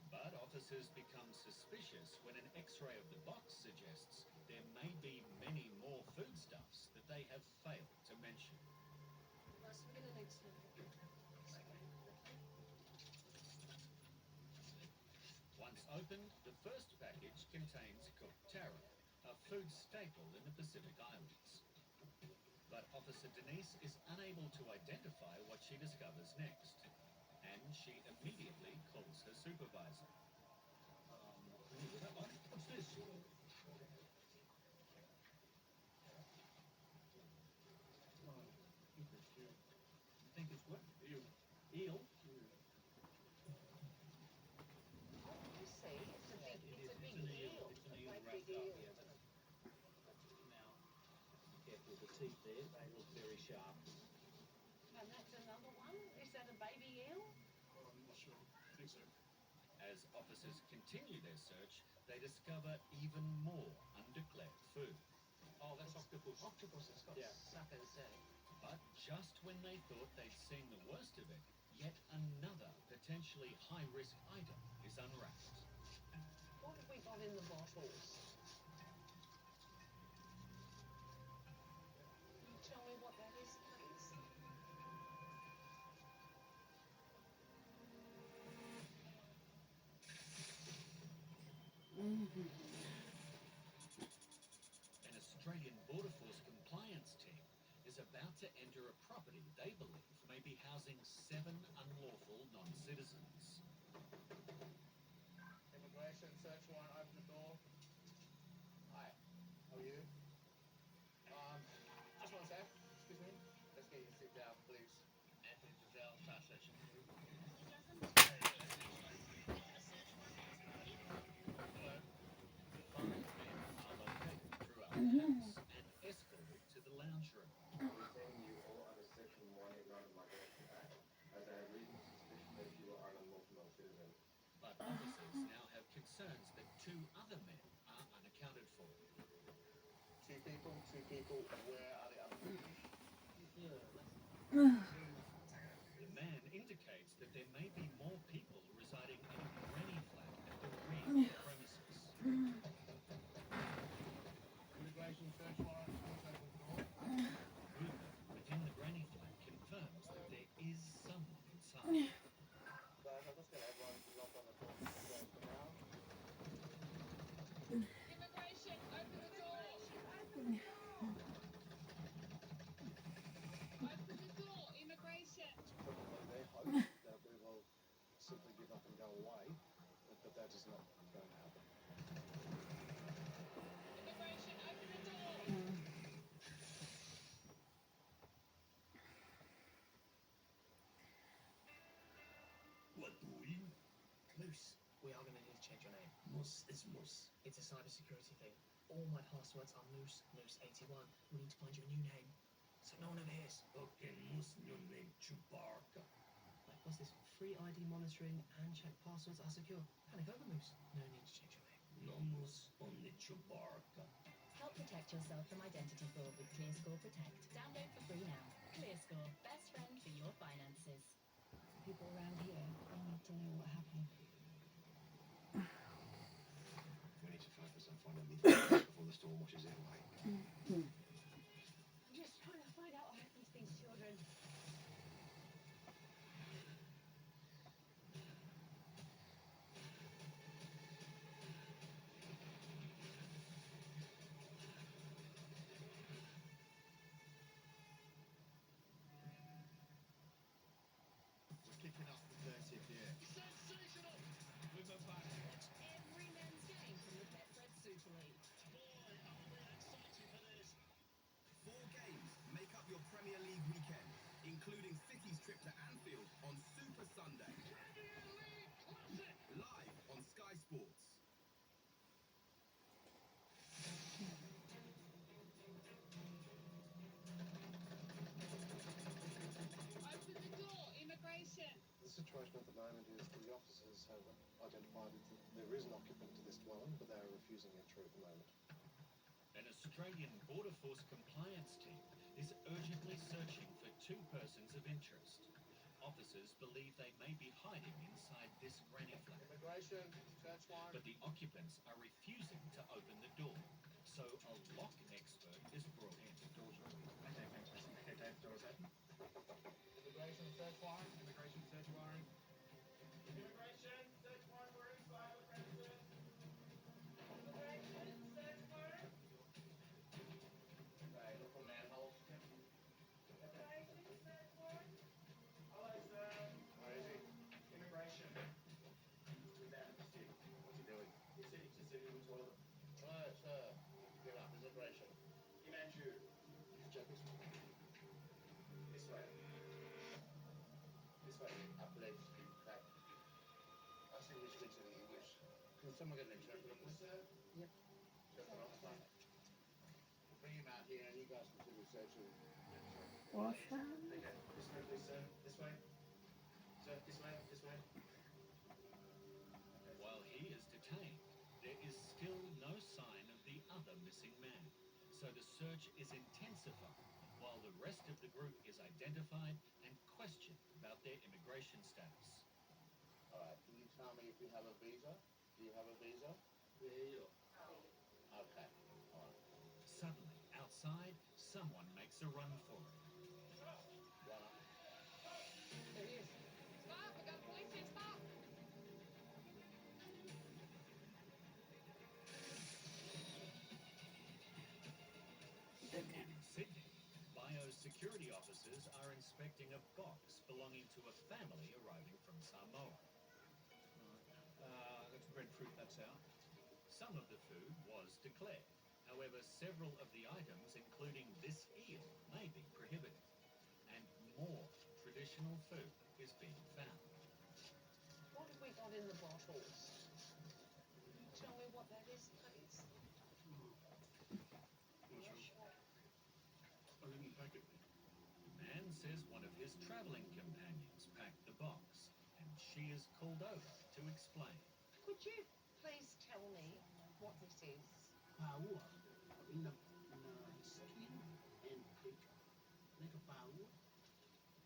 But officers become suspicious when an X-ray of the box suggests there may be many more foodstuffs that they have failed to mention. Right, so we're going to need some. Once opened, the first package contains cooked taro, a food staple in the Pacific Islands. But Officer Denise is unable to identify what she discovers next, and she immediately calls her supervisor. What's this? You think it's what? Eel. Eel? You see, it's a big eel. It's an eel wrapped up, yeah, but now, be careful with the teeth there, they look very sharp. And that's another one? Is that a baby eel? I'm not sure. I think so. As officers continue their search, they discover even more undeclared food. Oh, that's octopus. Octopus, it's got Yeah. suckers, eh? But just when they thought they'd seen the worst of it, yet another potentially high-risk item is unwrapped. What have we got in the bottles? Can you tell me what that is, please? An Australian Border Force compliance team is about to enter a property they believe may be housing 7 unlawful non-citizens. Immigration search warrant, open the door. Hi, how are you? Just one sec. Excuse me. Let's get you sit down, please. Anthony Giselle, task session. Hello. The 5 men are located throughout the house and escorted to the lounge room. Retaining you all under Section 189 of Migration Act, as I have reasonable suspicion that you are an unlawful non-citizen. But officers now have concerns that 2 other men are unaccounted for. 2 people. Where are the other people? The man indicates that there may be more people residing in a granny flat at the rear of the not going to happen. Immigration, open the door! What doing? Moose, we are going to need to change your name. Moose is moose. It's a cybersecurity thing. All my passwords are Moose81. We need to find you a new name, so no one overhears. Okay, moose new name Chewbacca. Like, what's this? Free ID monitoring and check passwords are secure. Panic over, Moose. No need to change your name. No moose, only Chewbacca. Help protect yourself from identity fraud with ClearScore Protect. Download for free now. ClearScore, best friend for your finances. People around here, they need to know what happened. We need to focus on finding the before the storm washes it away. I'm just trying to find out what happened to these children. We're kicking off the 30th year. Sensational! With a bang. Watch every men's game from the Betfred Super League. Boy, are we excited for this. 4 games make up your Premier League weekend, including City's trip to Anfield on Super Sunday. Premier League classic! Live on Sky Sports. Open the door, immigration! The situation at the moment is the officers have identified that there is an occupant to this dwelling, but they are refusing entry at the moment. An Australian Border Force compliance team is urgently searching for 2 persons of interest. Officers believe they may be hiding inside this granny flat, Immigration, search warrant. but the occupants are refusing to open the door. So a lock expert is brought in. Doors are open. Okay, fantastic. Okay, Dave, doors open. Immigration, search warrant. Immigration, search warrant. Immigration, search warrant, we're inside the premises. Immigration, search warrant. Right, look for manholes. Immigration, search warrant. Hello, sir. Where is he? Immigration. We're down at the city. What's he doing? He's sitting in the toilet. Sir, get up. Immigration. Imanju, Check this one. this way. This way. Appellate Street, back. Ask him which speaks any English. Can someone get an interpreter, please? Sir? Yep. Bring him out here and you guys can do research and... Russia. Okay, this way, please, sir. This way. Sir, this way, this way. While he is detained, there is still no sign of the other missing man. So the search is intensified while the rest of the group is identified and questioned about their immigration status. Alright, can you tell me if you have a visa? Do you have a visa? Yeah. Okay, alright. Suddenly, outside, someone makes a run for it. Run up. There he is. Stop! We got a policeman, stop! In Sydney, biosecurity officers are inspecting a box belonging to a family arriving from Samoa. That's breadfruit, that's out. Some of the food was declared. However, several of the items, including this eel, may be prohibited. And more traditional food is being found. What have we got in the bottles? Can you tell me what that is, please? I didn't pack it. Man says one of his travelling companions packed the box, and she is called over to explain. Could you please tell me what this is? Paua in the skin and pick like a paua.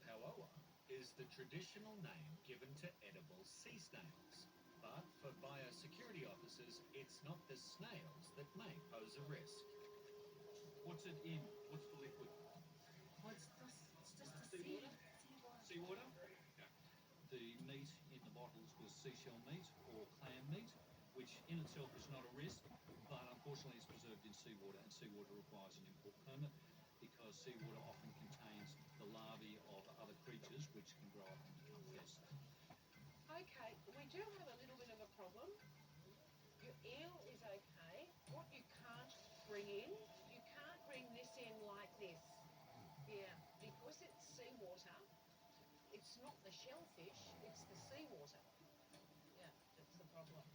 Pauoa is the traditional name given to edible sea snails. But for biosecurity officers, it's not the snails that may pose a risk. What's it in? What's the liquid? Well, it's just the Seawater? seawater. Seawater? The meat in the bottles was seashell meat or clam meat, which in itself is not a risk, but unfortunately it's preserved in seawater, and seawater requires an import permit because seawater often contains the larvae of other creatures which can grow up and become pests. Okay, we do have a little bit of a problem. eel is okay. What you can't bring in, you can't bring this in like this. Yeah, because it's seawater, it's not the shellfish, it's the seawater. Yeah, that's the problem.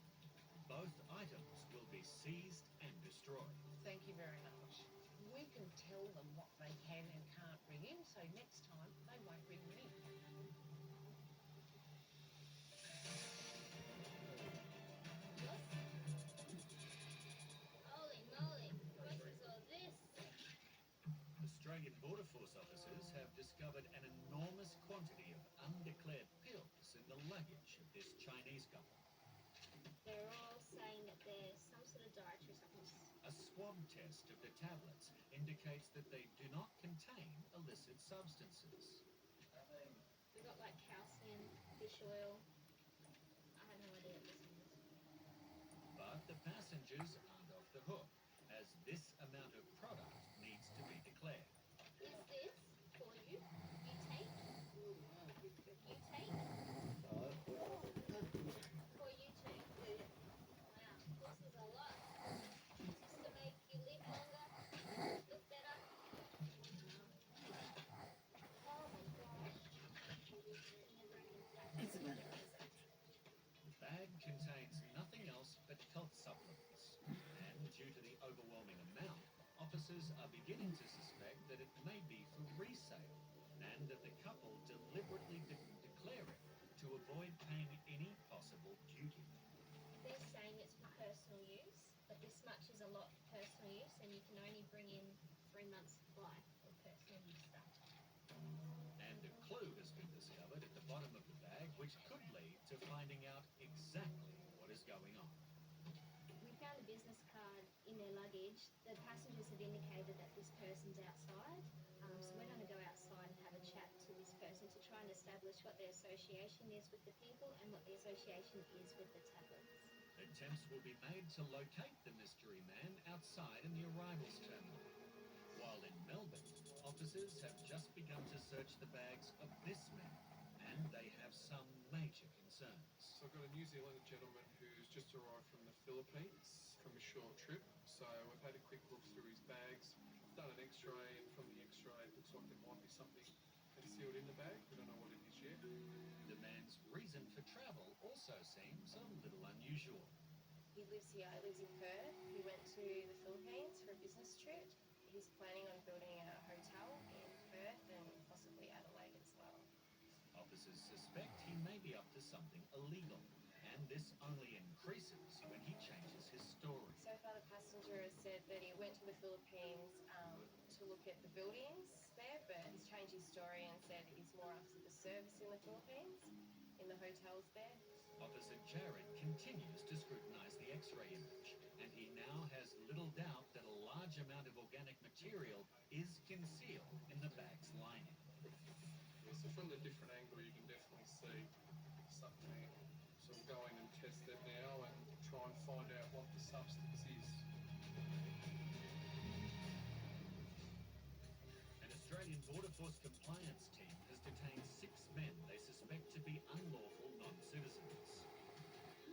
Both items will be seized and destroyed. Thank you very much. We can tell them what they can and can't bring in, so next time they won't bring them in. Holy moly, what is all this? Australian Border Force officers have discovered an enormous quantity of undeclared pills in the luggage of this Chinese couple. They're all saying that there's some sort of dietary supplements. A swab test of the tablets indicates that they do not contain illicit substances. We got like calcium, fish oil. I have no idea what this one is. But the passengers aren't off the hook, as this amount of product needs to be declared. Is this for you? You take? You take? For you too? Wow, this is a lot. Is this to make you live longer? Look better? Oh my gosh. It's a matter of The bag contains nothing else but health supplements, and due to the overwhelming amount, officers are beginning to suspect that it may be for resale, and that the couple deliberately didn't declare it to avoid paying any possible duty. They're saying it's for personal use, but this much is a lot for personal use, and you can only bring in 3 months' supply of personal use stuff. And a clue has been discovered at the bottom of the bag, which could lead to finding out exactly what is going on. We found a business card in their luggage. The passengers have indicated that this person's outside, so we're going to go outside and have a chat to this person to try and establish what their association is with the people and what the association is with the tablets. Attempts will be made to locate the mystery man outside in the arrivals terminal. While in Melbourne, officers have just begun to search the bags of this man, and they have some major concerns. So I've got a New Zealand gentleman who's just arrived from the Philippines from a short trip. So we've had a quick look through his bags, done an x-ray, and from the x-ray it looks like there might be something concealed in the bag. We don't know what it is yet. The man's reason for travel also seems a little unusual. He lives here, he lives in Perth. He went to the Philippines for a business trip. He's planning on building a hotel in Perth and possibly Adelaide as well. Officers suspect he may be up to something illegal, and this only increases when he changes his story. So far the passenger has said that he went to the Philippines to look at the buildings there, but he's changed his story and said he's more after the service in the Philippines, in the hotels there. Officer Jared continues to scrutinise the x-ray image, and he now has little doubt that a large amount of organic material is concealed in the bag's lining. Yeah, so from the different angle you can definitely see something there. So we'll go in and test it now and try and find out what the substance is. An Australian Border Force compliance team has detained 6 men they suspect to be unlawful non-citizens.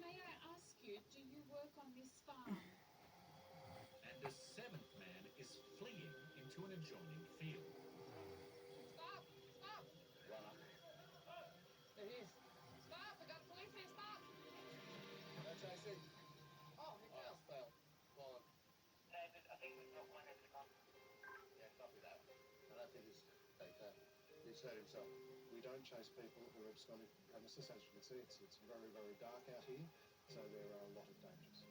May I ask you, do you work on this farm? And a 7th man is fleeing into an adjoining field. Stop! Stop! There he is. Stop! We got police here, stop! No chasing. Oh, he fell. Fell. Well, I think we've got one at the top. yeah, copy that. I don't think he's hurt himself. We don't chase people who are absconding from premises. As you can see, it's very, very dark out here, so there are a lot of dangers.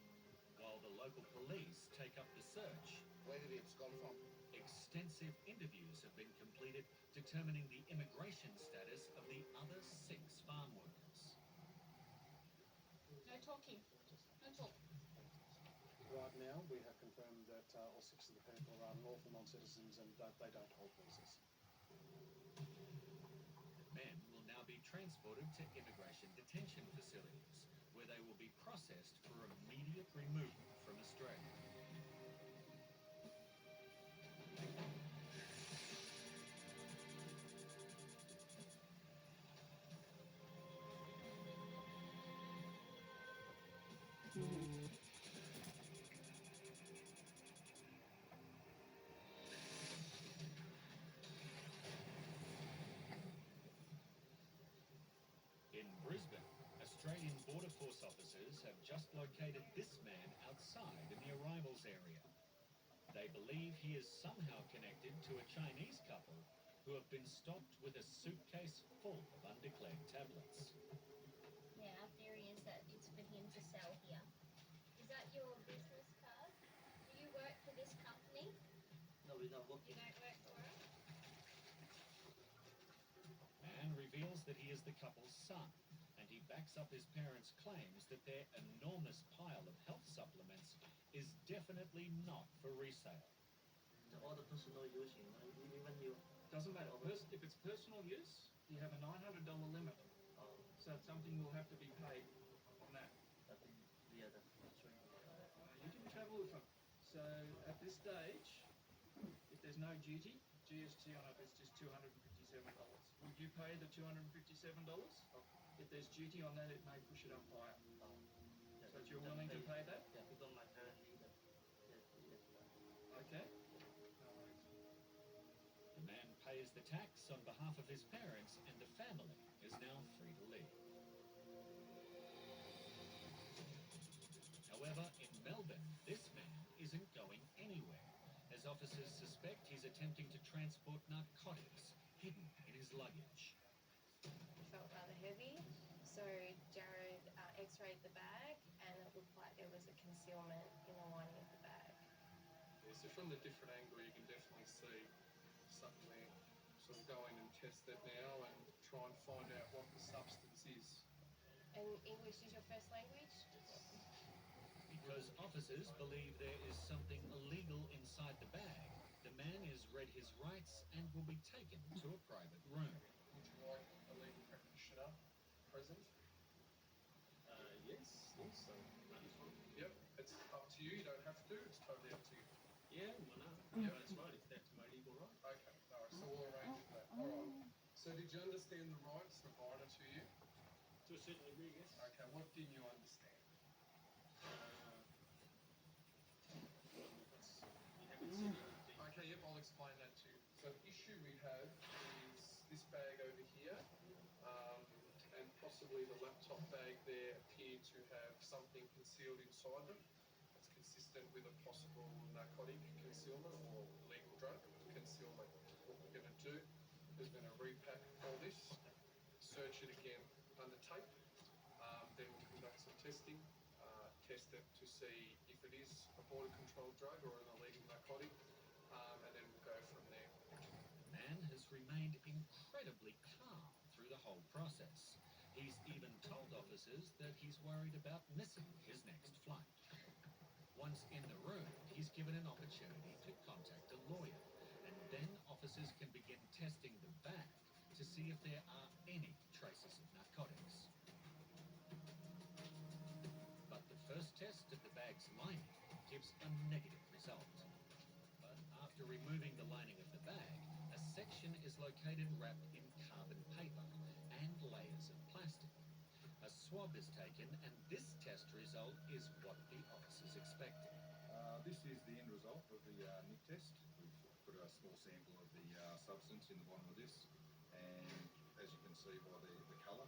While the local police take up the search, Where did he abscond from? extensive interviews have been completed determining the immigration status of the other 6 farm workers. No talking. No talk. Right now, we have confirmed that all 6 of the people are unlawful non-citizens and they don't hold visas. The men will now be transported to immigration detention facilities, where they will be processed for immediate removal from Australia. Border Force officers have just located this man outside in the arrivals area. They believe he is somehow connected to a Chinese couple who have been stopped with a suitcase full of undeclared tablets. Yeah, our theory is that it's for him to sell here. Is that your business card? Do you work for this company? No, we're not You working. don't work for it? Man reveals that he is the couple's son, and he backs up his parents' claims that their enormous pile of health supplements is definitely not for resale. All the personal use, even you. Doesn't matter. If it's personal use, you have a $900 limit. So something will have to be paid on that. Yeah, that's right. You didn't travel with them. So at this stage, if there's no duty, GST on it is just $257. Would you pay the $257? If there's duty on that, it may push it up higher. So you're willing to pay that? Yeah, because my parents need it. Yes. Okay. The man pays the tax on behalf of his parents, and the family is now free to leave. However, in Melbourne, this man isn't going anywhere, as officers suspect he's attempting to transport narcotics hidden in his luggage. It felt rather heavy, so Jared x-rayed the bag and it looked like there was a concealment in the lining of the bag. Yeah, so from the different angle you can definitely see something there. So we'll go in and test that now and try and find out what the substance is. And English is your first language? Because officers believe there is something illegal inside the bag, the man is read his rights and will be taken to a private room. Would you like a legal practitioner present? Yes. So Yep, it's up to you. You don't have to. It's totally up to you. yeah, well, no, that's right. If that's my legal right. Okay, no, so we'll arrange for that. All right. So did you understand the rights provided to you? To a certain degree, yes. Okay, what didn't you understand? Okay, yep, I'll explain that to you. So the issue we have is this bag over here, and possibly the laptop bag there appear to have something concealed inside them. It's consistent with a possible narcotic concealment or illegal drug concealment. What we're going to do is we're going to repack all this, search it again under tape, then we'll conduct some testing, test it to see if it is a border control drug or an illegal narcotic, and then we'll go from there. The man has remained incredibly calm through the whole process. He's even told officers that he's worried about missing his next flight. Once in the room, he's given an opportunity to contact a lawyer, and then officers can begin testing the bag to see if there are any traces of narcotics. But the first test of the bag's lining gives a negative result. But after removing the lining of the bag, a section is located wrapped in carbon paper and layers of plastic. A swab is taken, and this test result is what the officers expected. This is the end result of the NIC test. We've put a small sample of the substance in the bottom of this, and as you can see by the colour,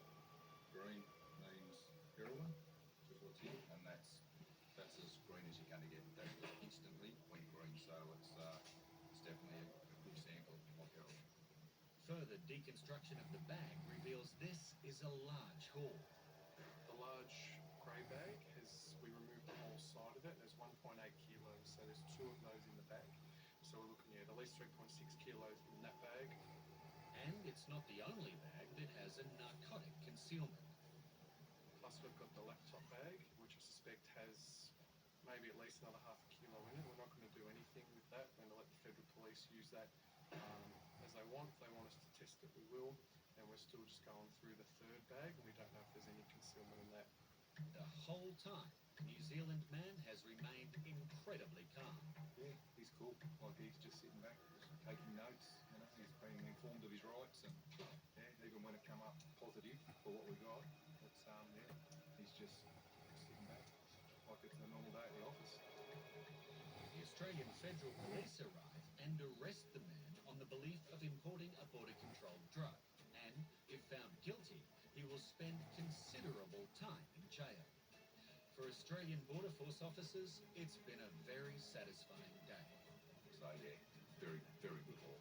green means heroin, which is what's here, and that's as green as you're going to get. That instantly went green, so it's definitely a good sample of heroin. Further deconstruction of the bag reveals this is a large haul. The large grey bag we removed the whole side of it. There's 1.8 kilos, so there's two of those in the bag. So we're looking at at least 3.6 kilos in that bag. And it's not the only bag that has a narcotic concealment. Plus we've got the laptop bag, which I suspect has maybe at least another half a kilo in it. We're not going to do anything with that. We're going to let the federal police use that as they want. If they want us to test it, we will. And we're still just going through the third bag, and we don't know if there's any concealment in that. The whole time, New Zealand man has remained incredibly calm. Yeah, he's cool. Like he's just sitting back, just taking notes. You know, he's been informed of his rights, and yeah, even when it come up positive for what we got, it's yeah, he's just sitting back like it's a normal day at the office. The Australian Federal Police arrive and arrest the man on the belief of importing a border-controlled drug. And if found guilty, he will spend considerable time in jail. For Australian Border Force officers, it's been a very satisfying day. Exciting. Very, very good haul.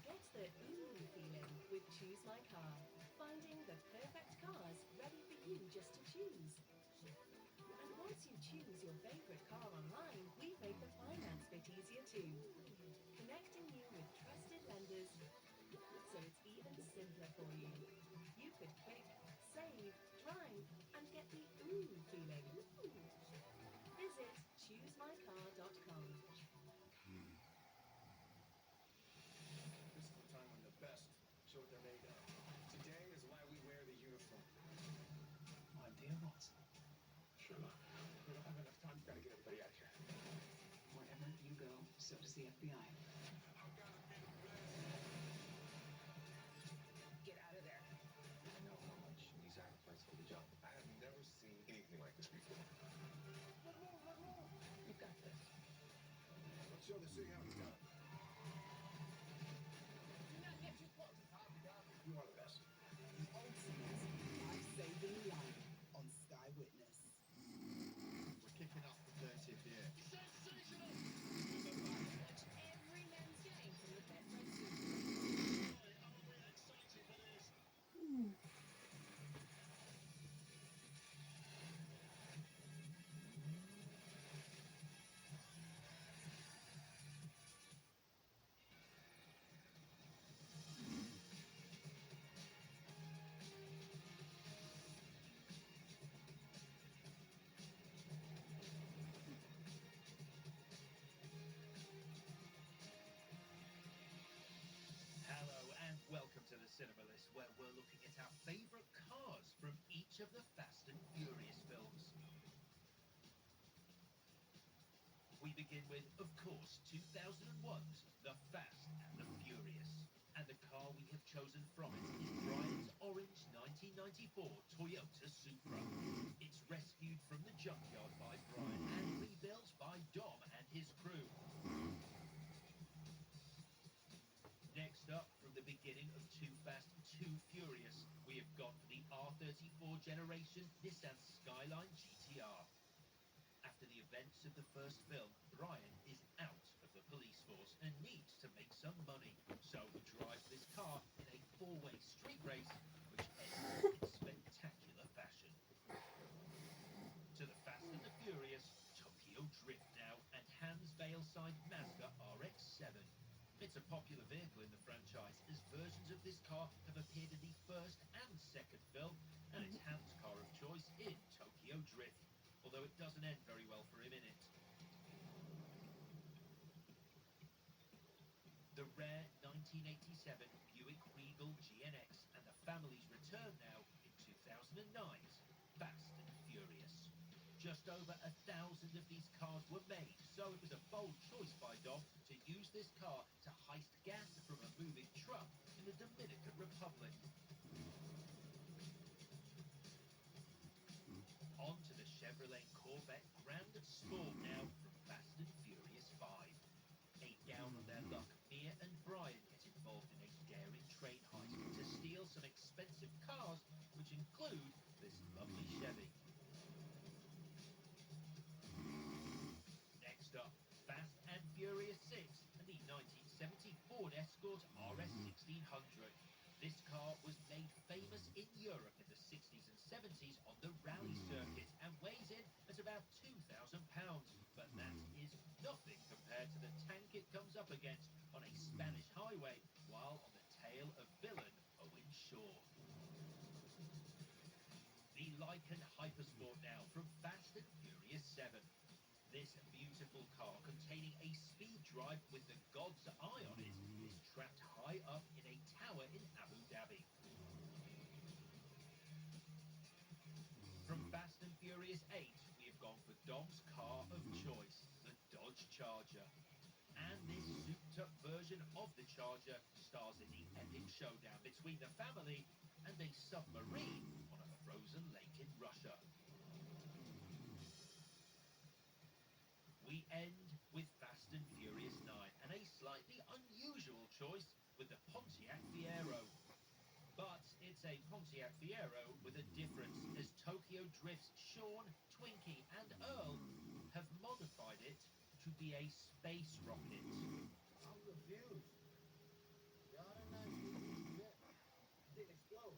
Get the ooh feeling with Choose My Car. Finding the perfect cars ready for you just to choose. And once you choose your favourite car online, we make the finance bit easier too. Connecting you with trusted lenders so it's even simpler for you. You could click, save, drive and get the ooh feeling. Visit choosemycar.com. This is the time when the best show what they're made of. Today is why we wear the uniform. My dear Watson, Sherlock, we don't have enough time. We've got to get everybody out of here. wherever you go, so does the FBI. Get out of there. I know how much you sacrificed for the job. I have never seen anything like this before. You got this. Let's show the city how it's done. You are the best. The ultimate life-saving life on Sky Witness. We're kicking off the 30th year. Watch every men's game from the best races. Hello and welcome to the Cinema List, where we're looking at our favourite cars from each of the Fast and Furious films. We begin with, of course, 2001's The Fast and the Furious. And the car we have chosen from it is Brian's orange 1994 Toyota Supra. It's rescued from the junkyard by Brian and rebuilt by Dom and his crew. Next up, from the beginning of Too Fast, Too Furious, we have got the R34 generation Nissan Skyline GTR. After the events of the first film, Brian is out of the police force and needs to make some money. So he drives this car in a four-way street race, which ends in spectacular fashion. To the Fast and the Furious, Tokyo Drift now, and Hans Valeside Mazda RX-7. It's a popular vehicle in the franchise, as versions of this car have appeared in the first and second film, and it's Hans' car of choice in Tokyo Drift, although it doesn't end very well for him in it. The rare 1987 Buick Regal GNX and the family's return now in 2009's Fast and Furious. Just over 1,000 of these cars were made, so it was a bold choice by Dom to use this car to heist gas from a moving truck in the Dominican Republic. On to the Chevrolet Corvette Grand Sport now from Fast and Furious 5. A down on their luck, Mia and Brian get involved in a daring train heist to steal some expensive cars, which include this lovely Chevy. Next up, Fast and Furious 6 and the 1970 Ford Escort RS 1600. This car was made famous in Europe in the 60s and 70s on the rally circuit and weighs in at about 2,000 pounds. But that is nothing compared to the tank it comes up against on a Spanish highway while on the tail of villain Owen Shaw. The Lycan Hypersport now from Fast and Furious 7. This beautiful car containing a speed drive with the God's eye on it is trapped high up in a tower in Abu Dhabi. From Fast and Furious 8, we have gone for Dom's car of choice, the Dodge Charger. And this souped-up version of the Charger stars in the epic showdown between the family and a submarine on a frozen lake in Russia. We end with Fast and Furious 9 and a slightly unusual choice with the Pontiac Fiero. But it's a Pontiac Fiero with a difference, as Tokyo Drift's Sean, Twinkie and Earl have modified it to be a space rocket. I'm confused. Y'all don't know. Yeah. Didn't explode.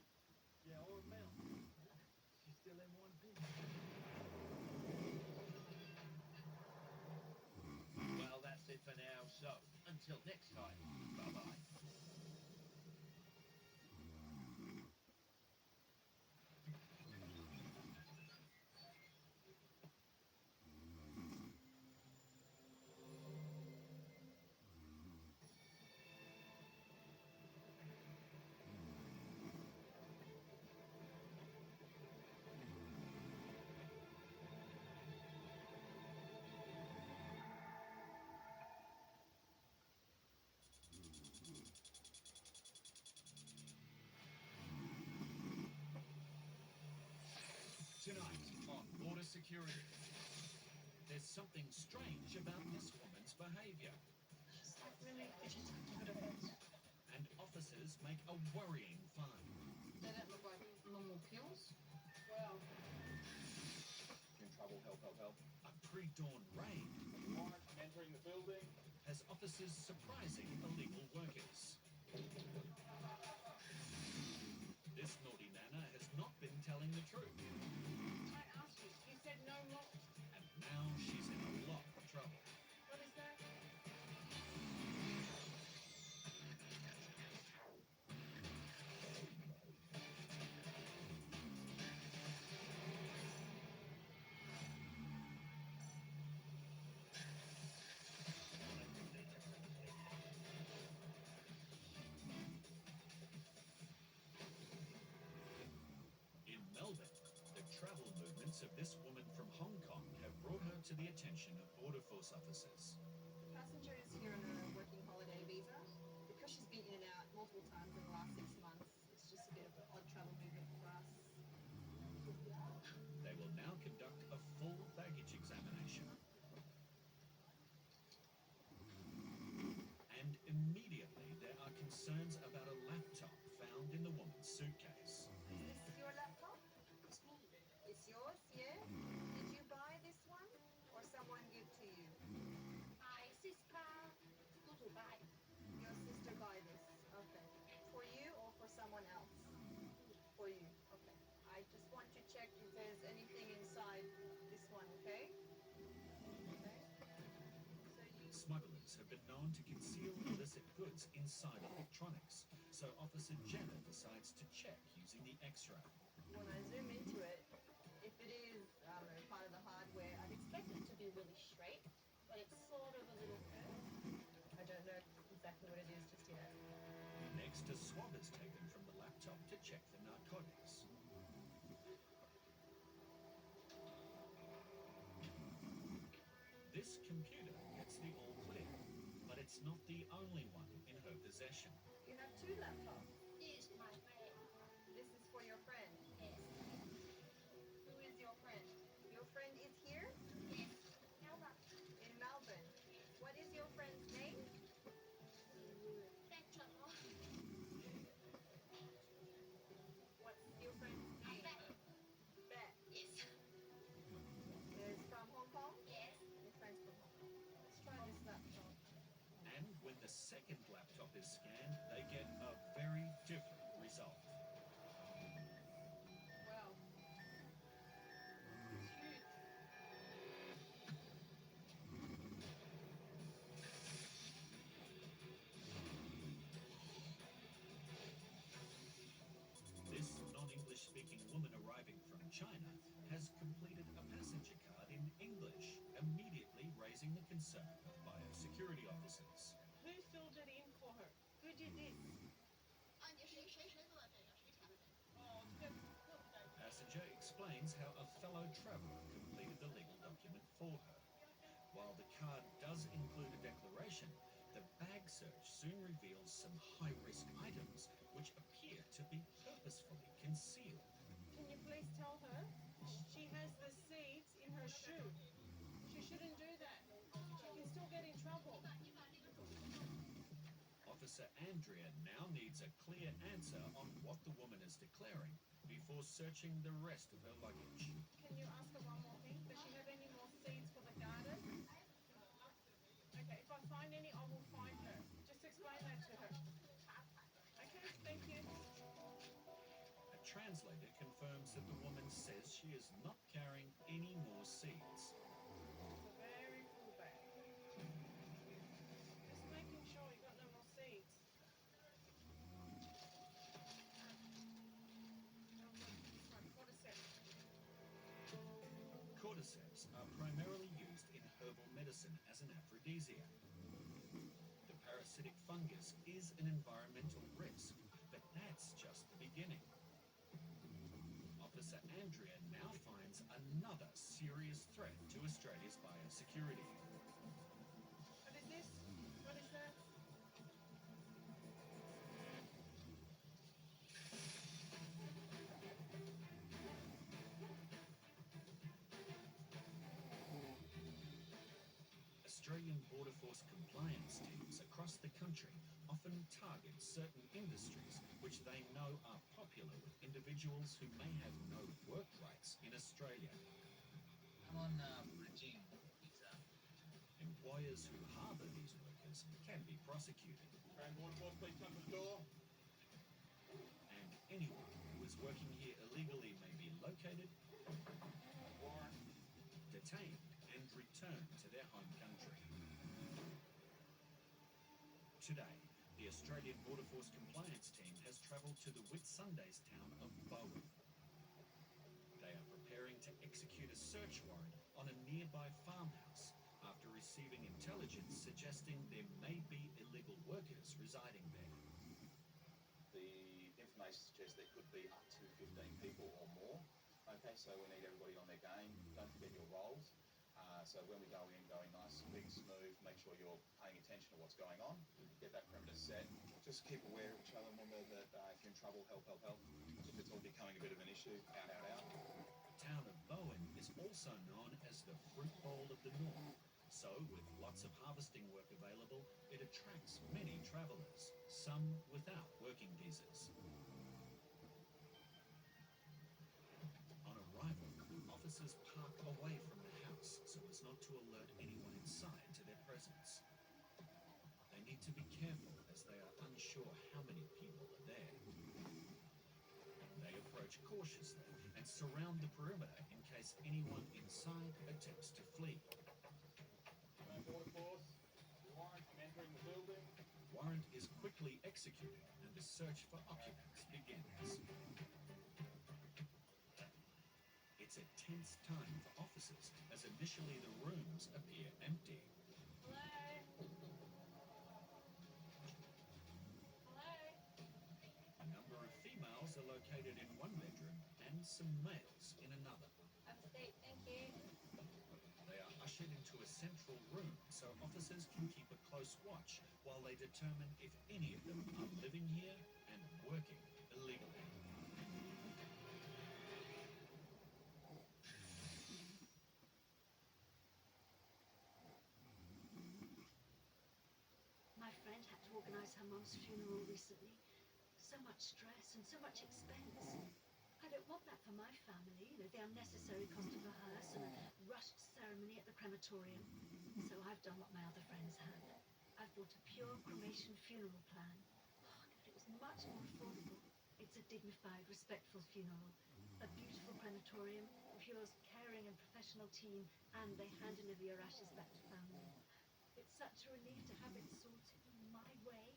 Yeah, or melt. She's still in one piece. Well, that's it for now, so until next time, bye-bye. Tonight on Border Security, there's something strange about this woman's behaviour. She's like really fidgety with her head. And officers make a worrying find. They don't look like normal pills. Well, In trouble, help, help, help. A pre-dawn raid Warrant, I'm entering the building. has officers surprising illegal workers. This naughty nana has not been telling the truth. I asked you. You said no more. And now she's in a lot of trouble. What is that? In Melbourne, the travel movements of this woman from Hong Kong have brought her to the attention of Border Force officers. The passenger is here on a working holiday visa. Because she's been in and out multiple times in the last 6 months, it's just a bit of an odd travel movement for us. They will now conduct a full baggage examination. And immediately there are concerns about a laptop found in the woman's suitcase. Is this your laptop? It's me. It's yours, yeah? Did you buy this one? Or someone give to you? My sister go to buy. Your sister buy this. Okay. For you or for someone else? For you. Okay. I just want to check if there's anything inside this one, okay? Okay. So you... Smugglers have been known to conceal illicit goods inside electronics, so Officer Jenna decides to check using the X-ray. When I zoom into it, if it is, I don't know, part of the hardware, I'd expect it to be really straight, but it's sort of a little curved. I don't know exactly what it is just yet. Next, a swab is taken from the laptop to check the narcotics. This computer gets the all clear, but it's not the only one in her possession. You have 2 laptops. This is my friend. This is for your friend. Yes. Who is your friend? Your friend is here? Yes. Melba. In Melbourne. What is your friend's name? Petra. What's your friend's name? Bet. Yes. Is from Hong Kong? Yes. Your friend's from Hong Kong. Let's try this laptop. And when the second laptop is scanned, they get a very different resolve. Wow. It's huge. This non-English speaking woman arriving from China has completed a passenger card in English, immediately raising the concern of biosecurity officers. Who filled it in for her? Who did this? Passenger explains how a fellow traveller completed the legal document for her. While the card does include a declaration, the bag search soon reveals some high-risk items which appear to be purposefully concealed. Can you please tell her she has the seeds in her shoe? She shouldn't do that. She can still get in trouble. Officer Andrea now needs a clear answer on what the woman is declaring before searching the rest of her luggage. Can you ask her one more thing? Does she have any more seeds for the garden? Okay, if I find any, I will find her. Just explain that to her. Okay, thank you. A translator confirms that the woman says she is not carrying any more seeds. It's a very full bag. Just making sure you got no more seeds. Cordyceps are primarily used in herbal medicine as an aphrodisiac. The parasitic fungus is an environmental risk, but that's just the beginning. Officer Andrea now finds another serious threat to Australia's biosecurity. What is this? What is that? Australian Border Force compliance teams across the country often target certain industries which they know are popular with individuals who may have no work rights in Australia. I'm on bridging visa. Employers who harbour these workers can be prosecuted. Australian Border Force, please come to the door. And anyone who is working here illegally may be located, detained and returned to their home country. Today, the Australian Border Force compliance team has travelled to the Whitsundays town of Bowen. They are preparing to execute a search warrant on a nearby farmhouse after receiving intelligence suggesting there may be illegal workers residing there. The information suggests there could be up to 15 people or more. Okay, so we need everybody on their game. Don't forget your roles. So when we go in, going nice, big, smooth, make sure you're paying attention to what's going on. Get that perimeter set. Just keep aware of each other. Remember that if you're in trouble, help. If it's all becoming a bit of an issue, out. The town of Bowen is also known as the Fruit Bowl of the North. So, with lots of harvesting work available, it attracts many travellers, some without working visas. On arrival, officers park away from the house so as not to alert anyone inside to their presence. They need to be careful as they are unsure how many people are there. They approach cautiously and surround the perimeter in case anyone inside attempts to flee. Border Force, warrant, I'm entering the building. Warrant is quickly executed and the search for occupants begins. It's a tense time for officers as initially the rooms appear empty. A number of females are located in one bedroom and some males in another. Have a seat, thank you. They are ushered into a central room so officers can keep a close watch while they determine if any of them are living here and working illegally. My friend had to organise her mum's funeral recently. So much stress and so much expense. I don't want that for my family, the unnecessary cost of a hearse and a rushed ceremony at the crematorium. So I've done what my other friends had. I've bought a pure cremation funeral plan. Oh, God, it was much more affordable. It's a dignified, respectful funeral. A beautiful crematorium, Pure's caring and professional team, and they hand deliver your ashes back to family. It's such a relief to have it sorted my way.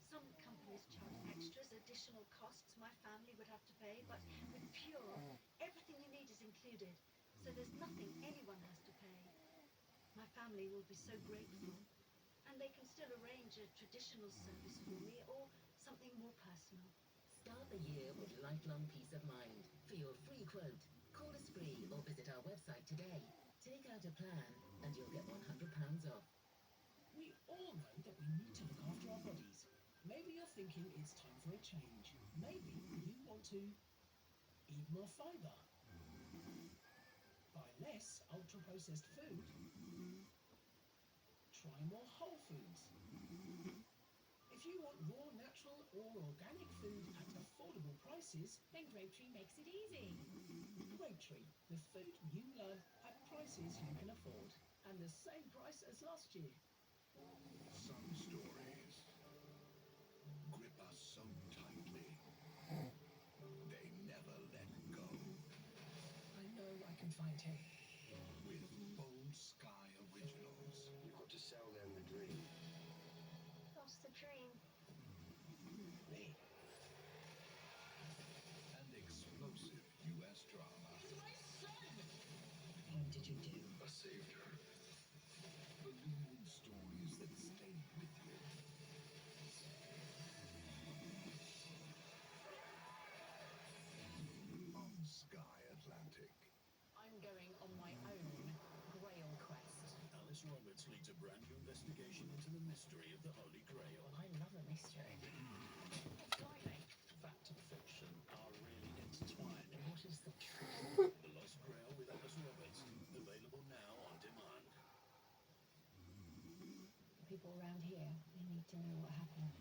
Some companies charge extras, additional costs my family would have to pay, but with Pure, everything you need is included, so there's nothing anyone has to pay. My family will be so grateful, and they can still arrange a traditional service for me or something more personal. Start the year with lifelong peace of mind. For your free quote, call us free or visit our website today. Take out a plan and you'll get £100 off. We all know that we need to look after our bodies. Maybe you're thinking it's time for a change. Maybe you want to eat more fibre, buy less ultra-processed food, try more whole foods. If you want raw, natural or organic food at affordable prices, then Grapetree makes it easy. Grapetree, the food you love at prices you can afford, and the same price as last year. Some stories grip us so tightly, they never let go. I know I can find him. With Bold Sky Originals. You've got to sell them the dream. What's the dream? Me. And explosive US drama. What did you do? I saved her. Believing stories that stayed with you. On Sky Atlantic. I'm going on my own Grail quest. Alice Roberts leads a brand new investigation into the mystery of the Holy Grail. Well, I love a mystery. Blimey. Fact and fiction are really intertwined. What is the truth? The Lost Grail with Alice Roberts, available now on demand. People around here, they need to know what happened.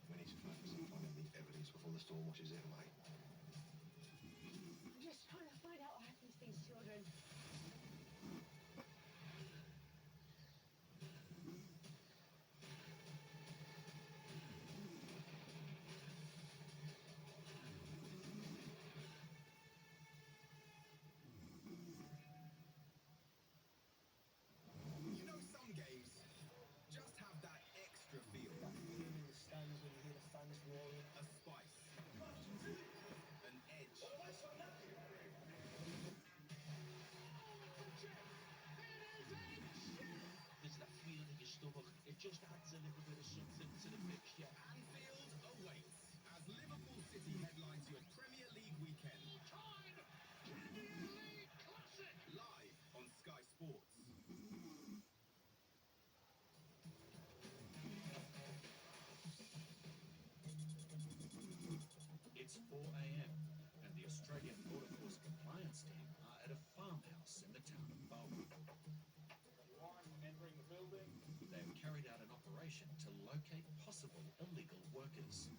We need to focus on finding the evidence before the storm washes it away. I'm just trying to find out what happened to these children. You know, some games just have that extra feel. That feeling in the stands when you hear the fans roaring. A spice. An edge. There's that feeling in your stomach. It just adds a little bit of something to the mixture. Anfield awaits as Liverpool City headlines your Premier League weekend. Live on Sky Sports. It's 4 a.m. and the Australian Border Force compliance team are at a farmhouse in the town of Bowen. Entering the building. They have carried out an operation to locate possible illegal workers.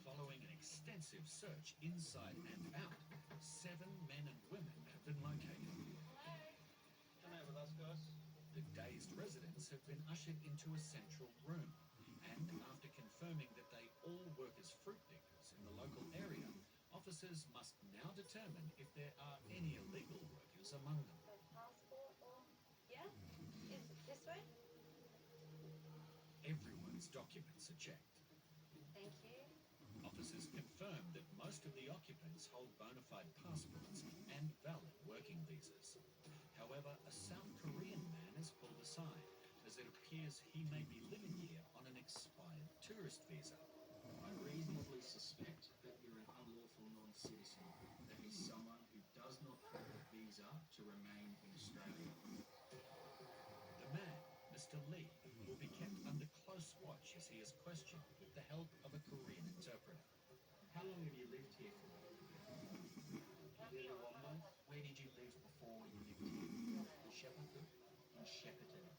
Following an extensive search inside and out, 7 men and women have been located. Come out with us, guys. The dazed residents have been ushered into a central room, and after confirming that they all work as fruit pickers in the local area, officers must now determine if there are any illegal workers among them. Passport or... Yeah? Is it this way? Everyone's documents are checked. Thank you. Officers confirm that most of the occupants hold bona fide passports and valid working visas. However, a South Korean man is pulled aside as it appears he may be living here on an expired tourist visa. I reasonably suspect that you're an unlawful non-citizen. That is someone who does not have a visa to remain in Australia. The man, Mr. Lee, will be kept under close watch as he is questioned with the help of a Korean interpreter. How long have you lived here for? Nearly 1 month. Where did you live before you lived here? In Shepparton. In Shepparton.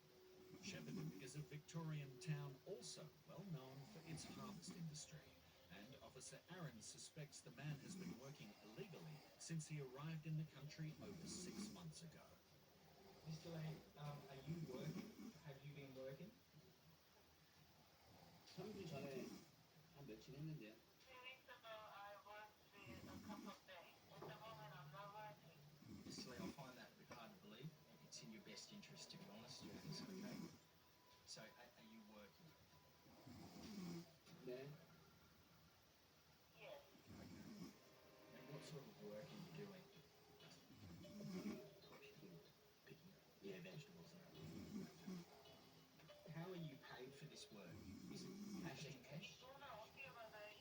Shepparton is a Victorian town also well known for its harvest industry, and Officer Aaron suspects the man has been working illegally since he arrived in the country over 6 months ago. Mr. Lee, are you working? Have you been working? 3주 전에 한 며칠 했는데요. Silly, I find that a bit hard to believe. It's in your best interest to be honest with us, okay? So, are you working? 네. And what sort of work are you doing? Picking up, yeah, vegetables and that. How are you paid for this work? Is it cash in cash?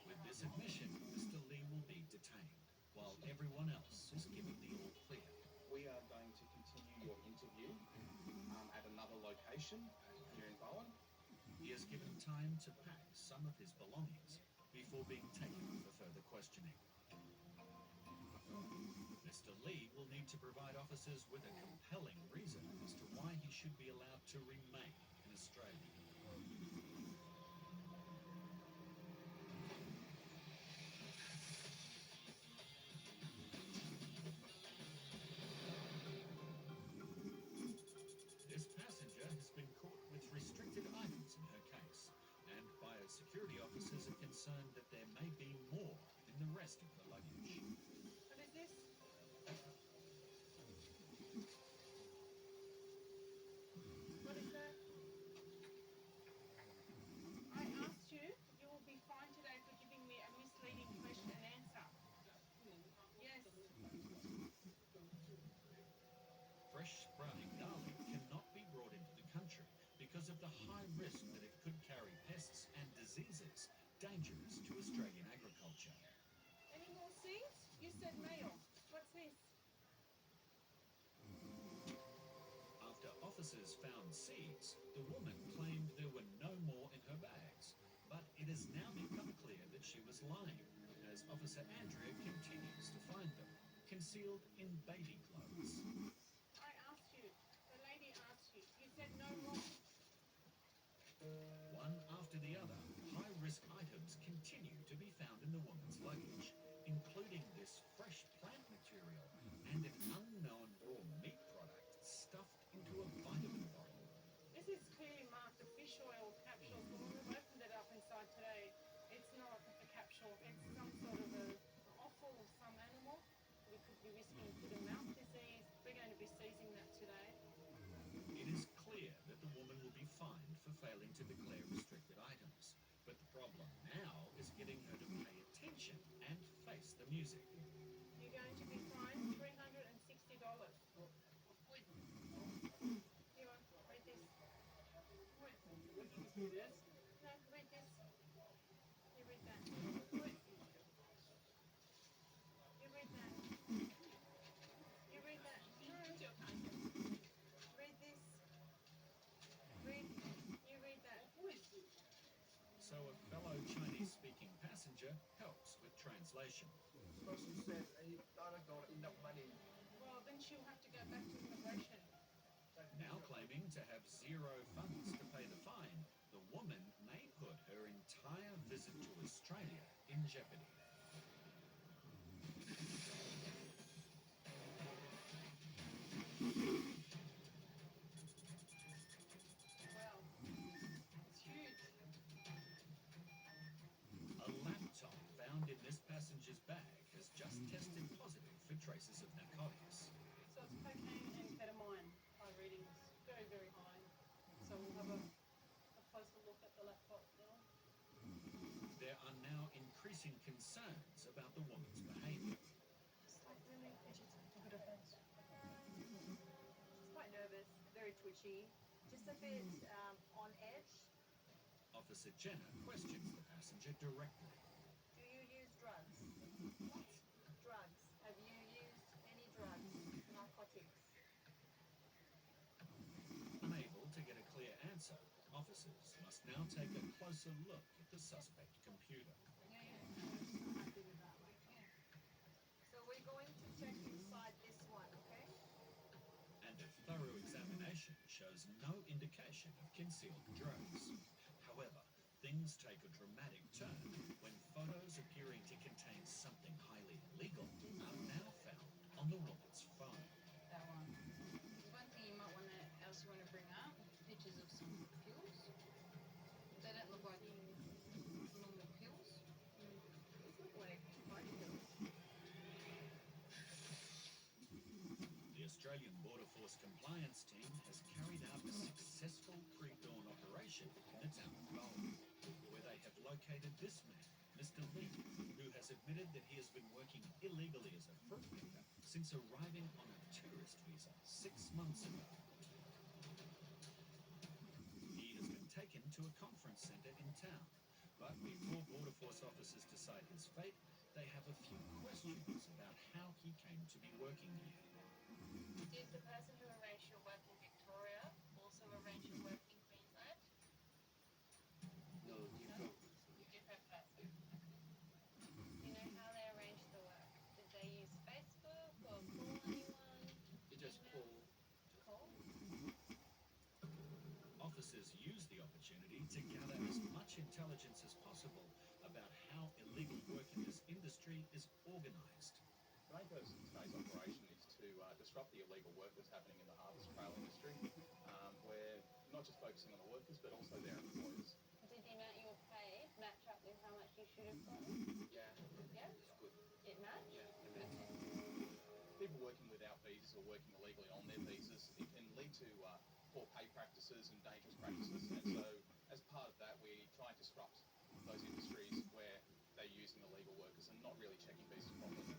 With this admission, Mr. Lee will be detained, while everyone else is given the all clear. We are going to continue your interview at another location here in Bowen. He is given time to pack some of his belongings before being taken for further questioning. Mr. Lee will need to provide officers with a compelling reason as to why he should be allowed to remain in Australia. This passenger has been caught with restricted items in her case, and biosecurity officers are concerned that there may be more in the rest of the luggage. What is this? What is that? I asked you, you will be fined today for giving me a misleading question and answer. Yes. Fresh sprouting garlic cannot be brought into the country because of the high risk that it could carry pests and diseases dangerous to Australian agriculture. Any more seeds? You said mail. What's this? After officers found seeds, the woman claimed there were no more in her bags, but it has now become clear that she was lying, as Officer Andrea continues to find them, concealed in baby clothes. I asked you. The lady asked you. You said no more. One after the other, high-risk items continue to be found in the woman's luggage, including this fresh plant material and an unknown raw meat product stuffed into a vitamin bottle. This is clearly marked a fish oil capsule. So when we've opened it up inside today, it's not a capsule. It's some sort of a offal of some animal. We could be risking foot-and-mouth disease. We're going to be seizing that today. It is clear that the woman will be fined for failing to declare restricted items, but the problem now is getting her to pay attention and face the music. You're going to be fined $360. Here, read this. Yes? No, read this. You read that. You read that. You read that. Read this. Read. You read that. So a fellow Chinese-speaking passenger helps with translation. So she said I don't got enough money. Well, then she'll have to go back to immigration. Now claiming to have zero funds to pay the fine, the woman may put her entire visit to Australia in jeopardy. Wow. It's huge. A laptop found in this passenger's bag has just tested positive for traces of narcotics. So it's cocaine and ketamine. My reading is very, very high. So we'll have a closer look at the laptop now. There are now increasing concerns about the woman's behaviour. It's like really fidgety. Look at her face. She's quite nervous, very twitchy, just a bit on edge. Officer Jenner questions the passenger directly. Do you use drugs? What? Drugs. Have you used any drugs? Narcotics? Unable to get a clear answer, officers must now take a closer look at the suspect computer. Happy with that one. So we're going to check inside this one, okay? And a thorough examination shows no indication of concealed drugs. However, things take a dramatic turn when photos appearing to contain something highly illegal are now found on the woman's phone. That one. One thing you might want to bring up, pictures of some pills. They don't look like Australian Border Force compliance team has carried out a successful pre-dawn operation in the town of Cole, where they have located this man, Mr. Lee, who has admitted that he has been working illegally as a fruit picker since arriving on a tourist visa 6 months ago. He has been taken to a conference centre in town, but before Border Force officers decide his fate, they have a few questions about how he came to be working here. Did the person who arranged your work in Victoria also arrange your work in Queensland? No, different. Different person. Do you know how they arranged the work? Did they use Facebook or call anyone? You just call. Call? Officers use the opportunity to gather as much intelligence as possible about how illegal work in this industry is organised. The main purpose of today's operation is to disrupt the illegal work that's happening in the harvest trail industry. We're not just focusing on the workers, but also their employers. Did the amount you were paid match up with how much you should have gotten? Yeah. Yeah? It's good. It matched? Yeah. Okay. People working without visas or working illegally on their visas, it can lead to poor pay practices and dangerous practices. And so, as part of that, we try and disrupt those industries where they're using illegal workers and not really checking visas properly.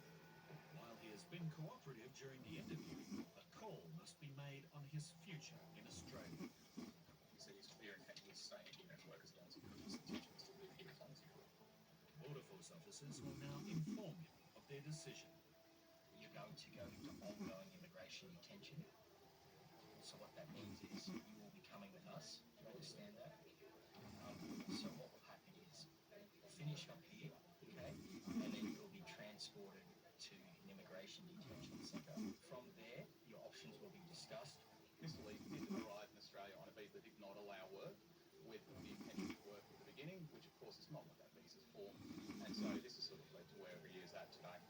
While he has been cooperative during the interview, a call must be made on his future in Australia. He said he's clear and he's staying here and work as long as he could. His intention is to live here as long as he could. Border Force officers will now inform him of their decision. You're going to go into ongoing immigration detention. So what that means is you will be coming with us. Do you understand that? So what will happen is finish up here, okay, and then you'll be transported to an immigration detention centre. From there, your options will be discussed. Mr. Lee did arrive in Australia on a visa that did not allow work, with the intention to work at the beginning, which of course is not what that visa is for. And so this has sort of led to where he is at today.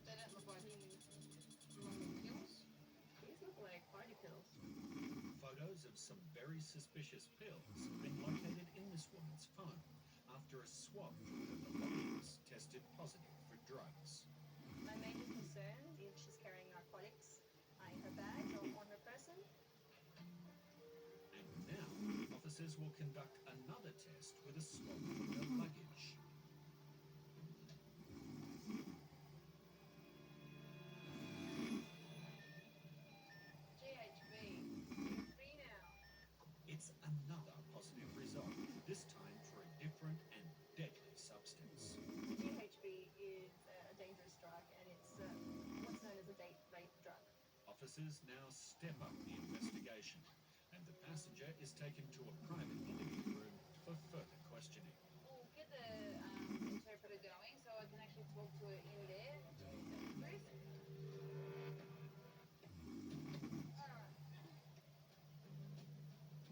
They don't look like normal pills. These look like party pills. Photos of some very suspicious pills have been located in this woman's phone after a swab from her belongings tested positive for drugs. My major concern is she's carrying narcotics in her bag or on her person. And now, officers will conduct another test with a swab from her luggage. GHB. Free now. It's another positive result, this time for a different and deadly substance. GHB is a dangerous drug, and it's what's known as a date rape drug. Officers now step up the investigation, and the passenger is taken to a private interview room for further questioning. We'll get the interpreter going so I can actually talk to her in there to tell the truth. Alright.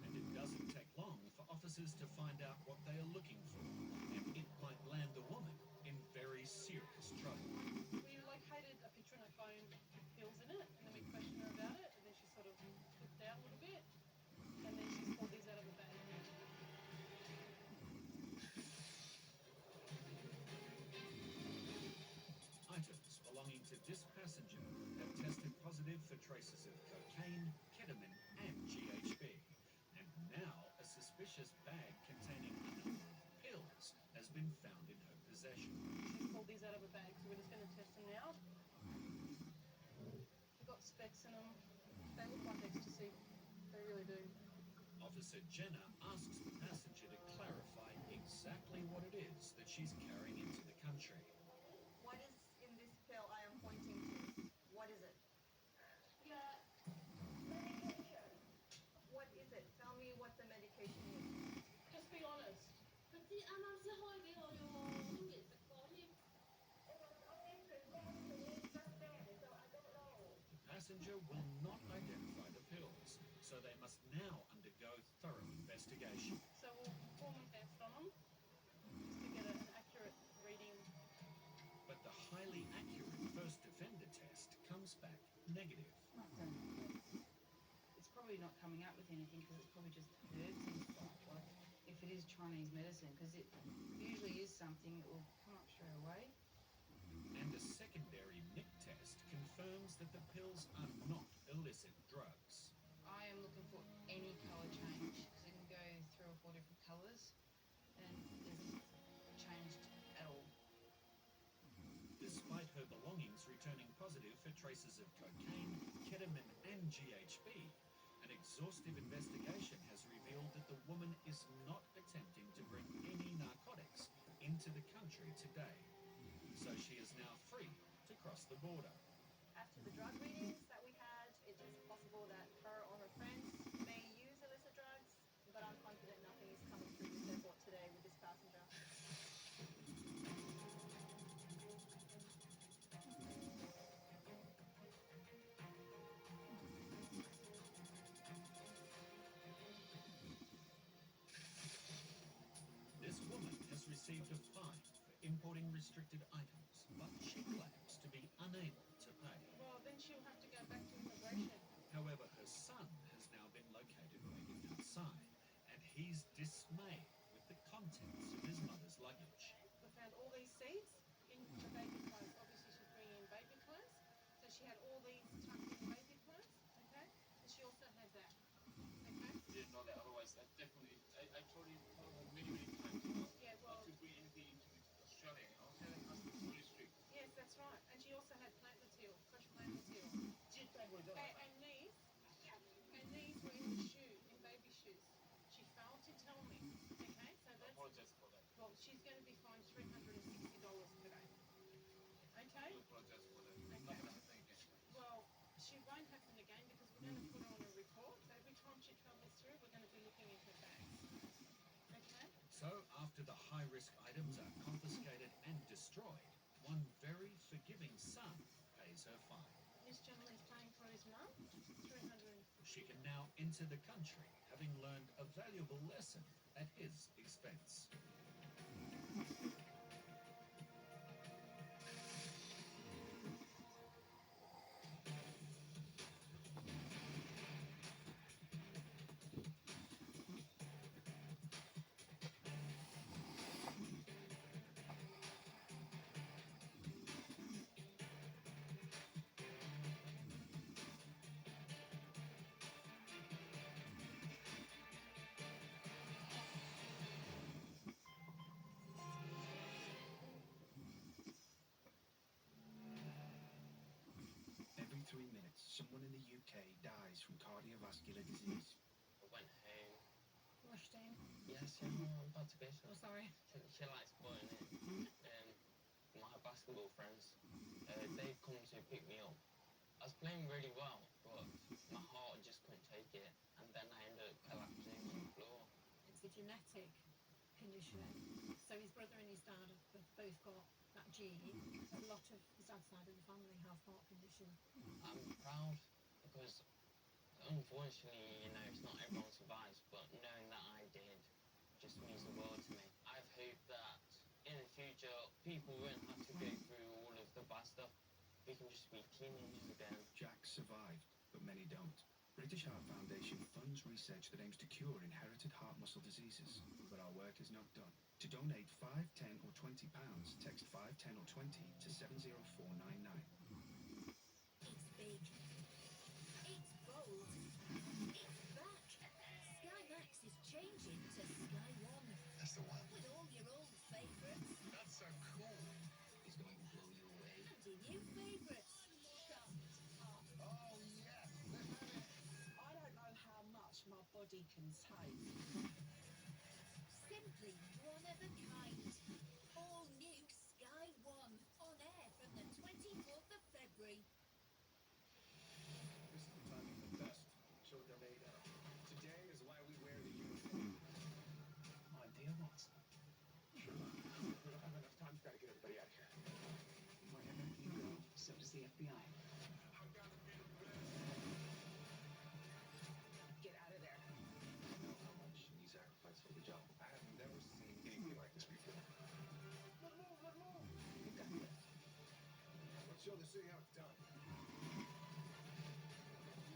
And it doesn't take long for officers to find out what they are looking for, and it might land the woman in very serious trouble. We located a picture on her phone with pills in it, and then we questioned her about it, and then she sort of flipped out a little bit, and then she's pulled these out of her bag. Items belonging to this passenger have tested positive for traces of cocaine, ketamine, and GHB. And now a suspicious bag containing a number of pills has been found in her possession. She's pulled these out of her bag, so we're just going to test them now. We've got specs in them. They look like ecstasy. They really do. Officer Jenna asks the passenger to clarify exactly what it is that she's carrying into the country. What is in this pill I am pointing to? What is it? Yeah. Medication. What is it? Tell me what the medication is. Just be honest. The messenger will not identify the pills, so they must now undergo thorough investigation. So we'll perform a test on them just to get an accurate reading. But the highly accurate first offender test comes back negative. It's probably not coming up with anything because it's probably just herbs and stuff. Like if it is Chinese medicine, because it usually is something that will come up straight away. And a secondary MIC test confirms that the pills are not illicit drugs. I am looking for any colour change because it can go 3 or 4 different colours and it isn't changed at all. Despite her belongings returning positive for traces of cocaine, ketamine and GHB, an exhaustive investigation has revealed that the woman is not attempting to bring any narcotics into the country today. So she is now free to cross the border. After the drug readings that we had, it is possible that her or her friends may use illicit drugs, but I'm confident nothing is coming through this airport today with this passenger. This woman has received a fine for importing restricted items, but she claims to be unable to pay. Well, then she'll have to go back to immigration. However, her son has now been located waiting outside, and he's dismayed with the contents of his mother's luggage. We found all these seeds in the baby clothes. Obviously, she's bringing in baby clothes. So she had all these tucked in baby clothes, okay? And she also had that, okay? Didn't know that. Otherwise, I definitely, I told her many times, you know, Yeah, well, not to bring anything into Australia. You know, Australian customs is really strict. yes, that's right. And she also had plant material, fresh plant material. And these were in the shoe, in baby shoes. She failed to tell me, okay? So I that's, apologize for that. well, she's going to be fined $360 today. Okay? I do apologize for that. I'm not going to happen again. Well, she won't happen again because we're going to put her on a report. So every time she travels through, we're going to be looking in her bags. Okay? So, after the high-risk items are confiscated and destroyed, one very forgiving son pays her fine. This gentleman's paying for his mum, $300. She can now enter the country, having learned a valuable lesson at his expense. Every 3 minutes, someone in the UK dies from cardiovascular disease. I went home. Washed in. Yes, I'm about to go. Oh, sorry. She likes putting it. My basketball friends, they've come to pick me up. I was playing really well, but my heart just couldn't take it, and then I ended up collapsing on the floor. It's a genetic condition. So his brother and his dad have both got that gene. A lot of his dad's side of the family have heart condition. I'm proud because, unfortunately, you know, it's not everyone survives, but knowing that I did just means the world to me. I've hoped that in the future, people won't have to go through all of the bad stuff. We can just be teenagers again. Jack survived, but many don't. British Heart Foundation funds research that aims to cure inherited heart muscle diseases, but our work is not done. To donate £5, £10 or £20, text 5, 10 or 20 to 70499. It's big. It's bold. It's back. Sky Max is changing to Sky One. That's the one. With all your old favourites. That's so cool. He's going to blow you away. And your new favourites. Oh, yes. Let's have it. I don't know how much my body can take. Simply one of a kind. All new Sky One. On air from the 24th of February. This is the timing the best. Show what they're made of. Today is why we wear the uniform. Idea what? We don't have enough time. We've got to get everybody out of here. Wherever you go, so does the FBI. I've got to be the best. sure they see how it's done. Do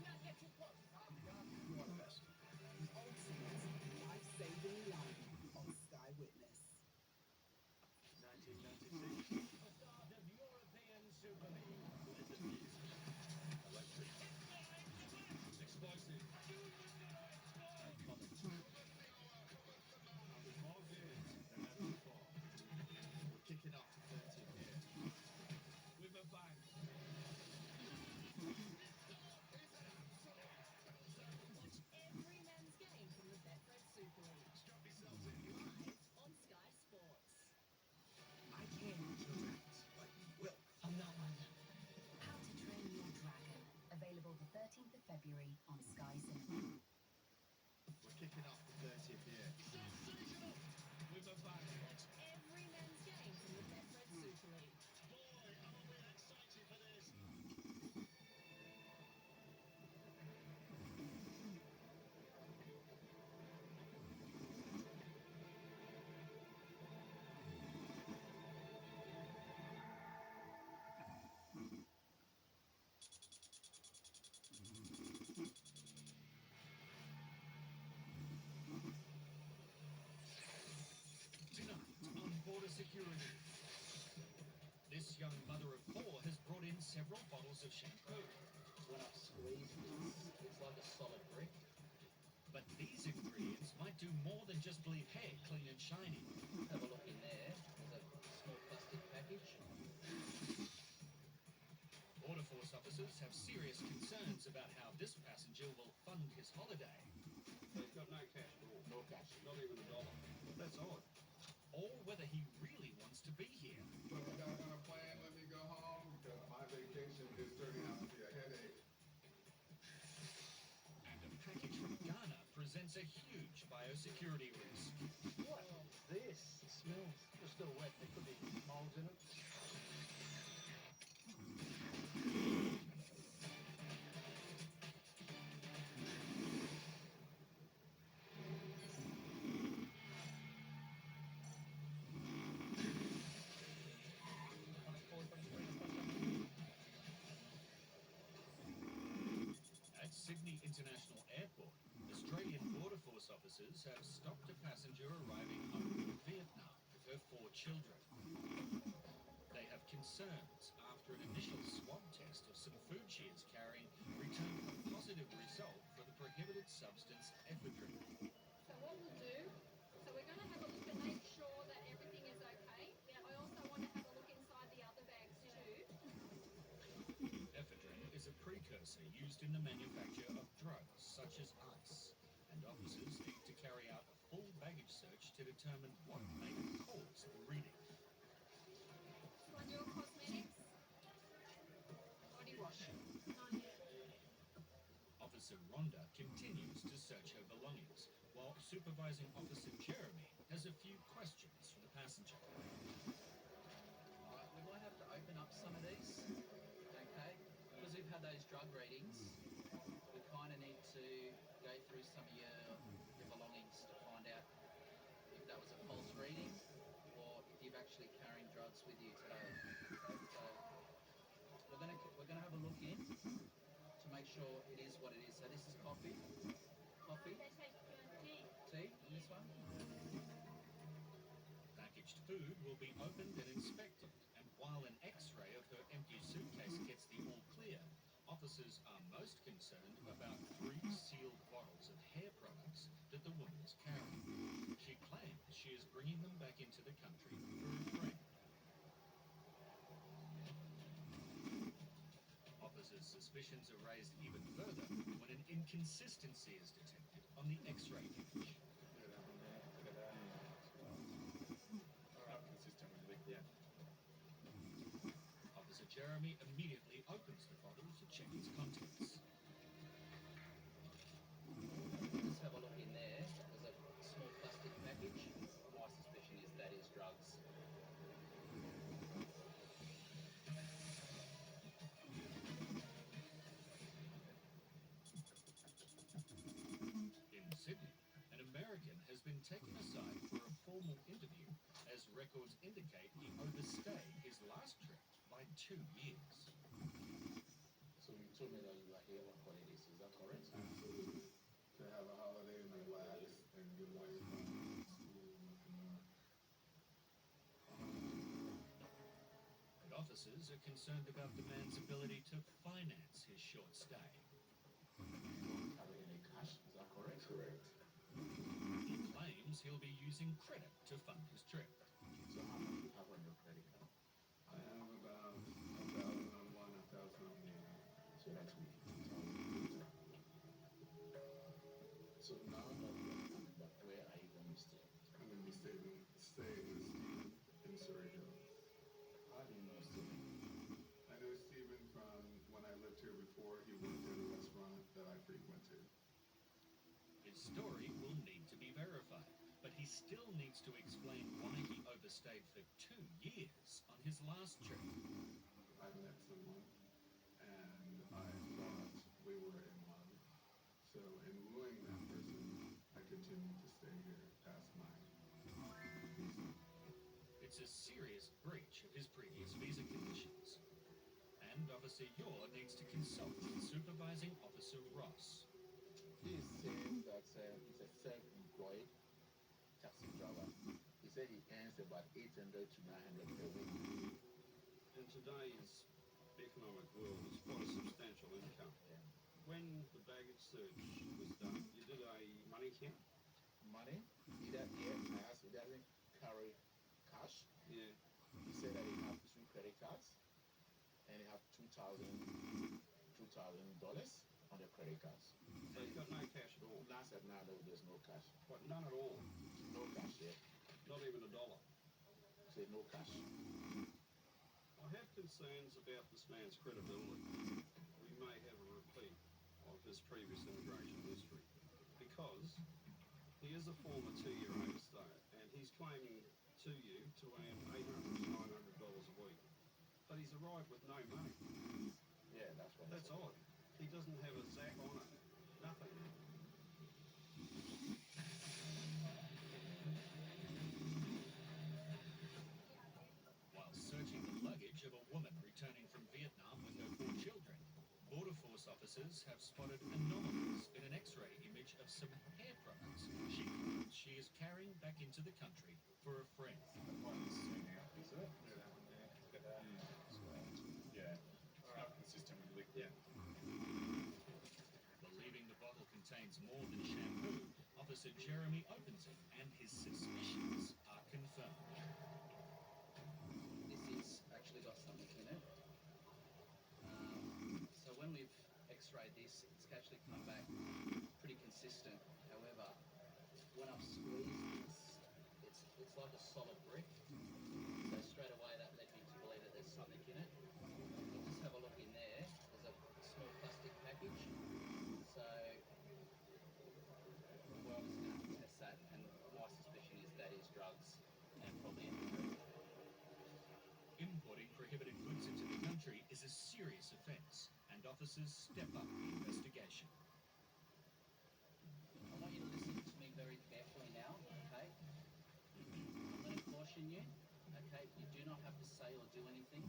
not get too close. You are the best. The ultimate life-saving line on Sky Witness. 1996. The start of European Super League. Pleasant music. Electric. Explosive. Iconic. More good than ever before. We're kicking off the 30th year. With a bang. Watch every men's game from the Betfred Super League. Live on Sky Sports. I can interact, but you will. I'm not one. How to Train Your Dragon. Available the 13th of February on Sky Cinema. We're kicking off the 30th year. Sensational! With a bang. Watch every men's game from the Betfred Super League. Boy, are we excited for this! Tonight on Border Security. This young mother of four has brought in several bottles of shampoo. When I've squeezed this, it's like a solid brick. But these ingredients might do more than just leave hair clean and shiny. Have a look in there. There's a small plastic package. Border Force officers have serious concerns about how this passenger will fund his holiday. So he's got no cash at all. No cash. Not even $1. That's odd. Or whether he really wants to be here. But we're not gonna plan. Let me go home because my vacation is turning out to be a headache. And a package from Ghana presents a huge biosecurity risk. What is this? It smells. It's still wet. There could be molds in it. At Sydney International Airport, Australian Border Force officers have stopped a passenger arriving home from Vietnam with her 4 children. They have concerns after an initial swab test of some food she is carrying returned a positive result for the prohibited substance ephedrine. So what we'll do, so we're going to have a look and make sure that everything is okay. I also want to have a look inside the other bags too. Ephedrine is a precursor used in the manufacture of drugs such as ice, and officers need to carry out a full baggage search to determine what may have caused the reading. On your cosmetics, body wash. Officer Rhonda continues to search her belongings, while Supervising Officer Jeremy has a few questions for the passenger. Alright, we might have to open up some of these, okay? Because we've had those drug readings, we kind of need to go through some of your belongings to find out if that was a false reading or if you've actually carrying drugs with you today. Okay, so we're gonna have a look in to make sure it is what it is. So this is coffee, tea, and this one. Packaged food will be opened and inspected, and while an x-ray of her empty suitcase gets the all clear, officers are most concerned about 3 sealed bottles of hair products that the woman is carrying. She claims she is bringing them back into the country for a friend. Officers' suspicions are raised even further when an inconsistency is detected on the x-ray image. Officer Jeremy immediately opens the bottle to check its contents. Just have a look in there. There's a small plastic package. My suspicion is that is drugs. In Sydney, an American has been taken aside for a formal interview, as records indicate he overstayed his last trip by 2 years. told me that you are here on holidays. Is that correct? Absolutely. To have a holiday and relax and get away from school and work. But officers are concerned about the man's ability to finance his short stay. Don't carry any cash. Is that correct? Correct. He claims he'll be using credit to fund his trip. So how much do you have on your credit card? I have about 1,000 on one, 1,000 on the other. So that's me. So now that you are coming back, where are you going to stay? I'm going to be staying with Stephen in Surrey Hills. How do you know Stephen? I know Stephen from when I lived here before. He worked at a restaurant that I frequented. His story will need to be verified, but he still needs to explain why he overstayed for 2 years on his last trip. I met someone and I thought we were in love. So in wooing that person, I continued to stay here past my visa. It's a serious breach of his previous visa conditions. And Officer Yor needs to consult with Supervising Officer Ross. He is saying that he's a self-employed taxi driver. He said he earns about 800 to 900 per week. In today's economic world, it's quite a substantial income. Yeah. When the baggage search was done, you did a money count? Money, either cash, he doesn't carry cash. Yeah. He said that he have 2 credit cards and he have $2,000 on the credit cards. So you've got no cash at all? Last at now, there's no cash. What, none at all? No cash yet. Not even $1? Say no cash. I have concerns about this man's credibility. We may have a repeat of his previous immigration history because he is a former 2-year overstayer and he's claiming to you to earn $800 to $900 a week. But he's arrived with no money. Yeah, that's what. That's odd. He doesn't have a ZAC on it. Nothing. While searching the luggage of a woman returning from Vietnam with her 4 children, Border Force officers have spotted anomalies in an X-ray image of some hair products she is carrying back into the country for a friend. Is it? Yeah. It's not consistent with liquid. Believing the bottle contains more than shampoo, Officer Jeremy opens it and his suspicions are confirmed. This is actually got something in it. So when we've x-rayed this, it's actually come back pretty consistent. However, when I've squeezed this, it's like a solid brick. So straight away that led me to believe that there's something in it. But just have a look in there. There's a small plastic package. So we're obviously going to have to test that, and my suspicion is that is drugs and probably Importing prohibited goods into the country is a serious offence, and officers step up the investigation. I want you to listen to me very carefully now, okay? I'm going to caution you, okay? You do not have to say or do anything,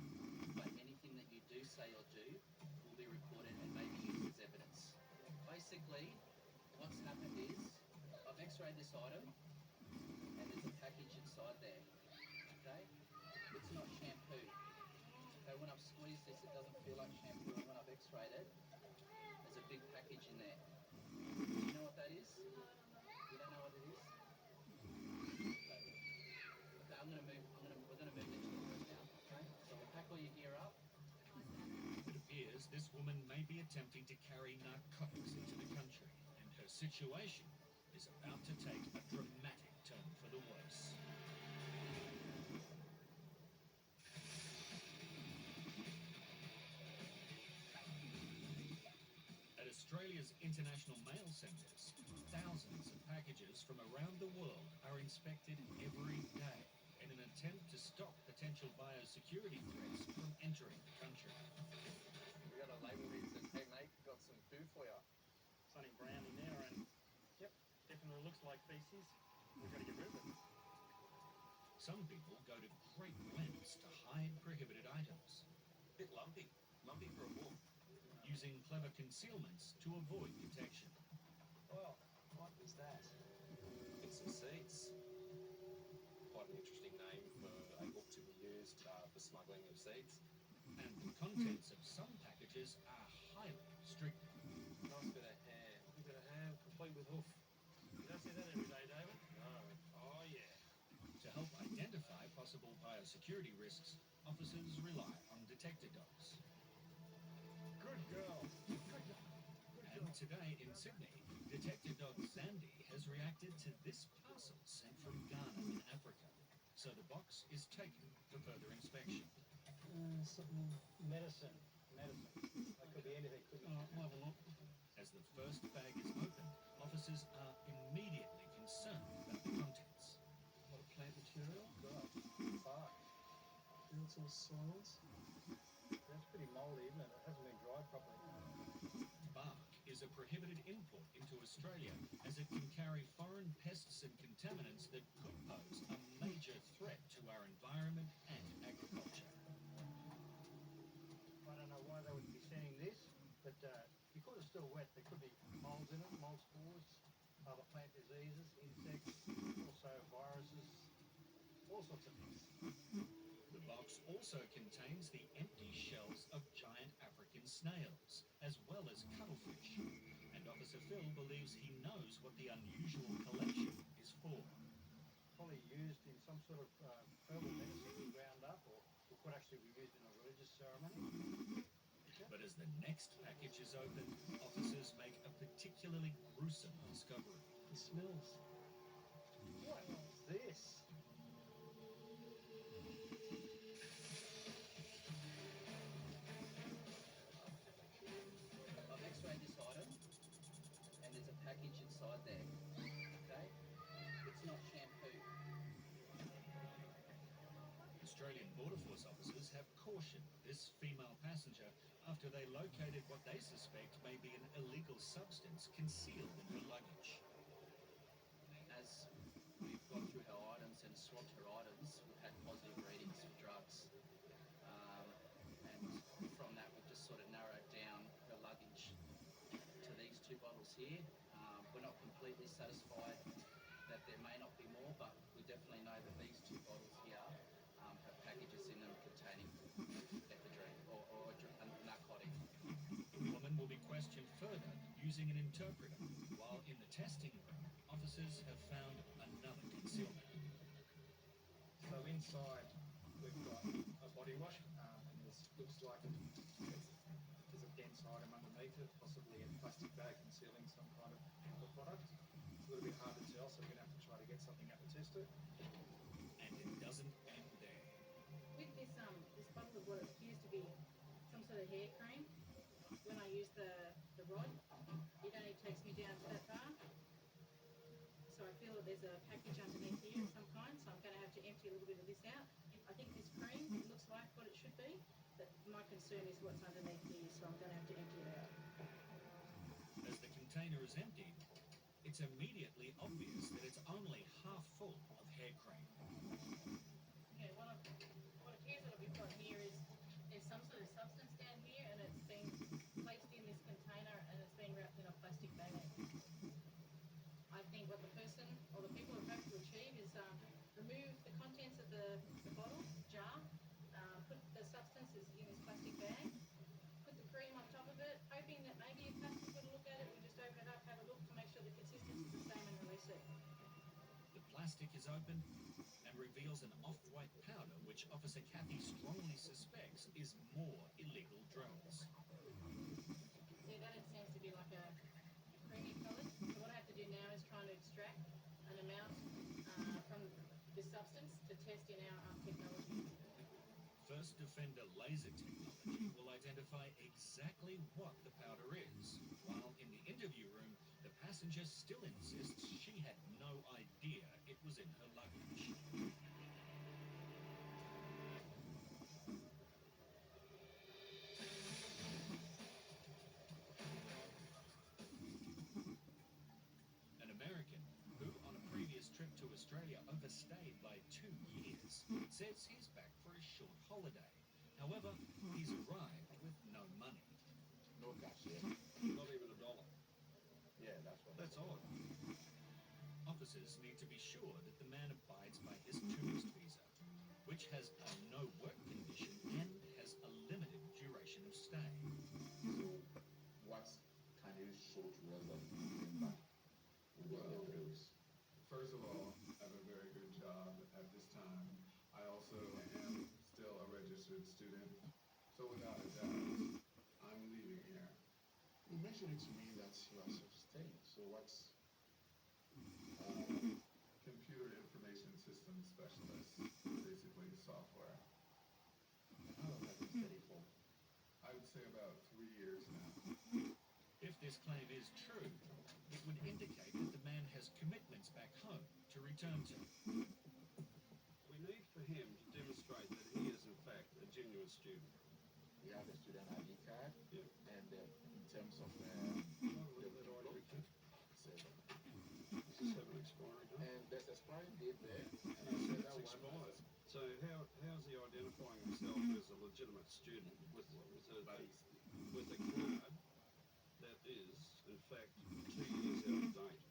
but anything that you do say or do will be recorded and may be used as evidence. Basically, what's happened is, I've x-rayed this item, and there's a package inside there, okay? It's not shampoo. Okay, when I've squeezed this, it doesn't feel like shampoo, and when I've x-rayed it, there's a big package in there. Do you know what that is? You don't know what it is? Okay, we're gonna move into the room now, okay? So we'll pack all your gear up. It appears this woman may be attempting to carry narcotics into the country, and her situation is about to take a dramatic turn for the worse. At Australia's international mail centres, thousands of packages from around the world are inspected every day in an attempt to stop potential biosecurity threats from entering the country. We got a label here that says, "Hey mate, got some food for you." Something brown in there, and yep, definitely looks like feces. We've got to get rid of it. Some people go to great lengths to hide prohibited items. Bit lumpy for a wolf. New using clever concealments to avoid detection. Well, what was that? It's the seeds. Quite an interesting name for a book to be used for smuggling of seeds. And the contents of some packages are highly restricted. Nice bit of hair. Look at that ham, complete with hoof. You don't see that every day, David? No. Oh, yeah. To help identify possible biosecurity risks, officers rely on detector dogs. Good girl. And today in Sydney, detector dog Sandy has reacted to this parcel sent from Ghana in Africa. So the box is taken for further inspection. Something medicine. That could be anything, couldn't it? We'll have a look. As the first bag is opened, officers are immediately concerned about the contents. A lot of plant material. God. Bark. Built some soils. That's pretty mouldy, isn't it? It hasn't been dried properly. Bark is a prohibited import into Australia as it can carry foreign pests and contaminants that could pose a major threat to our environment and agriculture. I don't know why they would be sending this, but because it's still wet, there could be molds in it, mold spores, other plant diseases, insects, also viruses, all sorts of things. The box also contains the empty shells of giant African snails, as well as cuttlefish. And Officer Phil believes he knows what the unusual collection is for. Probably used in some sort of herbal medicine, ground up, or could actually be used in a religious ceremony. But as the next package is opened, officers make a particularly gruesome discovery. It smells. What is this? I've x-rayed this item, and there's a package inside there. Okay? It's not shampoo. Australian Border Force officers have cautioned this female passenger after they located what they suspect may be an illegal substance concealed in her luggage. As we've gone through her items and swabbed her items, we've had positive readings for drugs. And from that, we've just sort of narrowed down her luggage to these two bottles here. We're not completely satisfied that there may not be more, but we definitely know that these two bottles here have packages in them containing ephedrine or a narcotic. The woman will be questioned further using an interpreter, while in the testing room, officers have found another concealment. So inside, we've got a body wash, and this looks like there's a dense item underneath it, possibly a plastic bag concealing some kind of product. It's a little bit hard to tell, so we're going to have to try to get something out to test it. And it doesn't end there. With this bottle of what appears to be some sort of hair cream, when I use the rod, it only takes me down to that bar. So I feel that there's a package underneath here of some kind, so I'm going to have to empty a little bit of this out. I think this cream looks like what it should be, but my concern is what's underneath here, so I'm going to have to empty it out. As the container is emptied, it's immediately obvious that it's only half full of hair cream. Yeah, what appears that we've got here is there's some sort of substance down here, and it's been placed in this container, and it's been wrapped in a plastic bag. I think what the person or the people have hoped to achieve is remove the contents of the bottle, jar, put the substances in this plastic bag, put the cream on top of it, hoping that maybe if customers were to look at it, we just open it up, have a look to make sure the consistency is the same and release it. The plastic is opened and reveals an off-white powder which Officer Kathy strongly suspects is more illegal drugs. See that? It seems to be like a creamy colour. So what I have to do now is try to extract an amount from this substance to test in our technology. First Defender laser technology will identify exactly what the powder is, while in the interview room, the passenger still insists she had no idea it was in her luggage. An American who, on a previous trip to Australia, overstayed by 2 years, says he's back for a short holiday. However, he's arrived with no money. No cash, yeah. Not even $1. Yeah, that's what. That's odd. Officers need to be sure that the man abides by his tourist visa, which has a no work condition and has a limited duration of stay. So, what can you show to us that you came back within the 3 weeks? First of all, I have a very good job at this time. I also am still a registered student. So without a doubt, I'm leaving here. You mentioned it to me that you are self-staying. So what's Computer information system specialist, basically software. how long have you studied for? I would say about 3 years now. If this claim is true, it would indicate that the man has commitments back home to return to. We need for him to demonstrate that he is in fact a genuine student. You have a student ID card, Yeah. and in terms of Look at that ID card. it's Does this have an expiry date? and there's expiring date there, and I Yes, said it's that one. expired. So how's he identifying himself as a legitimate student with a card that is in fact 2 years out of date?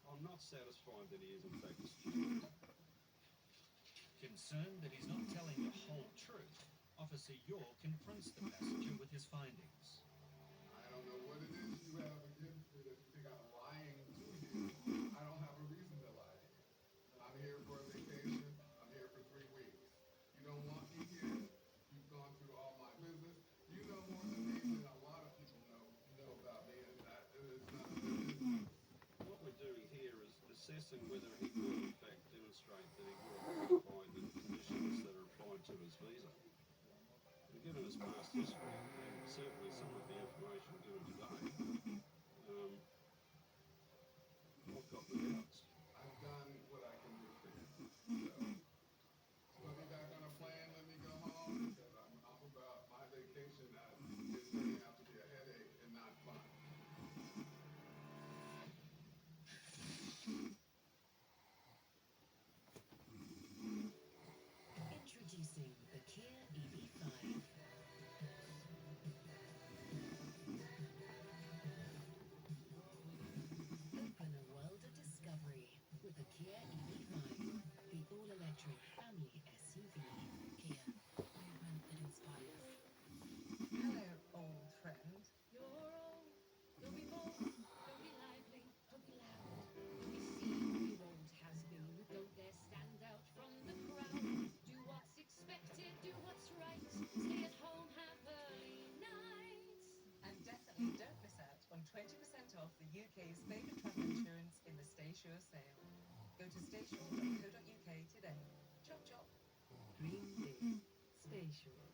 I'm not satisfied that he is in fact a student. Concerned that he's not telling the whole truth, Officer York confronts the passenger with his findings. I don't know what it is you have against me that you think I'm lying to you. I don't have a reason to lie to you. I'm here for a vacation. I'm here for 3 weeks. You don't want me here. You've gone through all my business. You know more than me than a lot of people know about me, and that is none of their business. What we're doing here is assessing whether he will in fact demonstrate that he will abide by the conditions that are applied to his visa. And given his past history, and certainly some of the information given today, I've got the doubts. I've done what I can do for you. So, put me back on a plane, let me go home, because I'm about my vacation that is turning out to be a headache and not fun. Introducing the Kia EV5. Open a world of discovery with the Kia EV5, the all-electric family SUV. Kia, movement that inspires. Hello, old friend. You're old, you'll be bold, don't be lively, don't be loud, don't be seen, you old has-been. Don't dare stand out from the crowd. Do what's expected, do what's right. Stay at home, have early nights. And definitely don't miss out on 20% off the UK's favourite travel insurance in the Stay Sure sale. Go to staysure.co.uk today. Chop chop. Dream big. Stay sure.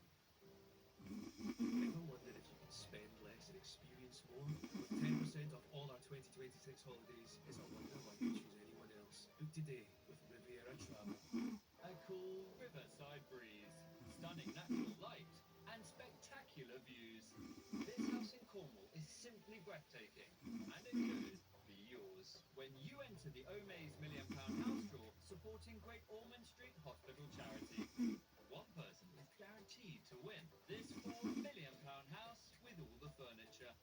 Ever wondered if you could spend less and experience more? With 10% off all our 2026 holidays, it's a wonder why you choose anyone else. Book today with Riviera Travel. A cool riverside breeze, stunning natural light, and spectacular views. This house in Cornwall is simply breathtaking, and it could be yours when you enter the Omaze £1 Million House Draw supporting Great Ormond Street Hospital charity. One person is guaranteed to win this £4 million house with all the furniture.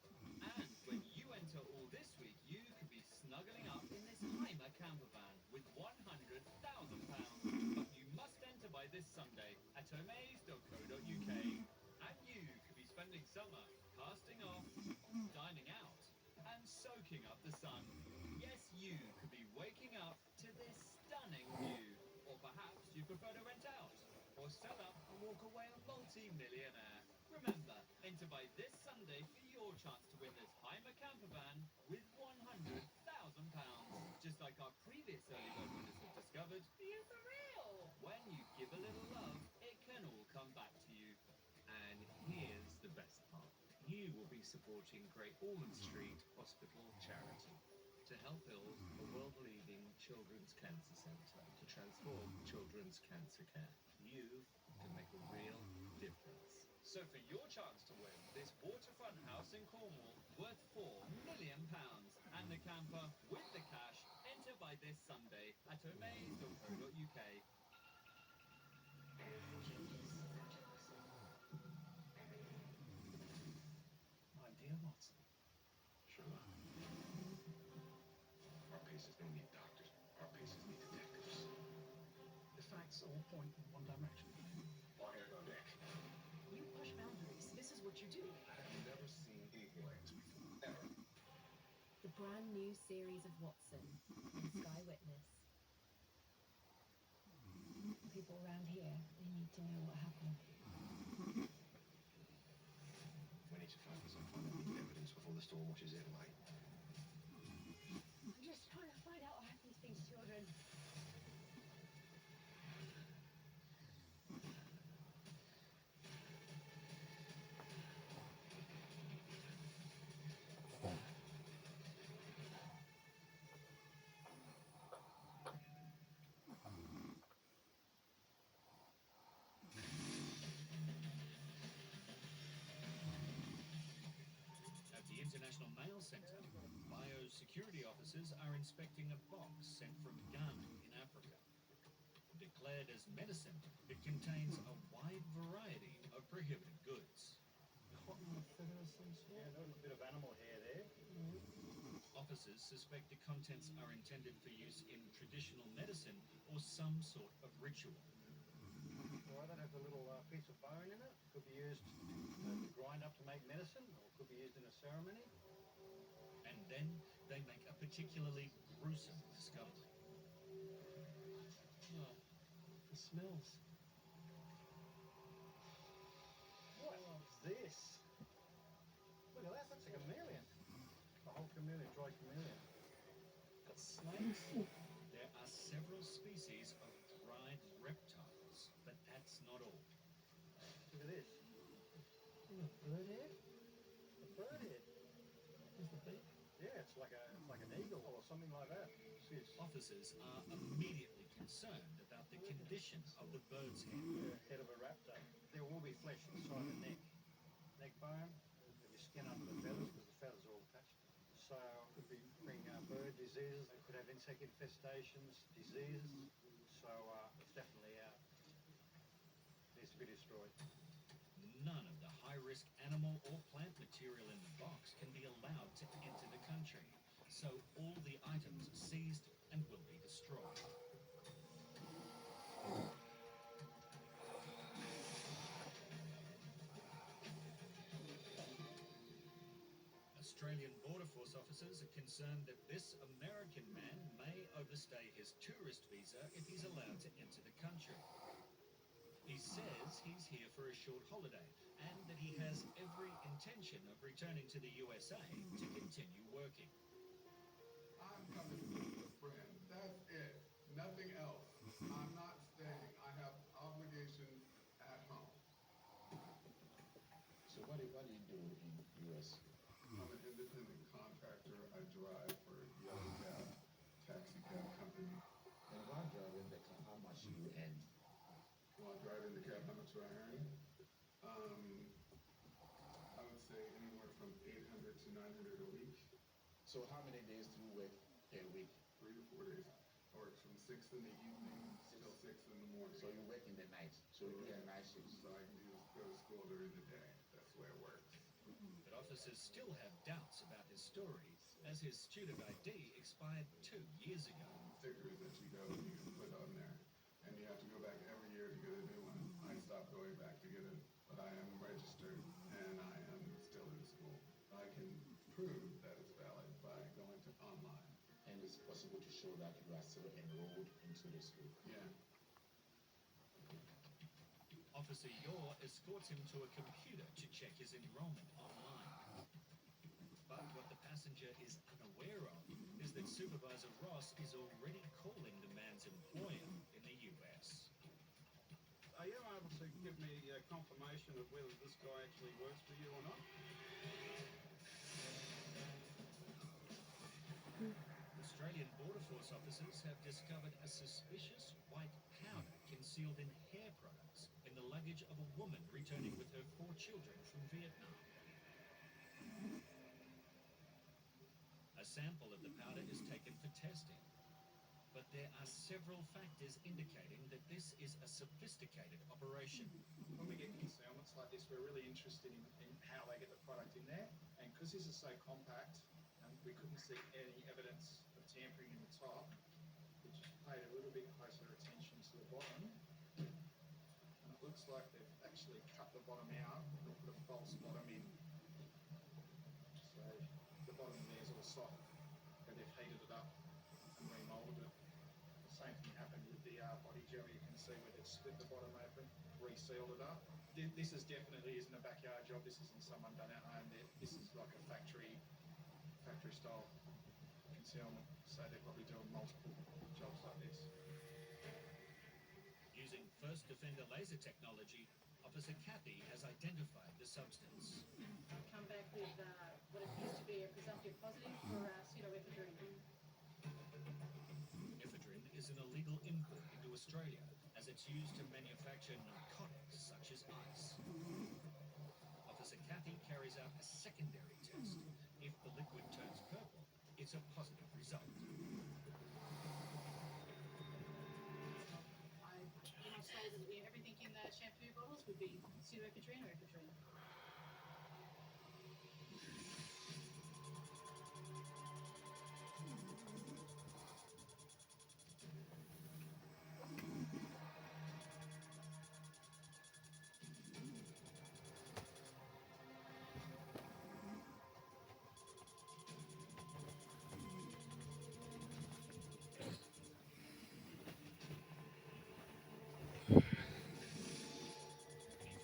And when you enter all this week, you could be snuggling up in this Heimer camper van with £100,000. But you must enter by this Sunday at omaze.co.uk. And you could be spending summer casting off, dining out, and soaking up the sun. Yes, you could be waking up to this stunning view. Or perhaps you prefer to rent out, or sell up and walk away a multi-millionaire. Remember, enter by this Sunday for your chance to win this Heimer camper van with £100,000. Just like our previous early bird winners have discovered, Are you for real? when you give a little love, it can all come back to you. And here's the best part. You will be supporting Great Ormond Street Hospital charity to help build a world-leading children's cancer centre to transform children's cancer care. You can make a real difference. So for your chance to win this waterfront house in Cornwall worth £4 million and the camper with the cash, enter by this Sunday at omaze.co.uk. My dear It's all point in one direction. On deck. You push boundaries. This is what you do. I have never seen eagle eggs before. Ever. The brand new series of Watson on Sky Witness. People around here, they need to know what happened. We need to focus on finding the evidence before the storm washes it away. I'm just trying to find out what happened to these children. At the International Mail Centre, biosecurity officers are inspecting a box sent from Ghana in Africa. Declared as medicine, it contains a wide variety of prohibited goods. Cotton or feather of some sort? Yeah, a little bit of animal hair there. Officers suspect the contents are intended for use in traditional medicine or some sort of ritual. Well, that has a little piece of bone in it. Could be used to grind up to make medicine, or could be used in a ceremony. And then they make a particularly gruesome discovery. Oh, the smells. What is this? Look at that, that's a chameleon. A whole chameleon, dry chameleon. Got snakes. There are several species of dried reptiles, but that's not all. Look at this. A bird head? A bird head. Is the beak? Yeah, it's like an eagle or something like that. Officers are immediately concerned about the condition of the bird's head. The head of a raptor. There will be flesh inside the neck bone, with your skin under the feathers, because the feathers are all attached. So it could bring bird diseases. It could have insect infestations, diseases. So it's definitely needs to be destroyed. None of the high-risk animal or plant material in the box can be allowed to enter the country, so all the items are seized and will be destroyed. Australian Border Force officers are concerned that this American man may overstay his tourist visa if he's allowed to enter the country. He says he's here for a short holiday and that he has every intention of returning to the USA to continue working. I'm coming to visit a friend. That's it. Nothing else. I'm not staying. I have obligations at home. So what do you do in the US? I'm an independent contractor. I drive for Yellow Cab, taxi cab company. And while driving the car, how much you earn? While driving the cab, how much do I earn? I would say anywhere from 800 to 900 a week. So how many days do you work per week? 3 to 4 days. I work from 6 in the evening till 6 in the morning. So you work in the night. So you do a night shift. So I can just go to school during the day. That's the way it works. But officers still have doubts about his story, as his student ID expired 2 years ago. Stickers that you can put on there. And you have to go back every year to get a new one. I stopped going back to get it, but I am registered and I am still in school. I can prove that it's valid by going to online. And it's possible to show that you are still enrolled into the school. Yeah. Officer Yor escorts him to a computer to check his enrollment online. But what the passenger is unaware of is that Supervisor Ross is already calling the man's employer in the US. Are you able to give me confirmation of whether this guy actually works for you or not? Australian Border Force officers have discovered a suspicious white powder concealed in hair products in the luggage of a woman returning with her 4 children from Vietnam. A sample of the powder is taken for testing, but there are several factors indicating that this is a sophisticated operation. When we get concealments like this, we're really interested in how they get the product in there. And because this is so compact, we couldn't see any evidence of tampering in the top, we just paid a little bit closer attention to the bottom looks like they've actually cut the bottom out and put a false bottom in. So the bottom there is all soft, but they've heated it up and remoulded it. The same thing happened with the body gel. You can see where they've split the bottom open, resealed it up. This is definitely isn't a backyard job. This isn't someone done at home. This is like a factory style concealment. So they're probably doing multiple jobs like this. Using First Defender laser technology, Officer Kathy has identified the substance. Come back with what appears to be a presumptive positive for pseudoephedrine. Ephedrine is an illegal import into Australia as it's used to manufacture narcotics such as ice. Officer Kathy carries out a secondary test. If the liquid turns purple, it's a positive result. I must say that everything in the shampoo bottles would be pseudoephedrine or ephedrine.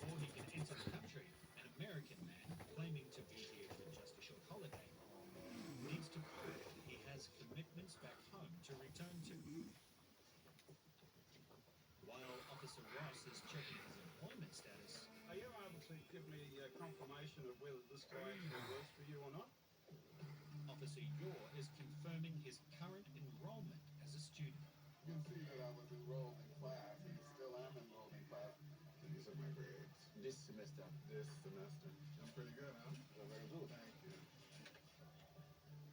Before he can enter the country, an American man claiming to be here for just a short holiday needs to prove he has commitments back home to return to. While Officer Ross is checking his employment status, Are you able to give me confirmation of whether this guy actually works for you or not? Officer Yore is confirming his current enrollment as a student. You can see that I was enrolled in class, and still am enrolled in class. And these are my grades. This semester. This semester. That's pretty good, huh? Very good. Thank you.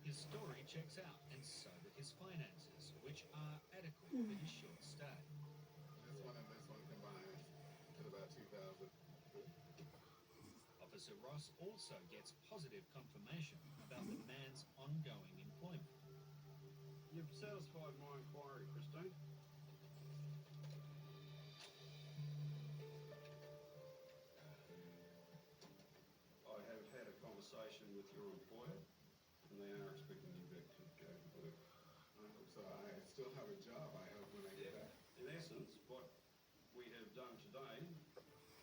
His story checks out, and so do his finances, which are adequate for his short stay. This one and this one combined is about 2,000. Officer Ross also gets positive confirmation about the man's ongoing employment. You've satisfied my inquiry, Christine. I have had a conversation with your employer, and they are expecting you back to go to work. I hope so. I still have a job, I hope, when I get back. In essence, what we have done today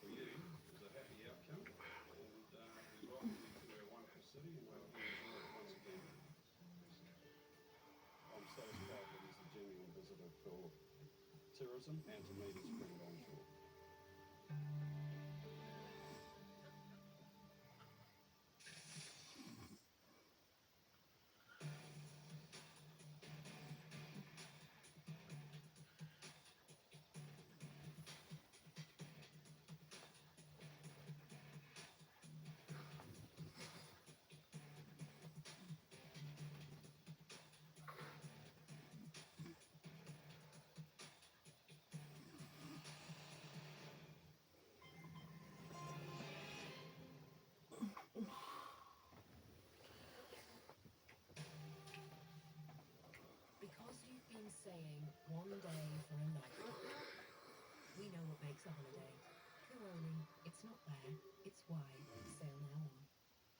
for you is a happy outcome, and we welcome you to our wonderful city, and we'll enjoy it once again. I'm satisfied that he's a genuine visitor for tourism and to meet his friend on shore. Because you've been saying one day for a lifetime. We know what makes a holiday. Kuoni, it's not there, it's why. Sail now on.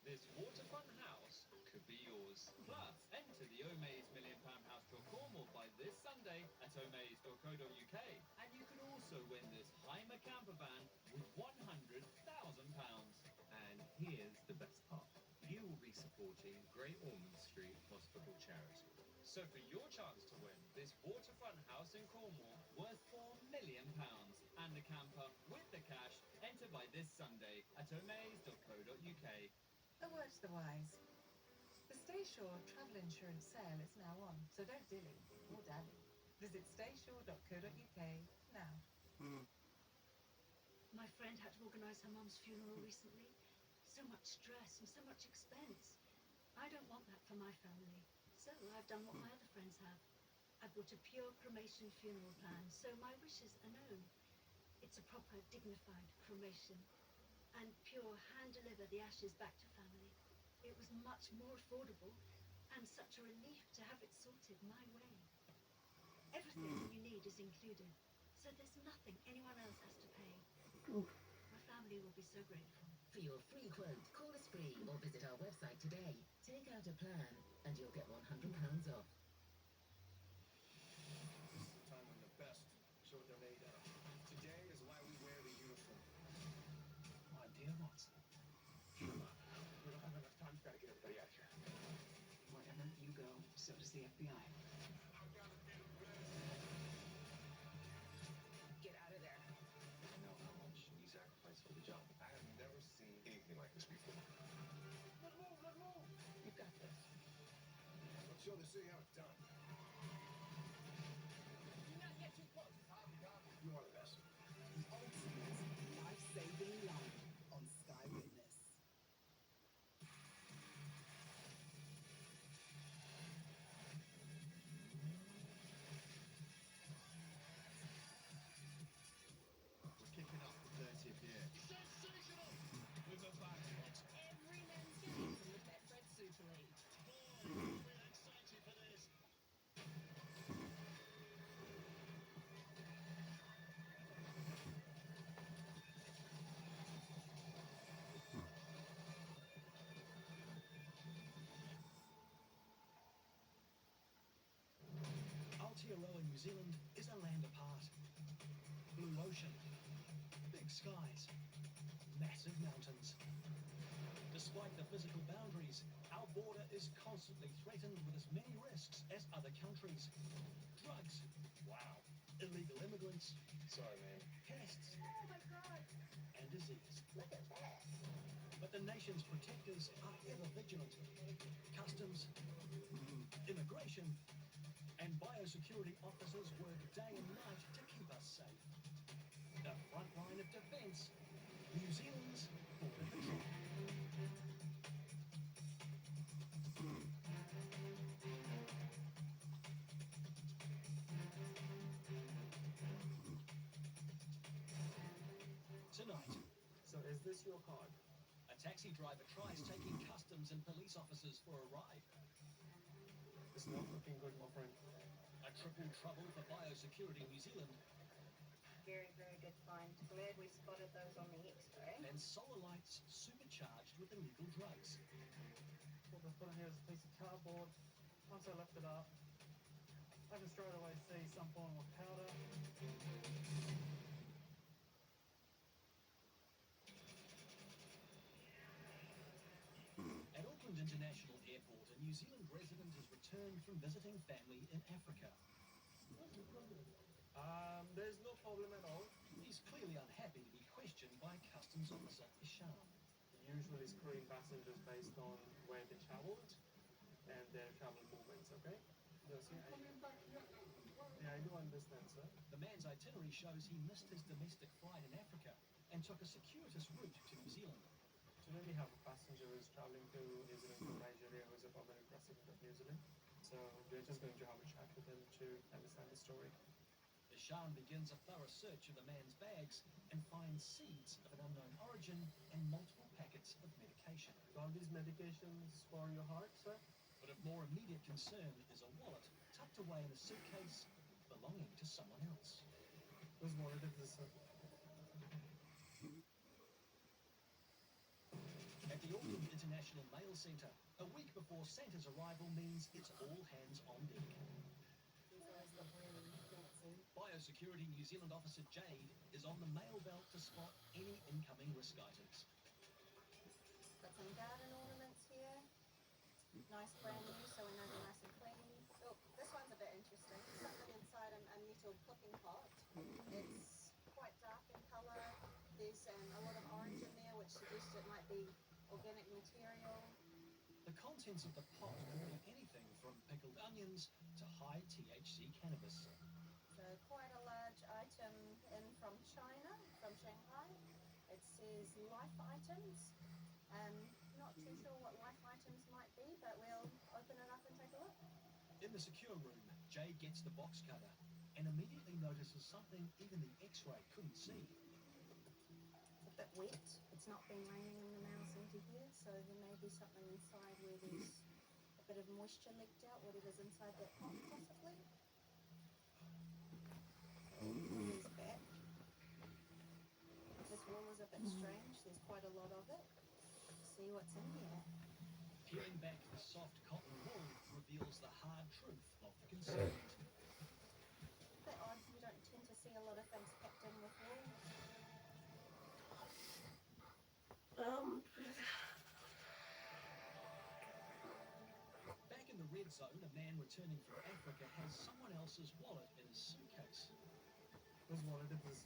This waterfront house could be yours. Plus, enter the Omaze £1 Million House Tour Cornwall by this Sunday at omaze.co.uk. And you could also win this Heimer camper van with £100,000. And here's the best part. You will be supporting Great Ormond Street Hospital Charity. So for your chance to win this waterfront house in Cornwall worth £4 million and the camper with the cash, enter by this Sunday at omaze.co.uk. A word to the wise. The Stayshore travel insurance sale is now on, so don't dilly or dally. Visit stayshore.co.uk now. My friend had to organise her mum's funeral recently. So much stress and so much expense. I don't want that for my family. So I've done what my other friends have. I bought a pure cremation funeral plan, so my wishes are known. It's a proper, dignified cremation. And Pure hand-deliver the ashes back to family. It was much more affordable and such a relief to have it sorted my way. Everything you need is included, so there's nothing anyone else has to pay. My family will be so grateful. For your free quote, call us free or visit our website today. Take out a plan and you'll get £100 off. This is the time when the best show what they're made of. Today is why we wear the uniform. My dear Watson, Come on. We don't have enough time. We've got to get everybody out here. wherever you go, so does the FBI. Get out of there. I know how much you sacrifice for the job. I have never seen anything like this before. Let's move, let's move. You've got this. Let's show the city how it's done. Do not get too close. You are the best. The ultimate life-saving line on Sky Witness. We're kicking off the 30th year. Sensational! With a bang. It's every man's game from the Betfred Super League. We're excited for this. Aotearoa, New Zealand is a land apart. Blue ocean, big skies, massive mountains. Despite the physical boundaries, our border is constantly threatened with as many risks as other countries. Drugs, wow, illegal immigrants, Sorry, man. pests, Oh my god! and disease. Look at that! But the nation's protectors are ever vigilant. Customs, immigration, and biosecurity officers work day and night to keep us safe. The front line of defence, New Zealand's Border Patrol. Tonight, So is this your card? a taxi driver tries taking customs and police officers for a ride. It's not looking good, my friend. A triple trouble for biosecurity New Zealand. Very, very good find. Glad we spotted those on the X-ray. And solar lights supercharged with illegal drugs. What they put in here is a piece of cardboard. Once I lift it up, I can straight away see some form of powder. At Auckland International Airport, a New Zealand resident has returned from visiting family in Africa. There's no problem at all. He's clearly unhappy to be questioned by customs officer Ishan. Usually screen passengers based on where they traveled and their travel movements, okay? Yes, yeah, I do understand, sir. The man's itinerary shows he missed his domestic flight in Africa and took a circuitous route to New Zealand. Today we have a passenger who is traveling to New Zealand from Nigeria who is a permanent resident of New Zealand. So we're just going to have a chat with him to understand the story. Ishan begins a thorough search of the man's bags and finds seeds of an unknown origin and multiple packets of medication. Are these medications for your heart, sir? But of more immediate concern is a wallet tucked away in a suitcase belonging to someone else. Whose wallet is this, sir? At the Auckland International Mail Centre, a week before Santa's arrival means it's all hands on deck. Biosecurity New Zealand officer Jade is on the mail belt to spot any incoming risk items. Got some garden ornaments here. Nice brand new, so we know they're nice and clean. Oh, this one's a bit interesting. Something inside a metal cooking pot. It's quite dark in colour. There's a lot of orange in there, which suggests it might be organic material. The contents of the pot could be anything from pickled onions to high THC cannabis. So quite a large item in from China, from Shanghai. It says life items. Not too sure what life items might be, but we'll open it up and take a look. In the secure room, Jade gets the box cutter and immediately notices something even the X-ray couldn't see. It's a bit wet. It's not been raining in the mail centre here, so there may be something inside where there's a bit of moisture leaked out, whatever's inside that pot possibly. Here's back. This is a bit strange. There's quite a lot of it. See what's in here. Peeling back the soft cotton wool reveals the hard truth of the concealment. Bit odd. You don't tend to see a lot of things packed in with wool. Back in the red zone, a man returning from Africa has someone else's wallet in his suitcase. Whose wallet is this?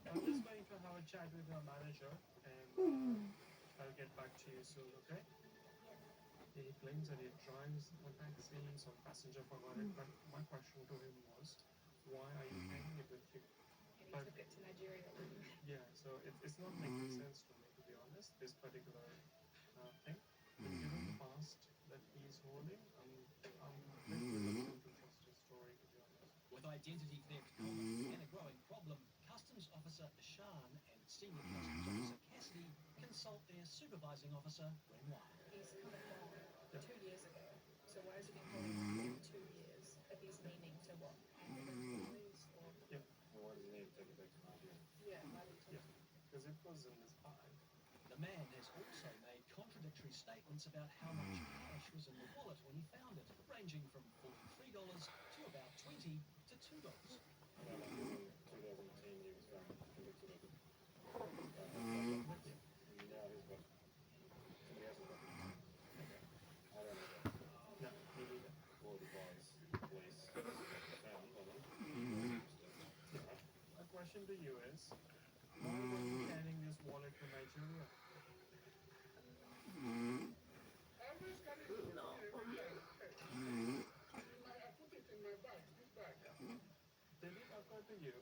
I'm just going to have a chat with your manager and I'll get back to you soon, okay? He claims that he drives a taxi, some passenger forgot it, but my question to him was, why are you carrying it with you? And he took it to Nigeria. Yeah, so it's not making sense to me, to be honest, this particular thing. But given the past that he's holding, I'm a bit reluctant to trust his story, to be honest. With identity theft common and a growing problem, Customs Officer Ishan and Senior Customs Officer Cassidy consult their Supervising Officer Renoir. He's come and gone 2 years ago. So why has he been holding it for 2 years if he's meaning to what? Hand it over to police or? Yep. Why does he need to take it back to Nigeria? Yeah, why did he take it? Because it was in his bag. The man has also made contradictory statements about how much cash was in the wallet when he found it, ranging from $43 to about $20 to $2. No, like in 2010 he was found convicted of it. Now he's got, somebody else has got it. Okay. I don't know that. No, me neither. Or advise the police found on them. My question to you is, why were you carrying this wallet to Nigeria? Did it occur to you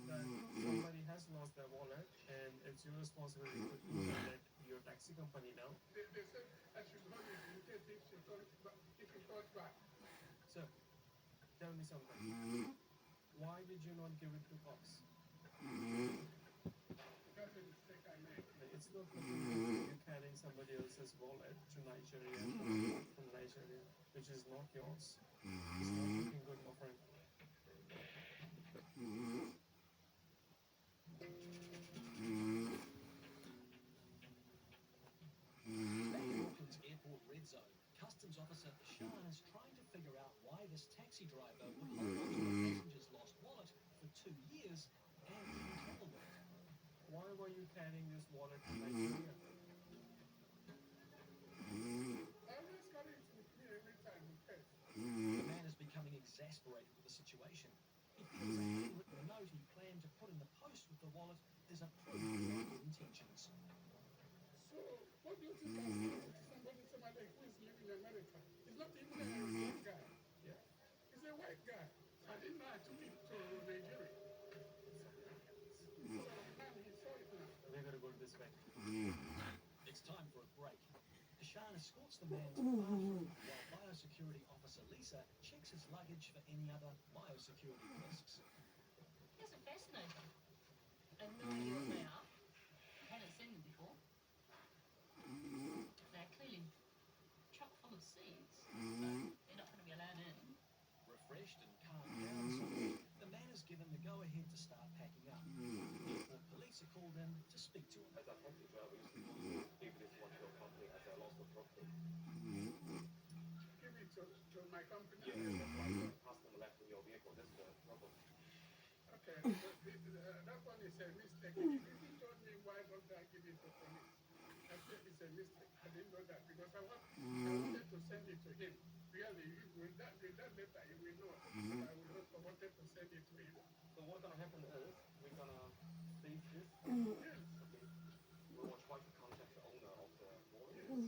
that somebody has lost their wallet and it's your responsibility to let your taxi company know? They said I should hold it in case if it comes back. So, tell me something. Why did you not give it to us? That's a mistake I made. It's not looking good. You're carrying somebody else's wallet to Nigeria from Nigeria, which is not yours. It's not looking good, my friend. Back in Auckland's airport red zone, Customs Officer Ishan is trying to figure out why this taxi driver would hold on to a passenger's lost wallet for 2 years and even travel with it. Why were you carrying this wallet to Nigeria? I always carry it with me every time we pay. The man is becoming exasperated with the situation. He feels a handwritten note he planned to put in the post with the wallet is a proof of good intentions. So, what do you think I say to somebody who is living in America? He's not even a European guy. Yeah. He's a white guy. I didn't know I took him to Nigeria. So now he saw it now. We're going to go this way. It's time for a break. Ishan escorts the man to the bathroom while Biosecurity Officer Lisa checks his luggage for any other biosecurity risks. These are fascinating. I have no idea what they are. I haven't seen them before. They're clearly chock full of seeds, but they're not going to be allowed in. Refreshed and calmed down somewhat, the man is given the go-ahead to start packing up. Airport police are called in to speak to him. As a taxi driver, you should give this one to your company as I lost the property. Give it to my company. Yeah, that's why the customer left in your vehicle. That's the problem. Okay, that one is a mistake. If you told me why don't I give it to police, I said it's a mistake. I didn't know that because I wanted to send it to him. Really, with that letter, he will know. I wanted to send it to him. So what's gonna happen is we're gonna seize this. Yes. Okay. We will try to contact the owner of the wallet in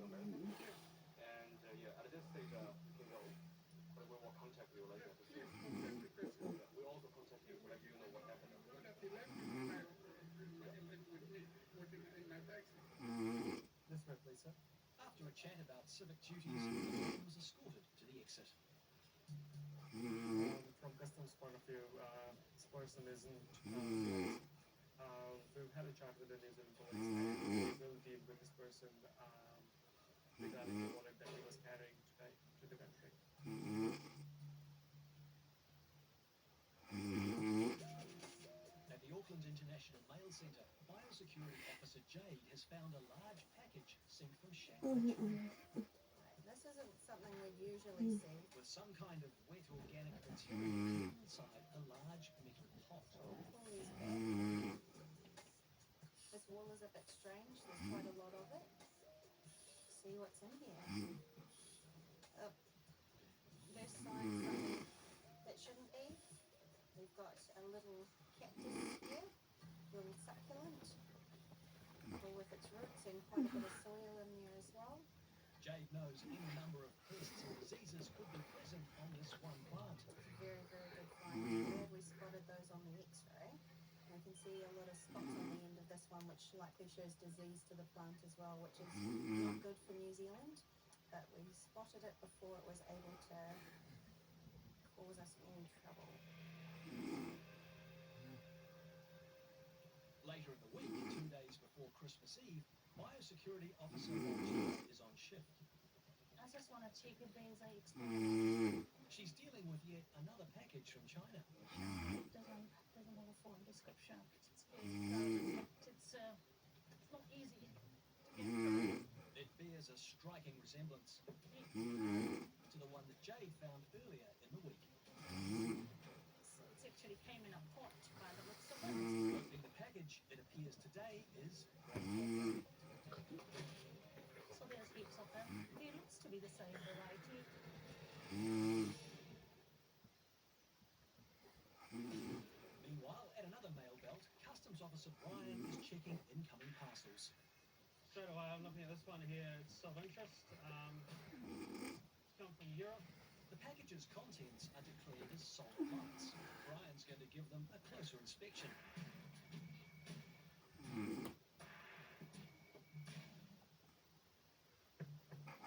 America. And yeah, at this stage you can go, but we will contact you later to see. Yeah, we also contact you to let you know what happened. He left it in my taxi. This way, please, sir. After a chat about civic duties, the man was escorted to the exit. From customs point of view, this person isn't. We've had a chat with the New Zealand police and we'll deal with this person regarding the wallet that he was carrying today to the country. Jade has found a large package sent from Shanghai, China. This isn't something we'd usually see. With some kind of wet organic material inside a large metal pot. Pull these back. This wool is a bit strange. There's quite a lot of it. See what's in here. There's signs something that shouldn't be. We've got a little cactus here, little succulent, all with its roots and quite a bit of soil in there as well. Jade knows any number of pests and diseases could be present on this one plant. It's a very, very good find. I'm glad we spotted those on the x-ray. We can see a lot of spots on the end of this one, which likely shows disease to the plant as well, which is not good for New Zealand. But we spotted it before it was able to cause us any trouble. Later in the week, 2 days before Christmas Eve, Biosecurity Officer Walsh is on shift. I just want to check if there's a expiry. She's dealing with yet another package from China. It doesn't have a full description. It's very it's not easy to get. It bears a striking resemblance to the one that Jade found earlier in the week. It's actually came in a pot by the looks of it. Opening the package, it appears today is So there's heaps of them. There looks to be the same variety. Meanwhile, at another mail belt, Customs Officer Brian is checking incoming parcels. Straight away, I'm looking at this one here. It's of interest. It's come from Europe. The package's contents are declared as solar lights. Brian's going to give them a closer inspection.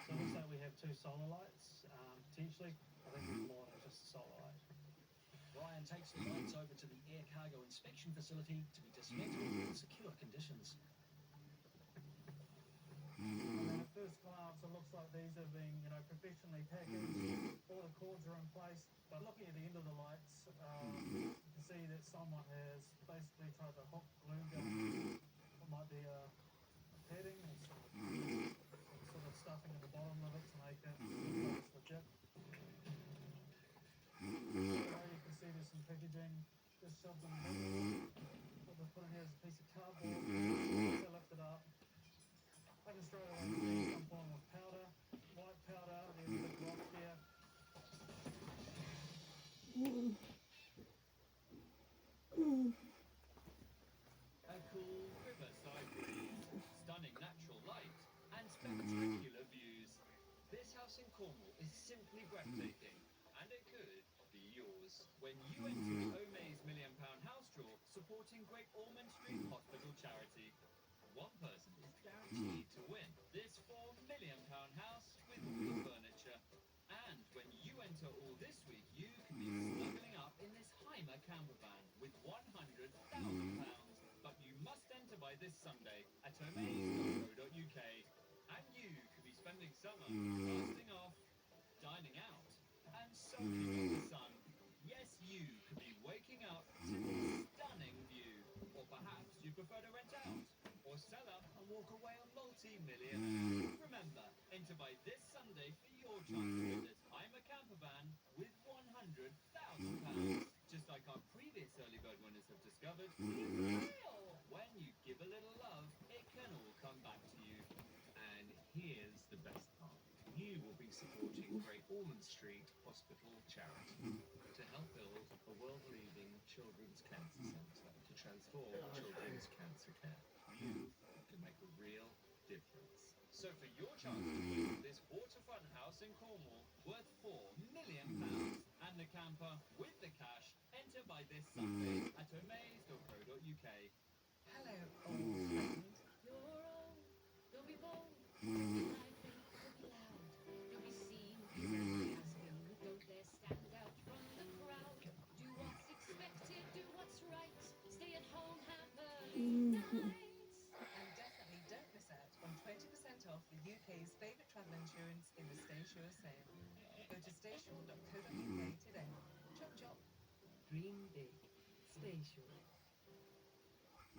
So it looks like we have two solar lights. Potentially, I think there's more than just a solar light. Brian takes the lights over to the air cargo inspection facility to be dismantled in secure conditions. And at first glance, it looks like these are being, professionally packaged. All the cords are in place. But looking at the end of the lights, you can see that someone has basically tried to hook glue gun. It might be a padding or sort of stuffing at the bottom of it to make it look legit. You can see there's some packaging just shoved in the middle. What they've put in here is a piece of cardboard. They lift it up. I can straight away see some form of powder, white powder. There's a big rock there. A cool riverside breeze, stunning natural light, and spectacular views. This house in Cornwall is simply breathtaking, and it could be yours when you enter Omay's £1 million house draw supporting Great Ormond Street Hospital charity. One person is guaranteed to win this £4 million house with all the furniture. And when you enter all this week, you can be snuggling up in this Heimer camper van with £100,000. But you must enter by this Sunday at omaze.co.uk. And you could be spending summer casting off, dining out, and soaking in the sun. Yes, you could be waking up to this stunning view. Or perhaps you prefer to rent out, or sell up and walk away a multi-millionaire. Remember, enter by this Sunday for your chance to win this Heimer camper van with £100,000. Just like our previous early bird winners have discovered, when you give a little love, it can all come back to you. And here's the best part. You will be supporting Great Ormond Street Hospital charity to help build a world-leading children's cancer centre to transform children's cancer care. You can make a real difference. So for your chance to win this waterfront house in Cornwall worth £4 million and the camper with the cash, enter by this Sunday at omaze.co.uk. Hello, old friend. You're old, you'll be bold, you'll be lively, you'll be loud, you'll be seen, be very has-been. Don't dare stand out from the crowd. Do what's expected, do what's right. Stay at home, have early nights. And definitely don't miss out on 20% off the UK's favourite travel insurance in the Stay Sure sale. Go to staysure.co.uk today. Chop chop. Dream big. Stay sure.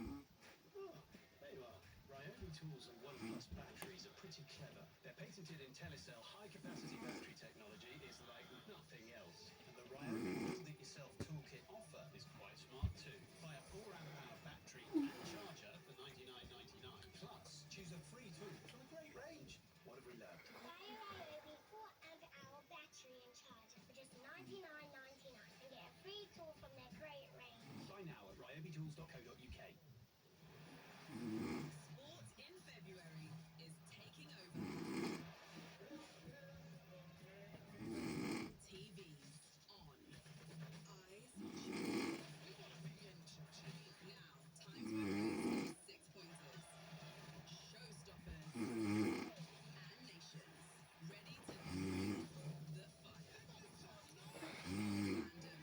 Oh, there you are, Graham. tools and OnePlus batteries are pretty clever. Their patented IntelliCell high-capacity battery technology is like nothing else. And the Ryobi build-it-yourself toolkit offer is quite smart too. Buy a 4 amp-hour battery and charger for $99.99. Plus, choose a free tool from a great range. What have we learned? Buy a Ryobi 4 amp-hour battery and charger for just $99.99 and get a free tool from their great range. Buy now at ryobitools.co.uk. Sports in February is taking over. TVs on. Eyes choosing. Now, time to embrace 6-pointers. Showstoppers. And nations. Ready to breathe the fire. Random.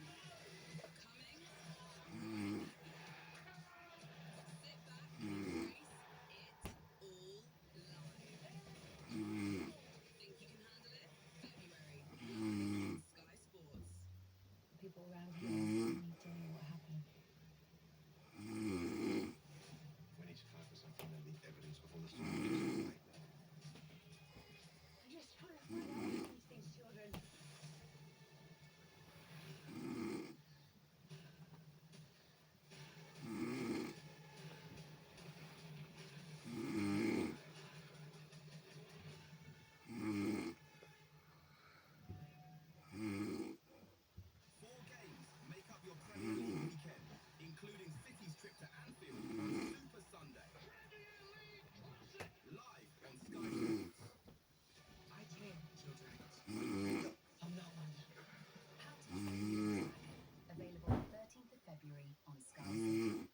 Coming. Sit back and embrace it all live. Think you can handle it? February, live on Sky Sports. People around here need to know what happened. We need to focus on finding the evidence before the story gets away. I'm just trying to find out these things, children. Four games make up your Premier League weekend, including City's trip to Anfield on Super Sunday. Live on Sky Sports. I can't, children. I'm not one. How to Train. Available 13th of February on Sky City.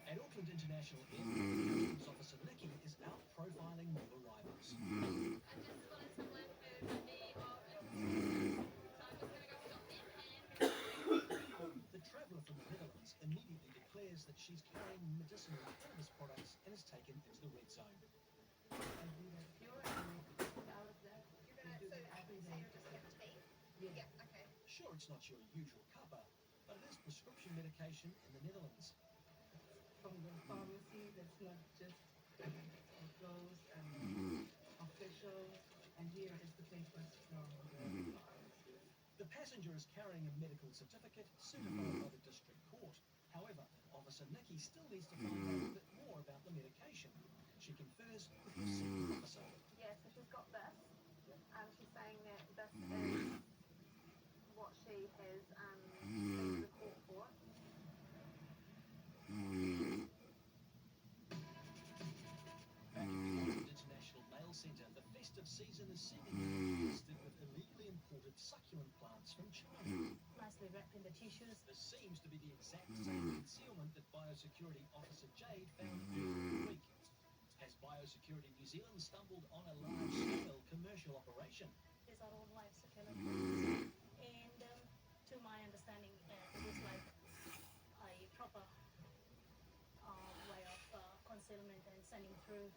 At Auckland International Airport, Customs Officer Nicky is out profiling new arrivals. I just wanted someone who would be of interest. So I'm just going to go stop in and The traveller from the Netherlands immediately declares that she's carrying medicinal cannabis products and is taken into the red zone. You're just get tea? Yeah, okay. Sure, it's not your usual cuppa, but it is prescription medication in the Netherlands. From the pharmacy, that's not just closed and official, and here is the papers from the pharmacy. The passenger is carrying a medical certificate certified by the district court. However, Officer Nicky still needs to find out a bit more about the medication. She confers with the senior officer. Yeah, so she's got this, and she's saying that this is what she has been to the court for. Back at the Auckland International Mail Centre, the festive season is seemingly infested with illegally imported succulent plants from China. Nicely wrapped in the tissues. This seems to be the exact same concealment that Biosecurity Officer Jade found earlier in the week. Has Biosecurity New Zealand stumbled on a large-scale commercial operation? These are all live succulent plants. And to my understanding, it is like a proper way of concealment and sending through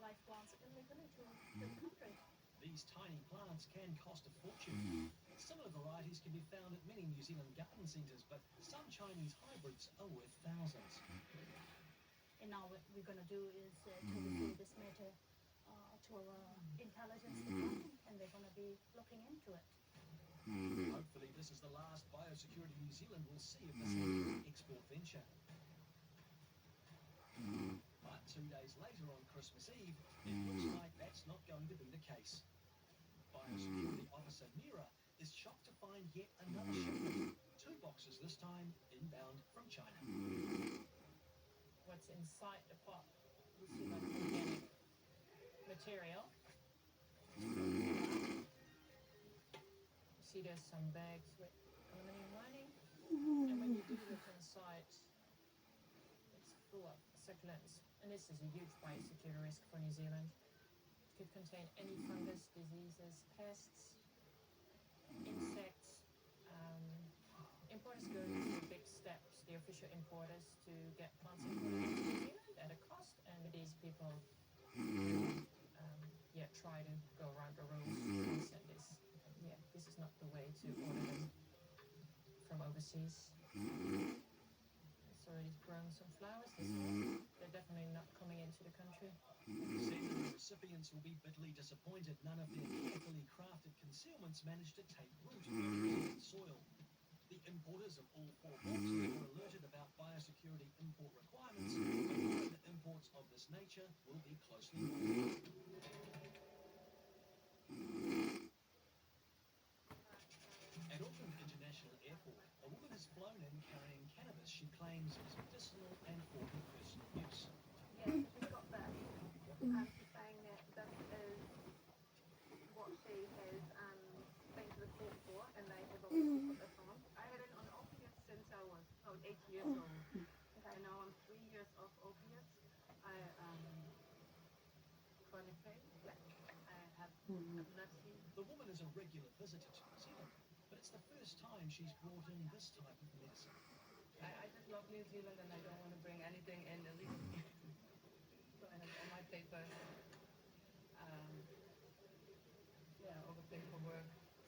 live plants illegally to the country. These tiny plants can cost a fortune. Similar varieties can be found at many New Zealand garden centres, but some Chinese hybrids are worth thousands. And now what we're going to do is to refer this matter to our intelligence department, and they're going to be looking into it. Hopefully this is the last Biosecurity New Zealand will see of this export venture. But 2 days later on Christmas Eve, it looks like that's not going to be the case. Biosecurity Officer Mira is shocked to find yet another shipment. 2 boxes this time, inbound from China. what's inside the pot. You see like organic material. See there's some bags with aluminum lining. And when you do look inside, it's full of succulents. And this is a huge biosecurity risk for New Zealand. It could contain any fungus, diseases, pests, insects. Importers go through big steps, the official importers, to get plants imported into New Zealand at a cost, and these people try to go around the rules and send this. This is not the way to order them from overseas. already grown some flowers this year. They're definitely not coming into the country. New Zealand recipients will be bitterly disappointed none of their carefully crafted concealments managed to take root in New Zealand soil. The importers of all 4 boxes were alerted about biosecurity import requirements, and that imports of this nature will be closely monitored. At Auckland International Airport, a woman has flown in carrying cannabis she claims is medicinal and for her personal use. Yes, she's got that. She's saying that this is what she has been to the court for, and they have obviously put this on. I had it on opiates since I was about 8 years old. Okay. And now I'm 3 years off opiates. I chronic pain. Yeah. I have epilepsy. The woman is a regular visitor to New Zealand, but it's the first time she's brought in this type of medicine. I just love New Zealand and I don't want to bring anything in illegally. So I have all my papers. All the paperwork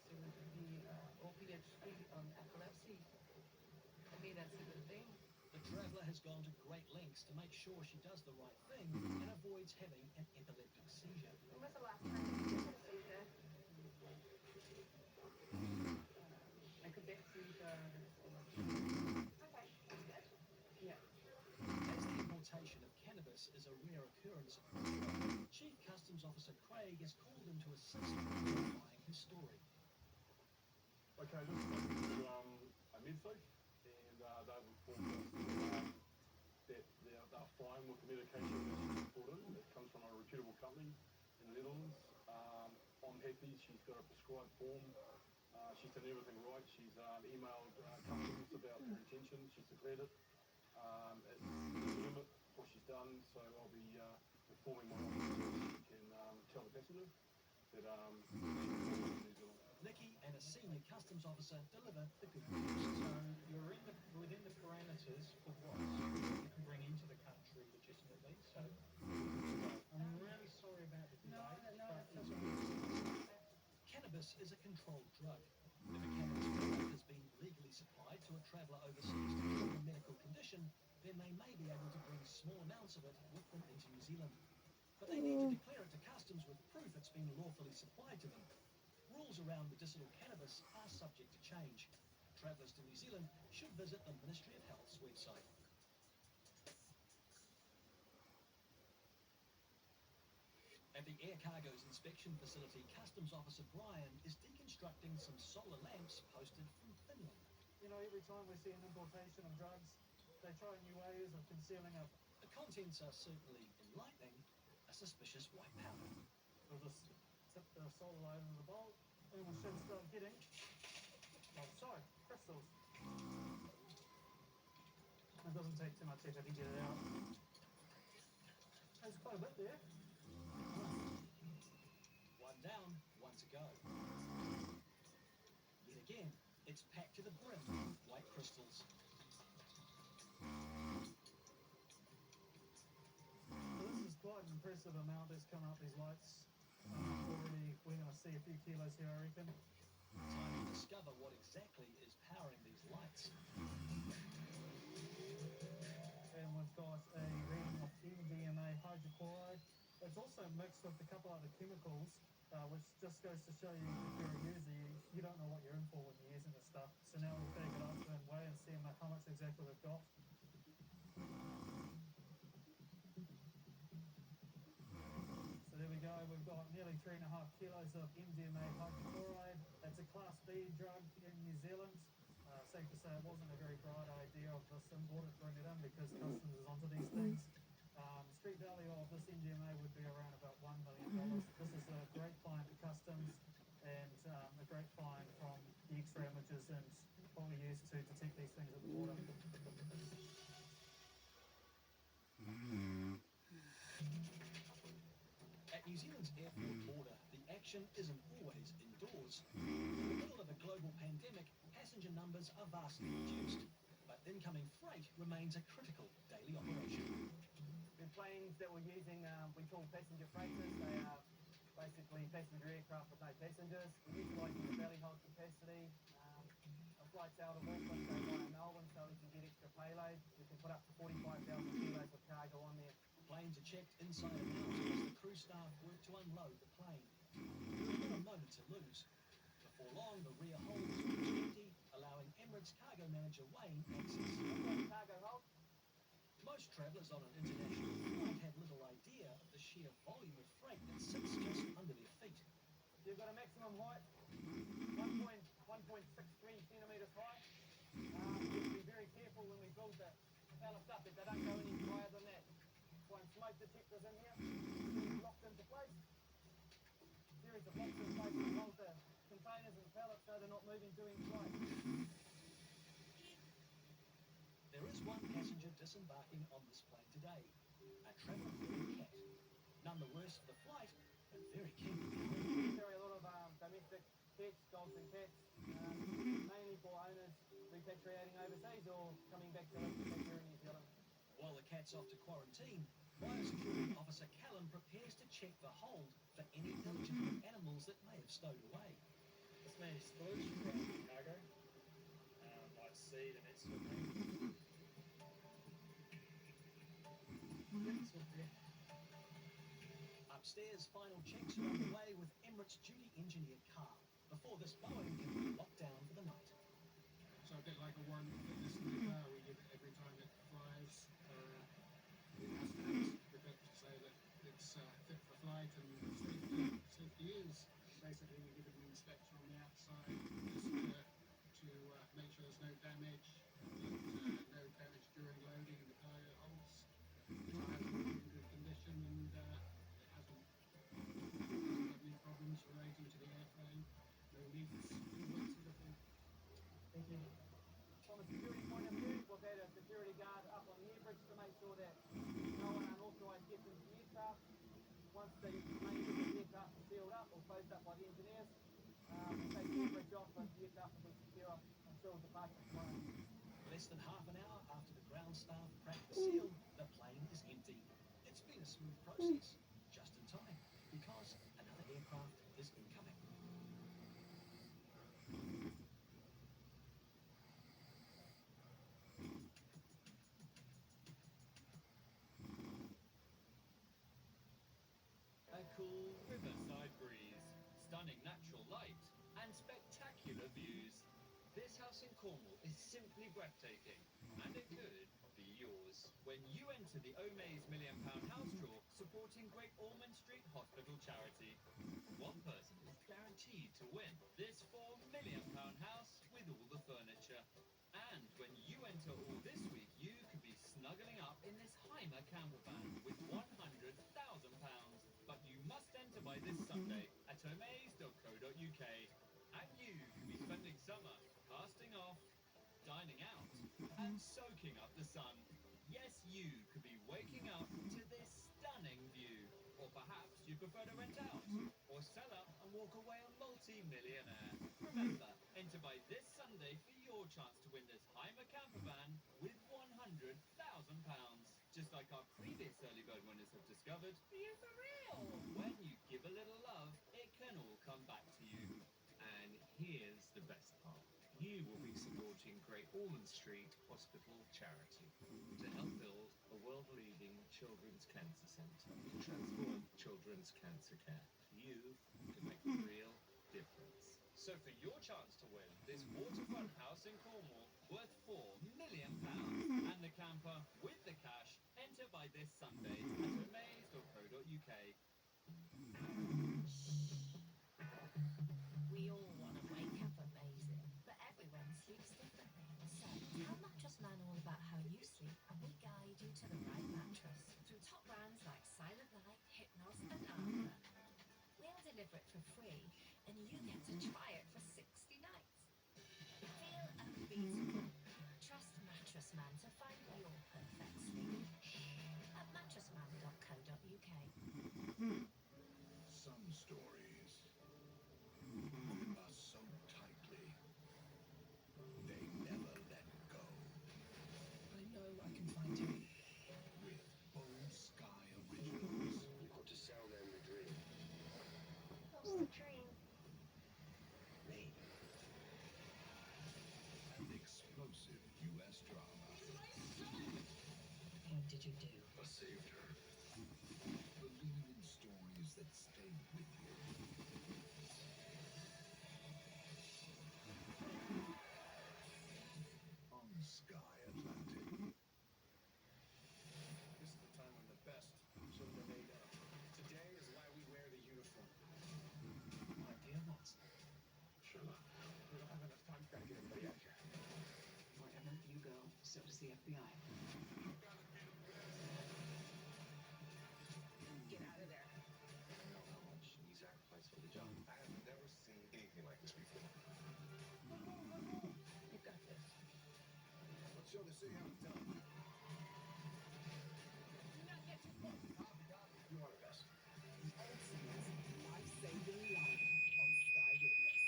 to be opiate free on epilepsy. I think that's a good thing. The traveller has gone to great lengths to make sure she does the right thing and avoids having an epileptic seizure. When was the last time you had a seizure? I could get seizure. Okay, that's good. Yeah. As the importation of cannabis is a rare occurrence, Chief Customs Officer Craig is called in to assist in verifying his story. Okay, this is a midsafe, and they've informed us that they're fine with the medication that she's brought in. It comes from a reputable company in the Netherlands. I'm happy. She's got a prescribed form. She's done everything right. She's emailed customs about her intention. She's declared it. It's legitimate what she's done, so I'll be informing my officer so she can tell the passenger that she's in New Zealand. Nikki and a senior customs officer deliver the good news. So you're within the parameters of what you can bring into the country legitimately. So I'm really sorry about the delay. That's Cannabis is a controlled drug. If a cannabis product has been legally supplied to a traveller overseas to cure a medical condition, then they may be able to bring small amounts of it with them into New Zealand. But they need to declare it to customs with proof it's been lawfully supplied to them. Rules around medicinal cannabis are subject to change. Travellers to New Zealand should visit the Ministry of Health's website. At the Air Cargo's inspection facility, Customs Officer Brian is deconstructing some solar lamps posted from Finland. You know, every time we see an importation of drugs, they try new ways of concealing it. The contents are certainly enlightening, a suspicious white powder. We'll just tip the solar light into the bowl, and we should start getting, crystals. It doesn't take too much effort to get it out. There's quite a bit there. One down, one to go. Yet again, it's packed to the brim with white crystals. So this is quite an impressive amount that's come out, these lights. Already, we're going to see a few kilos here, I reckon. Time to discover what exactly is powering these lights. And we've got a reading of MDMA hydrochloride. It's also mixed with a couple other chemicals, which just goes to show you if you're a user, you don't know what you're in for when you're using this stuff. So now we'll bag it up and weigh and see how much exactly we've got. So there we go, we've got nearly 3.5 kilos of MDMA hydrochloride. It's a Class B drug in New Zealand. Safe to say it wasn't a very bright idea of this importer to bring it in because customs is onto these things. Street value of this MDMA would be around about $1 million. This is a great find at customs and a great find from the X-ray images and what we use to detect these things at the border. At New Zealand's airport border, the action isn't always indoors. In the middle of a global pandemic, passenger numbers are vastly reduced, but incoming freight remains a critical daily operation. The planes that we're using, we call passenger freighters. They are basically passenger aircraft with no passengers. We're utilising the belly hold capacity. Our flights out of Auckland go via Melbourne so we can get extra payload. We can can put up to 45,000 kilos of cargo on there. Planes are checked inside and out as the crew staff work to unload the plane. There's not a moment to lose. Before long, the rear hold is almost empty, allowing Emirates cargo manager Wayne access. Cargo hold. Most travellers on an international flight have little idea of the sheer volume of freight that sits just under their feet. You've got a maximum height, 1.63 centimetres high. You have to be very careful when we build the pallets up that they don't go any higher than that. One smoke detectors in here, locked into place. Series of locks in place to hold the containers and pallets so they're not moving too inside. There is one passenger disembarking on this plane today, a travel-wearing cat. None the worse for the flight, but very keen to be home. We carry a lot of domestic pets, dogs and cats, mainly for owners repatriating overseas or coming back to live here in New Zealand. While the cat's off to quarantine, Biosecurity Officer Callan prepares to check the hold for any illegitimate animals that may have stowed away. This means spillage from cargo, like seed and that sort of thing. Upstairs, final checks are underway with Emirates duty engineer Carl before this Boeing can be locked down for the night. So a bit like a warrant for fitness in the car, we give it every time it flies. It has to have a certificate to say that it's fit for flight and safe to use. Basically, we give it an inspection on the outside just to make sure there's no damage, no damage during loading in the cargo holds. Tires are in good condition and it hasn't got any problems relating to the airframe. No leaks, all that sort of thing. Thank you. From a security point of view, we've had a security guard up on the air bridge to make sure that no one unauthorised gets into the aircraft. Once the main aircraft is sealed up or closed up by the engineers, we'll take the air bridge off and the aircraft will be secure until departure tomorrow. Less than half an hour after the ground staff crack the seal, the plane is empty. It's been a smooth process, just in time, because another aircraft is incoming. A cool riverside breeze, stunning natural light, and spectacular views. This house in Cornwall is simply breathtaking, and it could be yours when you enter the Omaze £1 Million House Draw supporting Great Ormond Street Hospital charity. One person is guaranteed to win this £4 million house with all the furniture. And when you enter all this week, you could be snuggling up in this Heimer camper van with £100,000. But you must enter by this Sunday at omaze.co.uk. And you could be spending summer casting off, dining out, and soaking up the sun. Yes, you could be waking up to this stunning view. Or perhaps you prefer to rent out, or sell up and walk away a multi-millionaire. Remember, enter by this Sunday for your chance to win this Heimer camper van with £100,000. Just like our previous early bird winners have discovered. Are you for real? When you give a little love, it can all come back to you. And here's the best part. You will be supporting Great Ormond Street Hospital charity to help build a world-leading children's cancer centre to transform children's cancer care. You can make a real difference. So for your chance to win this waterfront house in Cornwall worth £4 million and the camper with the cash, enter by this Sunday at omaze.co.uk. We all want to wake up amazing, but everyone sleeps differently. So tell Mattress Man all about how you sleep, and we guide you to the right mattress through top brands like Silent Light, Hypnos, and Arthur. We'll deliver it for free, and you get to try it for 60 nights. Feel unbeatable. Trust Mattress Man to find your perfect sleep at mattressman.co.uk. Some stories grip us so tightly, they never let go. I know I can find you. With Bold Sky Originals. You got to sell them the dream. What's the dream? Me. And explosive U.S. drama. did you do? I saved her. Believe in stories that stay with you. On Sky Atlantic. This is the time when the best show the made up. Today is why we wear the uniform. My dear Watson, Shut up. We don't have enough time to get everybody out here. Wherever you go, so does the FBI. Get out of there. I know how much you sacrificed for the job. I have never seen anything like this before. You've got this. Let's show the city how it's done. Do not get too close. You are the best. The ultimate life-saving life on Sky Witness.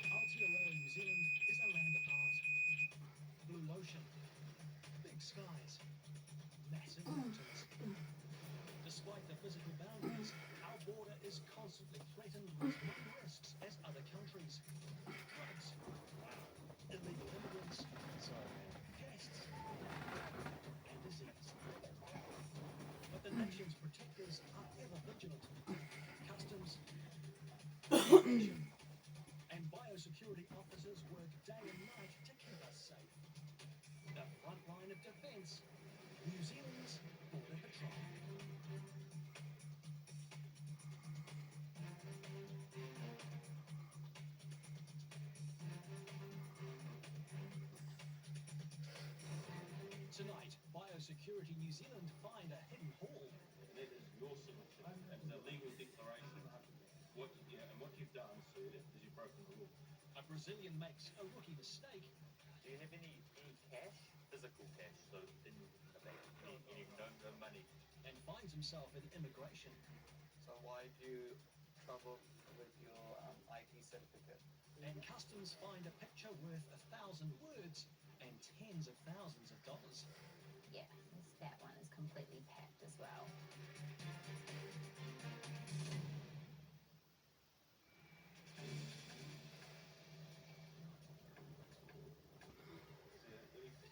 Aotearoa, New Zealand is a land apart. Blue ocean, big skies, massive mountains. Despite the physical boundaries, our border is constantly threatened with as many risks as other countries. Drugs, illegal immigrants, pests, and disease. But the nation's protectors are ever vigilant. Customs, immigration, and biosecurity officers work day and night to keep us safe. The front line of defence, New Zealand's Border Patrol. Tonight, Biosecurity New Zealand find a hidden haul. That is your solution. It's a legal declaration. What you've done, sir, is you've broken the law. A Brazilian makes a rookie mistake. Do you have any cash, physical cash, so in a bank, any no money? And finds himself in immigration. So why do you trouble with your IT certificate? And customs find a picture worth 1,000 words and tens of thousands of dollars. Yeah, that one is completely packed as well.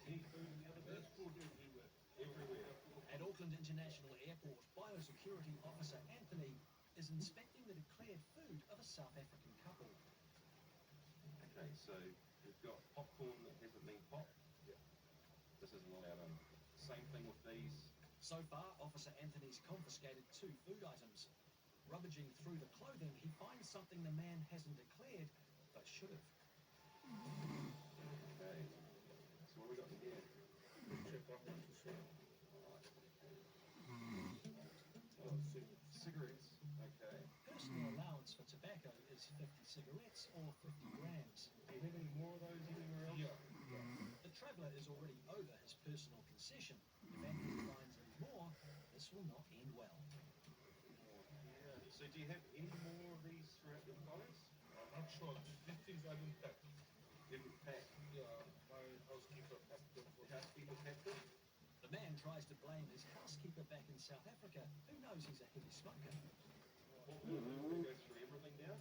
Any food in the other bag? Food everywhere. Everywhere. At Auckland International Airport, Biosecurity Officer Anthony is inspecting the declared food of a South African couple. Okay, so we've got popcorn that hasn't been popped. Yeah. This isn't allowed in. Same thing with these. So far, Officer Anthony's confiscated 2 food items. Rummaging through the clothing, he finds something the man hasn't declared, but should have. Okay. So what we got in here? Oh, cigarettes. Okay. Personal allowance for tobacco is 50 cigarettes or 50 grams. Do you have any more of those anywhere else? Yeah. The traveller is already over his personal concession. If Anthony finds any more, this will not end well. Yeah. So do you have any more of these throughout your files? I'm not sure. These things I didn't pack. You haven't packed. Yeah, my housekeeper packed them for The housekeeper packed them? The man tries to blame his housekeeper back in South Africa, who knows he's a heavy smoker. What we'll do is we'll go through everything now,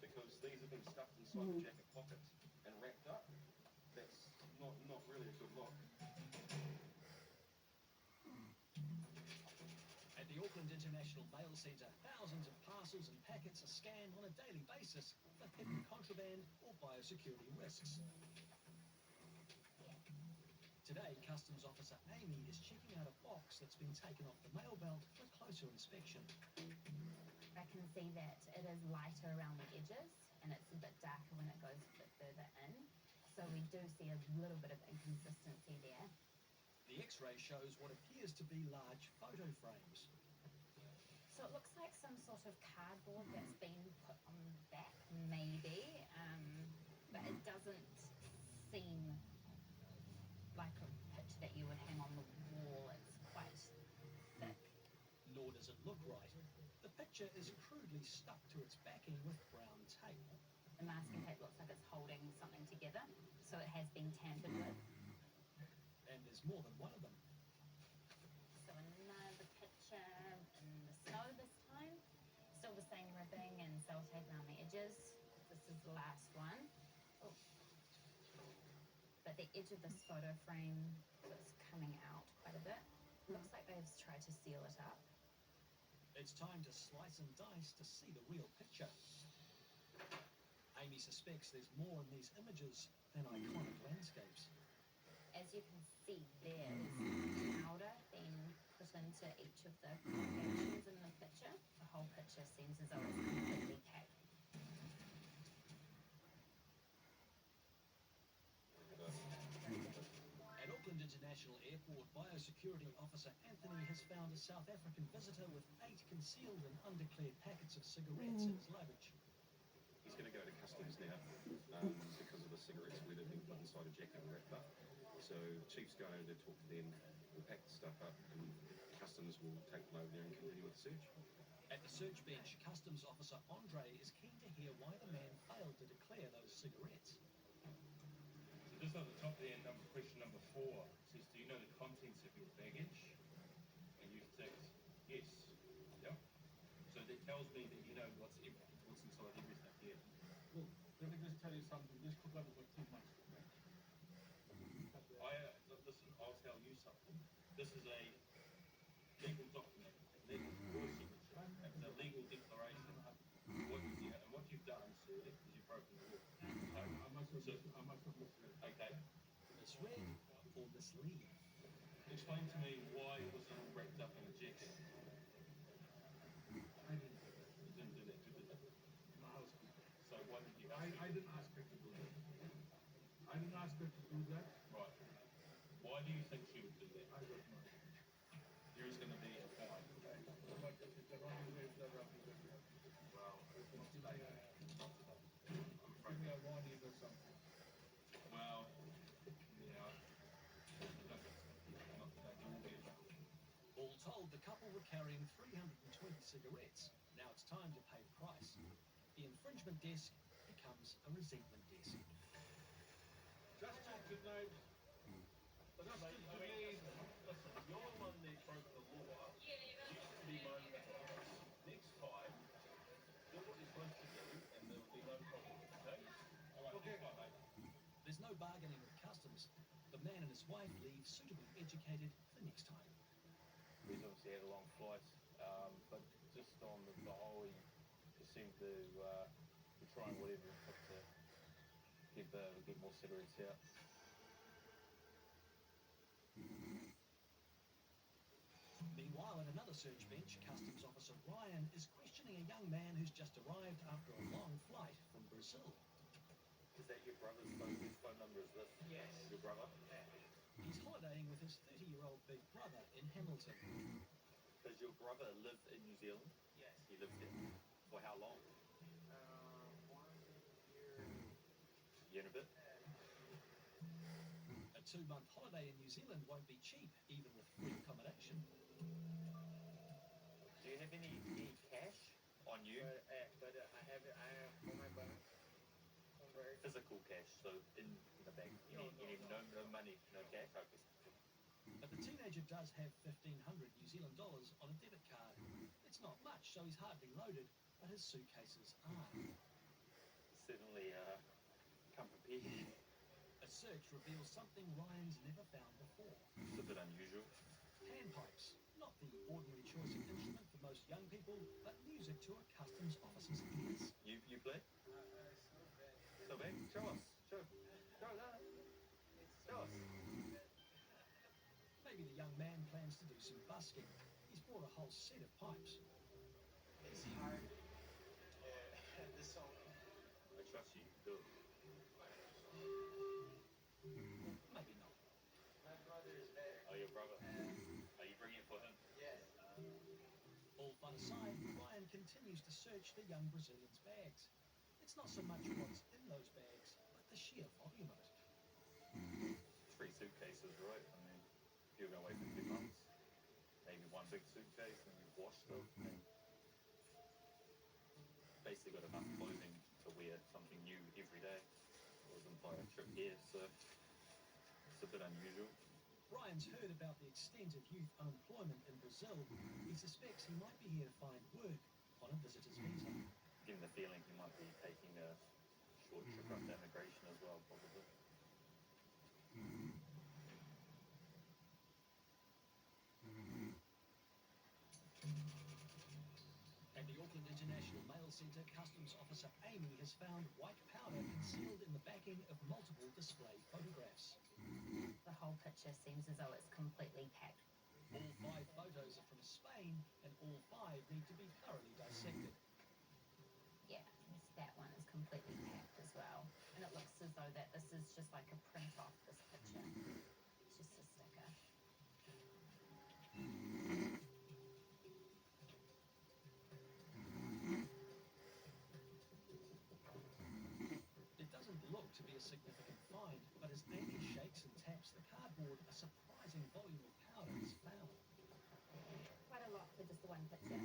because these have been stuffed inside the jacket pockets and wrapped up. That's not really a good look. At the Auckland International Mail Centre, thousands of parcels and packets are scanned on a daily basis for hidden contraband or biosecurity risks. Today, Customs Officer Amy is checking out a box that's been taken off the mail belt for closer inspection. I can see that it is lighter around the edges and it's a bit darker when it goes a bit further in. So we do see a little bit of inconsistency there. The X-ray shows what appears to be large photo frames. So it looks like some sort of cardboard that's been put on the back, maybe, but it doesn't seem like a picture that you would hang on the wall. It's quite thick. Nor does it look right. The The picture is crudely stuck to its backing with brown tape. The masking tape looks like it's holding something together, so it has been tampered with. And there's more than one of them. So another picture in the snow this time. Still the same ribbing and sellotape around the edges. This is the last one. Oh. But the edge of this photo frame is coming out quite a bit. Looks like they've tried to seal it up. It's time to slice and dice to see the real picture. Amy suspects there's more in these images than iconic landscapes. As you can see, there's powder being put into each of the locations in the picture. The whole picture seems as though it's completely packed. At Auckland International Airport, Biosecurity Officer Anthony has found a South African visitor with 8 concealed and undeclared packets of cigarettes in his luggage. He's going to go to customs now because of the cigarettes where they've been put inside a jacket and wrapped up. So Chief's going over to talk to them, we'll pack the stuff up, and customs will take them over there and continue with the search. At the search bench, Customs Officer Andre is keen to hear why the man failed to declare those cigarettes. So just on the top there, question number 4 says, do you know the contents of your baggage? And you've ticked yes. Yep. So that tells me that you know what's inside everything here. Look, let me just tell you something. This took over 2 months. Listen, I'll tell you something. This is a legal document, legal signature. It's a legal declaration. What you've done, sir, is you've broken the law. I must have misread. Okay. Misread or mislead? Explain to me why it was all wrapped up in a jacket. I didn't. You didn't do that, did you? My housekeeper. So why did you ask I didn't ask her to do that. I didn't ask her to do that. Right. Why do you think she would do that? I don't know. There is going to be a fine, okay? But if it's the wrong way, it's the wrong way. Well, it's not today. Not today. I'm Give me afraid. a warning or something. Well, yeah. Not today. There will be a fine. All told, the couple were carrying 320 cigarettes. Now it's time to pay the price. The infringement desk becomes a resentment desk. Just to note, listen, you're the one that broke the law. You should be minding the law. Next time, do what you're supposed to do, and there will be no problem, okay? All right, okay. Bye, mate. There's no bargaining with customs. The man and his wife leave suitably educated for next time. He's obviously had a long flight, but just on the whole, he seemed to be trying whatever it took to get more cigarettes out. Meanwhile, at another search bench, Customs Officer Ryan is questioning a young man who's just arrived after a long flight from Brazil. Is that your brother's phone? Whose phone number is this? Yes. Your brother? He's holidaying with his 30-year-old big brother in Hamilton. Does your brother live in New Zealand? Yes. He lives there. For how long? 1 year. Year and a bit? A 2-month holiday in New Zealand won't be cheap, even with free accommodation. Do you have any cash on you? But I have it. I have on my bank. Physical cash, so in the bank. You need no money, no cash. Okay. But the teenager does have 1,500 New Zealand dollars on a debit card. It's not much, so he's hardly loaded, but his suitcases are. Certainly come prepared. A search reveals something Ryan's never found before. It's a bit unusual. Panpipes, not the ordinary choice of instrument for most young people, but music to a customs officer's ears. You play? So bad? Show us. Show that. Show us. Maybe the young man plans to do some busking. He's brought a whole set of pipes. It's hard. This song. I trust you. Do it. Maybe not. My brother is better. Oh, your brother. Are you bringing it for him? Yes. All fun aside, Ryan continues to search the young Brazilian's bags. It's not so much what's in those bags, but the sheer volume of it. 3 suitcases, right? I mean, if you're going away for 2 months, maybe one big suitcase and you've washed it and basically got enough clothing to wear something new every day. It wasn't by a trip here, so it's a bit unusual. Brian's heard about the extent of youth unemployment in Brazil. He suspects he might be here to find work on a visitor's visa. Getting the feeling he might be taking a short trip up to immigration as well, probably. At the Auckland International Mail Centre, Customs Officer Amy has found white powder concealed in the backing of multiple display photographs. The whole picture seems as though it's completely packed. All 5 photos are from Spain, and all 5 need to be thoroughly dissected. Yeah, that one is completely packed as well. And it looks as though that this is just like a print off this picture. It's just a sticker. It doesn't look to be a significant find, but as Amy shakes and taps the cardboard, a surprising volume of powder is found. Quite a lot for just the one picture.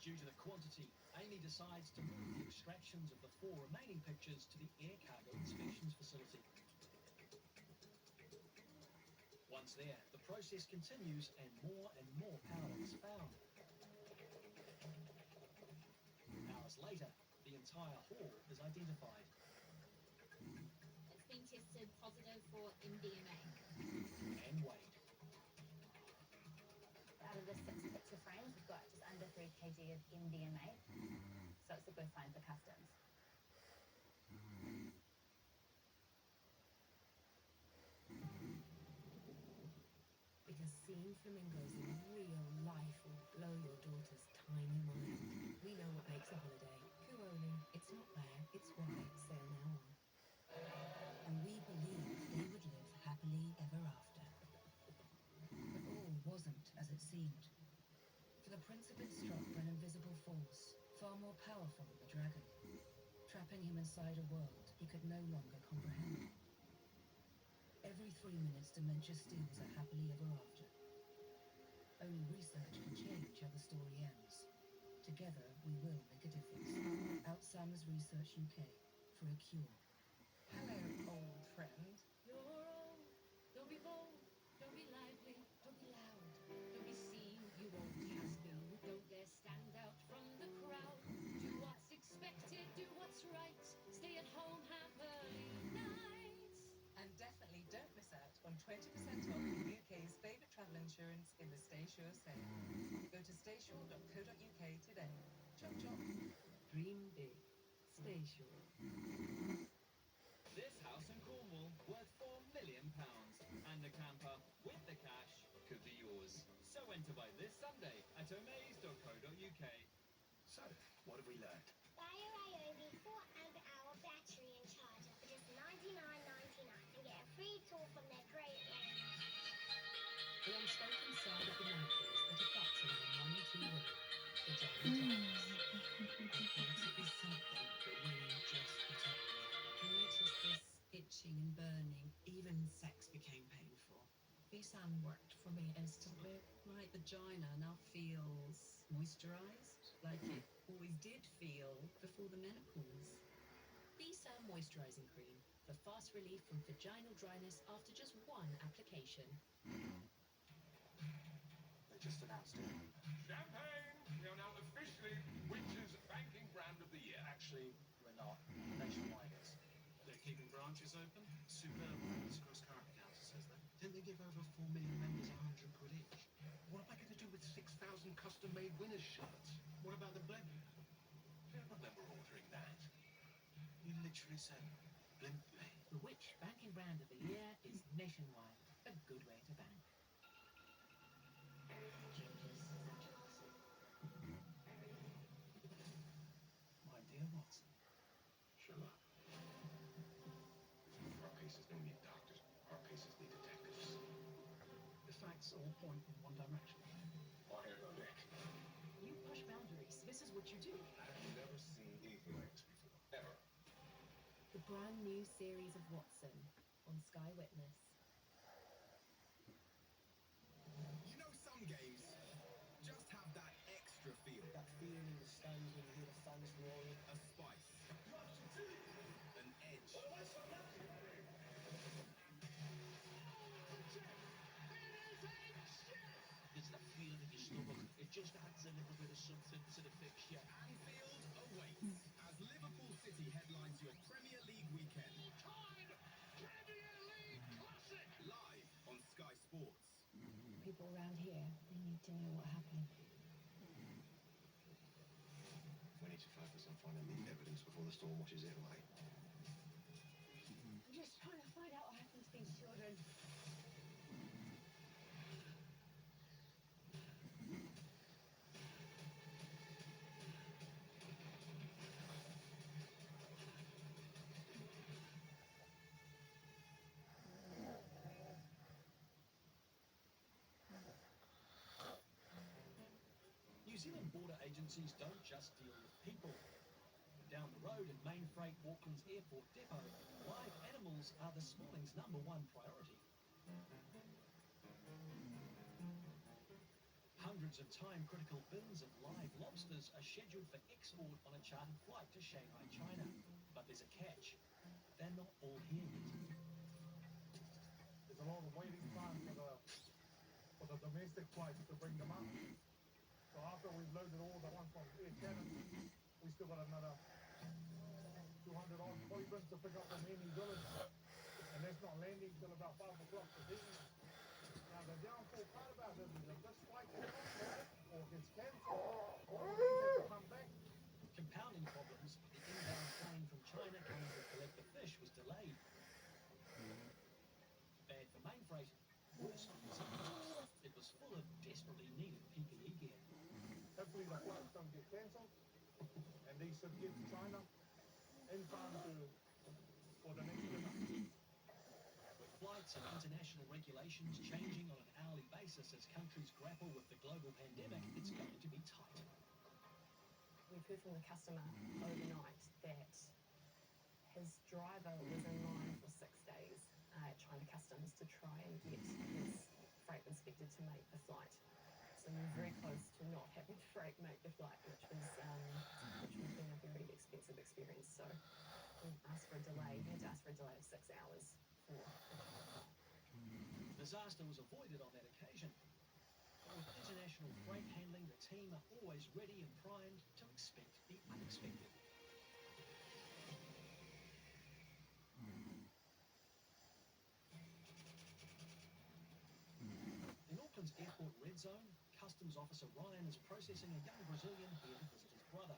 Due to the quantity, Amy decides to move the extractions of the 4 remaining pictures to the air cargo inspections facility. Once there, the process continues and more powder is found. Hours later, the entire haul is identified. It's been tested positive for MDMA. And weighed. Out of the 6 picture frames, we've got just under 3 kg of MDMA. So it's a good find for customs. Because seeing flamingos in real life will blow your daughter's tiny mind. We know what makes a holiday. Kuoni. It's not bad, it's why. Sail now on. And we believe they would live happily ever after. But all wasn't as it seemed. For the prince had been struck by an invisible force, far more powerful than the dragon, trapping him inside a world he could no longer comprehend. Every 3 minutes, dementia steals a happily ever after. Only research can change how the story ends. Together, we will make a difference. Alzheimer's Research UK for a cure. Hello, old friend. You're old. Don't be bold. Don't be lively. Don't be loud. Don't be seen. You won't has been. Don't dare stand out from the crowd. Do what's expected. Do what's right. Stay at home. Have early nights. And definitely don't miss out on 20% off the UK's favourite travel insurance in the Stay Sure sale. Go to staysure.co.uk today. Chop chop. Dream big. Stay sure. This house in Cornwall worth £4 million, and the camper with the cash could be yours. So enter by this Sunday at omaze.co.uk. So, what have we learned? Buy a Ryobi 4 amp hour battery and charger for just $99.99 and get a free tour from their great range. The unspoken side of the mountains that abuts around 1-2 Road. The giant giants. And also is something that we just put up with. I noticed this itching and burning. Even sex became painful. Visan worked for me instantly. My vagina now feels moisturized, like it always did feel before the menopause. Visan Moisturizing Cream for fast relief from vaginal dryness after just 1 application. They just announced it. Champagne! We are now officially Winter's Banking Brand of the Year. Actually, we're not. Nationwide is. They're keeping branches open? Superb performance across current accounts, it says there. Didn't they give over 4 million members £100 each? What am I going to do with 6,000 custom-made winners' shirts? What about the blimp? Don't remember ordering that. You literally said blimp me. The which banking brand of the year is Nationwide. A good way to bank. My dear Watson. Shut up. Our cases don't need doctors. Our cases need detectives. The facts all point in one direction. Fire on deck. You push boundaries. This is what you do. I've never seen anything like this before. Ever. The brand new series of Watson on Sky Witness. You know some games just have that extra feel. That feeling in the stones when you hear the songs roll, a spice, an edge. It's that feeling in your stomach. It just adds a little bit of something to the fixture. Anfield awaits as Liverpool City headlines your Premier League weekend. Time! Premier League Classic! Live on Sky Sports. People around here, they need to know what happened. We need to focus on finding the evidence before the storm washes it away. I'm just trying to find out what happened to these children. New Zealand border agencies don't just deal with people. Down the road at Main Freight Auckland's airport depot, live animals are the smalling's #1 priority. Hundreds of time-critical bins of live lobsters are scheduled for export on a chartered flight to Shanghai, China. But there's a catch. They're not all here yet. There's a lot of waiting time for the domestic flights to bring them up. So after we've loaded all the ones from Air Canada, we still got another 200 odd polygrams to pick up from Air New Zealand. And that's not landing till about 5 o'clock this evening. Now the downfall part about this is if this flight gets cancelled or gets cancelled, all of these have to come back. Compounding problems, the inbound plane from China coming to collect the fish was delayed. Bad for main freight, worse for New Zealand. It was full of desperately needed PPE gear. Hopefully the flights don't get cancelled and these should get to China in time for the next dinner. With flights and international regulations changing on an hourly basis as countries grapple with the global pandemic, it's going to be tight. We've heard from the customer overnight that his driver was in line for 6 days at China Customs to try and get his freight inspected to make the flight. So we're very close to not having freight make the flight, which has been a very expensive experience. So we asked for a delay, had to ask for a delay of 6 hours for Disaster was avoided on that occasion. But with international freight handling, the team are always ready and primed to expect the unexpected. In Auckland's airport red zone, Customs Officer Ryan is processing a young Brazilian here to visit his brother.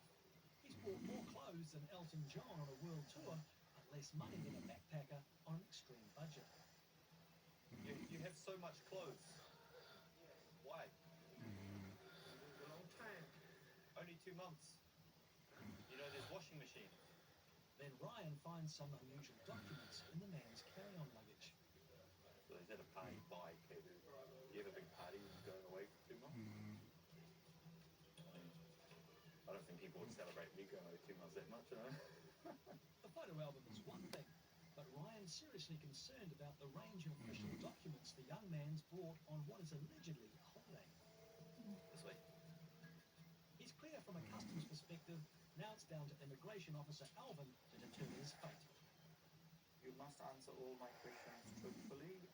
He's bought more clothes than Elton John on a world tour, but less money than a backpacker on an extreme budget. You have so much clothes. Why? A long time. Only 2 months. You know, there's washing machine. Then Ryan finds some unusual documents in the man's carry-on luggage. So is that a party bike? Do you have a big party when you're going away for 2 months? I don't think people would celebrate me going away 2 months that much, you know? The photo album is one thing, but Ryan's seriously concerned about the range of official documents the young man's brought on what is allegedly a holiday. This way. He's clear from a customs perspective. Now it's down to Immigration Officer Alvin to determine his fate. You must answer all my questions truthfully.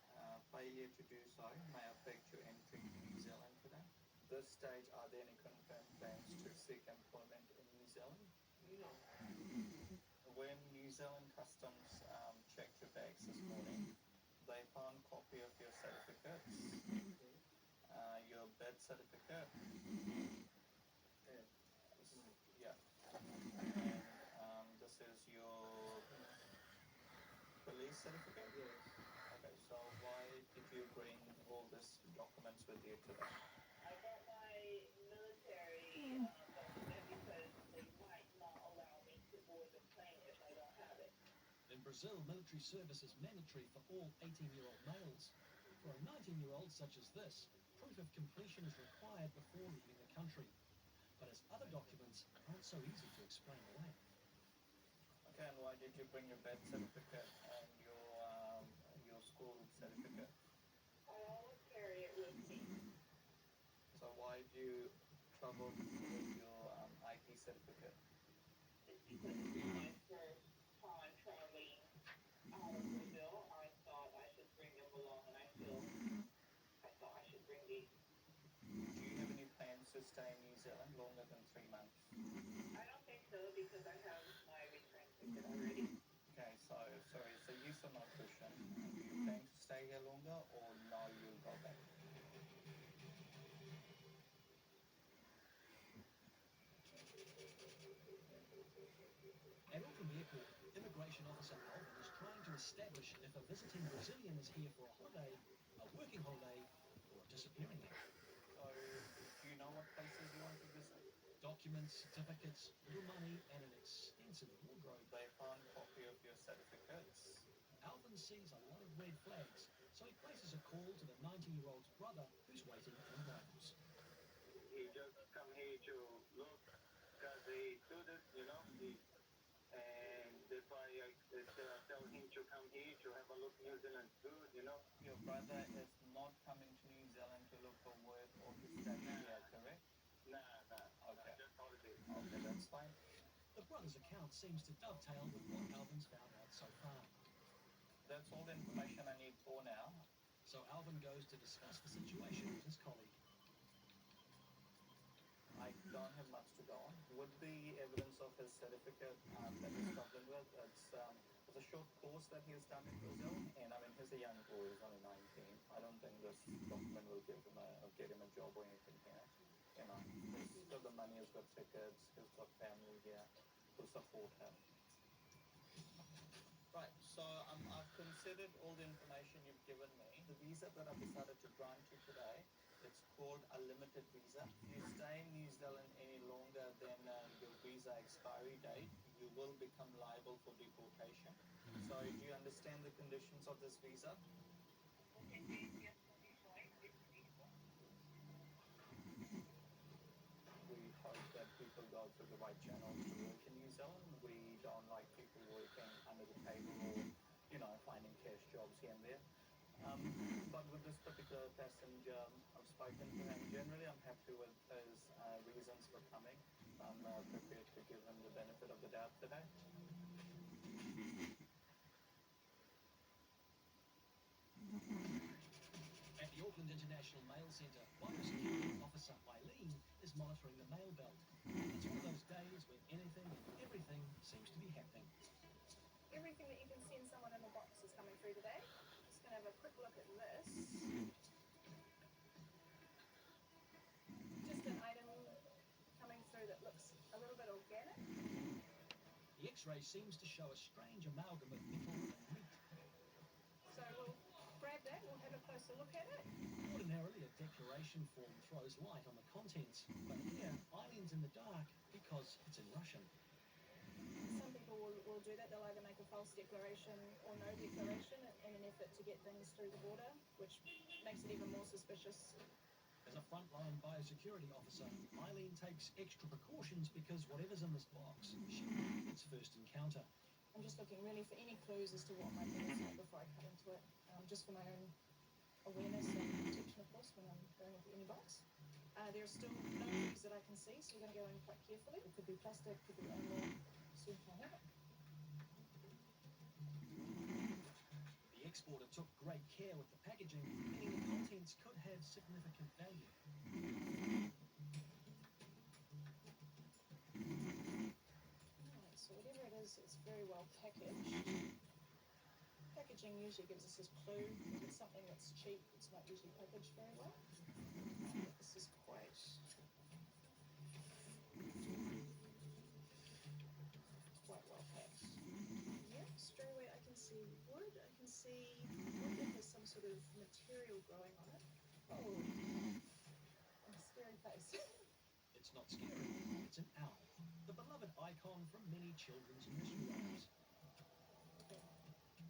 Failure to do so may affect your entry to New Zealand today. This stage, are there any confirmed plans to seek employment in New Zealand? No. When New Zealand Customs checked your bags this morning, they found a copy of your certificates, your birth certificate. Yeah. And this is your police certificate? Yes. Okay, so why did you bring all these documents with you today? I got my military document because they might not allow me to board the plane if I don't have it. In Brazil, military service is mandatory for all 18-year-old males. For a 19-year-old such as this, proof of completion is required before leaving the country. But his other documents aren't so easy to explain away. Okay, and why did you bring your birth certificate and your school certificate? I always carry it with me. So why do you travel with your IP certificate? because this is my first time traveling out of Brazil. I thought I should bring them along, and I thought I should bring these. Do you have any plans to stay in New Zealand longer than 3 months? I don't think so because I have my return ticket already. Okay, so sorry, it's a yes or no question. Do you plan to stay here longer or no, you'll go back? At Auckland Airport, Immigration Officer Alvin is trying to establish if a visiting Brazilian is here for a holiday, a working holiday, or a disappearing act. So, do you know what places you want to visit? Documents, certificates, little money, and an extensive wardrobe. They found a copy of your certificates. Alvin sees a lot of red flags, so he places a call to the 90-year-old's brother who's waiting on arrivals. He just come here to look because he student, and that's why I tell him to come here to have a look. New Zealand good, Your brother is not coming to New Zealand to look for work or to study here, correct? Nah. Okay. Just holiday. Okay, that's fine. The brother's account seems to dovetail with what Alvin's found out so far. That's all the information I need for now. So Alvin goes to discuss the situation with his colleague. I don't have much to go on. With the evidence of his certificate that he's struggling with, it's a short course that he's done in Brazil, and I mean, he's a young boy, he's only 19. I don't think this document will get him a job or anything here. He's got the money, he's got tickets, he's got family here to support him. Right, so I've considered all the information you've given me. The visa that I've decided to grant you today, it's called a limited visa. If you stay in New Zealand any longer than your visa expiry date, you will become liable for deportation. So do you understand the conditions of this visa? We hope that people go through the right channels to work in New Zealand. We don't like people working under the table or, finding cash jobs here and there. But with this particular passenger, I've spoken to him. Generally, I'm happy with his reasons for coming. I'm prepared to give him the benefit of the doubt today. At the Auckland International Mail Centre, Biosecurity Officer Eileen is monitoring the mail belt. It's one of those days when anything and everything seems to be happening. Everything that you can send someone in a box is coming through today. Just going to have a quick look at this. Just an item coming through that looks a little bit organic. The X-ray seems to show a strange amalgam of metal and meat. So we'll grab that, we'll have a closer look at it. Ordinarily, a declaration form throws light on the contents, but here, Eileen's in the dark because it's in Russian. Some people will do that. They'll either make a false declaration or no declaration in an effort to get things through the border, which makes it even more suspicious. As a frontline biosecurity officer, Eileen takes extra precautions because whatever's in this box, she will its first encounter. I'm just looking really for any clues as to what might be inside before I cut into it, just for my own awareness and protection, of course, when I'm going into any box. There are still no clues that I can see, so we're going to go in quite carefully. It could be plastic, could be animal. Soon find out. The exporter took great care with the packaging, meaning the contents could have significant value. Alright, so whatever it is, it's very well packaged. Packaging usually gives us this clue. If it's something that's cheap, it's not usually packaged very well. This is quite well packed. Yeah, straight away I can see wood. I can see wood that has some sort of material growing on it. Oh, a scary face. It's not scary, it's an owl, the beloved icon from many children's nursery rhymes.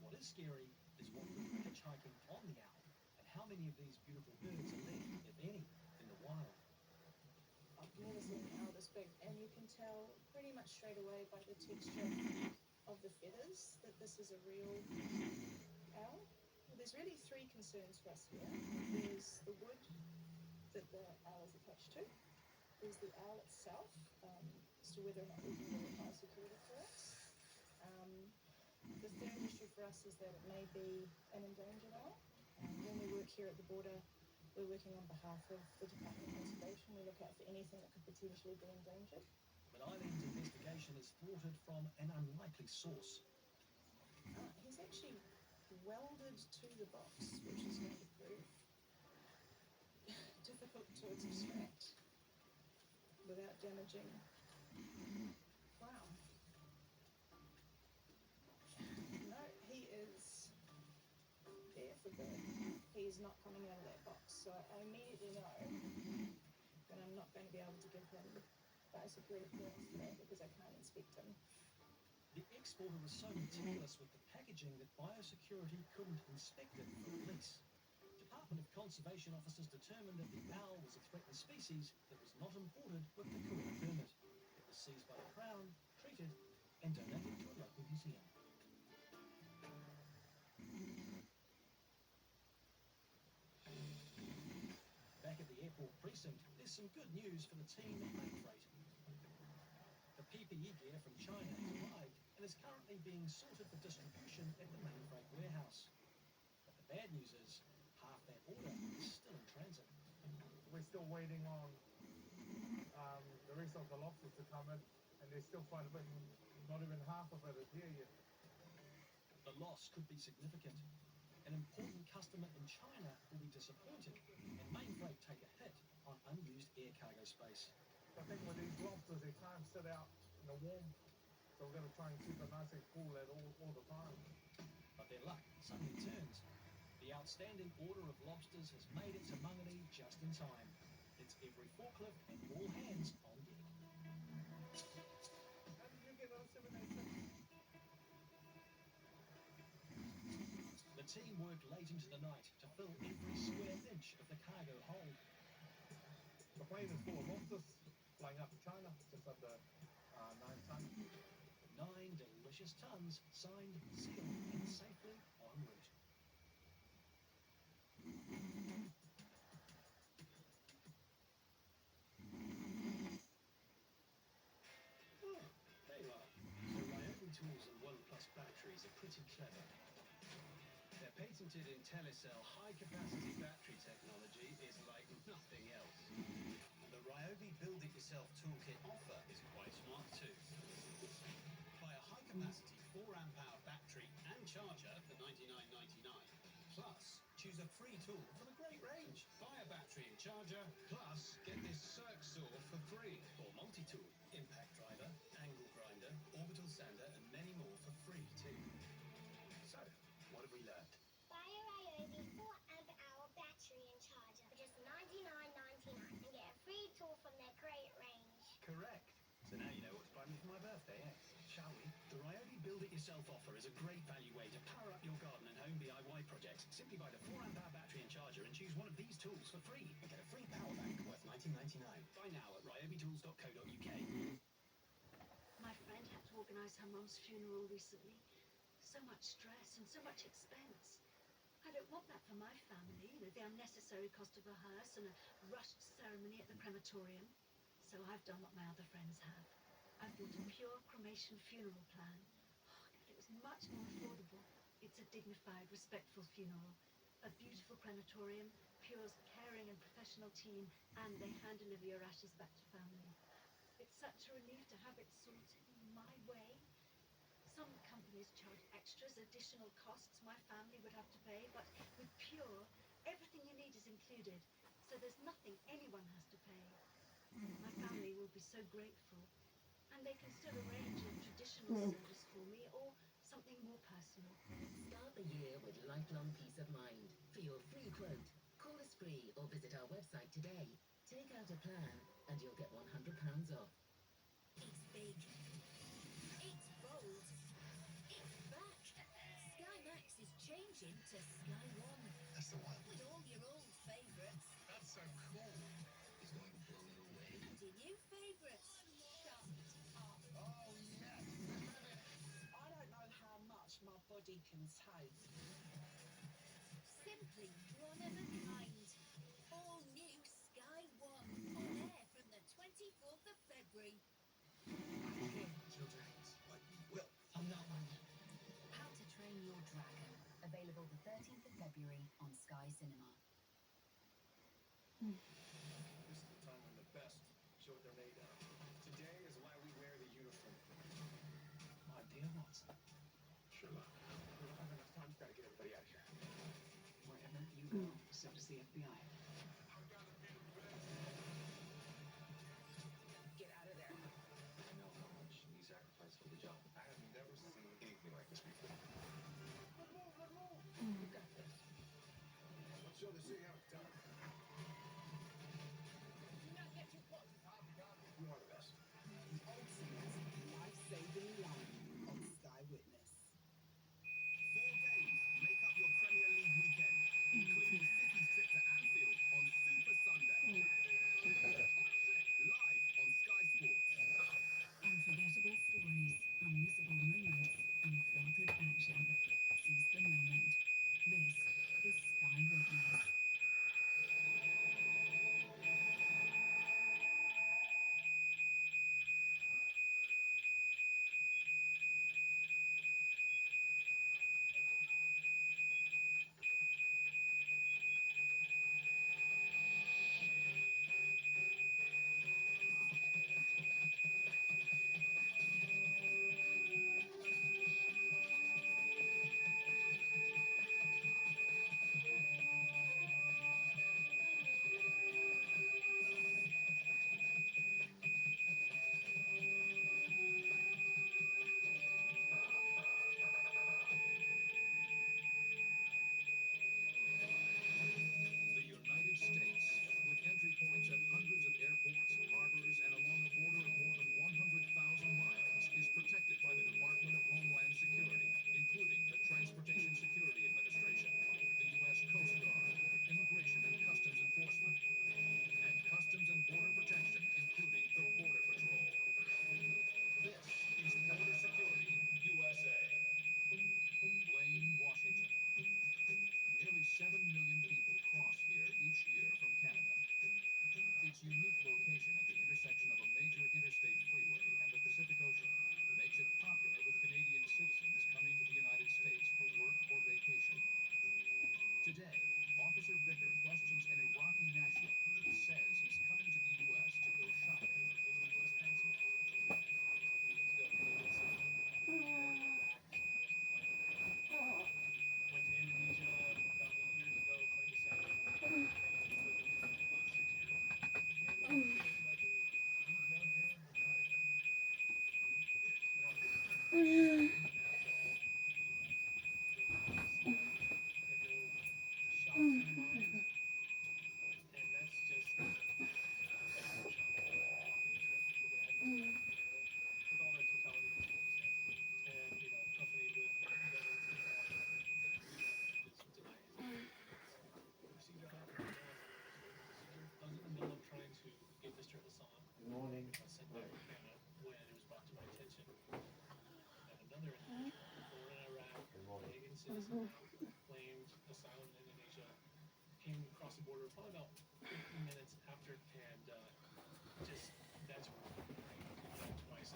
What is scary is what we're hitchhiking on the owl, and how many of these beautiful birds are left, if any, in the wild. I've never seen an owl this big, and you can tell pretty much straight away by the texture of the feathers that this is a real owl. There's really three concerns for us here. There's the wood that the owl is attached to. There's the owl itself, to whether or not we can get it biosecurity clearance. The third issue for us is that it may be an endangered animal. When we work here at the border, we're working on behalf of the Department of Conservation. We look out for anything that could potentially be endangered. But Eileen's investigation is thwarted from an unlikely source. He's actually welded to the box, which is going to prove difficult to extract without damaging crown. No, he is there for good. He is not coming out of that box. So I immediately know that I'm not going to be able to give him biosecurity clearance today because I can't inspect him. The exporter was so meticulous with the packaging that biosecurity couldn't inspect it for release. Department of Conservation officers determined that the owl was a threatened species that was not imported with the correct permit. It was seized by the Crown, treated, and donated to a local museum. Back at the airport precinct, there's some good news for the team at Mainfreight. The PPE gear from China has arrived and is currently being sorted for distribution at the Mainfreight warehouse. But the bad news is, half that order is still in transit. We're still waiting on the rest of the lobsters to come in, and there's still quite a bit. Not even half of it is here yet. The loss could be significant. An important customer in China will be disappointed, and Mainfreight take a hit on unused air cargo space. I think with these lobsters, they can't sit out in the warm, so we're going to try and keep it nice and cool at all the time. But their luck suddenly turns. The outstanding order of lobsters has made it to Mangere just in time. It's every forklift and all hands on deck. How did you get on 786? The team worked late into the night to fill every square inch of the cargo hold. The plane is full of lobsters flying up to China, just under 9 tons. 9 delicious tons, signed, sealed, and safely en route. Oh, there you are. The Ryobi tools and OnePlus batteries are pretty clever. Their patented IntelliCell high-capacity battery technology is like nothing else. The Ryobi build-it-yourself toolkit offer is quite smart too. Buy a high-capacity 4-amp-hour battery and charger for $99.99. Plus, choose a free tool from a great range. Buy a battery and charger, plus get this circ saw for free. Or multi-tool, impact driver, angle grinder, orbital sander, and many more for free too. So, what have we learned? Buy a Ryobi 4-amp-hour battery and charger for just $99.99 and get a free tool from their great range. Correct. So now you know what to buy me for my birthday, eh? Shall we? The Ryobi build-it-yourself offer is a great value way to power up your garden and home DIY projects. Simply buy the 4-amp-hour battery and charger and choose one of these tools for free and get a free power bank worth $19.99. Buy now at ryobitools.co.uk. My friend had to organise her mum's funeral recently. So much stress and so much expense. I don't want that for my family, the unnecessary cost of a hearse and a rushed ceremony at the crematorium. So I've done what my other friends have. I've bought a pure cremation funeral plan. It was much more affordable. It's a dignified, respectful funeral. A beautiful crematorium, Pure's caring and professional team, and they hand deliver your ashes back to family. It's such a relief to have it sorted my way. Some companies charge extras, additional costs my family would have to pay, but with Pure, everything you need is included, so there's nothing anyone has to pay. My family will be so grateful, and they can still arrange a traditional service for me or something more personal. Start the year with lifelong peace of mind. For your free quote, call us free or visit our website today. Take out a plan and you'll get £100 off. It's big. It's bold. It's back. Sky Max is changing to Sky One. That's the one. With all your old favourites. That's so cool. It's going to blow you away. And your new favourites. Shut up. Oh, yes. I don't know how much my body can take. Simply one of a kind. All new Sky One. On air from the 24th of February. Available the 13th of February on Sky Cinema. This is the time when the best show what they're made of. Today is why we wear the uniform. Idea what? Sherlock. We don't have enough time. We've got to get everybody out of here. Wherever you go, so does the FBI. Get out of there. I know how much you sacrificed for the job. I have never seen anything like this before. You got this. Let's show the city how it's done. Do not get too close. You are the best. The ultimate life-saving line on Sky Witness. 4 games make up your Premier League weekend, including City's trip to Anfield on Super Sunday. Live on Sky Sports. Unforgettable stories, unmissable moments, unfiltered action. Seize the moment. This is Sky Witness. The United States, with entry points at hundreds of airports, harbors, and along a border of more than 100,000 miles, is protected by the Department of Homeland Security, including the Transportation Security Administration, the U.S. Coast Guard, Immigration and Customs Enforcement, and Customs and Border Protection, including the Border Patrol. This is Border Security USA. Blaine, Washington. Nearly 7 million people cross here each year from Canada. Its unique location at the intersection of a major interstate freeway and the Pacific Ocean makes it popular with Canadian citizens coming to the United States for work or vacation. Today, Officer Vicker questions an Iraqi national who says he's coming to the U.S. to go shopping in the U.S. consulate. Went to Indonesia about 8 years ago, claimed asylum. Lived in the last 6 years. And that's just with all that totality of circumstances. And, you know, accompanied with veterans and I was in the middle of trying to get Mr. Hassan sent back to Canada when it was brought to my attention that another individual born in Iraq, Canadian citizen, claimed asylum in Indonesia, came across the border probably about 15 minutes after, and just that's twice.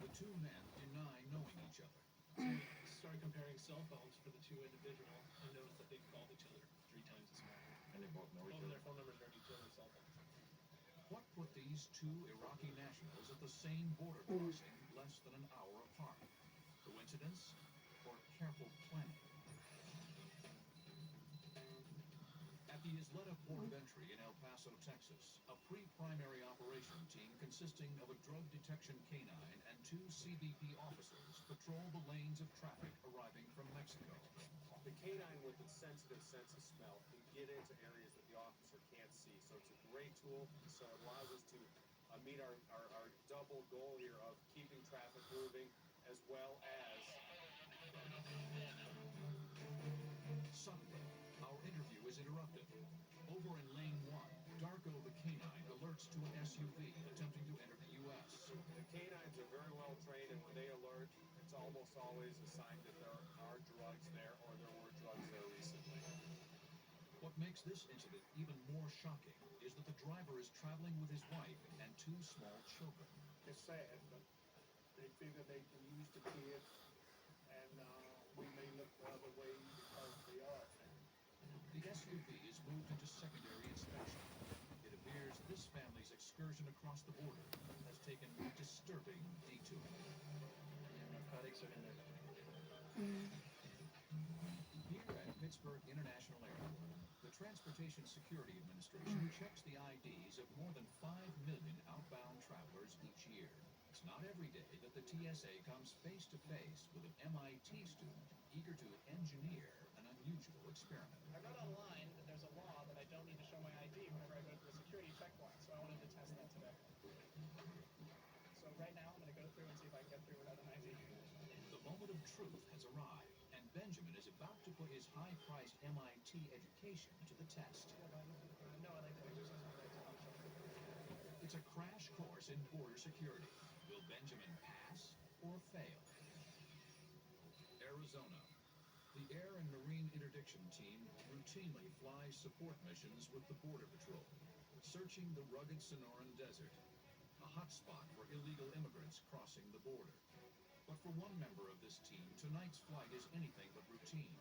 The two men deny knowing each other. So we started comparing cell phones for the two individuals and noticed that they called each other 3 times as much. And they both know each Both of other. their phone numbers are in each other's cell phones. What put these two Iraqi nationals at the same border crossing less than an hour apart? Coincidence or careful planning? At the Isleta Port of Entry in El Paso, Texas, a pre-primary operation team consisting of a drug detection canine and 2 CBP officers patrol the lanes of traffic arriving from Mexico. The canine, with its sensitive sense of smell, can get into areas that the officer can't see. So it's a great tool. So it allows us to meet our double goal here of keeping traffic moving as well as... Suddenly, our interview is interrupted. Over in lane 1, Darko the canine alerts to an SUV attempting to enter the U.S. The canines are very well trained, and when they alert, it's almost always a sign that there are drugs there or there were drugs there recently. What makes this incident even more shocking is that the driver is traveling with his wife and 2 small children. It's sad, but they figure they can use the kids, and we may look the other way because they are a family. The SUV is moved into secondary inspection. It appears this family's excursion across the border has taken a disturbing detour. Narcotics are in there. Here at Pittsburgh International Airport, the Transportation Security Administration checks the IDs of more than 5 million outbound travelers each year. It's not every day that the TSA comes face to face with an MIT student eager to engineer an unusual experiment. I read online that there's a law that I don't need to show my ID whenever I go to a security checkpoint, so I wanted to test that today. So right now, I'm going to go through and see if I can get through without an ID. The moment of truth has arrived, and Benjamin is about to put his high-priced MIT education to the test. No, I like to exercise my rights. It's a crash course in border security. Will Benjamin pass or fail? Arizona. The Air and Marine Interdiction Team routinely flies support missions with the Border Patrol, searching the rugged Sonoran Desert, a hotspot for illegal immigrants crossing the border. But for one member of this team, tonight's flight is anything but routine.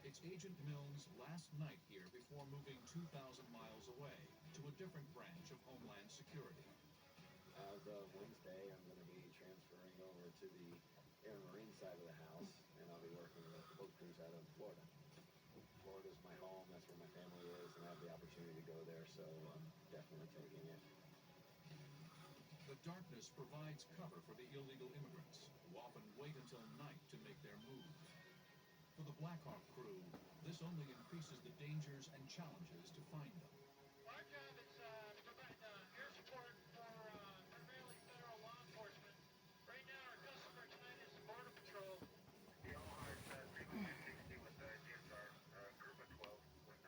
It's Agent Milne's last night here before moving 2,000 miles away to a different branch of Homeland Security. As of Wednesday, I'm going to be transferring over to the Air and Marine side of the house, and I'll be working with the boat crews out of Florida. Florida's my home, that's where my family is, and I have the opportunity to go there, so I'm definitely taking it. The darkness provides cover for the illegal immigrants, who often wait until night to make their move. For the Blackhawk crew, this only increases the dangers and challenges to find them. Our job is to provide air support for primarily federal law enforcement. Right now, our customer tonight is the Border Patrol. The Omaha's 360 with DSR, group of 12 with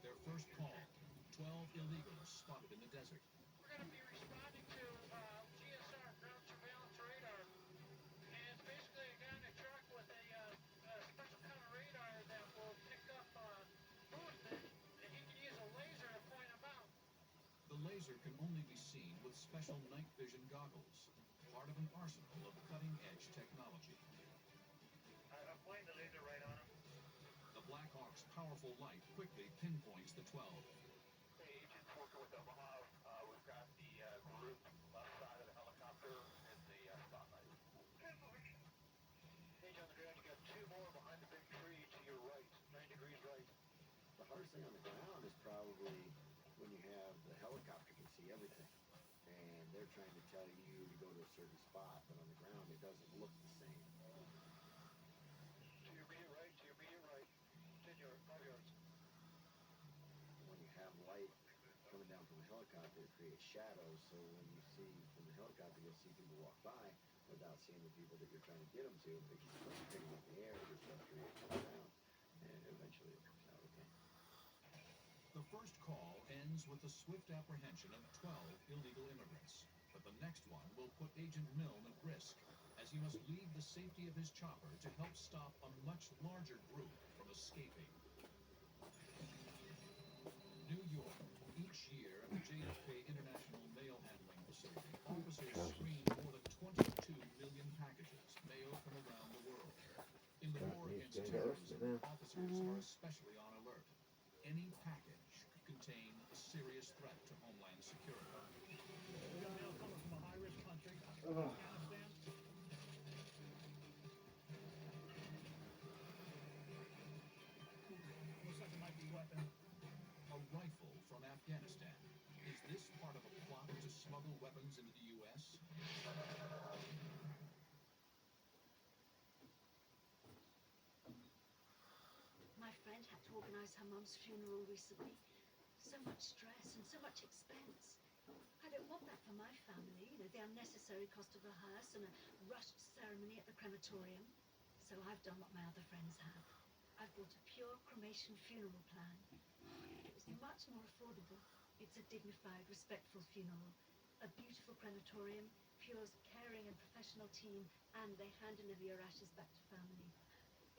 Their first call, 12 illegals spotted in the desert. We're going to be responding to GSR, ground surveillance radar. And it's basically a guy in a truck with a special kind of radar that will pick up movement, and he can use a laser to point them out. The laser can only be seen with special night vision goggles, part of an arsenal of cutting-edge technology. I'm pointing the laser right on him. The Blackhawk's powerful light quickly pinpoints the 12. Hey, agents working with Omaha. We've got the group left side of the helicopter in the spotlight. Good moving. Hey, on the ground, you got two more behind the big tree to your right, 9 degrees right. The hardest thing on the ground is probably when you have the helicopter can see everything, and they're trying to tell you to go to a certain spot, but on the ground it doesn't look the same. To your immediate right, 10 yards, 5 yards. When you have light coming down from the helicopter, it creates shadows, so when you see from the helicopter, you'll see people walk by without seeing the people that you're trying to get them to, because you start picking up the air, you start creating the sound, and eventually it comes out okay. The first call ends with the swift apprehension of 12 illegal immigrants. But the next one will put Agent Milne at risk, as he must leave the safety of his chopper to help stop a much larger group from escaping. New York. Each year at the JFK International Mail Handling Facility, officers screen more than 22 million packages mailed from around the world. In the war against terrorism, officers are especially on alert. Any package could contain a serious threat to Homeland Security. We got mail coming from a high-risk country, Afghanistan. Looks like it might be a weapon. A rifle from Afghanistan. Is this part of a plot to smuggle weapons into the U.S.? My friend had to organize her mum's funeral recently. So much stress and so much expense. I don't want that for my family, the unnecessary cost of a hearse and a rushed ceremony at the crematorium. So I've done what my other friends have. I've bought a pure cremation funeral plan. It's much more affordable. It's a dignified, respectful funeral. A beautiful crematorium, Pure's caring and professional team, and they hand deliver your ashes back to family.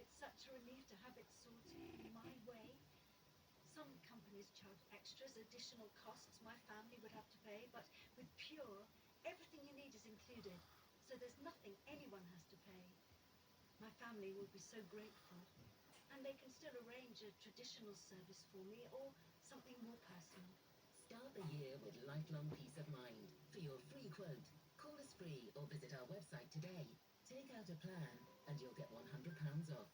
It's such a relief to have it sorted my way. Some companies charge extras, additional costs my family would have to pay, but with Pure, everything you need is included. so there's nothing anyone has to pay. My family will be so grateful. And they can still arrange a traditional service for me or something more personal. Start the year with lifelong peace of mind. For your free quote, call us free or visit our website today. Take out a plan and you'll get £100 off.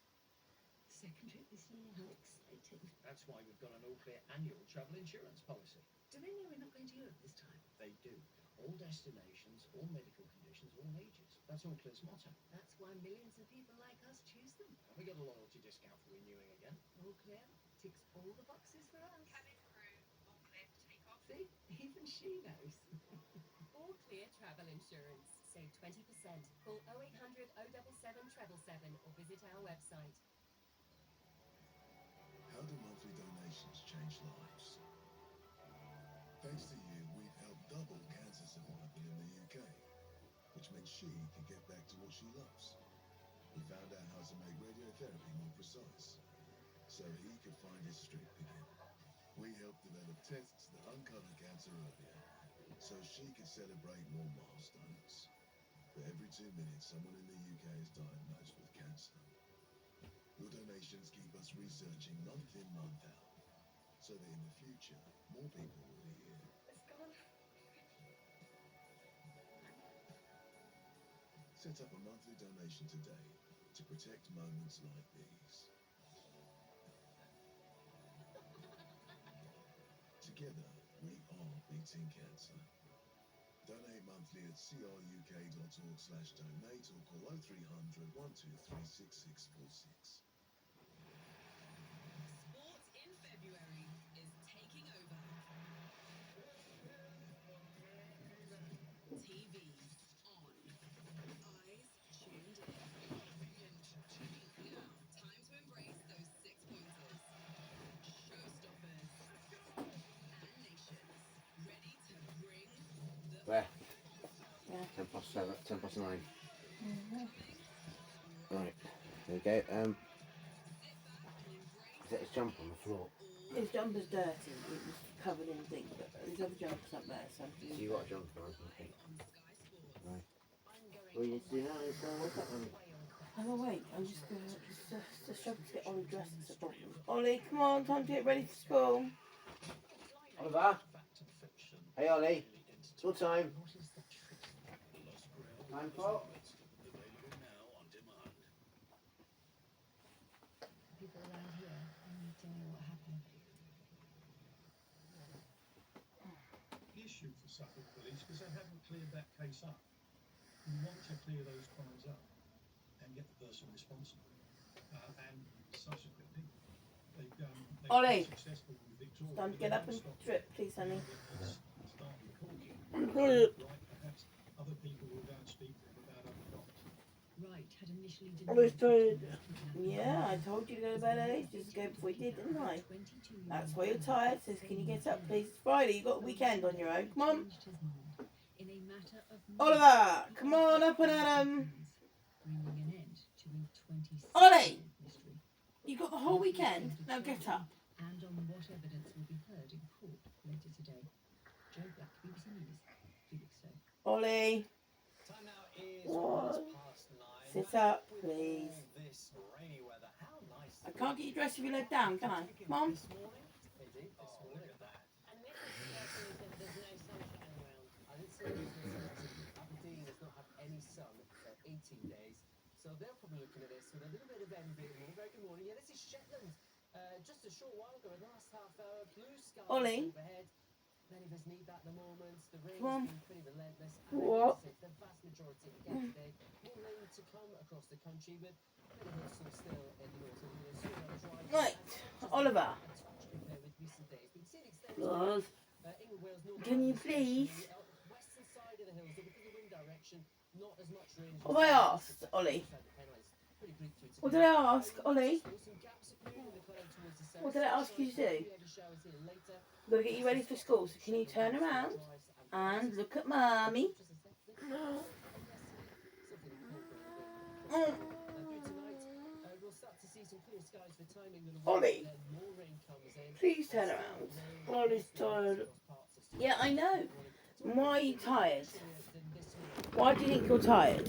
Second trip this year, how exciting. That's why we've got an all-clear annual travel insurance policy. Do they know we're not going to Europe this time? They do. All destinations, all medical conditions, all ages. That's all clear's motto. That's why millions of people like us choose them. And we get a loyalty discount for renewing again. All clear ticks all the boxes for us. Cabin crew, all clear for takeoff. See, even she knows. All clear travel insurance. Save 20%. Call 0800 077 777 or visit our website. How do monthly donations change lives? Thanks to you, we've helped double cancer survival in the UK, which meant she could get back to what she loves. We found out how to make radiotherapy more precise, so he could find his streak again. We helped develop tests that uncover cancer earlier, so she could celebrate more milestones. For every 2 minutes, someone in the UK is diagnosed with cancer. Your donations keep us researching month in, month out, so that in the future, more people will hear. It's gone. Set up a monthly donation today to protect moments like these. Together, we are beating cancer. Donate monthly at cruk.org/donate or call 0300 123 6646. Sport in February is taking over. TVs on. Eyes tuned in. Now, time to embrace those 6-pointers. Showstoppers. And nations. Ready to bring the... Where? Yeah. 9:10. Mm-hmm. Right, there we go. Is that his jumper on the floor? His jumper's dirty. It was covered in things, but his other jumper's up there, so... So you got a jumper on, okay. Right. What you need to do now is wake up and... I'm awake. I'm just going to struggle to get Ollie dressed. That's a problem. Ollie, come on, time to get ready for school. Oliver? Hey Ollie, school time. Time for? People around here, I need to know what happened. The issue for Suffolk Police, because they haven't cleared that case up. We want to clear those crimes up and get the person responsible. And subsequently, they've Ollie, been successful with Victoria. time to get up and trip, please, honey. Right, perhaps other people will go and speak to them about other crimes. Right, had initially Ollie's tired. Yeah, I told you to go to bed early just go before you did, didn't I? That's why you're tired. Says, can you get up, please? It's Friday. You've got a weekend on your own. Come on. In a matter of Oliver, come on up and Adam. bringing an end to a 26 Ollie, mystery. you've got the whole weekend. Now get up. And on what evidence will be heard in court later today. Joe Black, BBC News, Felixstowe. Ollie. Time now is What? 9:15. Sit up, please. This rainy weather, how nice. I can't get you dressed if you leg down, can I? Come on. This morning? Indeed, this morning. Look at that. And Mrs. Carefully said there's no sunshine around. I did say Aberdeen does not have any sun for 18 days, so they're probably looking at this with a little bit of envy. Very good morning. Yeah, this is Shetland. Just a short while ago, in the last half hour, blue skies Ollie. overhead. Many of us need that at the moment. The rain's Come on. been pretty relentless. And What? the vast majority again today. More rain to come across the country, but a bit of hustle still in the north of England. So dry. Right, Oliver. Compared with recent days. We've seen extended Love. England, Wales, North Can you Wales, please? the western side of the hills, but because of wind direction, not as much rain. What have I asked, Ollie? What did I ask, Ollie? What did I ask you to do? I've got to get you ready for school, so can you turn around and look at Mummy? Ollie, please turn around. Ollie's tired. Yeah, I know. Why are you tired? Why do you think you're tired?